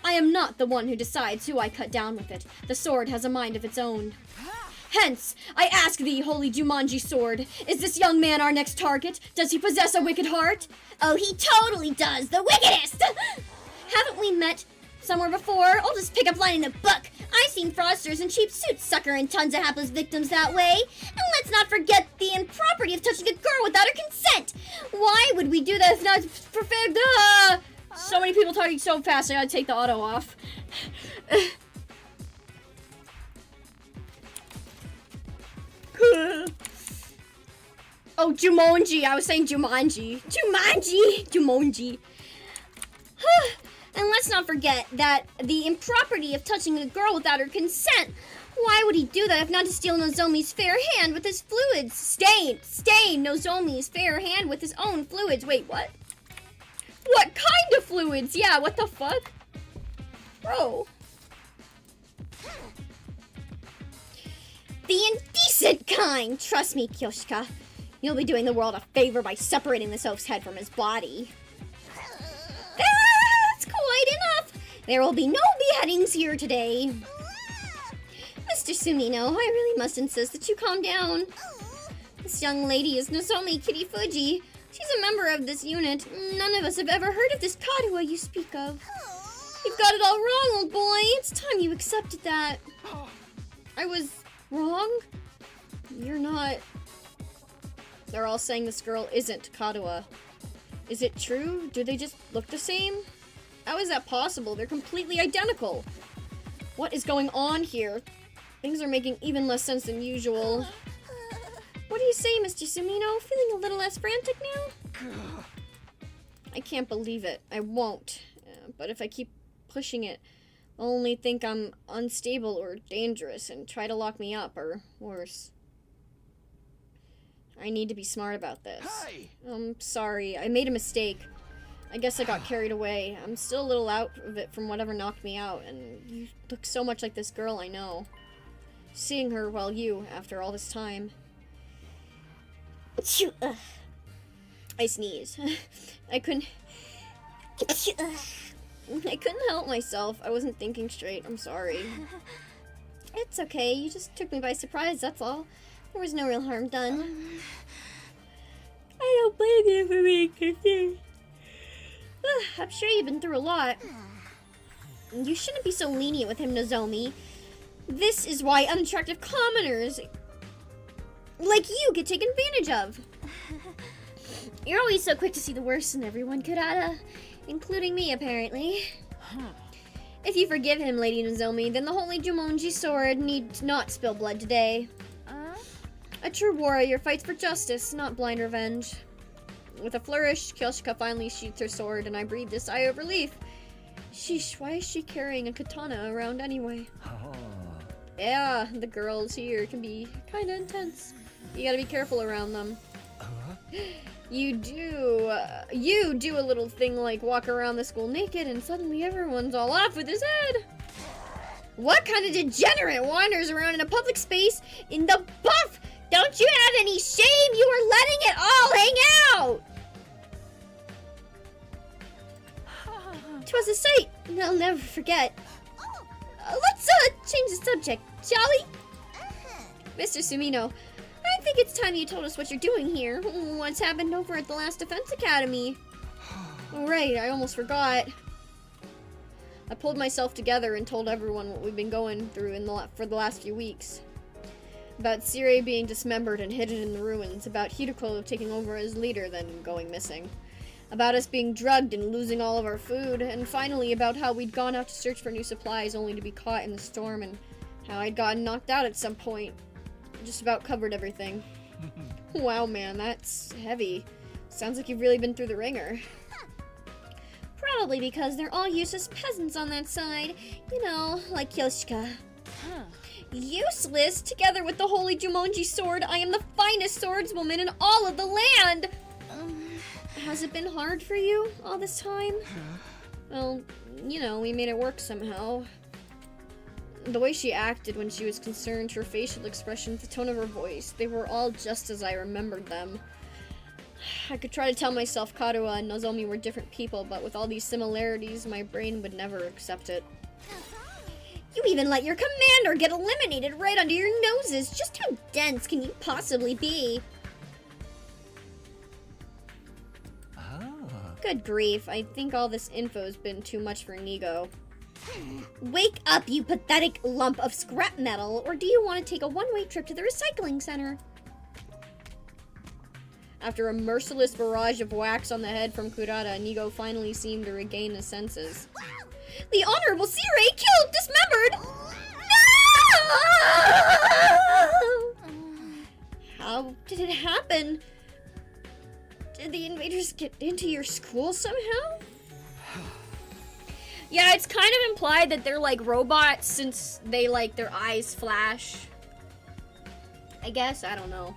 I am not the one who decides who I cut down with it. The sword has a mind of its own. Hence, I ask thee, holy Jumanji sword, is this young man our next target? Does he possess a wicked heart? Oh, he totally does, the wickedest! Haven't we met somewhere before? I'll just pick up line in the book. I've seen fraudsters in cheap suits suckering tons of hapless victims that way. And let's not forget the impropriety of touching a girl without her consent. Why would we do that if not for fair? So many people talking so fast, I gotta take the auto off. Oh, Jumonji. I was saying Jumanji. Jumonji. And let's not forget that the impropriety of touching a girl without her consent. Why would he do that if not to steal Nozomi's fair hand with his fluids? Stain Nozomi's fair hand with his own fluids. Wait, what? What kind of fluids? Yeah, what the fuck? Bro. The indecent kind. Trust me, Kyoshika. You'll be doing the world a favor by separating this oaf's head from his body. That's quite enough. There will be no beheadings here today. Mr. Sumino, I really must insist that you calm down. This young lady is Nozomi Kirifuji. She's a member of this unit. None of us have ever heard of this Kadoa you speak of. You've got it all wrong, old boy. It's time you accepted that. I was wrong? You're not... They're all saying this girl isn't Kadoa. Is it true? Do they just look the same? How is that possible? They're completely identical. What is going on here? Things are making even less sense than usual. What do you say, Mr. Sumino? Feeling a little less frantic now? I can't believe it. I won't. But if I keep pushing it, they'll only think I'm unstable or dangerous and try to lock me up, or worse. I need to be smart about this. Hey! I'm sorry. I made a mistake. I guess I got carried away. I'm still a little out of it from whatever knocked me out, and you look so much like this girl I know. Seeing her, well, you, after all this time. I sneezed. I couldn't help myself. I wasn't thinking straight. I'm sorry. It's okay. You just took me by surprise, that's all. There was no real harm done. I don't blame you for being confused. I'm sure you've been through a lot. You shouldn't be so lenient with him, Nozomi. This is why unattractive commoners like you get taken advantage of. You're always so quick to see the worst in everyone, Kurata. Including me, apparently. If you forgive him, Lady Nozomi, then the Holy Jumonji sword need not spill blood today. A true warrior fights for justice, not blind revenge. With a flourish, Kyoshika finally sheathed her sword, and I breathed a sigh of relief. Sheesh, why is she carrying a katana around anyway? Yeah, the girls here can be kinda intense. You gotta be careful around them. You do a little thing like walk around the school naked, and suddenly everyone's all off with his head. What kind of degenerate wanders around in a public space in the buff? Don't you have any shame? You are letting it all hang out! 'Twas a sight I'll never forget. Let's change the subject, shall we? Mr. Sumino, I think it's time you told us what you're doing here. What's happened over at the last Defense Academy? Oh, right, I almost forgot. I pulled myself together and told everyone what we've been going through for the last few weeks. About Sirei being dismembered and hidden in the ruins, about Hideko taking over as leader, then going missing. About us being drugged and losing all of our food, and finally about how we'd gone out to search for new supplies only to be caught in the storm, and how I'd gotten knocked out at some point. Just about covered everything. Wow, man, that's heavy. Sounds like you've really been through the ringer. Probably because they're all useless peasants on that side. You know, like Kyoshika. Useless? Together with the Holy Jumonji sword, I am the finest swordswoman in all of the land! Has it been hard for you all this time? Well, you know, we made it work somehow. The way she acted when she was concerned, her facial expressions, the tone of her voice, they were all just as I remembered them. I could try to tell myself Kadoa and Nozomi were different people, but with all these similarities, my brain would never accept it. You even let your commander get eliminated right under your noses! Just how dense can you possibly be? Good grief, I think all this info's been too much for Nigo. Wake up, you pathetic lump of scrap metal, or do you want to take a one-way trip to the recycling center? After a merciless barrage of whacks on the head from Kurata, Nigo finally seemed to regain his senses. The Honorable Sirei killed, dismembered! No! How did it happen? Did the invaders get into your school somehow? Yeah, it's kind of implied that they're like robots since they like their eyes flash. I guess, I don't know.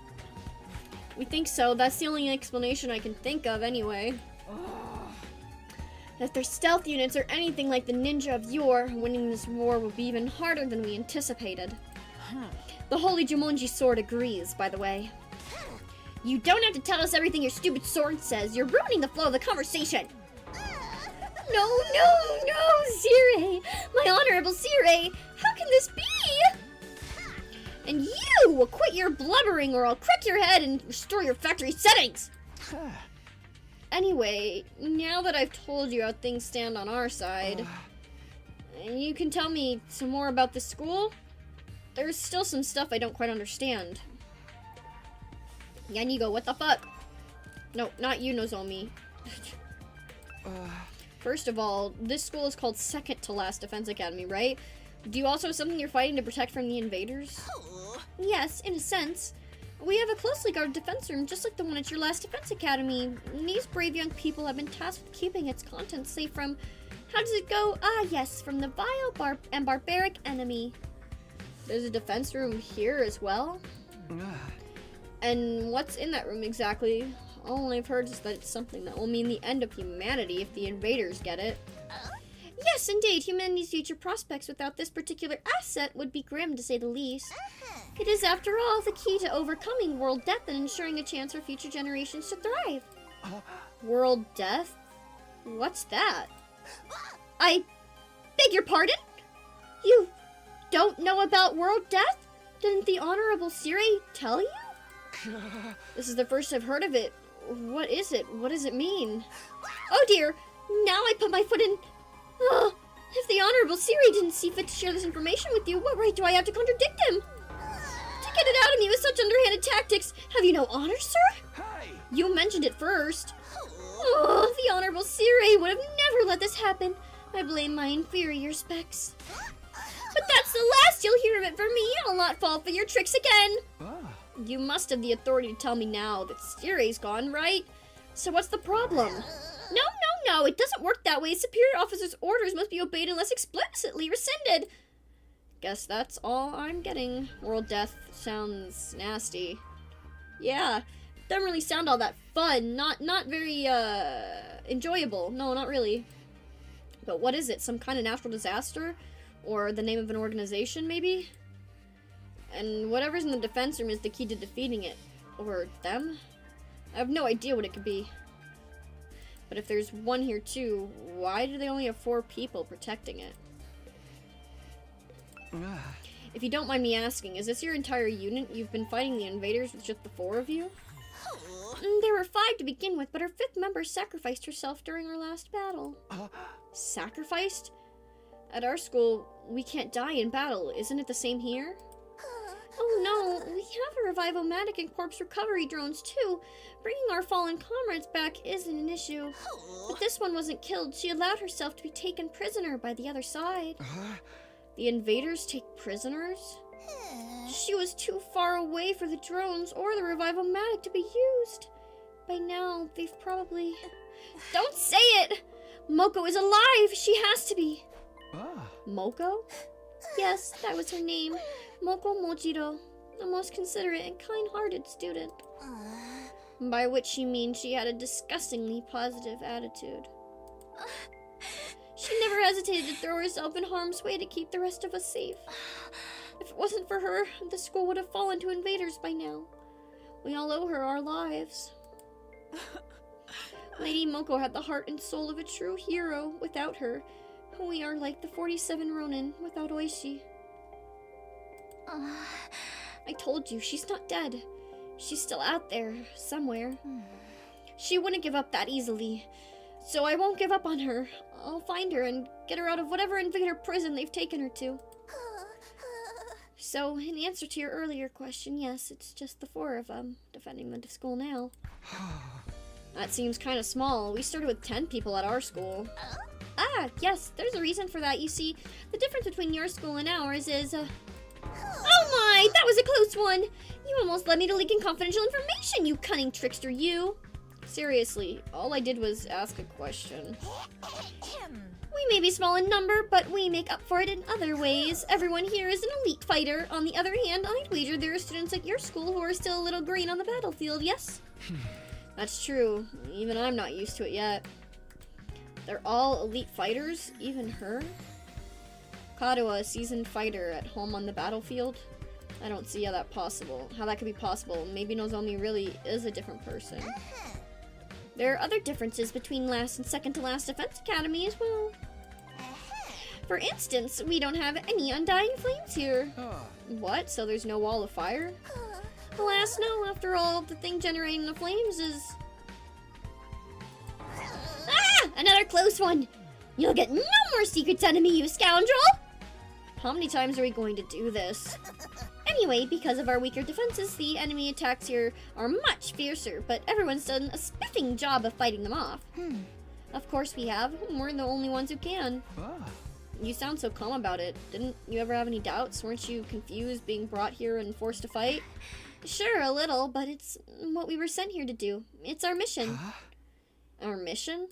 We think so. That's the only explanation I can think of anyway. If their stealth units are anything like the ninja of yore, winning this war will be even harder than we anticipated. The Holy Jumonji sword agrees, by the way. You don't have to tell us everything your stupid sword says. You're ruining the flow of the conversation. No, Sirei! My Honorable Sirei! How can this be? And you! Quit your blubbering or I'll crack your head and restore your factory settings! Anyway, now that I've told you how things stand on our side, you can tell me some more about the school? There's still some stuff I don't quite understand. Yanigo, what the fuck? No, not you, Nozomi. First of all, this school is called Second to Last Defense Academy, right? Do you also have something you're fighting to protect from the invaders? Yes, in a sense. We have a closely guarded defense room, just like the one at your last defense academy. These brave young people have been tasked with keeping its contents safe from... How does it go? Ah, yes, from the vile and barbaric enemy. There's a defense room here as well? And what's in that room exactly? All I've heard is that it's something that will mean the end of humanity if the invaders get it. Yes, indeed, humanity's future prospects without this particular asset would be grim, to say the least. It is, after all, the key to overcoming world death and ensuring a chance for future generations to thrive. World death? What's that? I beg your pardon? You don't know about world death? Didn't the Honorable Siri tell you? This is the first I've heard of it. What is it? What does it mean? Oh dear, now I put my foot in... if the Honorable Siri didn't see fit to share this information with you, what right do I have to contradict him? To get it out of me with such underhanded tactics, have you no honor, sir? Hey! You mentioned it first. Oh, the Honorable Siri would have never let this happen. I blame my inferior specs. But that's the last you'll hear of it from me. I'll not fall for your tricks again. You must have the authority to tell me now that Siri's gone, right? So what's the problem? No, it doesn't work that way. Superior officer's orders must be obeyed unless explicitly rescinded. Guess that's all I'm getting. World death sounds nasty. Yeah, doesn't really sound all that fun. Not very, enjoyable. No, not really. But what is it? Some kind of natural disaster? Or the name of an organization, maybe? And whatever's in the defense room is the key to defeating it. Or them? I have no idea what it could be. But if there's one here too, why do they only have 4 people protecting it? If you don't mind me asking, is this your entire unit? You've been fighting the invaders with just the 4 of you? There were 5 to begin with, but our 5th member sacrificed herself during our last battle. Sacrificed? At our school, we can't die in battle. Isn't it the same here? Oh no, we have a revivomatic and corpse recovery drones too. Bringing our fallen comrades back isn't an issue. But this one wasn't killed. She allowed herself to be taken prisoner by the other side. The invaders take prisoners? She was too far away for the drones or the revivomatic to be used. By now, they've probably... Don't say it! Moko is alive! She has to be! Moko? Yes, that was her name. Moko Mojiro, a most considerate and kind-hearted student. By which she means she had a disgustingly positive attitude. She never hesitated to throw herself in harm's way to keep the rest of us safe. If it wasn't for her, the school would have fallen to invaders by now. We all owe her our lives. Lady Moko had the heart and soul of a true hero. Without her, we are like the 47 Ronin without Oishi. I told you, she's not dead. She's still out there, somewhere. She wouldn't give up that easily. So I won't give up on her. I'll find her and get her out of whatever invader prison they've taken her to. So, in answer to your earlier question, yes, it's just the 4 of them defending the school now. That seems kind of small. We started with 10 people at our school. Ah, yes, there's a reason for that. You see, the difference between your school and ours is, Oh my, that was a close one! You almost led me to leaking confidential information, you cunning trickster, you! Seriously, all I did was ask a question. We may be small in number, but we make up for it in other ways. Everyone here is an elite fighter. On the other hand, I'd wager there are students at your school who are still a little green on the battlefield, yes? That's true. Even I'm not used to it yet. They're all elite fighters? Even her? Kadoa, a seasoned fighter at home on the battlefield? I don't see how that could be possible. Maybe Nozomi really is a different person. There are other differences between last and second to last defense academy as well. For instance, we don't have any undying flames here. What? So there's no wall of fire? Alas, no. After all, the thing generating the flames is... Another close one! You'll get no more secrets out of me, you scoundrel! How many times are we going to do this? Anyway, because of our weaker defenses, the enemy attacks here are much fiercer, but everyone's done a spiffing job of fighting them off. Of course we have. We're the only ones who can. You sound so calm about it. Didn't you ever have any doubts? Weren't you confused being brought here and forced to fight? Sure, a little, but it's what we were sent here to do. It's our mission. Our mission?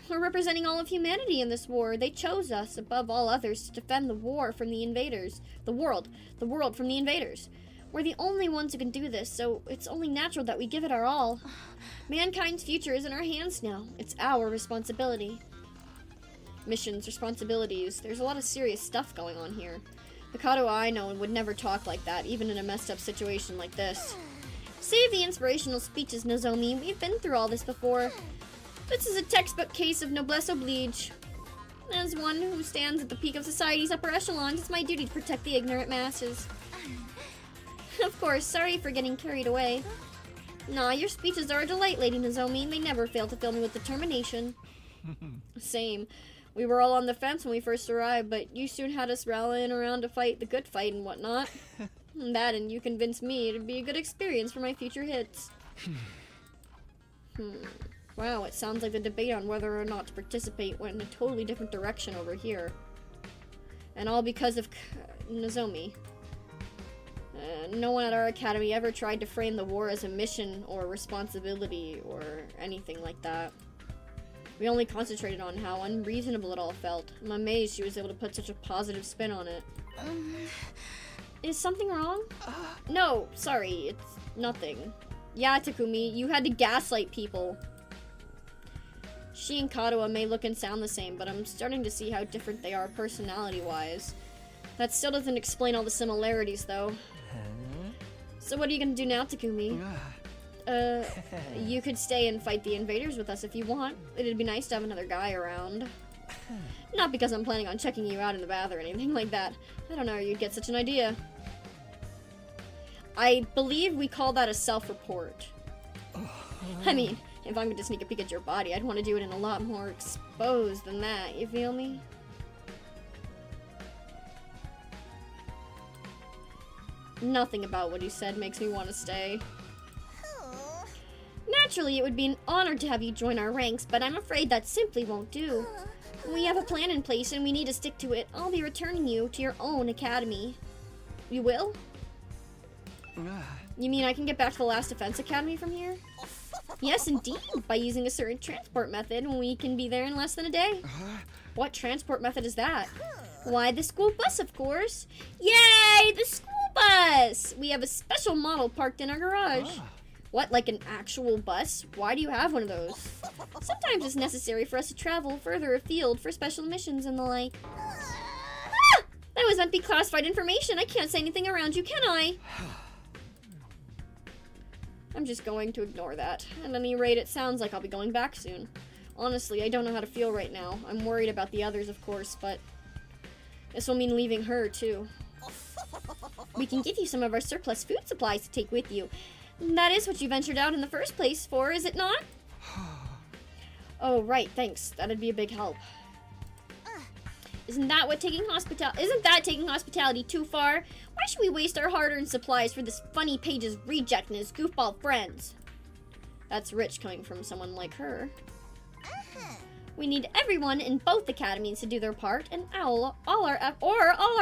We're representing all of humanity in this war. They chose us, above all others, to defend the war from the invaders. The world from the invaders. We're the only ones who can do this, so it's only natural that we give it our all. Mankind's future is in our hands now. It's our responsibility. Missions, responsibilities. There's a lot of serious stuff going on here. The Kato I know would never talk like that, even in a messed up situation like this. Save the inspirational speeches, Nozomi. We've been through all this before. This is a textbook case of noblesse oblige. As one who stands at the peak of society's upper echelons, it's my duty to protect the ignorant masses. Of course, sorry for getting carried away. Nah, your speeches are a delight, Lady Nozomi. They never fail to fill me with determination. Same. We were all on the fence when we first arrived, but you soon had us rallying around to fight the good fight and whatnot. That and you convinced me it'd be a good experience for my future hits. Wow, it sounds like the debate on whether or not to participate went in a totally different direction over here. And all because of Nozomi. No one at our academy ever tried to frame the war as a mission or responsibility or anything like that. We only concentrated on how unreasonable it all felt. I'm amazed she was able to put such a positive spin on it. Is something wrong? No, sorry, it's nothing. Yeah, Takumi, you had to gaslight people. She and Kadoa may look and sound the same, but I'm starting to see how different they are personality-wise. That still doesn't explain all the similarities, though. So what are you gonna do now, Takumi? You could stay and fight the invaders with us if you want. It'd be nice to have another guy around. Not because I'm planning on checking you out in the bath or anything like that. I don't know how you'd get such an idea. I believe we call that a self-report. I mean, if I'm going to sneak a peek at your body, I'd want to do it in a lot more exposed than that, you feel me? Nothing about what he said makes me want to stay. Naturally, it would be an honor to have you join our ranks, but I'm afraid that simply won't do. We have a plan in place and we need to stick to it. I'll be returning you to your own academy. You will? You mean I can get back to the last defense academy from here? Yes, indeed, by using a certain transport method, we can be there in less than a day. What transport method is that? Why, the school bus, of course. Yay, the school bus! We have a special model parked in our garage. What, like an actual bus? Why do you have one of those? Sometimes it's necessary for us to travel further afield for special missions and the like. Ah! That was meant to be classified information. I can't say anything around you, can I? I'm just going to ignore that. At any rate, it sounds like I'll be going back soon. Honestly, I don't know how to feel right now. I'm worried about the others, of course, but this will mean leaving her, too. We can give you some of our surplus food supplies to take with you. That is what you ventured out in the first place for, is it not? Oh, right, thanks. That'd be a big help. Isn't that taking hospitality too far? Why should we waste our hard-earned supplies for this funny page's reject and his goofball friends? That's rich coming from someone like her. We need everyone in both academies to do their part, and all our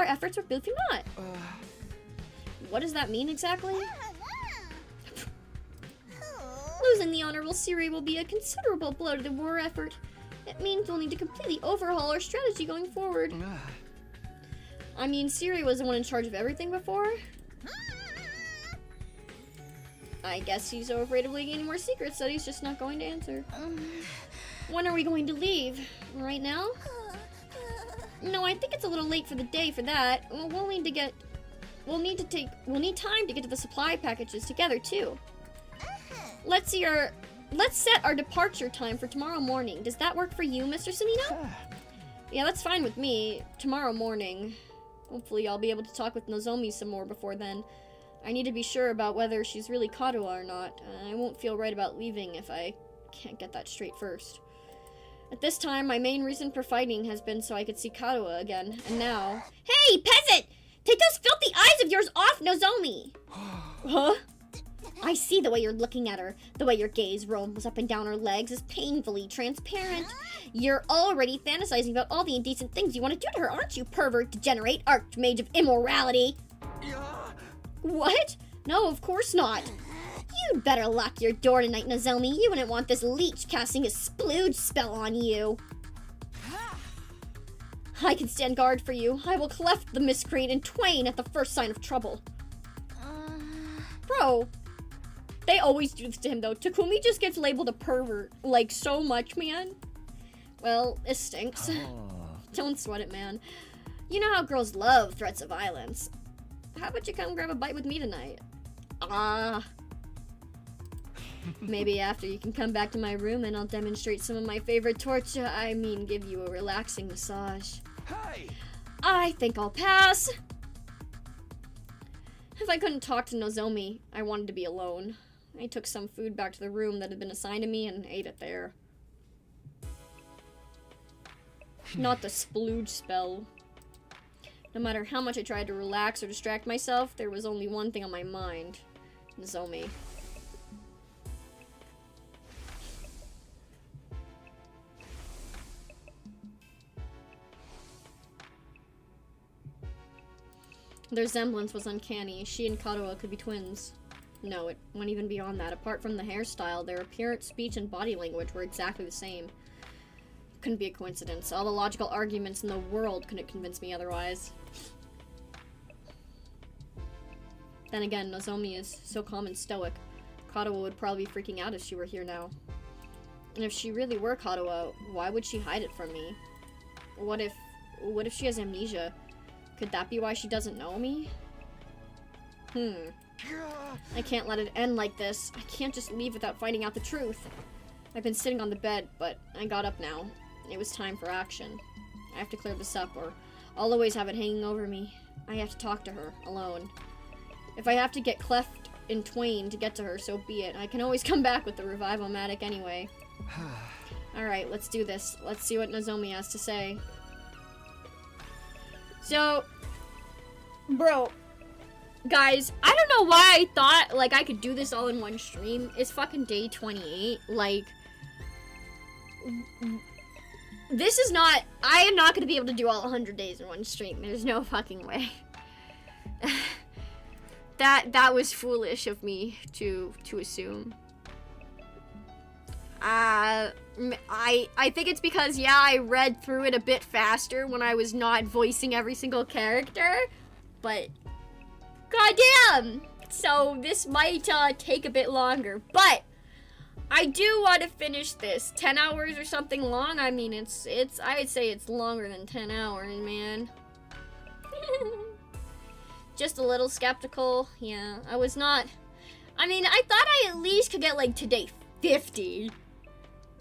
efforts are built for naught. What does that mean exactly? Losing the Honorable Siri will be a considerable blow to the war effort. It means we'll need to completely overhaul our strategy going forward. I mean, Siri was the one in charge of everything before. I guess he's so afraid of leaking any more secrets that he's just not going to answer. When are we going to leave? Right now? No, I think it's a little late for the day for that. We'll need time to get to the supply packages together too. Let's set our departure time for tomorrow morning. Does that work for you, Mr. Sunino? Yeah, that's fine with me. Tomorrow morning. Hopefully I'll be able to talk with Nozomi some more before then. I need to be sure about whether she's really Kadoa or not. I won't feel right about leaving if I can't get that straight first. At this time, my main reason for fighting has been so I could see Kadoa again, and now... Hey, peasant! Take those filthy eyes of yours off Nozomi! Huh? I see the way you're looking at her. The way your gaze roams up and down her legs is painfully transparent. You're already fantasizing about all the indecent things you want to do to her, aren't you, pervert, degenerate, archmage of immorality? What? No, of course not. You'd better lock your door tonight, Nozomi. You wouldn't want this leech casting a splooge spell on you. I can stand guard for you. I will cleft the miscreant in twain at the first sign of trouble. Bro, they always do this to him, though. Takumi just gets labeled a pervert, like, so much, man. Well, it stinks. Don't sweat it, man. You know how girls love threats of violence. How about you come grab a bite with me tonight? Maybe after you can come back to my room and I'll demonstrate some of my favorite torture. I mean, give you a relaxing massage. Hey! I think I'll pass. If I couldn't talk to Nozomi, I wanted to be alone. I took some food back to the room that had been assigned to me and ate it there. Not the splooge spell. No matter how much I tried to relax or distract myself, there was only one thing on my mind. Nozomi. Their semblance was uncanny. She and Kadoa could be twins. No, it went even beyond that. Apart from the hairstyle, their appearance, speech, and body language were exactly the same. Couldn't be a coincidence. All the logical arguments in the world couldn't convince me otherwise. Then again, Nozomi is so calm and stoic. Kadoa would probably be freaking out if she were here now. And if she really were Kadoa, why would she hide it from me? What if she has amnesia? Could that be why she doesn't know me? I can't let it end like this. I can't just leave without finding out the truth. I've been sitting on the bed, but I got up now. It was time for action. I have to clear this up, or I'll always have it hanging over me. I have to talk to her, alone. If I have to get cleft in twain to get to her, so be it. I can always come back with the Revival-matic anyway. Alright, let's do this. Let's see what Nozomi has to say. So, bro, guys, I don't know why I thought, like, I could do this all in one stream. It's fucking day 28. Like, this is not, I am not going to be able to do all 100 days in one stream. There's no fucking way. That was foolish of me to assume. I think it's because, yeah, I read through it a bit faster when I was not voicing every single character, but goddamn! So this might take a bit longer, but I do want to finish this. 10 hours or something long? I mean, it's I would say it's longer than 10 hours, man. Just a little skeptical. Yeah, I was not. I mean, I thought I at least could get, like, to day 50.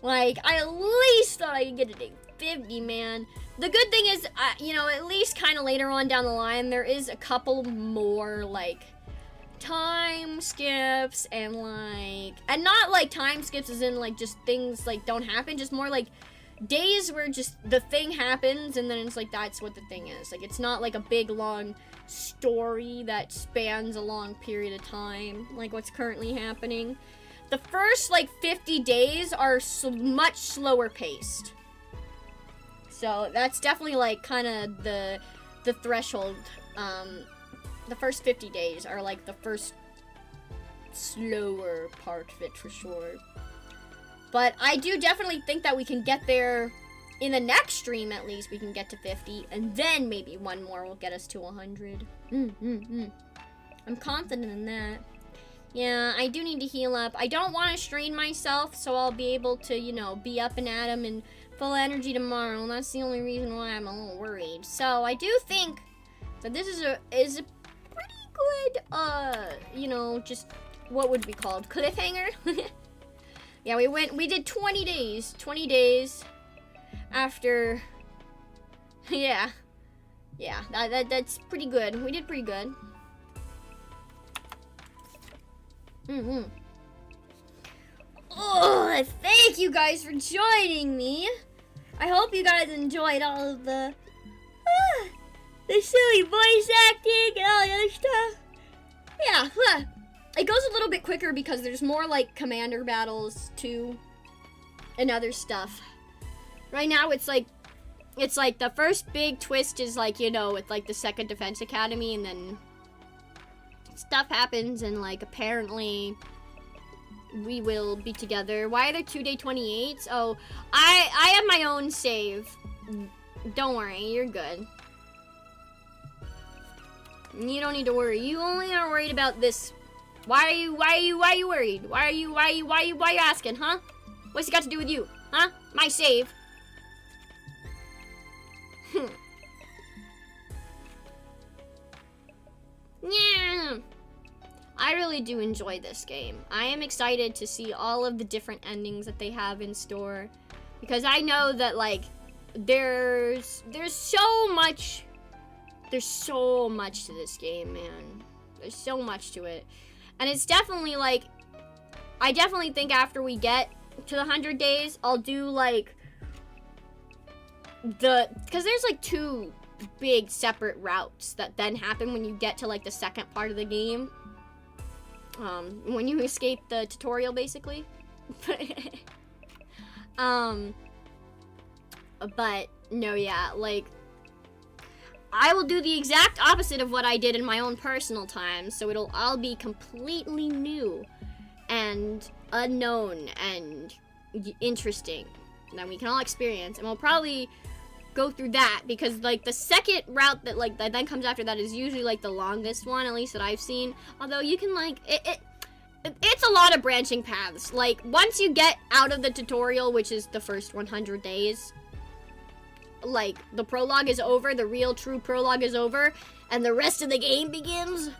Like, I at least thought I could get to day 50, man. The good thing is, you know, at least kind of later on down the line, there is a couple more, like, time skips and, like, and not, like, time skips as in, like, just things, like, don't happen. Just more, like, days where just the thing happens and then it's, like, that's what the thing is. Like, it's not, like, a big, long story that spans a long period of time, like what's currently happening. The first, like, 50 days are much slower paced. So that's definitely, like, kind of the threshold. The first 50 days are, like, the first slower part of it, for sure. But I do definitely think that we can get there in the next stream, at least. We can get to 50, and then maybe one more will get us to 100. I'm confident in that. Yeah, I do need to heal up. I don't want to strain myself, so I'll be able to, you know, be up and at 'em and full energy tomorrow. And that's the only reason why I'm a little worried. So I do think that this is a pretty good, you know, just what would be called cliffhanger. Yeah, we did 20 days. 20 days after. Yeah, that's pretty good. We did pretty good. Oh, thank you guys for joining me. I hope you guys enjoyed all of the silly voice acting and all the other stuff. Yeah, it goes a little bit quicker because there's more like commander battles too and other stuff. Right now it's like the first big twist is like, you know, with like the 2nd Defense Academy, and then stuff happens and like apparently we will be together. Why are there 2-day 28s? Oh, I have my own save. Don't worry, you're good. You don't need to worry. You only are worried about this. Why are you worried? Why are you asking, huh? What's it got to do with you? Huh? My save. Yeah. I really do enjoy this game. I am excited to see all of the different endings that they have in store, because I know that like there's so much to this game, man. There's so much to it. And it's definitely like, I definitely think after we get to the 100 days, I'll do like because there's like 2 big separate routes that then happen when you get to like the 2nd part of the game. When you escape the tutorial, basically. But no, yeah, like I will do the exact opposite of what I did in my own personal time, so it'll all be completely new and unknown and interesting that we can all experience, and we'll probably go through that because like the 2nd route that like that then comes after that is usually like the longest one, at least that I've seen. Although you can like it's a lot of branching paths. Like once you get out of the tutorial, which is the first 100 days, like the prologue is over, the real true prologue is over, and the rest of the game begins.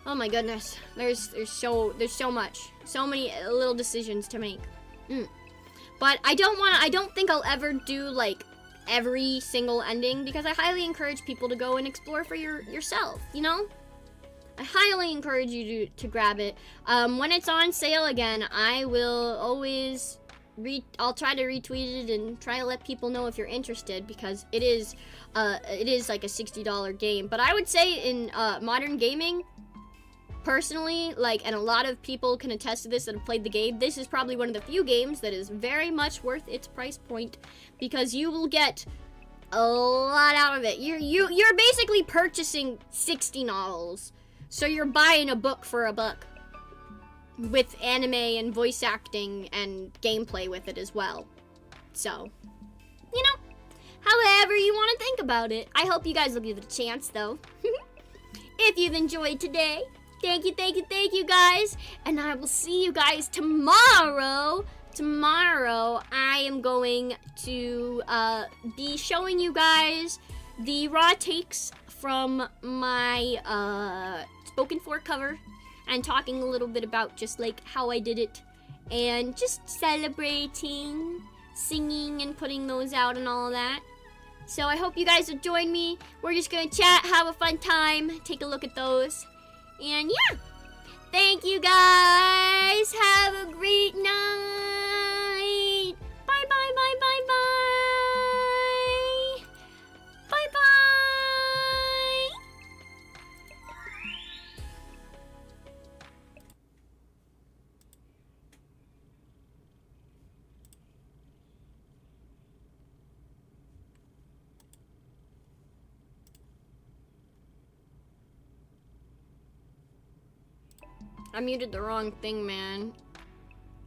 Oh my goodness, there's so much, so many little decisions to make. But I don't think I'll ever do like every single ending, because I highly encourage people to go and explore for yourself, you know? I highly encourage you to grab it. When it's on sale again, I will always I'll try to retweet it and try to let people know if you're interested, because it is like a $60 game. But I would say in modern gaming, personally, like, and a lot of people can attest to this that have played the game, this is probably one of the few games that is very much worth its price point, because you will get a lot out of it. You're basically purchasing 60 novels, so you're buying a book for $1 with anime and voice acting and gameplay with it as well. So, you know, however you want to think about it. I hope you guys will give it a chance, though. If you've enjoyed today, thank you guys, and I will see you guys tomorrow. Tomorrow, I am going to be showing you guys the raw takes from my spoken for cover, and talking a little bit about just like how I did it, and just celebrating, singing, and putting those out and all of that. So I hope you guys will join me. We're just gonna chat, have a fun time, take a look at those. And yeah, thank you guys. Have a great night. Bye, bye, bye, bye, bye. Bye, bye. I muted the wrong thing, man.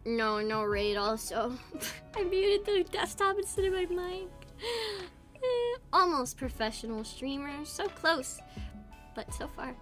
No raid also. I muted the desktop instead of my mic. Almost professional streamer. So close, but so far.